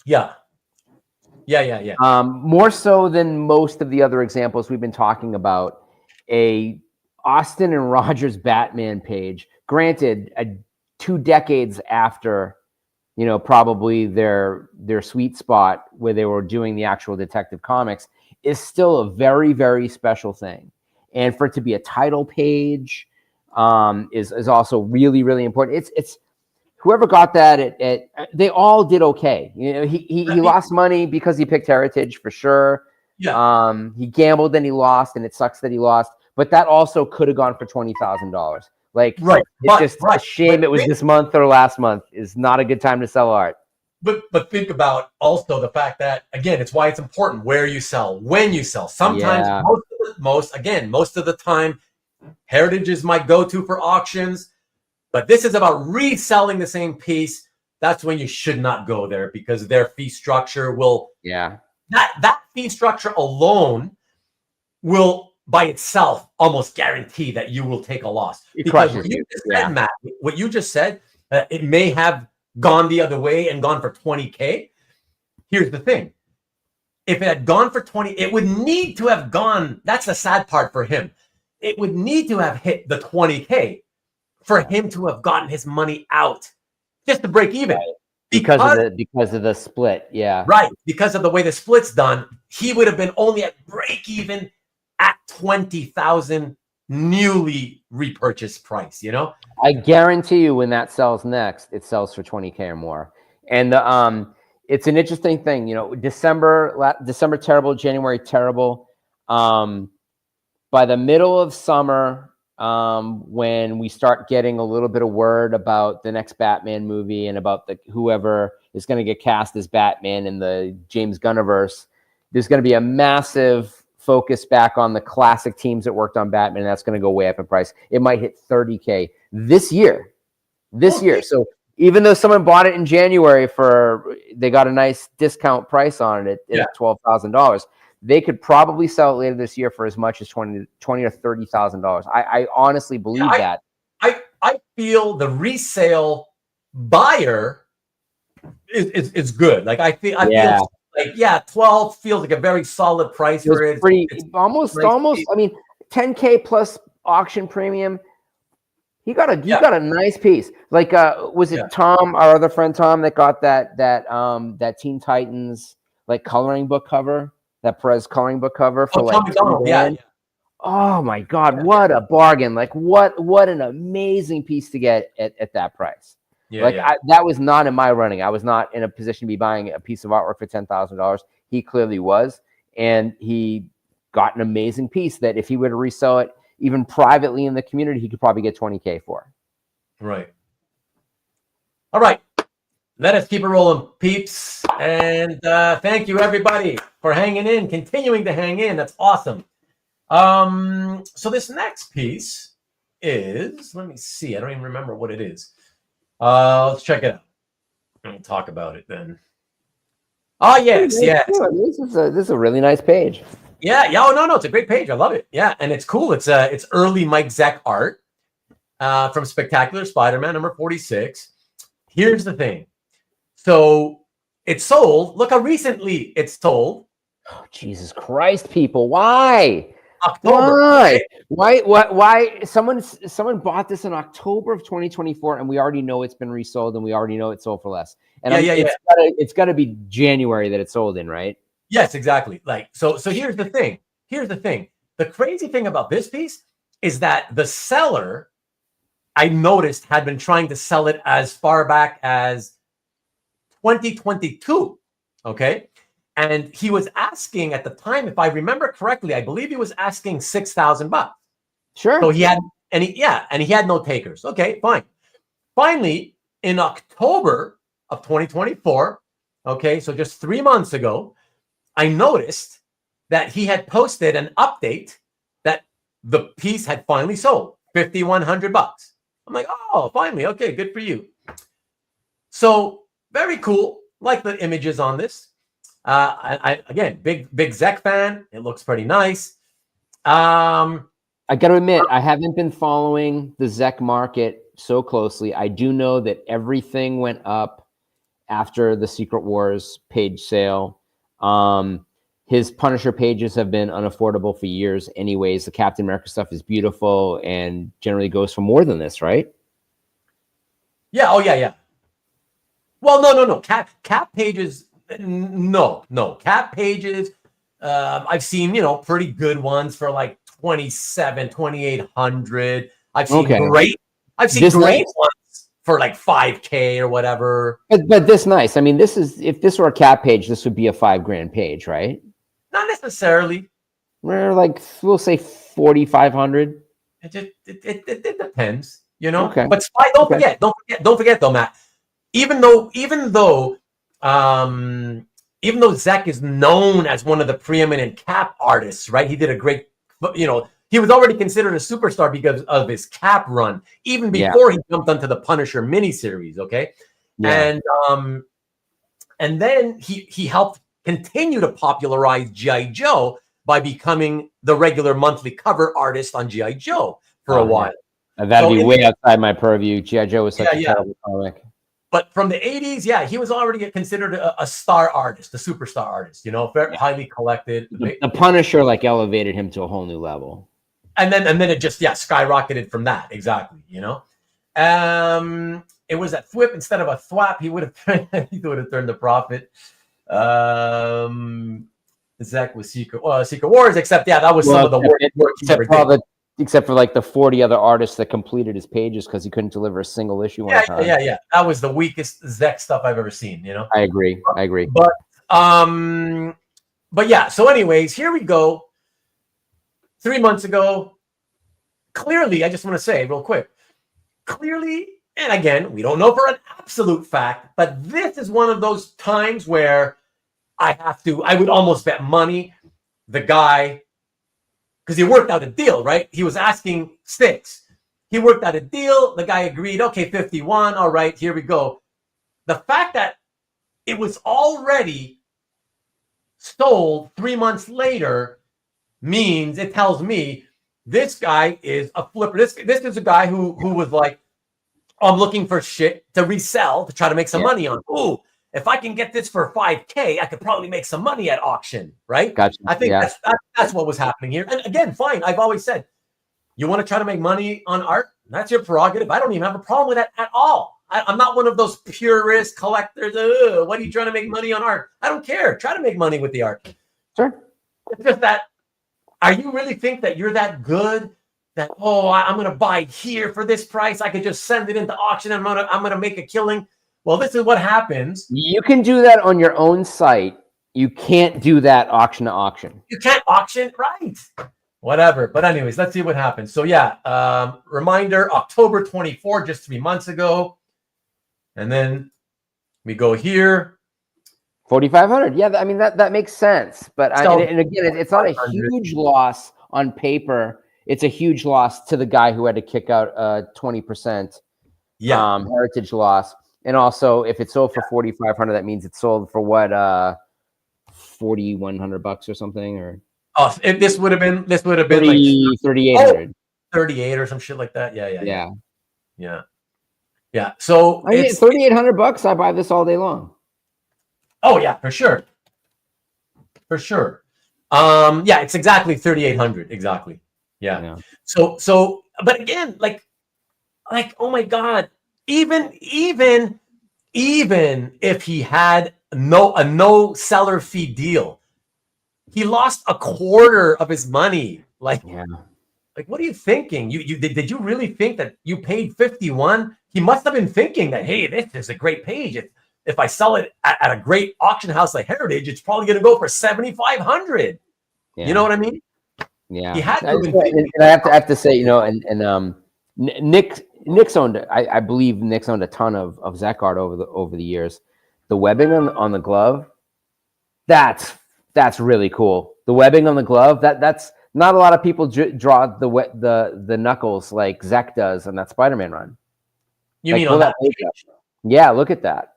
Yeah. More so than most of the other examples we've been talking about. A Austin and Rogers Batman page, granted, 2 decades after, you know, probably their sweet spot where they were doing the actual Detective Comics, is still a very, very special thing. And for it to be a title page is also really, really important. It's whoever got that they all did okay. You know, he lost money because he picked Heritage for sure. Yeah. He gambled and he lost, and it sucks that he lost. But that also could have gone for $20,000. Like, right. It's just a shame it was this month or last month. Is not a good time to sell art. But think about also the fact that, again, it's why it's important where you sell, when you sell. Sometimes, most of the time, Heritages might go to for auctions, but this is about reselling the same piece. That's when you should not go there, because their fee structure will. Yeah. That fee structure alone will, by itself, almost guarantee that you will take a loss. Because what you just said, Matt, what you just said, it may have gone the other way and gone for 20K. Here's the thing. If it had gone for 20, it would need to have gone. That's the sad part for him. It would need to have hit the 20K for him to have gotten his money out just to break even. Because of the split. Yeah. Right. Because of the way the split's done, he would have been only at break even at 20,000 newly repurchased price, you know? I guarantee you when that sells next, it sells for 20K or more. And it's an interesting thing, you know, December terrible, January terrible. By the middle of summer, when we start getting a little bit of word about the next Batman movie and about whoever is going to get cast as Batman in the James Gunniverse, there's going to be a massive focus back on the classic teams that worked on Batman, and that's going to go way up in price. It might hit 30K this year. So even though someone bought it in January they got a nice discount price on it at $12,000, they could probably sell it later this year for as much as $20,000 or $30,000. I honestly believe that. I feel the resale buyer is good. Like I feel like 12 feels like a very solid price for it. It's almost. I mean, 10K plus auction premium. He got a nice piece. Like was it Tom, our other friend Tom, that got that Teen Titans like coloring book cover, that Perez coloring book cover for like $3,000? Oh my God, what a bargain. Like what an amazing piece to get at that price. Yeah, yeah. That was not in my running. I was not in a position to be buying a piece of artwork for $10,000. He clearly was. And he got an amazing piece that if he were to resell it, even privately in the community, he could probably get $20K for. Right. All right. Let us keep it rolling, peeps. And thank you, everybody, for hanging in, continuing to hang in. That's awesome. So this next piece is, let me see. I don't even remember what it is. Let's check it out. We'll talk about it then. Oh, yes, yes. This is a really nice page. Yeah, yeah. Oh, no, it's a great page. I love it. Yeah, and it's cool. It's early Mike Zeck art from Spectacular Spider-Man number 46. Here's the thing. So it's sold. Look how recently it's sold. Oh, Jesus Christ, people. Why? October. Why? Someone bought this in October of 2024, and we already know it's been resold, and we already know it's sold for less. And it's got to be January that it's sold in, right? Yes, exactly. Like so. Here's the thing. The crazy thing about this piece is that the seller, I noticed, had been trying to sell it as far back as 2022. Okay. And he was asking at the time, if I remember correctly, I believe he was asking $6,000. Sure. So he had no takers. Okay, fine. Finally, in October of 2024, okay, so just 3 months ago, I noticed that he had posted an update that the piece had finally sold, $5,100. I'm like, oh, finally, okay, good for you. So very cool. Like the images on this. Again, big Zeck fan. It looks pretty nice. I got to admit, I haven't been following the Zeck market so closely. I do know that everything went up after the Secret Wars page sale. His Punisher pages have been unaffordable for years anyways. The Captain America stuff is beautiful and generally goes for more than this, right? Yeah. Oh, yeah. Well, no. Cap pages, no. Cap pages, I've seen, pretty good ones for like 2,800. I've seen great ones for like 5K or whatever. But this nice. I mean, if this were a cap page, this would be a $5,000 page, right? Not necessarily. We'll say 4,500. It depends, Okay. But don't forget though, Matt. Even though Zeck is known as one of the preeminent cap artists, right? He did a great, he was already considered a superstar because of his cap run, even before he jumped onto the Punisher miniseries. Okay, yeah. And then he helped continue to popularize G.I. Joe by becoming the regular monthly cover artist on G.I. Joe for a while. That'd be way outside my purview. G.I. Joe was such a terrible comic. But from the 80s, he was already considered a star artist, a superstar artist, very highly collected. The Punisher elevated him to a whole new level. And then it just skyrocketed from that. Exactly, It was a thwip instead of a thwap. He would have turned the profit. Zeck was Secret Wars, except that was some of the work except for the 40 other artists that completed his pages because he couldn't deliver a single issue on time. Yeah. That was the weakest Zeck stuff I've ever seen, I agree. But yeah, so anyways, here we go. 3 months ago, clearly, I just want to say real quick, and again, we don't know for an absolute fact, but this is one of those times where I would almost bet money the guy, because he worked out a deal, right? He was asking $6. He worked out a deal. The guy agreed. Okay, 51. All right, here we go. The fact that it was already sold 3 months later means, it tells me this guy is a flipper. This is a guy who was like, I'm looking for shit to resell to try to make some money on. Ooh, if I can get this for 5K, I could probably make some money at auction, right? Gotcha. I think that's what was happening here. And again, fine. I've always said, you want to try to make money on art? That's your prerogative. I don't even have a problem with that at all. I'm not one of those purist collectors. What are you trying to make money on art? I don't care. Try to make money with the art. Sure. It's just that are you really think that you're that good that, oh, I'm going to buy here for this price? I could just send it into auction and I'm going to make a killing. Well, this is what happens. You can do that on your own site. You can't do that auction to auction. You can't auction, right? Whatever. But anyways, let's see what happens. So yeah, reminder, October 24, just 3 months ago. And then we go here. 4,500. Yeah, I mean, that makes sense. But and again, it's not a huge loss on paper. It's a huge loss to the guy who had to kick out 20% heritage loss. And also, if it sold for 4,500, that means it sold for what, $4,100 or something, or this would have been 30, like 3,800, 38 or some shit like that. Yeah. So I mean, $3,800. I buy this all day long. Oh yeah, for sure. Yeah, it's exactly 3,800. Exactly. Yeah. So, but again, like, oh my God, even if he had no seller fee deal, he lost a quarter of his money. Like, what are you thinking? Did you really think that you paid 51? He must have been thinking that, hey, this is a great page. If I sell it at a great auction house like Heritage, it's probably going to go for 7,500. You know what I mean? Yeah. He had to I have to say, Nick's owned. I believe Nick's owned a ton of Zeck art over the years. The webbing on the glove, that's really cool. The webbing on the glove, that's not a lot of people draw the knuckles like Zeck does on that Spider-Man run. You mean on that page? Yeah, look at that.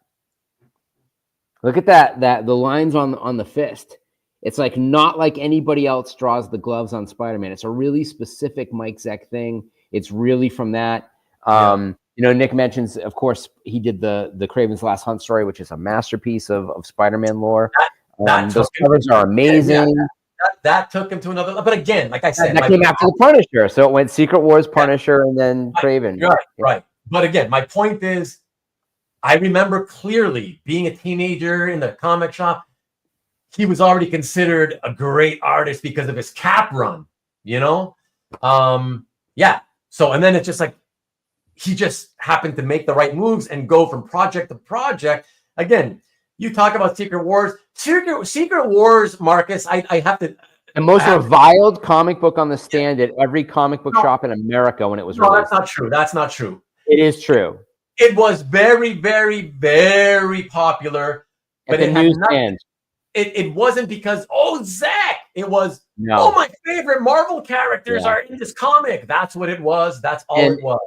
Look at that the lines on the fist. It's like not like anybody else draws the gloves on Spider-Man. It's a really specific Mike Zeck thing. It's really from that. Nick mentions, of course, he did the Kraven's Last Hunt story, which is a masterpiece of Spider-Man lore. Those covers are amazing. That took him to another level. But again, like I said, that came after the Punisher. So it went Secret Wars, Punisher, and then Kraven. Right. But again, my point is, I remember clearly being a teenager in the comic shop. He was already considered a great artist because of his Cap run, So, and then it's just like, he just happened to make the right moves and go from project to project. Again, you talk about Secret Wars. Secret Wars, Marcus, I have to... The most reviled comic book on the stand at every comic book shop in America when it was released. No, that's not true. That's not true. It is true. It was very, very, very popular. But it newsstand. It wasn't because, Zeck. It was, my favorite Marvel characters are in this comic. That's what it was. That's all it was.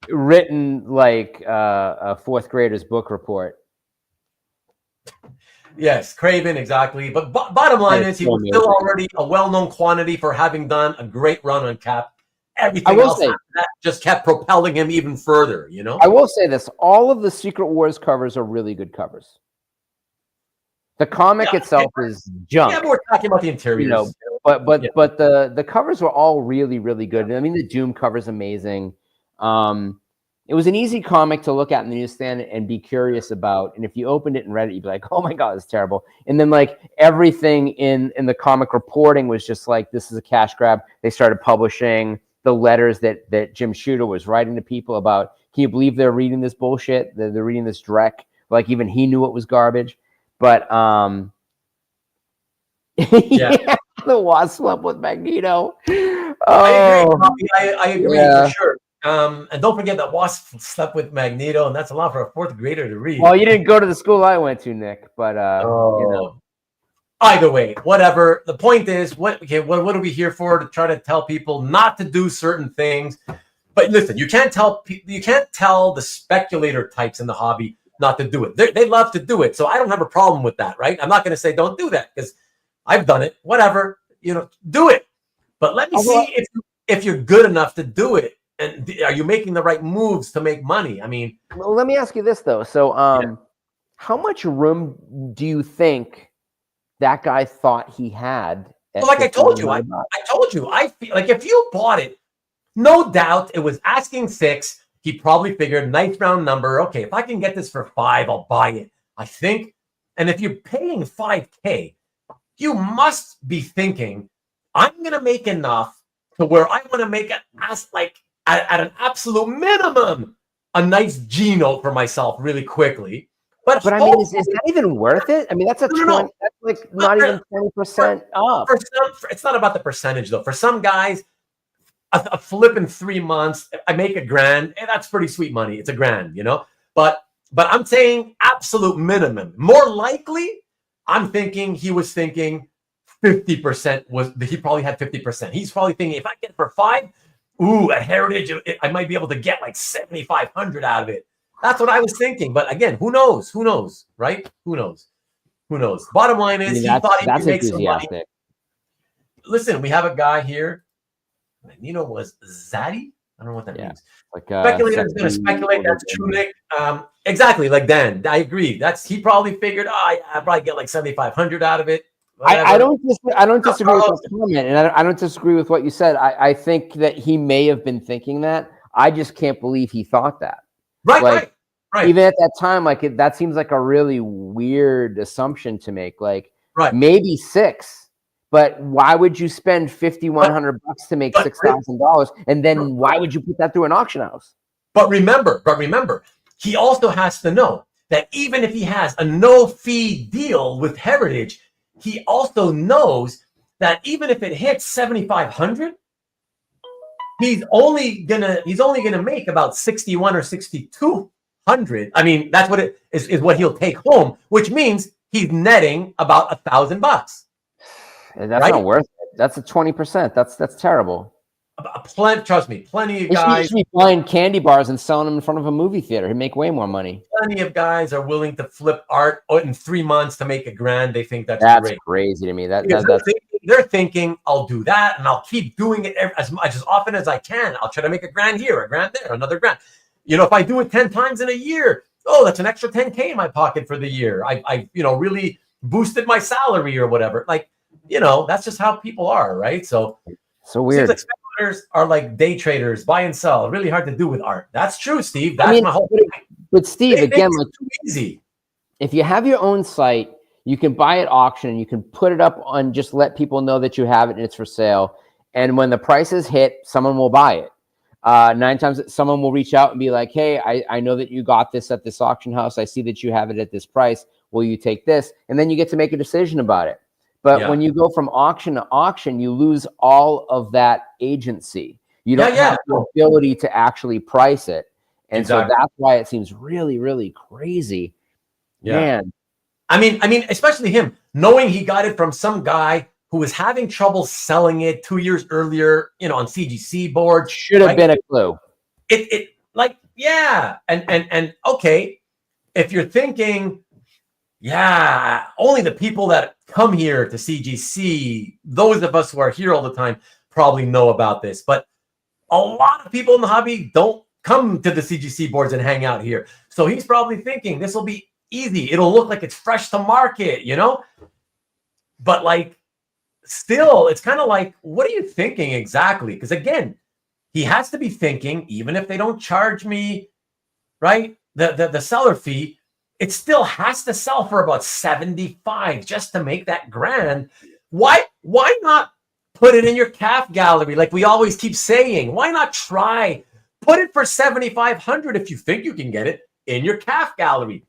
Written like a fourth grader's book report. Yes, Kraven, exactly. But bottom line is, he was still already a well-known quantity for having done a great run on Cap. Everything else after that just kept propelling him even further, I will say this. All of the Secret Wars covers are really good covers. The comic itself is junk. Yeah, but we're talking about the interiors. But the covers were all really, really good. I mean, the Doom cover's amazing. It was an easy comic to look at in the newsstand and be curious about. And if you opened it and read it, you'd be like, oh my God, it's terrible. And then like everything in the comic reporting was just like, this is a cash grab. They started publishing the letters that Jim Shooter was writing to people about, can you believe they're reading this bullshit? They're reading this dreck. Like even he knew it was garbage. But the Wasp slept with Magneto. I agree for sure. And don't forget that Wasp slept with Magneto, and that's a lot for a fourth grader to read. Well, you didn't go to the school I went to, Nick, but Either way, whatever. The point is, what are we here for? To try to tell people not to do certain things. But listen, you can't tell the speculator types in the hobby not to do it. They love to do it, so I don't have a problem with that, right? I'm not going to say don't do that because I've done it. Whatever, do it. But let me see if you're good enough to do it, and are you making the right moves to make money? I mean, well, let me ask you this though. So, how much room do you think that guy thought he had? Well, like I told you, I feel like if you bought it, no doubt it was asking 6. He probably figured nice round number. Okay, if I can get this for 5, I'll buy it. I think. And if you're paying $5,000, you must be thinking, I'm gonna make enough to where I want to make it as like at an absolute minimum a nice G note for myself really quickly. But I mean, is that even worth it? I mean, that's a 20. No. That's like not even 20% off. It's not about the percentage though. For some guys, a flip in 3 months, I make $1,000, and that's pretty sweet money. It's $1,000, you know. But I'm saying absolute minimum. More likely, I'm thinking he was thinking 50% was. He probably had 50%. He's probably thinking if I get it for 5, at Heritage, I might be able to get like 7,500 out of it. That's what I was thinking. But again, who knows? Who knows? Right? Who knows? Who knows? Bottom line is, he thought he could make some money. Listen, we have a guy here. Was Zaddy? I don't know what that means. Like speculator's going to speculate. That's true, Nick. Exactly, like Dan. I agree. He probably figured, I probably get like 7,500 out of it. I don't disagree with that comment, and I don't disagree with what you said. I think that he may have been thinking that. I just can't believe he thought that. Right. Even at that time, that seems like a really weird assumption to make. Like, maybe 6. But why would you spend $5,100 to make $6,000? And then why would you put that through an auction house? But remember, he also has to know that even if he has a no-fee deal with Heritage, he also knows that even if it hits 7,500, he's only gonna make about 61 or 6,200. I mean, that's what it is what he'll take home, which means he's netting about $1,000. That's not worth it. That's a 20%. That's terrible. Trust me, plenty of guys should be buying candy bars and selling them in front of a movie theater. He'd make way more money. Plenty of guys are willing to flip art in 3 months to make $1,000. They think that's great. Crazy to me. They're thinking, I'll do that, and I'll keep doing it as often as I can. I'll try to make $1,000 here, $1,000 there, another $1,000. If I do it 10 times in a year, that's an extra $10K in my pocket for the year. I really boosted my salary or whatever. That's just how people are, right? So weird. Seems like speculators are like day traders, buy and sell. Really hard to do with art. That's true, Steve. That's my whole thing. But Steve, again, too easy. If you have your own site, you can buy at auction and you can put it up on, just let people know that you have it and it's for sale. And when the prices hit, someone will buy it. 9 times someone will reach out and be like, hey, I know that you got this at this auction house. I see that you have it at this price. Will you take this? And then you get to make a decision about it. But when you go from auction to auction, you lose all of that agency. You don't have the ability to actually price it. And so that's why it seems really, really crazy. Yeah. Man. I mean, especially him, knowing he got it from some guy who was having trouble selling it 2 years earlier, on CGC board. Should have been a clue. And okay, if you're thinking, only the people that come here to CGC, those of us who are here all the time, probably know about this. But a lot of people in the hobby don't come to the CGC boards and hang out here. So he's probably thinking this will be easy. It'll look like it's fresh to market, But still, it's kind of like, what are you thinking exactly? Because again, he has to be thinking, even if they don't charge me, right, the seller fee, it still has to sell for about 75 just to make that $1,000. Why not put it in your calf gallery like we always keep saying? Why not try? Put it for 7,500 if you think you can get it in your calf gallery.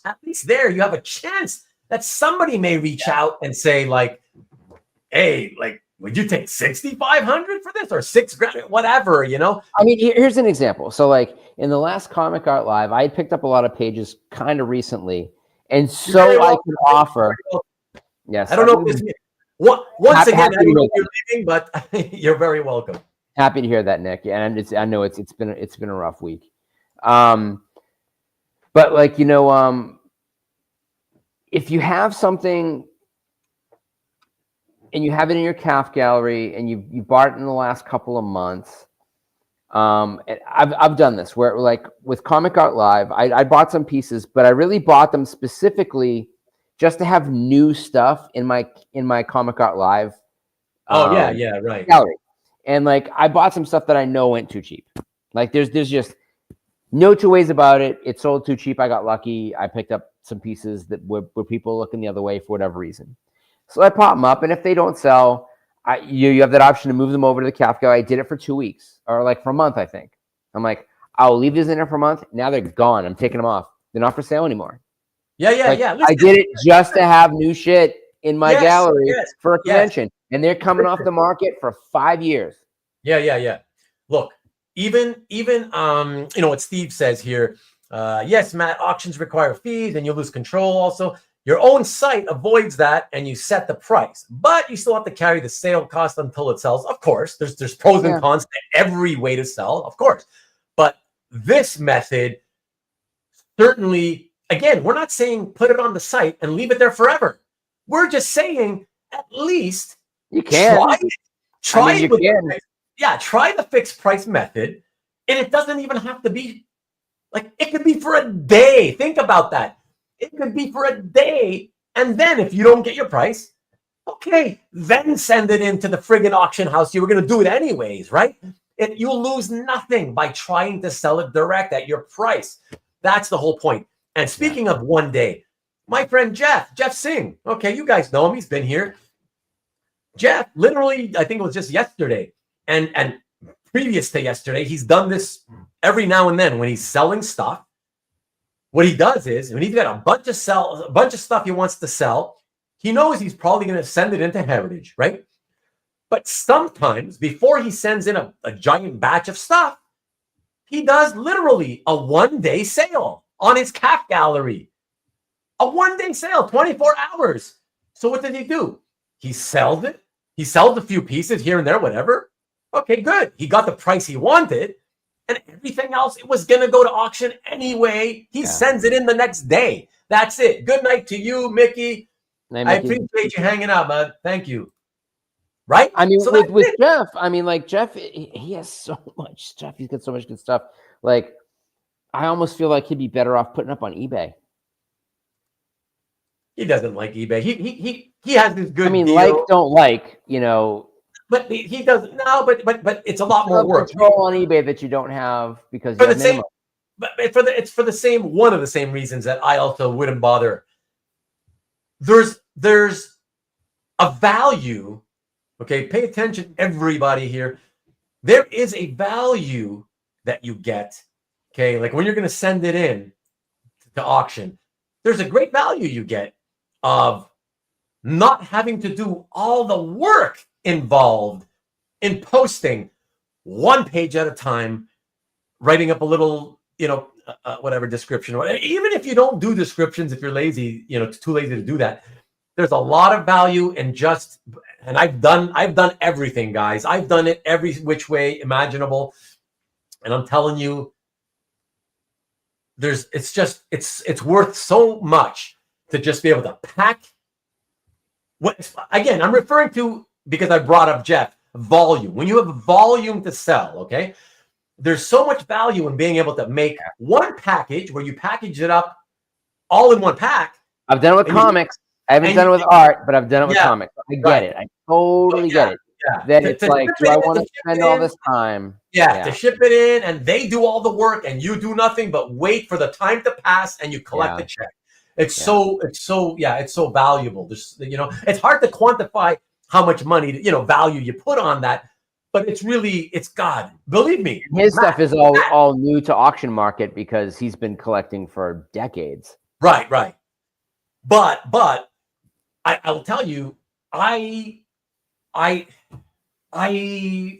At least there you have a chance that somebody may reach out and say hey, would you take 6,500 for this or $6,000, whatever, I mean, here's an example. So in the last Comic Art Live, I picked up a lot of pages kind of recently. And so I could offer. Yes. I don't know if this once again, I don't know if you're leaving, but you're very welcome. Happy to hear that, Nick. And I know it's been a rough week. But if you have something and you have it in your calf gallery and you bought it in the last couple of months, I've done this where with Comic Art Live, I bought some pieces, but I really bought them specifically just to have new stuff in my Comic Art Live. Right. Gallery. And I bought some stuff that I know went too cheap. There's just no two ways about it. It sold too cheap. I got lucky. I picked up some pieces that were people looking the other way for whatever reason. So I pop them up, and if they don't sell, You have that option to move them over to the Kafka. I did it for 2 weeks or like for a month, I think. I'm like, I'll leave these in there for a month. Now they're gone. I'm taking them off. They're not for sale anymore. Yeah. Like, Listen, I did it just to have new shit in my gallery for a convention, and they're coming off the market for 5 years. Yeah. Look, even what Steve says here. Yes, Matt, auctions require fees and you lose control. Also, your own site avoids that and you set the price, but you still have to carry the sale cost until it sells. Of course, there's pros and cons to every way to sell, of course. But this method certainly, again, we're not saying put it on the site and leave it there forever. We're just saying at least you can try it. Try the fixed price method, and it doesn't even have to be like, it could be for a day. Think about that. It could be for a day, and then if you don't get your price, okay, then send it into the friggin' auction house. You were going to do it anyways, right? You'll lose nothing by trying to sell it direct at your price. That's the whole point. And speaking of one day, my friend Jeff Singh. Okay, you guys know him. He's been here. Jeff, literally, I think it was just yesterday, and previous to yesterday, he's done this every now and then when he's selling stuff. What he does is, when he's got a bunch of stuff he wants to sell, he knows he's probably going to send it into Heritage, right? But sometimes, before he sends in a giant batch of stuff, he does literally a one-day sale on his CAF gallery. A one-day sale, 24 hours. So what did he do? He sells it. He sells a few pieces here and there, whatever. Okay, good. He got the price he wanted. And everything else, it was going to go to auction anyway. He sends it in the next day. That's it. Good night to you, Mickey. I appreciate you hanging out, bud. Thank you. Right? I mean, so with Jeff, I mean, like, Jeff, he has so much stuff. He's got so much good stuff. Like, I almost feel like he'd be better off putting up on eBay. He doesn't like eBay. He has this good. I mean, deal. like, don't like, you know. But he doesn't. No, but it's a lot more work. Control on eBay that you don't have because for you the same. But it's for the same, one of the same reasons that I also wouldn't bother. There's a value. Okay, pay attention, everybody here. There is a value that you get. Okay, like when you're going to send it in to auction, there's a great value you get of not having to do all the work involved in posting one page at a time, writing up a little, whatever description. Even if you don't do descriptions, if you're lazy, too lazy to do that, there's a lot of value in just, and I've done everything, guys. I've done it every which way imaginable. And I'm telling you, it's worth so much to just be able to pack. Again, I'm referring to, because I brought up Jeff, volume. When you have volume to sell, okay, there's so much value in being able to make one package where you package it up all in one pack. I've done it with comics. I haven't done it with art, but I've done it with comics. I get it. I totally get it. Yeah. Then it's like, do I want to spend all this time? To ship it in, and they do all the work, and you do nothing but wait for the time to pass, and you collect the check. It's so valuable. There's, it's hard to quantify how much money, value you put on that, but it's God. Believe me. His stuff is all new to auction market because he's been collecting for decades. Right. But I'll tell you, I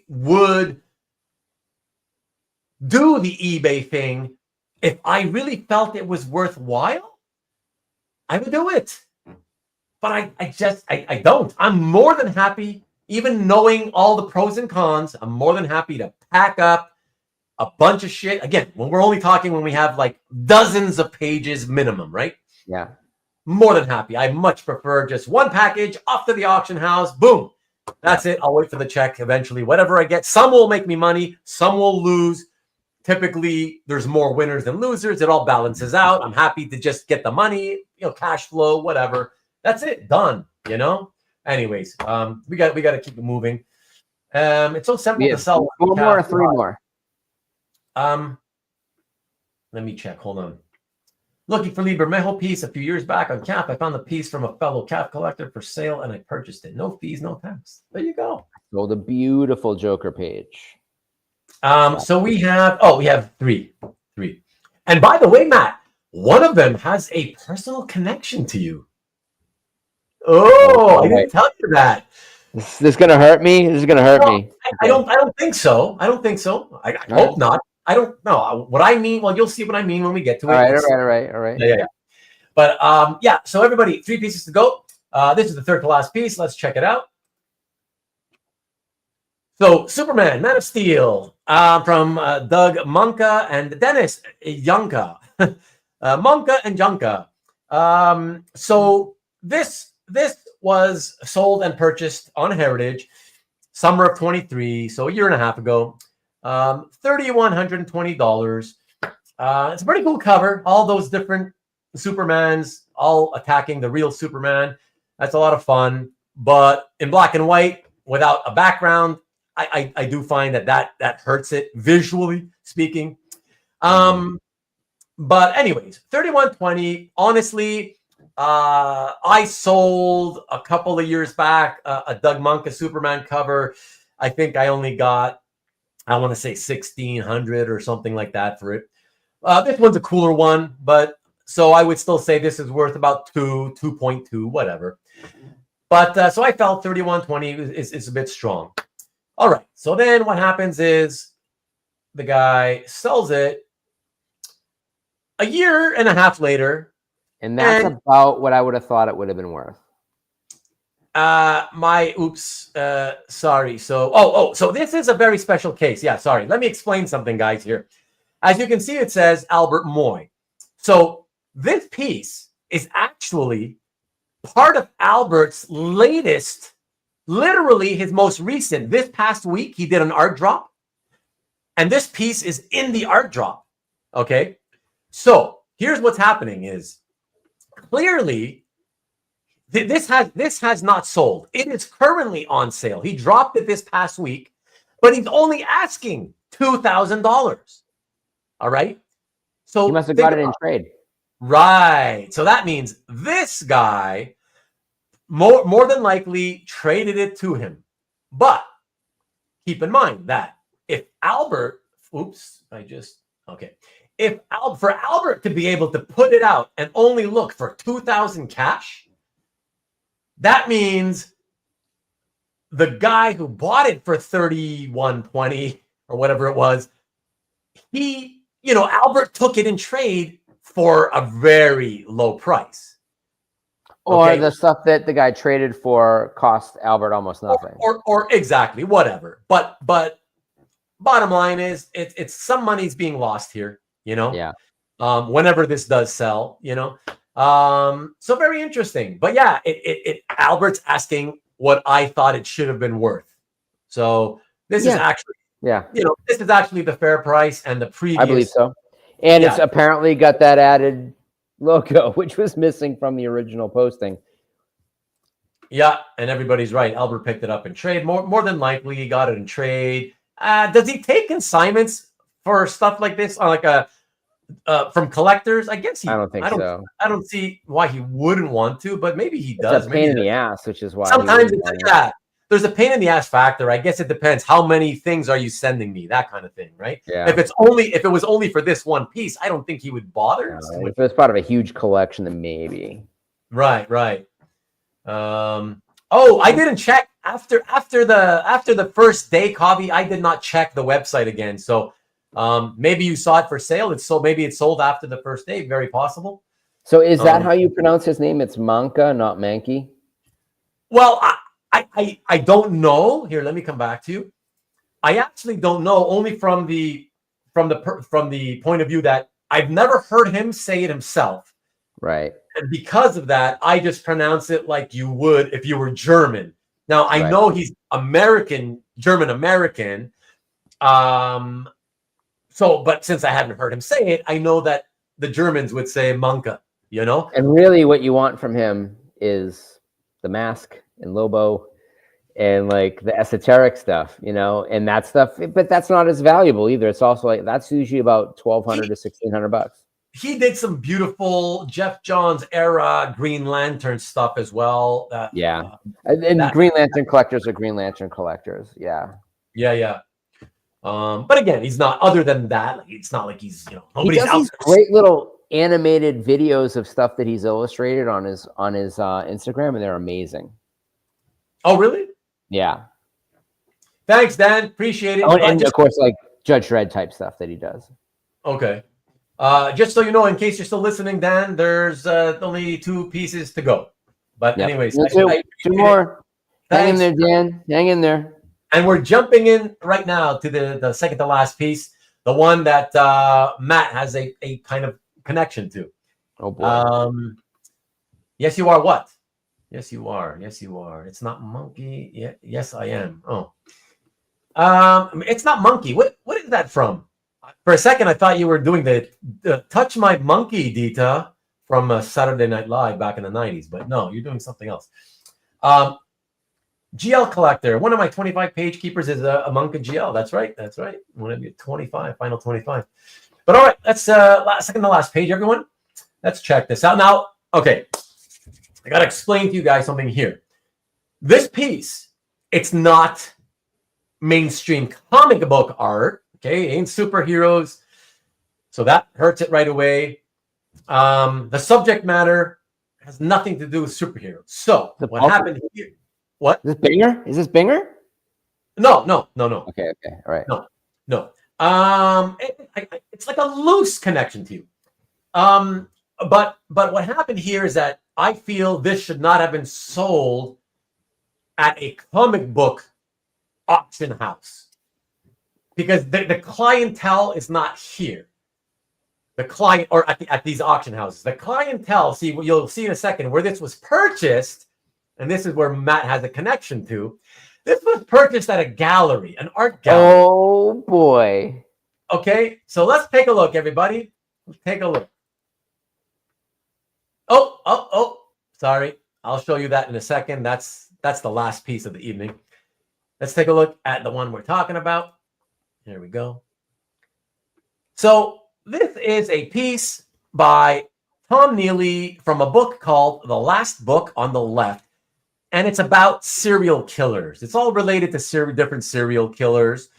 would do the eBay thing if I really felt it was worthwhile. I would do it. But I don't. I'm more than happy, even knowing all the pros and cons, I'm more than happy to pack up a bunch of shit. Again, when we're only talking when we have like dozens of pages minimum, right? Yeah. More than happy. I much prefer just one package off to the auction house. Boom. That's it. I'll wait for the check eventually. Whatever I get, some will make me money, some will lose. Typically, there's more winners than losers. It all balances out. I'm happy to just get the money, cash flow, whatever. That's it. Done. Anyways, we got to keep it moving. It's so simple to sell. 4 more or 3 more? Let me check. Hold on. Looking for Bermejo piece a few years back on cap. I found the piece from a fellow cap collector for sale, and I purchased it. No fees, no tax. There you go. Sold a beautiful Joker page. So we have three. And by the way, Matt, one of them has a personal connection to you. Oh, I didn't tell you that. This is gonna hurt me. This is gonna hurt me. I don't think so. I hope not. I don't know what I mean. Well, you'll see what I mean when we get to it. All right. Yeah. But so everybody, 3 pieces to go. This is the third to last piece. Let's check it out. So Superman, Man of Steel, from Doug Mahnke and Dennis Janke. Mahnke and Janke. So this was sold and purchased on Heritage summer of 23, so a year and a half ago. $3,120. It's a pretty cool cover. All those different Supermans all attacking the real Superman. That's a lot of fun. But in black and white, without a background, I do find that hurts it visually speaking. But anyways, $3,120. Honestly, I sold a couple of years back a Doug Mahnke Superman cover. I think I only got, I want to say $1,600 or something like that for it. This one's a cooler one, but so I would still say this is worth about 2.2, whatever. But so I felt $3,120 is a bit strong. All right. So then what happens is the guy sells it a year and a half later. And that's about what I would have thought it would have been worth. Sorry. So this is a very special case. Yeah, sorry. Let me explain something, guys, here. As you can see, it says Albert Moy. So this piece is actually part of Albert's latest, literally his most recent. This past week, he did an art drop. And this piece is in the art drop. Okay. So here's what's happening is clearly this has not sold. It is currently on sale. He dropped it this past week, but he's only asking $2,000. All right. So he must have got it in trade. Right. So that means this guy more than likely traded it to him. But keep in mind that if Albert, if for Albert to be able to put it out and only look for $2,000 cash, that means the guy who bought it for $3,120 or whatever it was, Albert took it in trade for a very low price. Or the stuff that the guy traded for cost Albert almost nothing. Or exactly, whatever. But bottom line is it's some money's being lost here, Yeah. Whenever this does sell, So very interesting. But yeah, Albert's asking what I thought it should have been worth. So this is actually this is actually the fair price and the previous. I believe so. And it's apparently got that added logo, which was missing from the original posting. Yeah, and everybody's right. Albert picked it up in trade. More than likely, he got it in trade. Does he take consignments for stuff like this on from collectors? I guess I don't think so. I don't see why he wouldn't want to, but maybe he does. It's a pain in the ass, which is why sometimes there's a pain in the ass factor. I guess it depends. How many things are you sending me? That kind of thing, right? Yeah. If it was only for this one piece, I don't think he would bother. If it was part of a huge collection, then maybe. Right. I didn't check after the first day, Kavi. I did not check the website again. So maybe you saw it for sale. Maybe it sold after the first day. Very possible. So is that how you pronounce his name? It's Mahnke, not Mahnke? Well, I don't know. Here, let me come back to you. I actually don't know, only from the point of view that I've never heard him say it himself. Right. And because of that, I just pronounce it like you would if you were German. Now, I know he's German American. But since I haven't heard him say it, I know that the Germans would say Mahnke, And really what you want from him is the mask and Lobo and like the esoteric stuff, and that stuff, but that's not as valuable either. It's also like that's usually about $1,200 to $1,600. he did some beautiful Jeff Johns era Green Lantern stuff as well. And Green Lantern collectors are Green Lantern collectors. Yeah. But again, he's not. Other than that, like, it's not like he's nobody's he does out these great little animated videos of stuff that he's illustrated on his Instagram, and they're amazing. Oh, really? Yeah. Thanks, Dan. Appreciate it. Oh, and of course, like Judge Dredd type stuff that he does. Okay. Just so you know, in case you're still listening, Dan, there's only 2 pieces to go. But anyways, two more. Hang in there, Dan. Hang in there. And we're jumping in right now to the second to last piece, the one that Matt has a kind of connection to. Oh boy. Yes, you are. What? Yes, you are. Yes, you are. It's not monkey. Yeah. Yes, I am. Oh. It's not monkey. What is that from? For a second, I thought you were doing the Touch My Monkey Dita from Saturday Night Live back in the 90s, but no, you're doing something else. GL Collector. One of my 25 page keepers is a Mahnke GL. That's right. That's right. One of your 25, final 25. But all right, let's second to last page, everyone. Let's check this out. Now, okay, I got to explain to you guys something here. This piece, it's not mainstream comic book art. Okay, it ain't superheroes. So that hurts it right away. The subject matter has nothing to do with superheroes. So what happened here? What? Is this Binger? Is this Binger? No. Okay, all right. No. It's like a loose connection to you. But what happened here is that I feel this should not have been sold at a comic book auction house because the clientele is not here. The client, or at these auction houses, the clientele. See, you'll see in a second where this was purchased, and this is where Matt has a connection to. This was purchased at a gallery, an art gallery. Oh boy. Okay, so let's take a look, everybody. Let's take a look. Oh, sorry. I'll show you that in a second. That's the last piece of the evening. Let's take a look at the one we're talking about. Here we go. So this is a piece by Tom Neely from a book called The Last Book on the Left. And it's about serial killers. It's all related to different serial killers.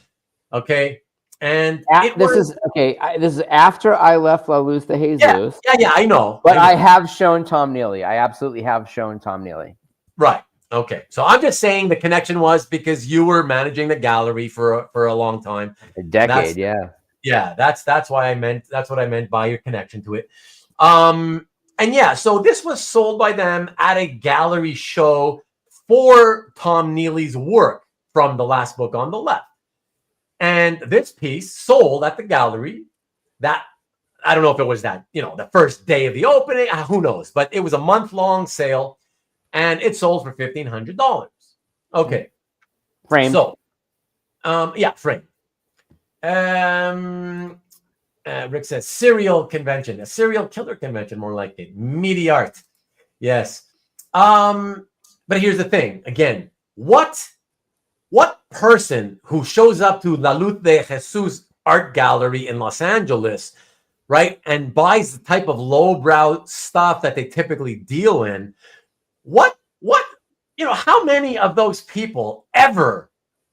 Okay. And this is after I left La Luz de Jesus. Yeah, I know. But I have shown Tom Neely. I absolutely have shown Tom Neely. Right. Okay. So I'm just saying the connection was because you were managing the gallery for a long time. A decade, yeah. Yeah, that's what I meant by your connection to it. And yeah, so this was sold by them at a gallery show for Tom Neely's work from The Last Book on the Left. And this piece sold at the gallery. That, I don't know if it was that, the first day of the opening, who knows, but it was a month-long sale and it sold for $1,500. Okay. Frame. So, frame. Rick says serial convention, a serial killer convention, more like it. Meaty art. Yes. But here's the thing. Again, what person who shows up to La Luz de Jesus art gallery in Los Angeles, right, and buys the type of lowbrow stuff that they typically deal in, how many of those people ever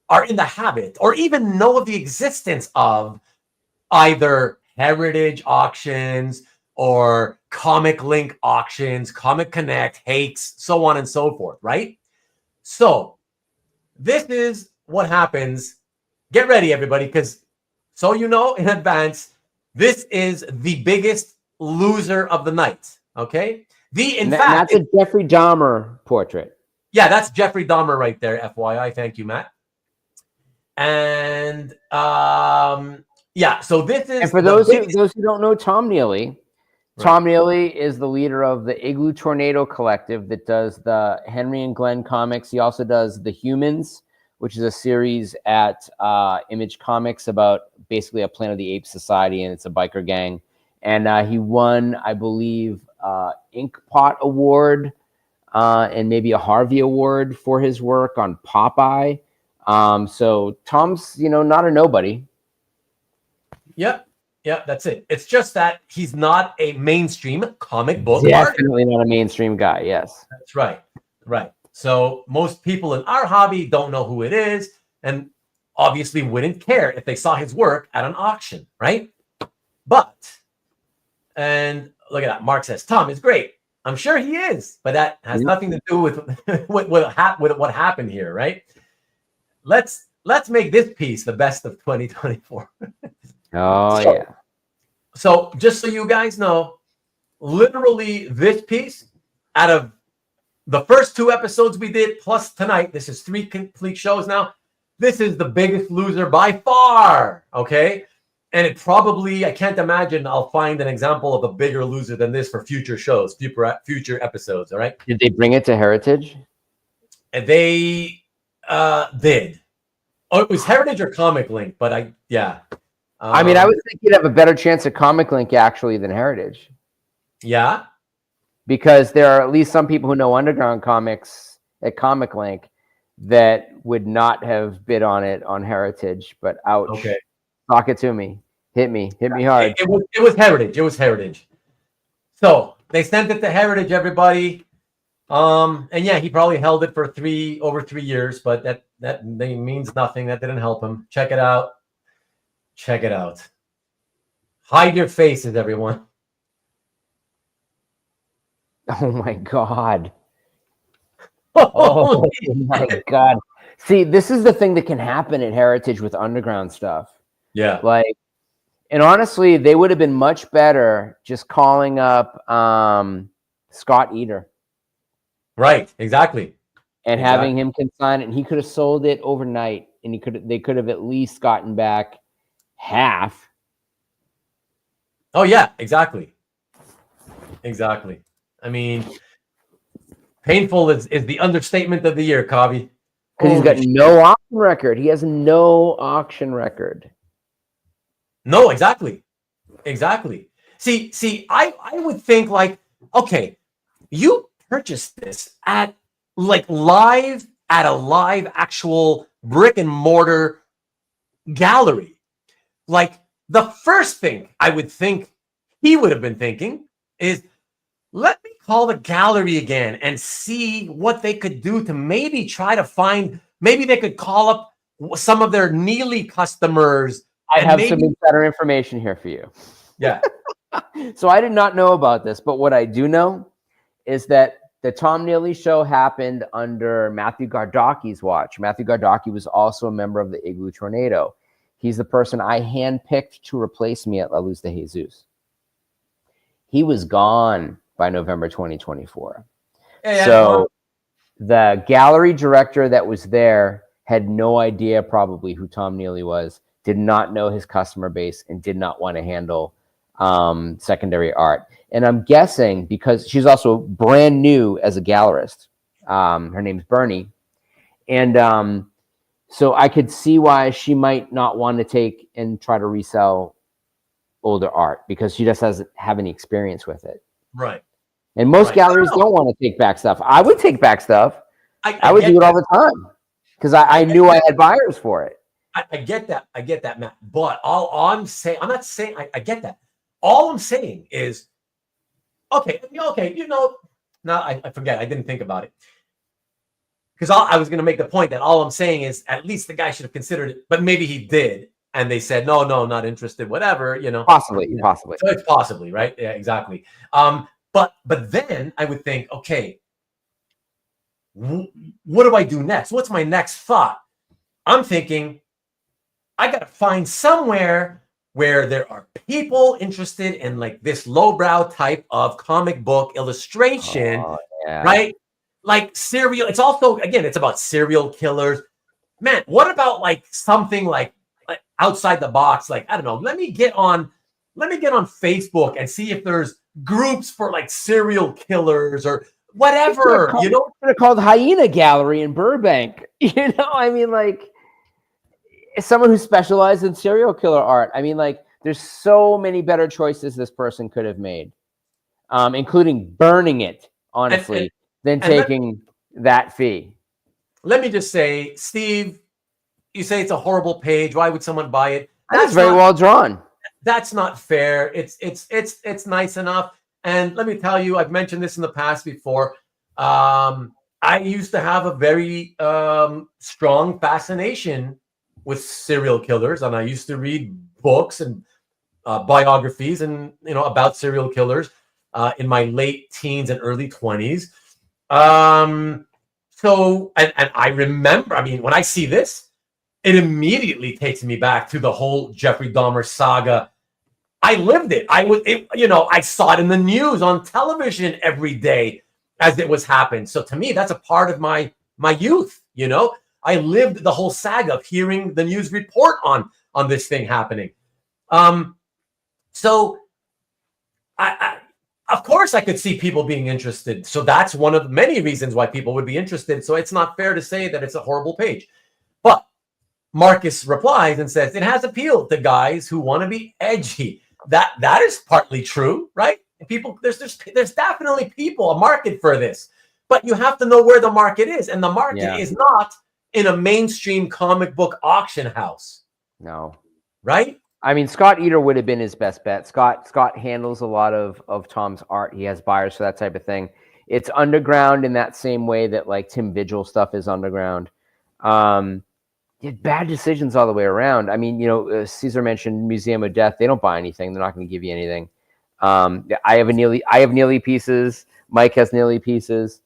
are in the habit or even know of the existence of either heritage auctions or Comic Link auctions, Comic Connect, Hakes, so on and so forth, right? So this is what happens. Get ready, everybody, because so you know in advance, this is the biggest loser of the night, okay? That's a Jeffrey Dahmer portrait. Yeah, that's Jeffrey Dahmer right there, FYI. Thank you, Matt. And so this is. And for those who don't know Tom Neely, right. Tom Neely is the leader of the Igloo Tornado Collective that does the Henry and Glenn comics. He also does The Humans, which is a series at Image Comics about basically a Planet of the Apes society, and it's a biker gang. And he won, I believe, Inkpot Award and maybe a Harvey Award for his work on Popeye. So Tom's, not a nobody. Yep. Yeah, that's it. It's just that he's not a mainstream comic book artist. Definitely not a mainstream guy. Yes. That's right. Right. So most people in our hobby don't know who it is and obviously wouldn't care if they saw his work at an auction, right? But, and look at that. Mark says, Tom is great. I'm sure he is, but that has nothing to do with what happened here, right? Let's make this piece the best of 2024. So just so you guys know, literally this piece, out of the first 2 episodes we did, plus tonight, this is 3 complete shows now. This is the biggest loser by far, okay? And it probably, I can't imagine I'll find an example of a bigger loser than this for future shows, future episodes, all right? Did they bring it to Heritage? And they did. Oh, it was Heritage or Comic Link, but I mean, I would think you'd have a better chance at Comic Link actually than Heritage. Yeah? Because there are at least some people who know underground comics at Comic Link that would not have bid on it on Heritage, but ouch. Okay. Talk it to me. Hit me hard. It was Heritage. It was Heritage. So they sent it to Heritage, everybody. And yeah, he probably held it for over 3 years, but that means nothing. That didn't help him. Check it out. Check it out. Hide your faces, everyone. Oh my God. Oh my God. See, this is the thing that can happen at Heritage with underground stuff. Yeah. Like, and honestly, they would have been much better just calling up Scott Eater. Right. Exactly. And having him consign it, and he could have sold it overnight, and they could have at least gotten back half. Oh yeah, exactly. Exactly. I mean, painful is the understatement of the year, Kavi. Because he's got no auction record. He has no auction record. No, exactly. Exactly. See, I would think like, okay, you purchased this at a live actual brick and mortar gallery. Like, the first thing I would think he would have been thinking is, let me call the gallery again and see what they could do to maybe try to find, maybe they could call up some of their Neely customers. I have some better information here for you. Yeah. So I did not know about this, but what I do know is that the Tom Neely show happened under Matthew Gardaki's watch. Matthew Gardaki was also a member of the Igloo Tornado. He's the person I handpicked to replace me at La Luz de Jesus. He was gone by November 2024. So the gallery director that was there had no idea probably who Tom Neely was, did not know his customer base, and did not want to handle secondary art. And I'm guessing because she's also brand new as a gallerist. Her name's Byrne. And so I could see why she might not want to take and try to resell older art, because she just doesn't have any experience with it. Right. And most galleries don't want to take back stuff. I would take back stuff. I would do it all the time because I knew I had buyers for it. I get that. I get that, Matt. But all I'm saying, I'm not saying I get that. All I'm saying is, okay. Now I forget. I didn't think about it. Because I was going to make the point that all I'm saying is at least the guy should have considered it, but maybe he did. And they said, no, not interested, whatever, Possibly. So it's possibly, right? Yeah, exactly. But then I would think, okay, what do I do next? What's my next thought? I'm thinking, I got to find somewhere where there are people interested in like this lowbrow type of comic book illustration, right? Like serial. It's also, again, it's about serial killers. Man, what about like something like outside the box? Like, I don't know. Let me get on Facebook and see if there's groups for like serial killers or whatever. They're called Hyena Gallery in Burbank. I mean, like, as someone who specializes in serial killer art, I mean, like, there's so many better choices this person could have made, including burning it, honestly, than taking that fee. Let me just say, Steve, you say it's a horrible page. Why would someone buy it? That's very well drawn. that's not fair. It's nice enough. And let me tell you, I've mentioned this in the past before. I used to have a very strong fascination with serial killers, and I used to read books and biographies and about serial killers in my late teens and early 20s. So and I remember, I mean, when I see this, it immediately takes me back to the whole Jeffrey Dahmer saga. I lived it. I saw it in the news on television every day as it was happening. So to me, that's a part of my youth. I lived the whole saga of hearing the news report on this thing happening. So I of course I could see people being interested. So that's one of many reasons why people would be interested. So it's not fair to say that it's a horrible page. But Marcus replies and says it has appeal to guys who want to be edgy. That is partly true, right? People, there's definitely a market for this, but you have to know where the market is, and the market is not in a mainstream comic book auction house. No, right? I mean, Scott Eder would have been his best bet. Scott handles a lot of Tom's art. He has buyers for that type of thing. It's underground in that same way that like Tim Vigil stuff is underground. Bad decisions all the way around. I mean, Caesar mentioned Museum of Death. They don't buy anything. They're not going to give you anything. I have Neely pieces. Mike has Neely pieces.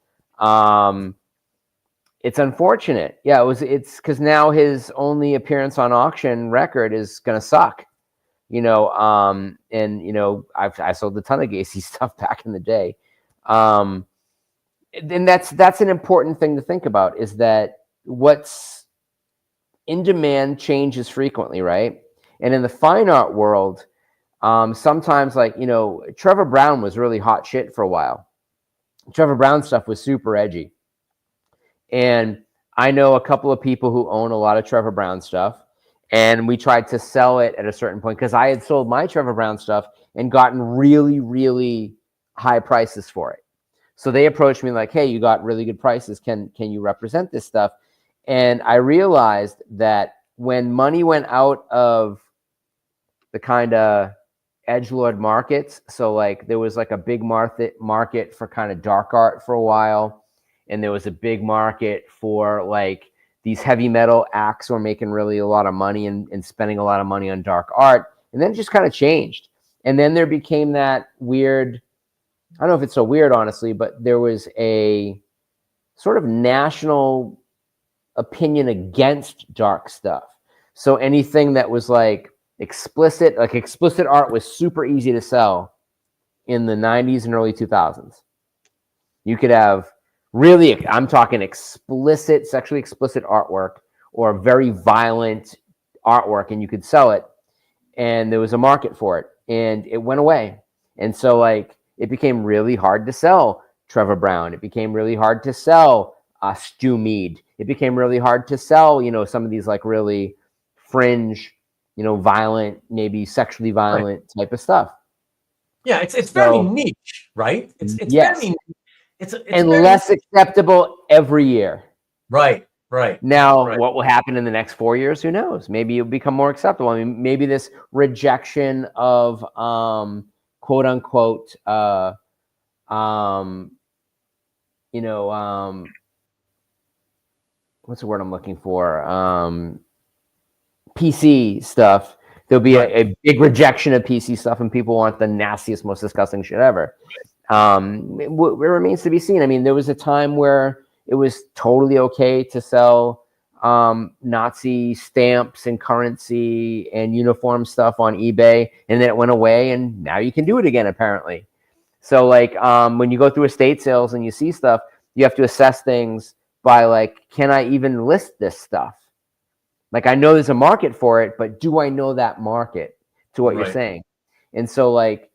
It's unfortunate. Yeah, it's because now his only appearance on auction record is going to suck. I sold a ton of Gacy stuff back in the day. And that's an important thing to think about, is that what's in demand changes frequently, right? And in the fine art world, sometimes Trevor Brown was really hot shit for a while. Trevor Brown stuff was super edgy. And I know a couple of people who own a lot of Trevor Brown stuff, and we tried to sell it at a certain point because I had sold my Trevor Brown stuff and gotten really, really high prices for it. So they approached me like, hey, you got really good prices. Can you represent this stuff? And I realized that when money went out of the kind of edgelord markets, so like there was like a big market for kind of dark art for a while, and there was a big market for like these heavy metal acts who were making really a lot of money and spending a lot of money on dark art. And then it just kind of changed. And then there became that weird, I don't know if it's so weird, honestly, but there was a sort of national opinion against dark stuff. So anything that was like explicit art was super easy to sell in the 90s and early 2000s. You could have really, I'm talking explicit, sexually explicit artwork or very violent artwork, and you could sell it, and there was a market for it, and it went away. And so like it became really hard to sell Trevor Brown. It became really hard to sell Stu Mead. It became really hard to sell, some of these like really fringe, violent, maybe sexually violent type of stuff. Yeah, it's very niche, right? It's yes. very it's less acceptable every year. Right. Now, what will happen in the next 4 years? Who knows? Maybe it'll become more acceptable. I mean, maybe this rejection of quote unquote what's the word I'm looking for? PC stuff. There'll be a big rejection of PC stuff, and people want the nastiest, most disgusting shit ever. It remains to be seen. I mean, there was a time where it was totally okay to sell Nazi stamps and currency and uniform stuff on eBay, and then it went away, and now you can do it again, apparently. So, like, when you go through estate sales and you see stuff, you have to assess things by, like, can I even list this stuff? Like, I know there's a market for it, but do I know that market, to what you're saying? And so, like,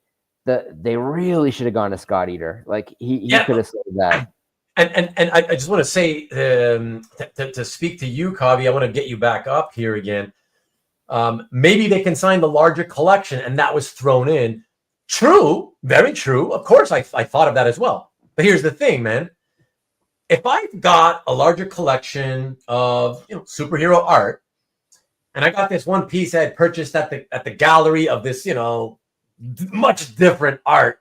they really should have gone to Scott Eder. Like, he could have said that. And I just want to say, to speak to you, Kavi, I want to get you back up here again. Maybe they can sign the larger collection, and that was thrown in. True, very true. Of course, I thought of that as well. But here's the thing, man. If I've got a larger collection of superhero art, And I got this one piece I had purchased at the gallery of this, much different art.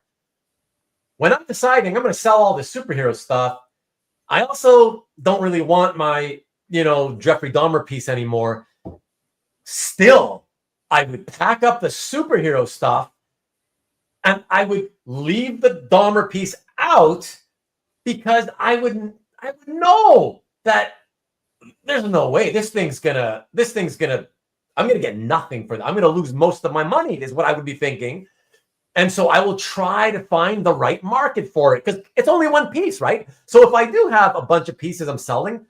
When I'm deciding I'm going to sell all this superhero stuff, I also don't really want my, Jeffrey Dahmer piece anymore. Still, I would pack up the superhero stuff and I would leave the Dahmer piece out because I would know that there's no way I'm gonna get nothing for that. I'm gonna lose most of my money, is what I would be thinking. And so I will try to find the right market for it because it's only one piece, right? So if I do have a bunch of pieces I'm selling,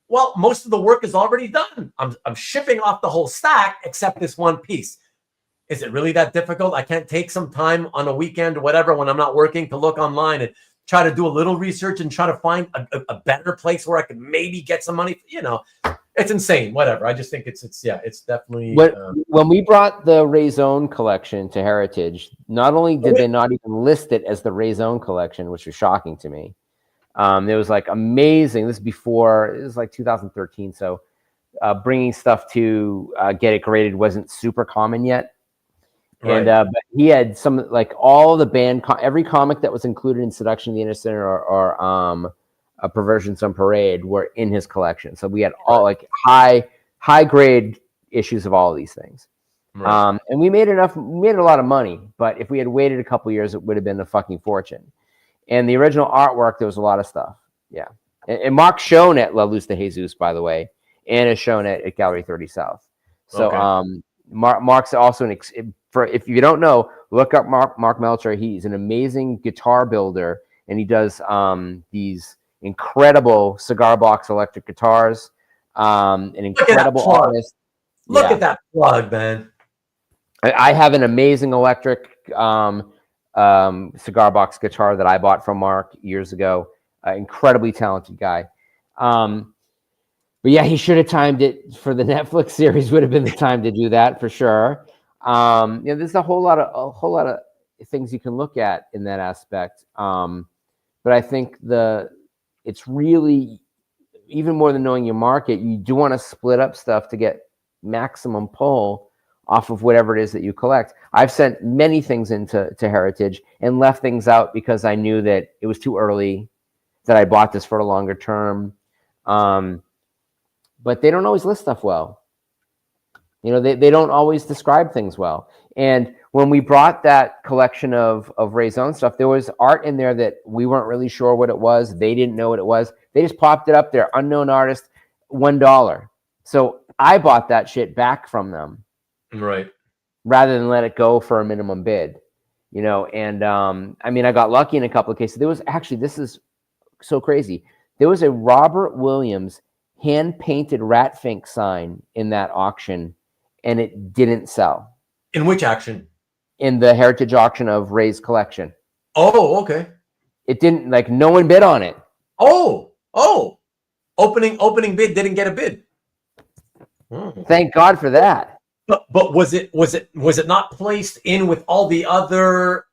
well, most of the work is already done. I'm shipping off the whole stack except this one piece. Is it really that difficult? I can't take some time on a weekend or whatever when I'm not working to look online and try to do a little research and try to find a better place where I could maybe get some money. It's insane. Whatever. I just think it's definitely. When we brought the Raison collection to Heritage, not only did they not even list it as the Raison collection, which was shocking to me. It was like amazing. This is before, it was like 2013. So bringing stuff to get it graded wasn't super common yet. Right. And but he had some, like all the band, every comic that was included in Seduction of the Innocent or a Perversions on Parade were in his collection. So we had all like high grade issues of all of these things. Right. And we made a lot of money, but if we had waited a couple years, it would have been a fucking fortune. And the original artwork, there was a lot of stuff. Yeah. And Mark's shown at La Luz de Jesus, by the way, and is shown at Gallery 30 South. So okay. Mark's also if you don't know, look up Mark Melcher. He's an amazing guitar builder, and he does these incredible cigar box electric guitars. An incredible artist. Look at that plug, man. I have an amazing electric cigar box guitar that I bought from Mark years ago. Incredibly talented guy. But yeah, he should have timed it for the Netflix series. Would have been the time to do that for sure. There's a whole lot of things you can look at in that aspect. But I think it's really, even more than knowing your market, you do want to split up stuff to get maximum pull off of whatever it is that you collect. I've sent many things into Heritage and left things out because I knew that it was too early, that I bought this for a longer term. But they don't always list stuff well. They don't always describe things well. And when we brought that collection of Raison stuff, there was art in there that we weren't really sure what it was. They didn't know what it was. They just popped it up there, unknown artist, $1. So I bought that shit back from them. Right. Rather than let it go for a minimum bid. And I got lucky in a couple of cases. There was actually, this is so crazy. There was a Robert Williams hand-painted Rat Fink sign in that auction, and it didn't sell. In which auction? In the Heritage auction of Ray's collection. Oh, okay. It didn't, no one bid on it. Oh. Opening bid didn't get a bid. Thank God for that. But was it not placed in with all the other,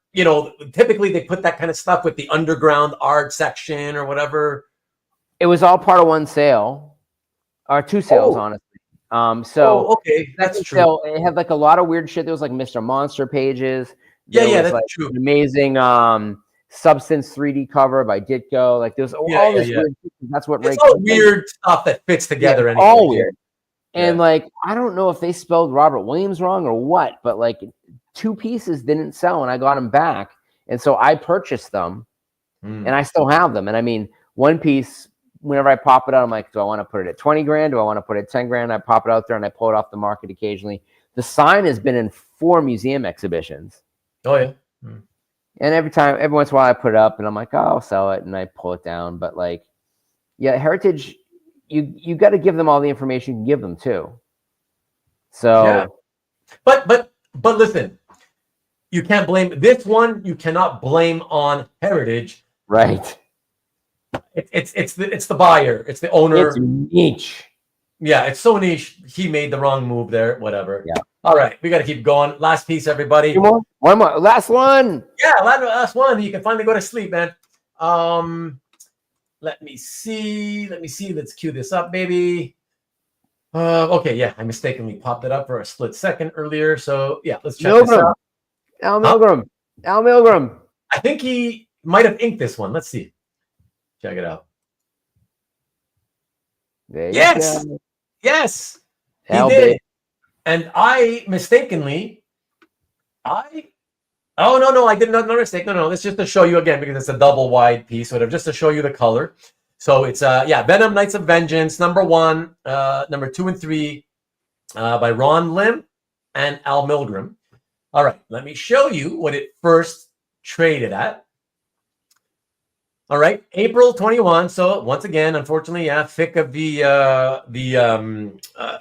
typically they put that kind of stuff with the underground art section or whatever? It was all part of one sale. Or two sales, honestly. Okay, that's true. So it had a lot of weird shit. There was Mr. Monster pages. That's true. An amazing Substance 3D cover by Ditko. There's all this weird. That's what it's all weird stuff that fits together. Anyway. All weird. And I don't know if they spelled Robert Williams wrong or what, but two pieces didn't sell, and I got them back, and so I purchased them, and I still have them. And one piece. Whenever I pop it out, I'm like, do I want to put it at 20 grand? Do I want to put it at 10 grand? I pop it out there and I pull it off the market occasionally. The sign has been in 4 museum exhibitions. Oh, yeah. And every once in a while I put it up and I'm like, oh, I'll sell it. And I pull it down. But Heritage, you got to give them all the information you can give them too. So. Yeah. But listen, you can't blame this one. You cannot blame on Heritage. Right. It's the buyer. It's the owner. It's niche. Yeah, it's so niche. He made the wrong move there. Whatever. Yeah. All right, we got to keep going. Last piece, everybody. One more. Last one. Yeah, last one. You can finally go to sleep, man. Let me see. Let's cue this up, baby. Okay, yeah, I mistakenly popped it up for a split second earlier. So yeah, let's check this Milgrom. out. Al Milgrom. Al Milgrom. I think he might have inked this one. Let's see. Check it out. There you Yes, go. yes, he Al did. And I mistakenly, oh no, I did not no mistake. No, it's just to show you again because it's a double wide piece, whatever, just to show you the color. So it's Venom Knights of Vengeance, #1, number 2 and 3, by Ron Lim and Al Milgrom. All right, let me show you what it first traded at. All right, April 21. So once again, unfortunately, thick of the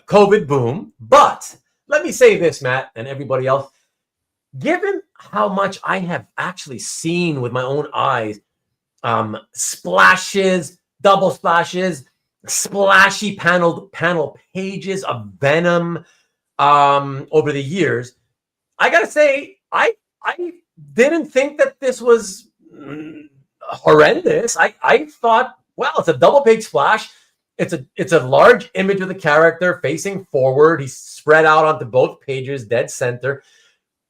COVID boom. But let me say this, Matt, and everybody else. Given how much I have actually seen with my own eyes, splashes, double splashes, splashy panel pages of Venom over the years, I gotta say, I didn't think that this was horrendous. I thought, well, it's a double page splash. It's a large image of the character facing forward. He's spread out onto both pages, dead center.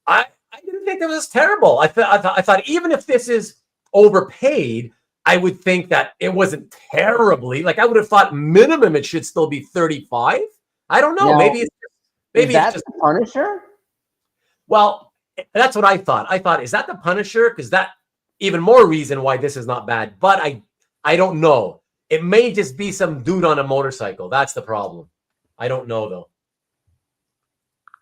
I didn't think that was terrible. I thought even if this is overpaid, I would think that it wasn't terribly. Like I would have thought minimum it should still be 35. I don't know. Now, maybe it's just the Punisher. Well, that's what I thought. I thought, is that the Punisher? Because that even more reason why this is not bad. But I don't know. It may just be some dude on a motorcycle. That's the problem. I don't know though.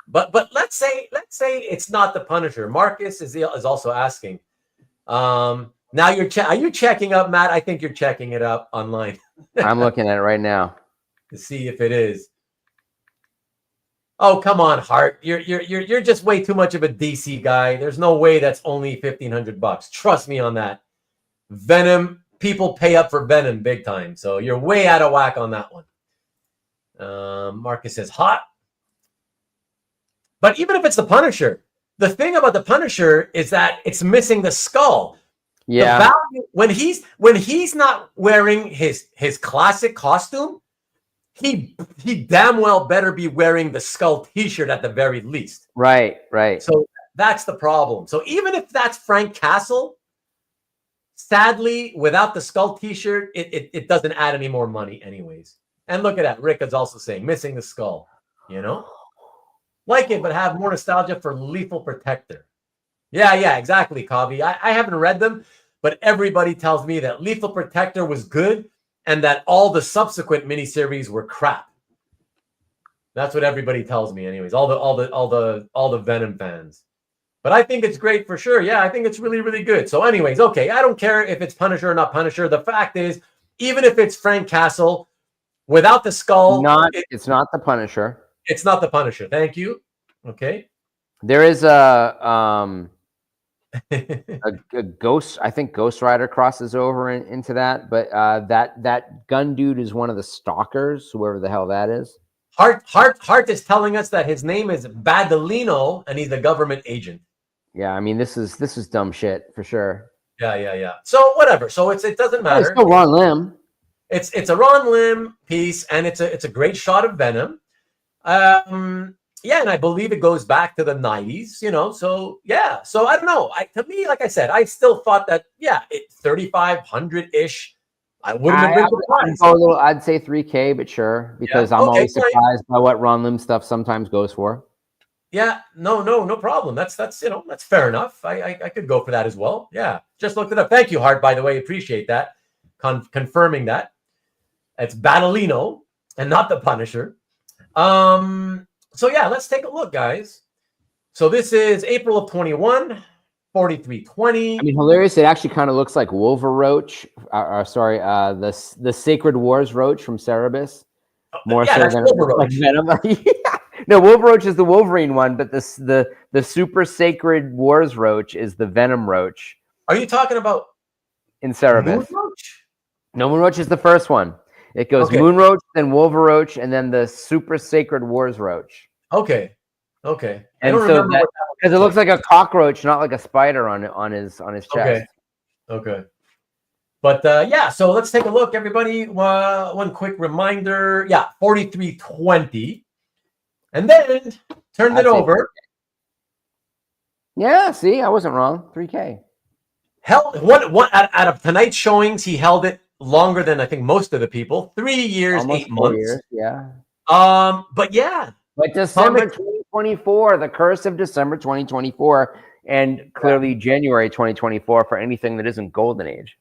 But let's say it's not the Punisher. Marcus is also asking. Now are you checking up, Matt? I think you're checking it up online. I'm looking at it right now to see if it is. Oh, come on, Hart. You're just way too much of a DC guy. There's no way that's only $1,500. Trust me on that. Venom, people pay up for Venom big time. So you're way out of whack on that one. Marcus says hot. But even if it's the Punisher, the thing about the Punisher is that it's missing the skull. Yeah. The value, when he's not wearing his classic costume, he damn well better be wearing the skull T-shirt at the very least. Right. So that's the problem. So even if that's Frank Castle, sadly, without the skull T-shirt, it doesn't add any more money anyways. And look at that. Rick is also saying missing the skull. You know, like it, but have more nostalgia for Lethal Protector. Yeah, exactly, Kavi. I haven't read them, but everybody tells me that Lethal Protector was good and that all the subsequent miniseries were crap. That's what everybody tells me, anyways. All the Venom fans. But I think it's great for sure. Yeah, I think it's really, really good. So, anyways, okay, I don't care if it's Punisher or not Punisher. The fact is, even if it's Frank Castle without the skull, it's not the Punisher. It's not the Punisher. Thank you. Okay. There is a Ghost. I think Ghost Rider crosses over into that, but that gun dude is one of the stalkers, whoever the hell that is. Hart is telling us that his name is Badalino and he's a government agent. Yeah, I mean this is dumb shit for sure. Yeah. So whatever. So it doesn't matter. It's still Ron Lim. It's a Ron Lim piece, and it's a great shot of Venom. Yeah, and I believe it goes back to the 90s, you know. So yeah. So I don't know. To me, like I said, I still thought that 3,500-ish. I wouldn't have been surprised. I'd say 3K, but sure, because I'm always surprised by what Ron Lim stuff sometimes goes for. Yeah, no problem. That's that's fair enough. I could go for that as well. Yeah, just looked it up. Thank you, Hart. By the way, appreciate that. Confirming that it's Badalino and not the Punisher. So yeah, let's take a look, guys. So this is April of 21, 4320. I mean, hilarious. It actually kind of looks like Wolveroach. The Sacred Wars Roach from Cerebus. More so than like Venom. No, Wolveroach is the Wolverine one, but the Super Sacred Wars Roach is the Venom Roach. Are you talking about in Cerebus? Moonroach? No, Moonroach is the first one. It goes Moonroach, then Wolveroach, and then the Super Sacred Wars Roach. Okay. And I don't remember because it looks like a cockroach, not like a spider on his chest. Okay. But yeah, so let's take a look, everybody. One quick reminder. Yeah, 43.20. And then turned it over. Yeah, see, I wasn't wrong. 3K. Held one out of tonight's showings, he held it longer than I think most of the people. 3 years, Almost 8 months. Years, yeah. But yeah. But December 2024, the curse of December 2024, and clearly January 2024 for anything that isn't Golden Age.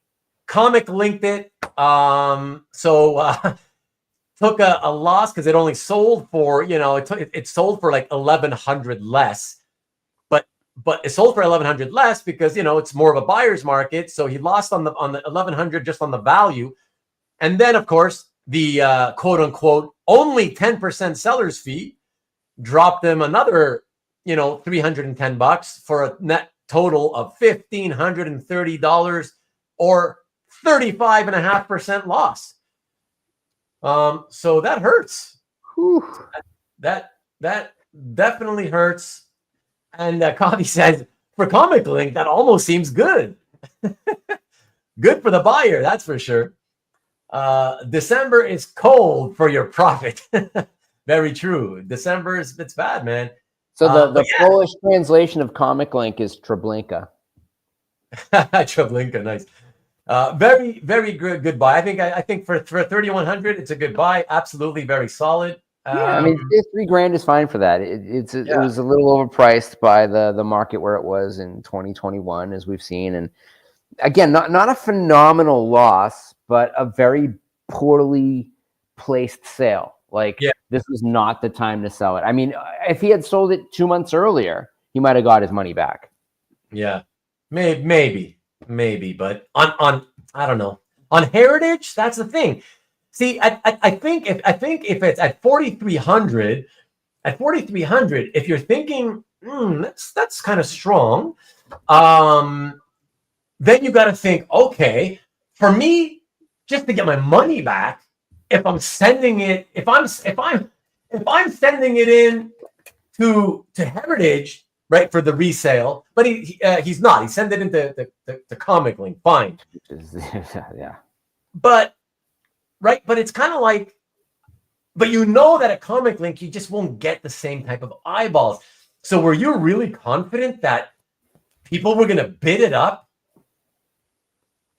Comic linked it. Took a loss because it only sold for, it sold for like 1,100 less. But it sold for 1,100 less because, it's more of a buyer's market. So he lost on the 1,100 just on the value. And then, of course, the quote unquote only 10% seller's fee dropped him another, $310 for a net total of $1,530 or 35.5% loss. So that hurts. Whew. That definitely hurts. And Coffee says, for Comic Link, that almost seems good. Good for the buyer, that's for sure. December is cold for your profit. Very true. December it's bad, man. So the Polish translation of Comic Link is Treblinka. Treblinka, nice. Very, very good buy. I think for 3,100, it's a good buy. Absolutely, very solid. Yeah, I mean, $3,000 is fine for that. It was a little overpriced by the market where it was in 2021, as we've seen. And again, not a phenomenal loss, but a very poorly placed sale. This was not the time to sell it. I mean, if he had sold it 2 months earlier, he might have got his money back. Yeah, maybe, but on I don't know. On Heritage, that's the thing. See, I think if it's at 4,300, if you're thinking that's kind of strong, then you got to think, okay, for me, just to get my money back, if I'm sending it in to Heritage, right, for the resale, but he's not. He sent it into the Comic Link, fine. Yeah, but. Right, but it's kind of like, but that at Comic Link, you just won't get the same type of eyeballs. So were you really confident that people were going to bid it up?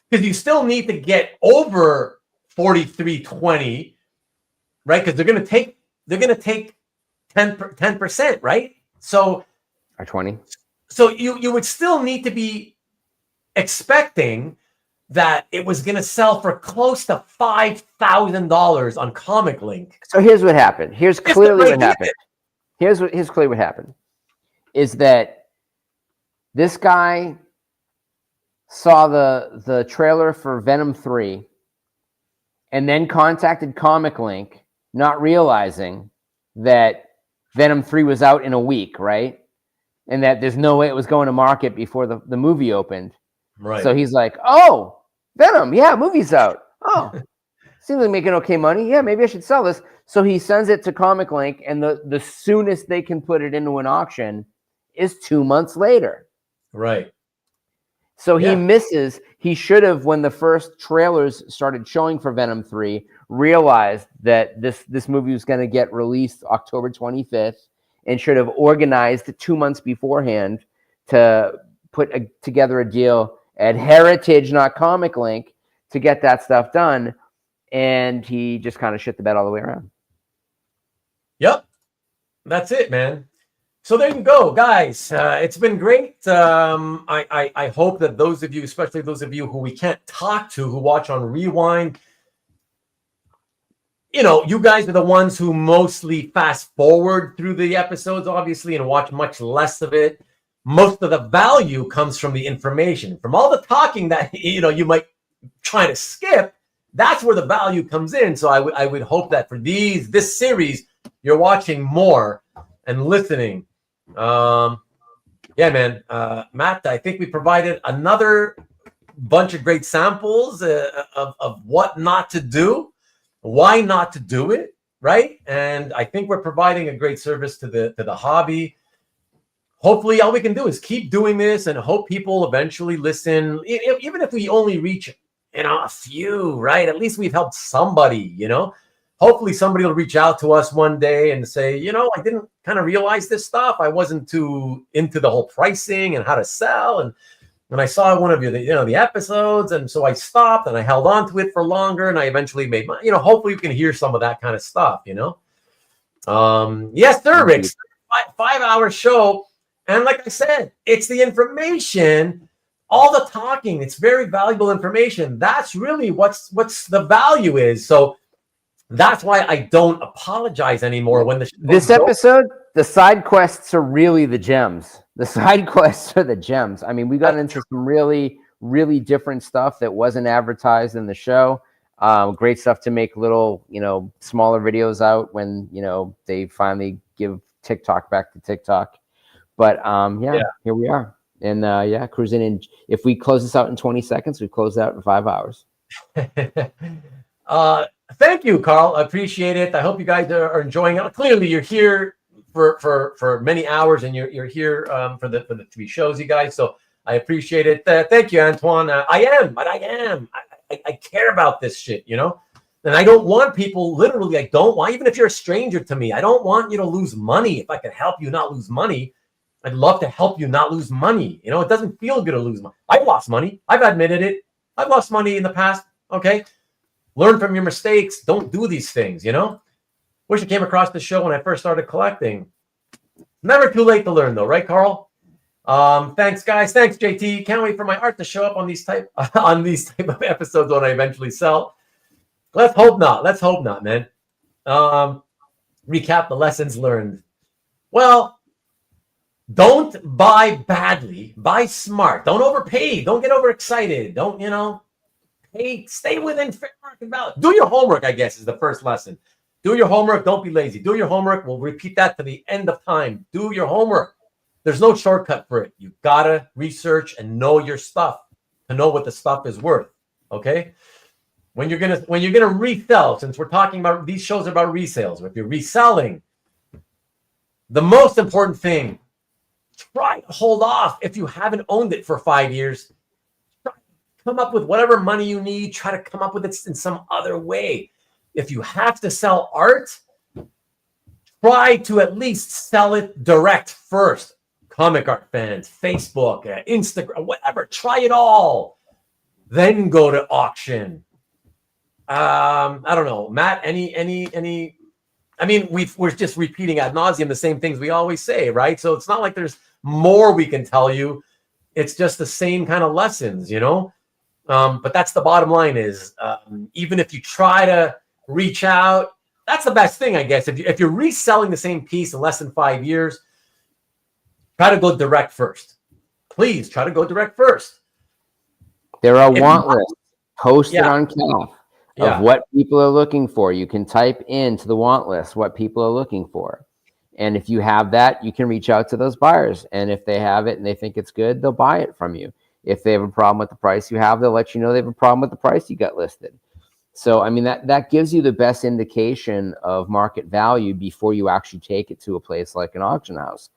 Because you still need to get over 43.20, right? Because they're going to take 10%, right? So or 20. So you would still need to be expecting that it was going to sell for close to $5,000 on Comic Link. So here's what happened. Here's clearly what happened. Here's clearly what happened. Is that this guy saw the trailer for Venom 3 and then contacted Comic Link, not realizing that Venom 3 was out in a week, right? And that there's no way it was going to market before the movie opened. Right. So he's like, oh, Venom, yeah, movie's out. Oh, seems like making okay money. Yeah, maybe I should sell this. So he sends it to Comic Link, and the soonest they can put it into an auction is 2 months later. Right. So he misses. He should have, when the first trailers started showing for Venom 3, realized that this movie was going to get released October 25th and should have organized 2 months beforehand to put together a deal at Heritage, not Comic Link, to get that stuff done. And he just kind of shit the bed all the way around. Yep. That's it, man. So there you go, guys. It's been great. I hope that those of you, especially those of you who we can't talk to, who watch on Rewind, you guys are the ones who mostly fast forward through the episodes, obviously, and watch much less of it. Most of the value comes from the information. From all the talking that, you might try to skip, that's where the value comes in. So I would hope that for this series, you're watching more and listening. Yeah, man. Matt, I think we provided another bunch of great samples of what not to do, why not to do it, right? And I think we're providing a great service to the hobby. Hopefully, all we can do is keep doing this and hope people eventually listen. Even if we only reach a few, right? At least we've helped somebody, Hopefully somebody will reach out to us one day and say, I didn't kind of realize this stuff. I wasn't too into the whole pricing and how to sell. And I saw one of the episodes. And so I stopped and I held on to it for longer. And I eventually made money. Hopefully you can hear some of that kind of stuff, Yes, sir, Rick. 5-hour show. And like I said, it's the information, all the talking. It's very valuable information. That's really what's the value is. So that's why I don't apologize anymore when this episode, the side quests are really the gems. The side quests are the gems. I mean, we got into some really, really different stuff that wasn't advertised in the show. Great stuff to make little, smaller videos out when, they finally give TikTok back to TikTok. But here we are. And cruising in. If we close this out in 20 seconds, we close it out in 5 hours. Thank you, Carl. I appreciate it. I hope you guys are enjoying it. Clearly, you're here for many hours, and you're here for the TV shows, you guys. So I appreciate it. Thank you, Antoine. I am. I care about this shit, And I don't want people. Literally, I don't want. Even if you're a stranger to me, I don't want you to lose money. If I can help you not lose money, I'd love to help you not lose money. It doesn't feel good to lose money. I've lost money. I've admitted it. I've lost money in the past. Okay. Learn from your mistakes. Don't do these things, Wish I came across the show when I first started collecting. Never too late to learn, though, right, Carl? Thanks, guys. Thanks, JT. Can't wait for my art to show up on these type of episodes when I eventually sell. Let's hope not. Man. Recap the lessons learned. Well, don't buy badly. Buy smart. Don't overpay. Don't get overexcited. Don't, Hey, stay within fair market value. Do your homework, I guess, is the first lesson. Do your homework. Don't be lazy. Do your homework. We'll repeat that to the end of time. Do your homework. There's no shortcut for it. You gotta research and know your stuff to know what the stuff is worth. Okay. When you're gonna resell, since we're talking about these shows are about resales, if you're reselling, the most important thing, try to hold off if you haven't owned it for 5 years. Come up with whatever money you need. Try to come up with it in some other way. If you have to sell art, try to at least sell it direct first. Comic art fans, Facebook, Instagram, whatever. Try it all. Then go to auction. I don't know, Matt. Any? I mean, we're just repeating ad nauseum the same things we always say, right? So it's not like there's more we can tell you. It's just the same kind of lessons, But that's the bottom line is even if you try to reach out, that's the best thing, I guess. If you're reselling the same piece in less than 5 years, try to go direct first. Please try to go direct first. There are want lists posted on CAF of what people are looking for. You can type into the want list what people are looking for. And if you have that, you can reach out to those buyers. And if they have it and they think it's good, they'll buy it from you. If they have a problem with the price you have, they'll let you know they have a problem with the price you got listed. So, I mean, that gives you the best indication of market value before you actually take it to a place like an auction house.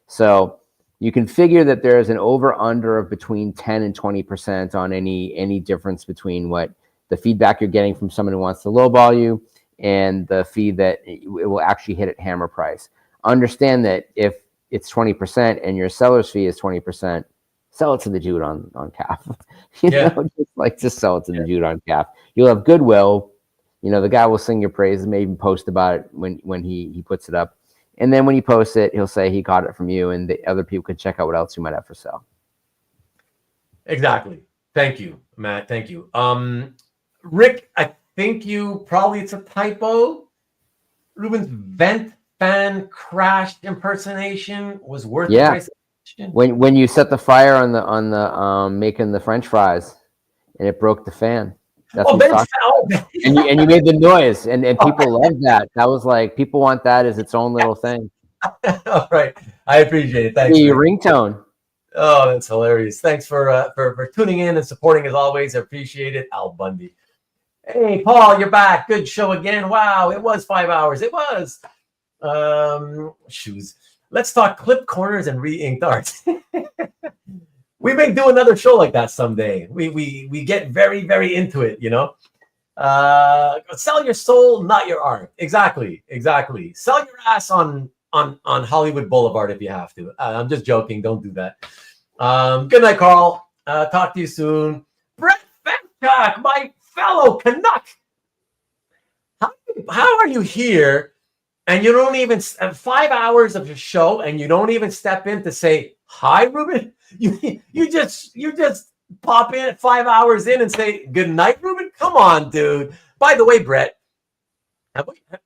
So you can figure that there's an over-under of between 10 and 20% on any difference between what the feedback you're getting from someone who wants to lowball you and the fee that it will actually hit at hammer price. Understand that if it's 20% and your seller's fee is 20%, sell it to the dude on CAF. Just sell it to the dude on CAF. You'll have goodwill. The guy will sing your praises, maybe even post about it when he puts it up. And then when he posts it, he'll say he got it from you, and the other people can check out what else you might have for sale. Exactly. Thank you, Matt. Thank you. Rick, I think it's a typo. Ruben's vent fan crash impersonation was worth the price. When you set the fire on the making the French fries and it broke the fan. That's and you made the noise and people love that. That was like, people want that as its own little thing. All right. I appreciate it. Thanks. Your ringtone. Oh, that's hilarious. Thanks for tuning in and supporting as always. I appreciate it. Al Bundy. Hey, Paul, you're back. Good show again. Wow, it was 5 hours. It was. Shoes. Let's talk clip corners and re-inked art. We may do another show like that someday. We get very, very into it, you know. Sell your soul, not your art. Exactly. Sell your ass on Hollywood Boulevard if you have to. I'm just joking. Don't do that. Good night, Carl. Talk to you soon. Brett Fenchak, my fellow Canuck. How are you here? And you don't even 5 hours of a show, and you don't even step in to say hi, Ruben. You just pop in 5 hours in and say good night, Ruben. Come on, dude. By the way, Brett,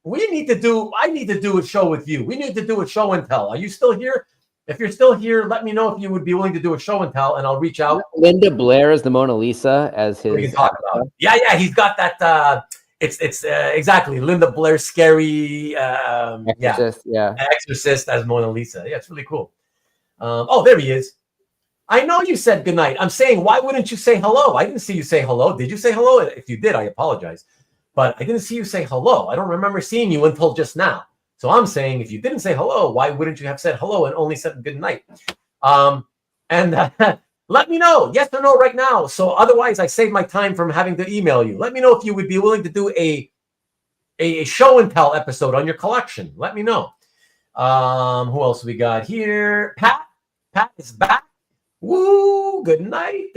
we need to do. I need to do a show with you. We need to do a show and tell. Are you still here? If you're still here, let me know if you would be willing to do a show and tell, and I'll reach out. Linda Blair is the Mona Lisa as his. We can talk about. Yeah, he's got that. It's exactly Linda Blair, scary Exorcist, Exorcist as Mona Lisa. Yeah, it's really cool. Oh, there he is. I know you said goodnight. I'm saying, why wouldn't you say hello? I didn't see you say hello. Did you say hello? If you did, I apologize. But I didn't see you say hello. I don't remember seeing you until just now. So I'm saying, if you didn't say hello, why wouldn't you have said hello and only said good night? Let me know, yes or no, right now. So otherwise, I save my time from having to email you. Let me know if you would be willing to do a show and tell episode on your collection. Let me know. Who else we got here? Pat is back. Woo! Good night.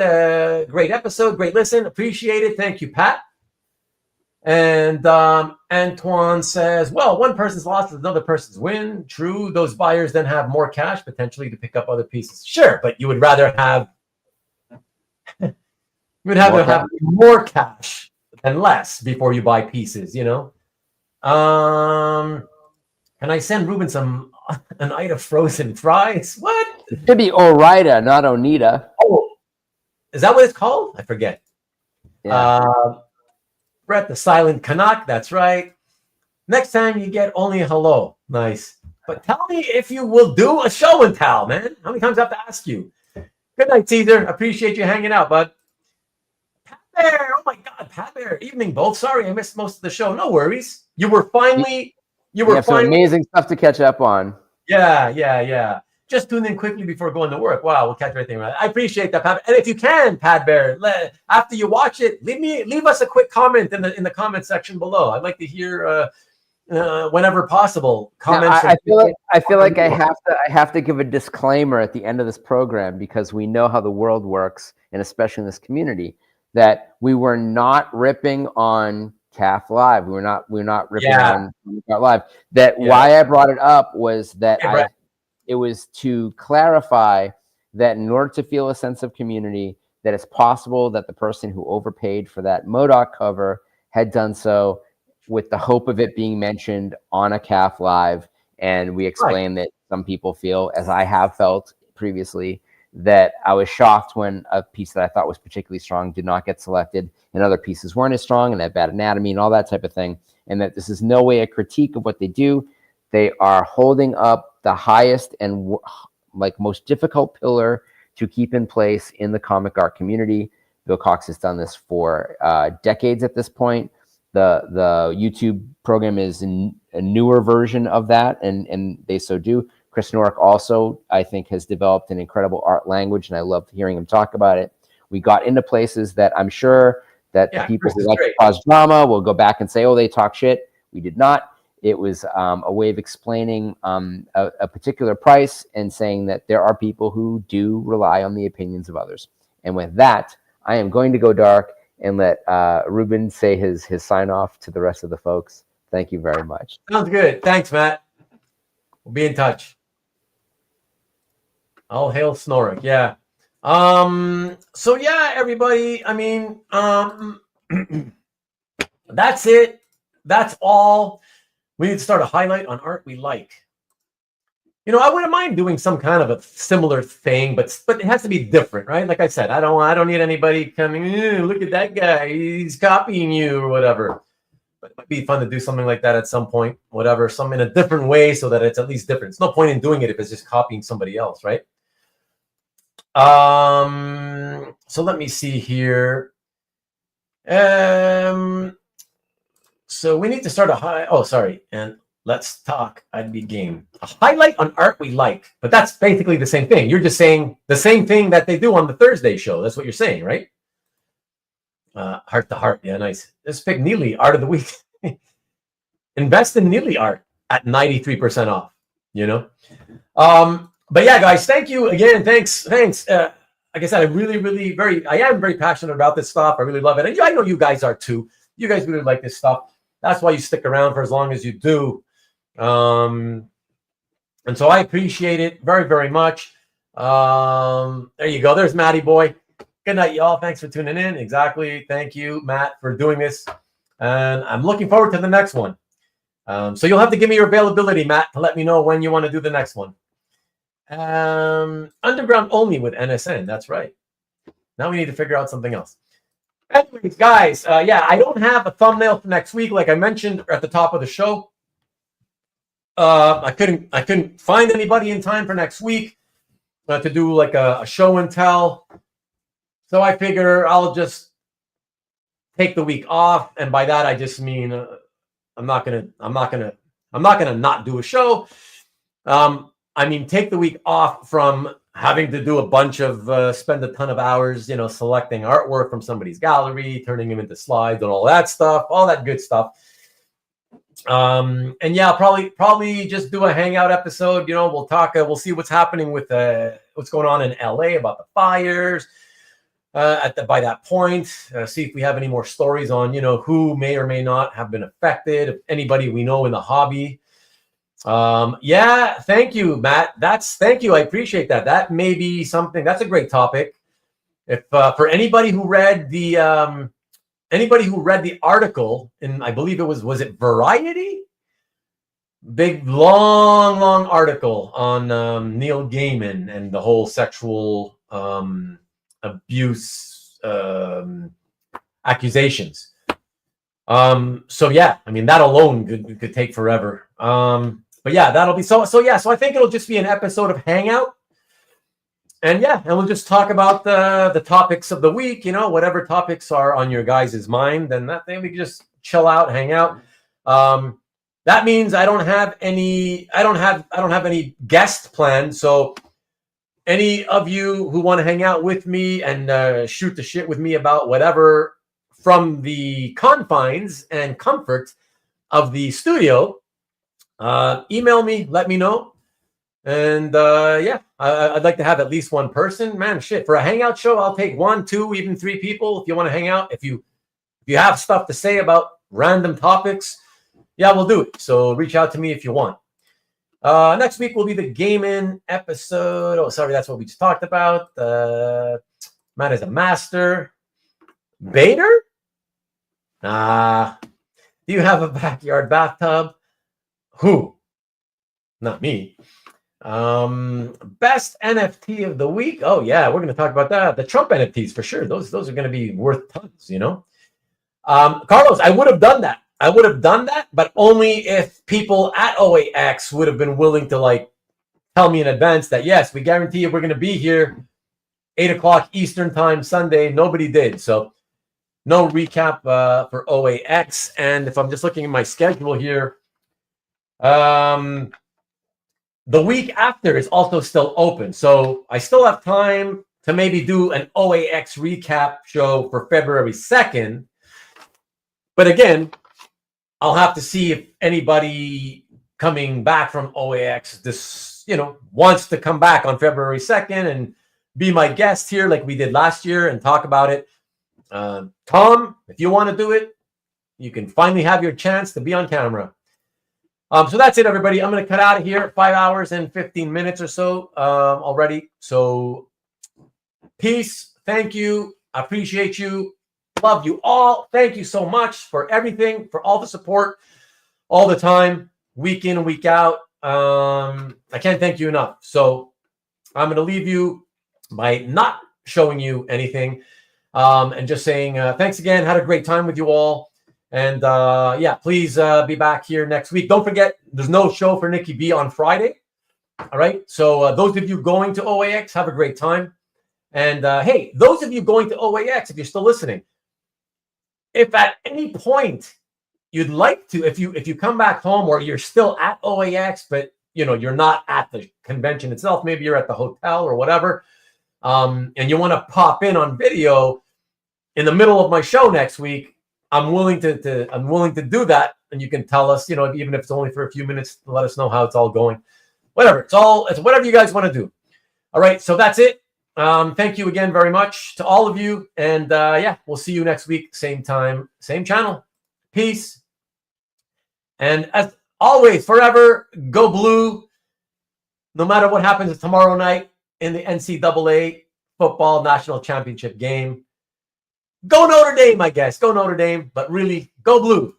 Great episode, great listen. Appreciate it. Thank you, Pat. And Antoine says, well, one person's loss is another person's win. True. Those buyers then have more cash potentially to pick up other pieces. Sure, but you would rather have have more cash than less before you buy pieces, you know. Can I send Ruben an item frozen fries? What? It should be Orida, not Onita. Oh, is that what it's called? I forget. Yeah. Brett, the silent Canuck. That's right. Next time you get only a hello. Nice. But tell me if you will do a show and tell, man. How many times do I have to ask you? Good night, Caesar. Appreciate you hanging out, bud. Pat Bear. Oh, my God. Pat Bear. Evening, both. Sorry, I missed most of the show. No worries. You were finally... some amazing stuff to catch up on. Yeah. Just tune in quickly before going to work. Wow, we'll catch everything right. I appreciate that, Pat. And if you can, Pat Bear, after you watch it, leave us a quick comment in the comment section below. I'd like to hear whenever possible comments. Now, I feel like I have to give a disclaimer at the end of this program, because we know how the world works, and especially in this community, that we were not ripping on CAF Live. We're not ripping on Live. Why I brought it up was that it was to clarify that in order to feel a sense of community, that it's possible that the person who overpaid for that MODOK cover had done so with the hope of it being mentioned on a CAF Live. And we explained that some people feel, as I have felt previously, that I was shocked when a piece that I thought was particularly strong did not get selected, and other pieces weren't as strong and had bad anatomy and all that type of thing. And that this is no way a critique of what they do. They are holding up the highest and most difficult pillar to keep in place in the comic art community. Bill Cox has done this for decades at this point. The YouTube program is a newer version of that, and they so do. Chris Norick also, I think, has developed an incredible art language, and I love hearing him talk about it. We got into places that I'm sure that the people who like to cause drama will go back and say, oh, they talk shit. We did not. It was a way of explaining a particular price and saying that there are people who do rely on the opinions of others. And with that, I am going to go dark and let Ruben say his sign off to the rest of the folks. Thank you very much. Sounds good. Thanks, Matt. We'll be in touch. All hail Snorik. Yeah. So yeah, everybody. I mean, that's it. That's all. We need to start a highlight on art we like. You know, I wouldn't mind doing some kind of a similar thing, but it has to be different, right? Like I said, I don't need anybody coming, look at that guy, he's copying you or whatever. But it might be fun to do something like that at some point, whatever, some in a different way so that it's at least different. It's no point in doing it if it's just copying somebody else, right? So let me see here. So we need to start a high. Oh, sorry. And Let's talk. I'd be game. A highlight on art we like, but that's basically the same thing. You're just saying the same thing that they do on the Thursday show. That's what you're saying, right? Heart to heart. Yeah, nice. Let's pick Neely art of the week. Invest in Neely art at 93% off, you know? But yeah, guys, thank you again. Thanks. Like I said, I am very passionate about this stuff. I really love it. And I know you guys are too. You guys really like this stuff. That's why you stick around for as long as you do. And so I appreciate it very, very much. There you go. There's Matty boy. Good night, y'all. Thanks for tuning in. Exactly. Thank you, Matt, for doing this. And I'm looking forward to the next one. So you'll have to give me your availability, Matt, to let me know when you want to do the next one. Underground only with NSN. That's right. Now we need to figure out something else. Anyways, guys, yeah, I don't have a thumbnail for next week. Like I mentioned at the top of the show, I couldn't find anybody in time for next week to do like a show and tell. So I figure I'll just take the week off, and by that I just mean I'm not gonna not do a show. I mean take the week off from having to do a bunch of spend a ton of hours, selecting artwork from somebody's gallery, turning them into slides and all that stuff, all that good stuff. And yeah, probably just do a hangout episode. We'll talk. We'll see what's happening with what's going on in LA about the fires. By that point, see if we have any more stories on who may or may not have been affected. If anybody we know in the hobby. Yeah, thank you, Matt. Thank you. I appreciate that. That may be something. That's a great topic. If for anybody who read the article in, I believe it was it Variety? Big long article on Neil Gaiman and the whole sexual abuse accusations. So yeah, I mean that alone could take forever. But yeah, that'll be so yeah. So I think it'll just be an episode of Hangout, and yeah, and we'll just talk about the topics of the week. Whatever topics are on your guys' mind, then we can just chill out, hang out. That means I don't have any guest planned. So any of you who want to hang out with me and shoot the shit with me about whatever from the confines and comfort of the studio, email me, let me know. And yeah, I'd like to have at least one person. Man, shit, for a hangout show, I'll take 1, 2, even 3 people if you want to hang out. If you have stuff to say about random topics, yeah, we'll do it. So reach out to me if you want. Next week will be the Gaiman episode. Oh, sorry, that's what we just talked about. Matt is a master. Bader? Do you have a backyard bathtub? Who? Not me. Best NFT of the week. Oh yeah, we're going to talk about that. The Trump NFTs for sure. Those are going to be worth tons, Carlos, I would have done that. But only if people at OAX would have been willing to tell me in advance that yes, we guarantee you we're going to be here 8:00 Eastern time Sunday. Nobody did. So no recap for OAX. And if I'm just looking at my schedule here, the week after is also still open. So I still have time to maybe do an OAX recap show for February 2nd. But again, I'll have to see if anybody coming back from OAX wants to come back on February 2nd and be my guest here like we did last year and talk about it. Tom, if you want to do it, you can finally have your chance to be on camera. So that's it, everybody. I'm going to cut out of here. 5 hours and 15 minutes or so already. So peace. Thank you. I appreciate you. Love you all. Thank you so much for everything, for all the support, all the time, week in and week out. I can't thank you enough. So I'm going to leave you by not showing you anything and just saying thanks again. Had a great time with you all. And yeah, please be back here next week. Don't forget, there's no show for Nikki B on Friday. All right. So those of you going to OAX, have a great time. And hey, those of you going to OAX, if you're still listening, if at any point you'd like to, if you come back home or you're still at OAX, but you're not at the convention itself, maybe you're at the hotel or whatever, and you want to pop in on video in the middle of my show next week, I'm willing to do that, and you can tell us, even if it's only for a few minutes, let us know how it's all going. Whatever, it's whatever you guys want to do. All right, so that's it. Thank you again very much to all of you, and yeah, we'll see you next week, same time, same channel. Peace, and as always, forever go blue. No matter what happens tomorrow night in the NCAA football national championship game. Go Notre Dame, I guess. Go Notre Dame, but really, go blue.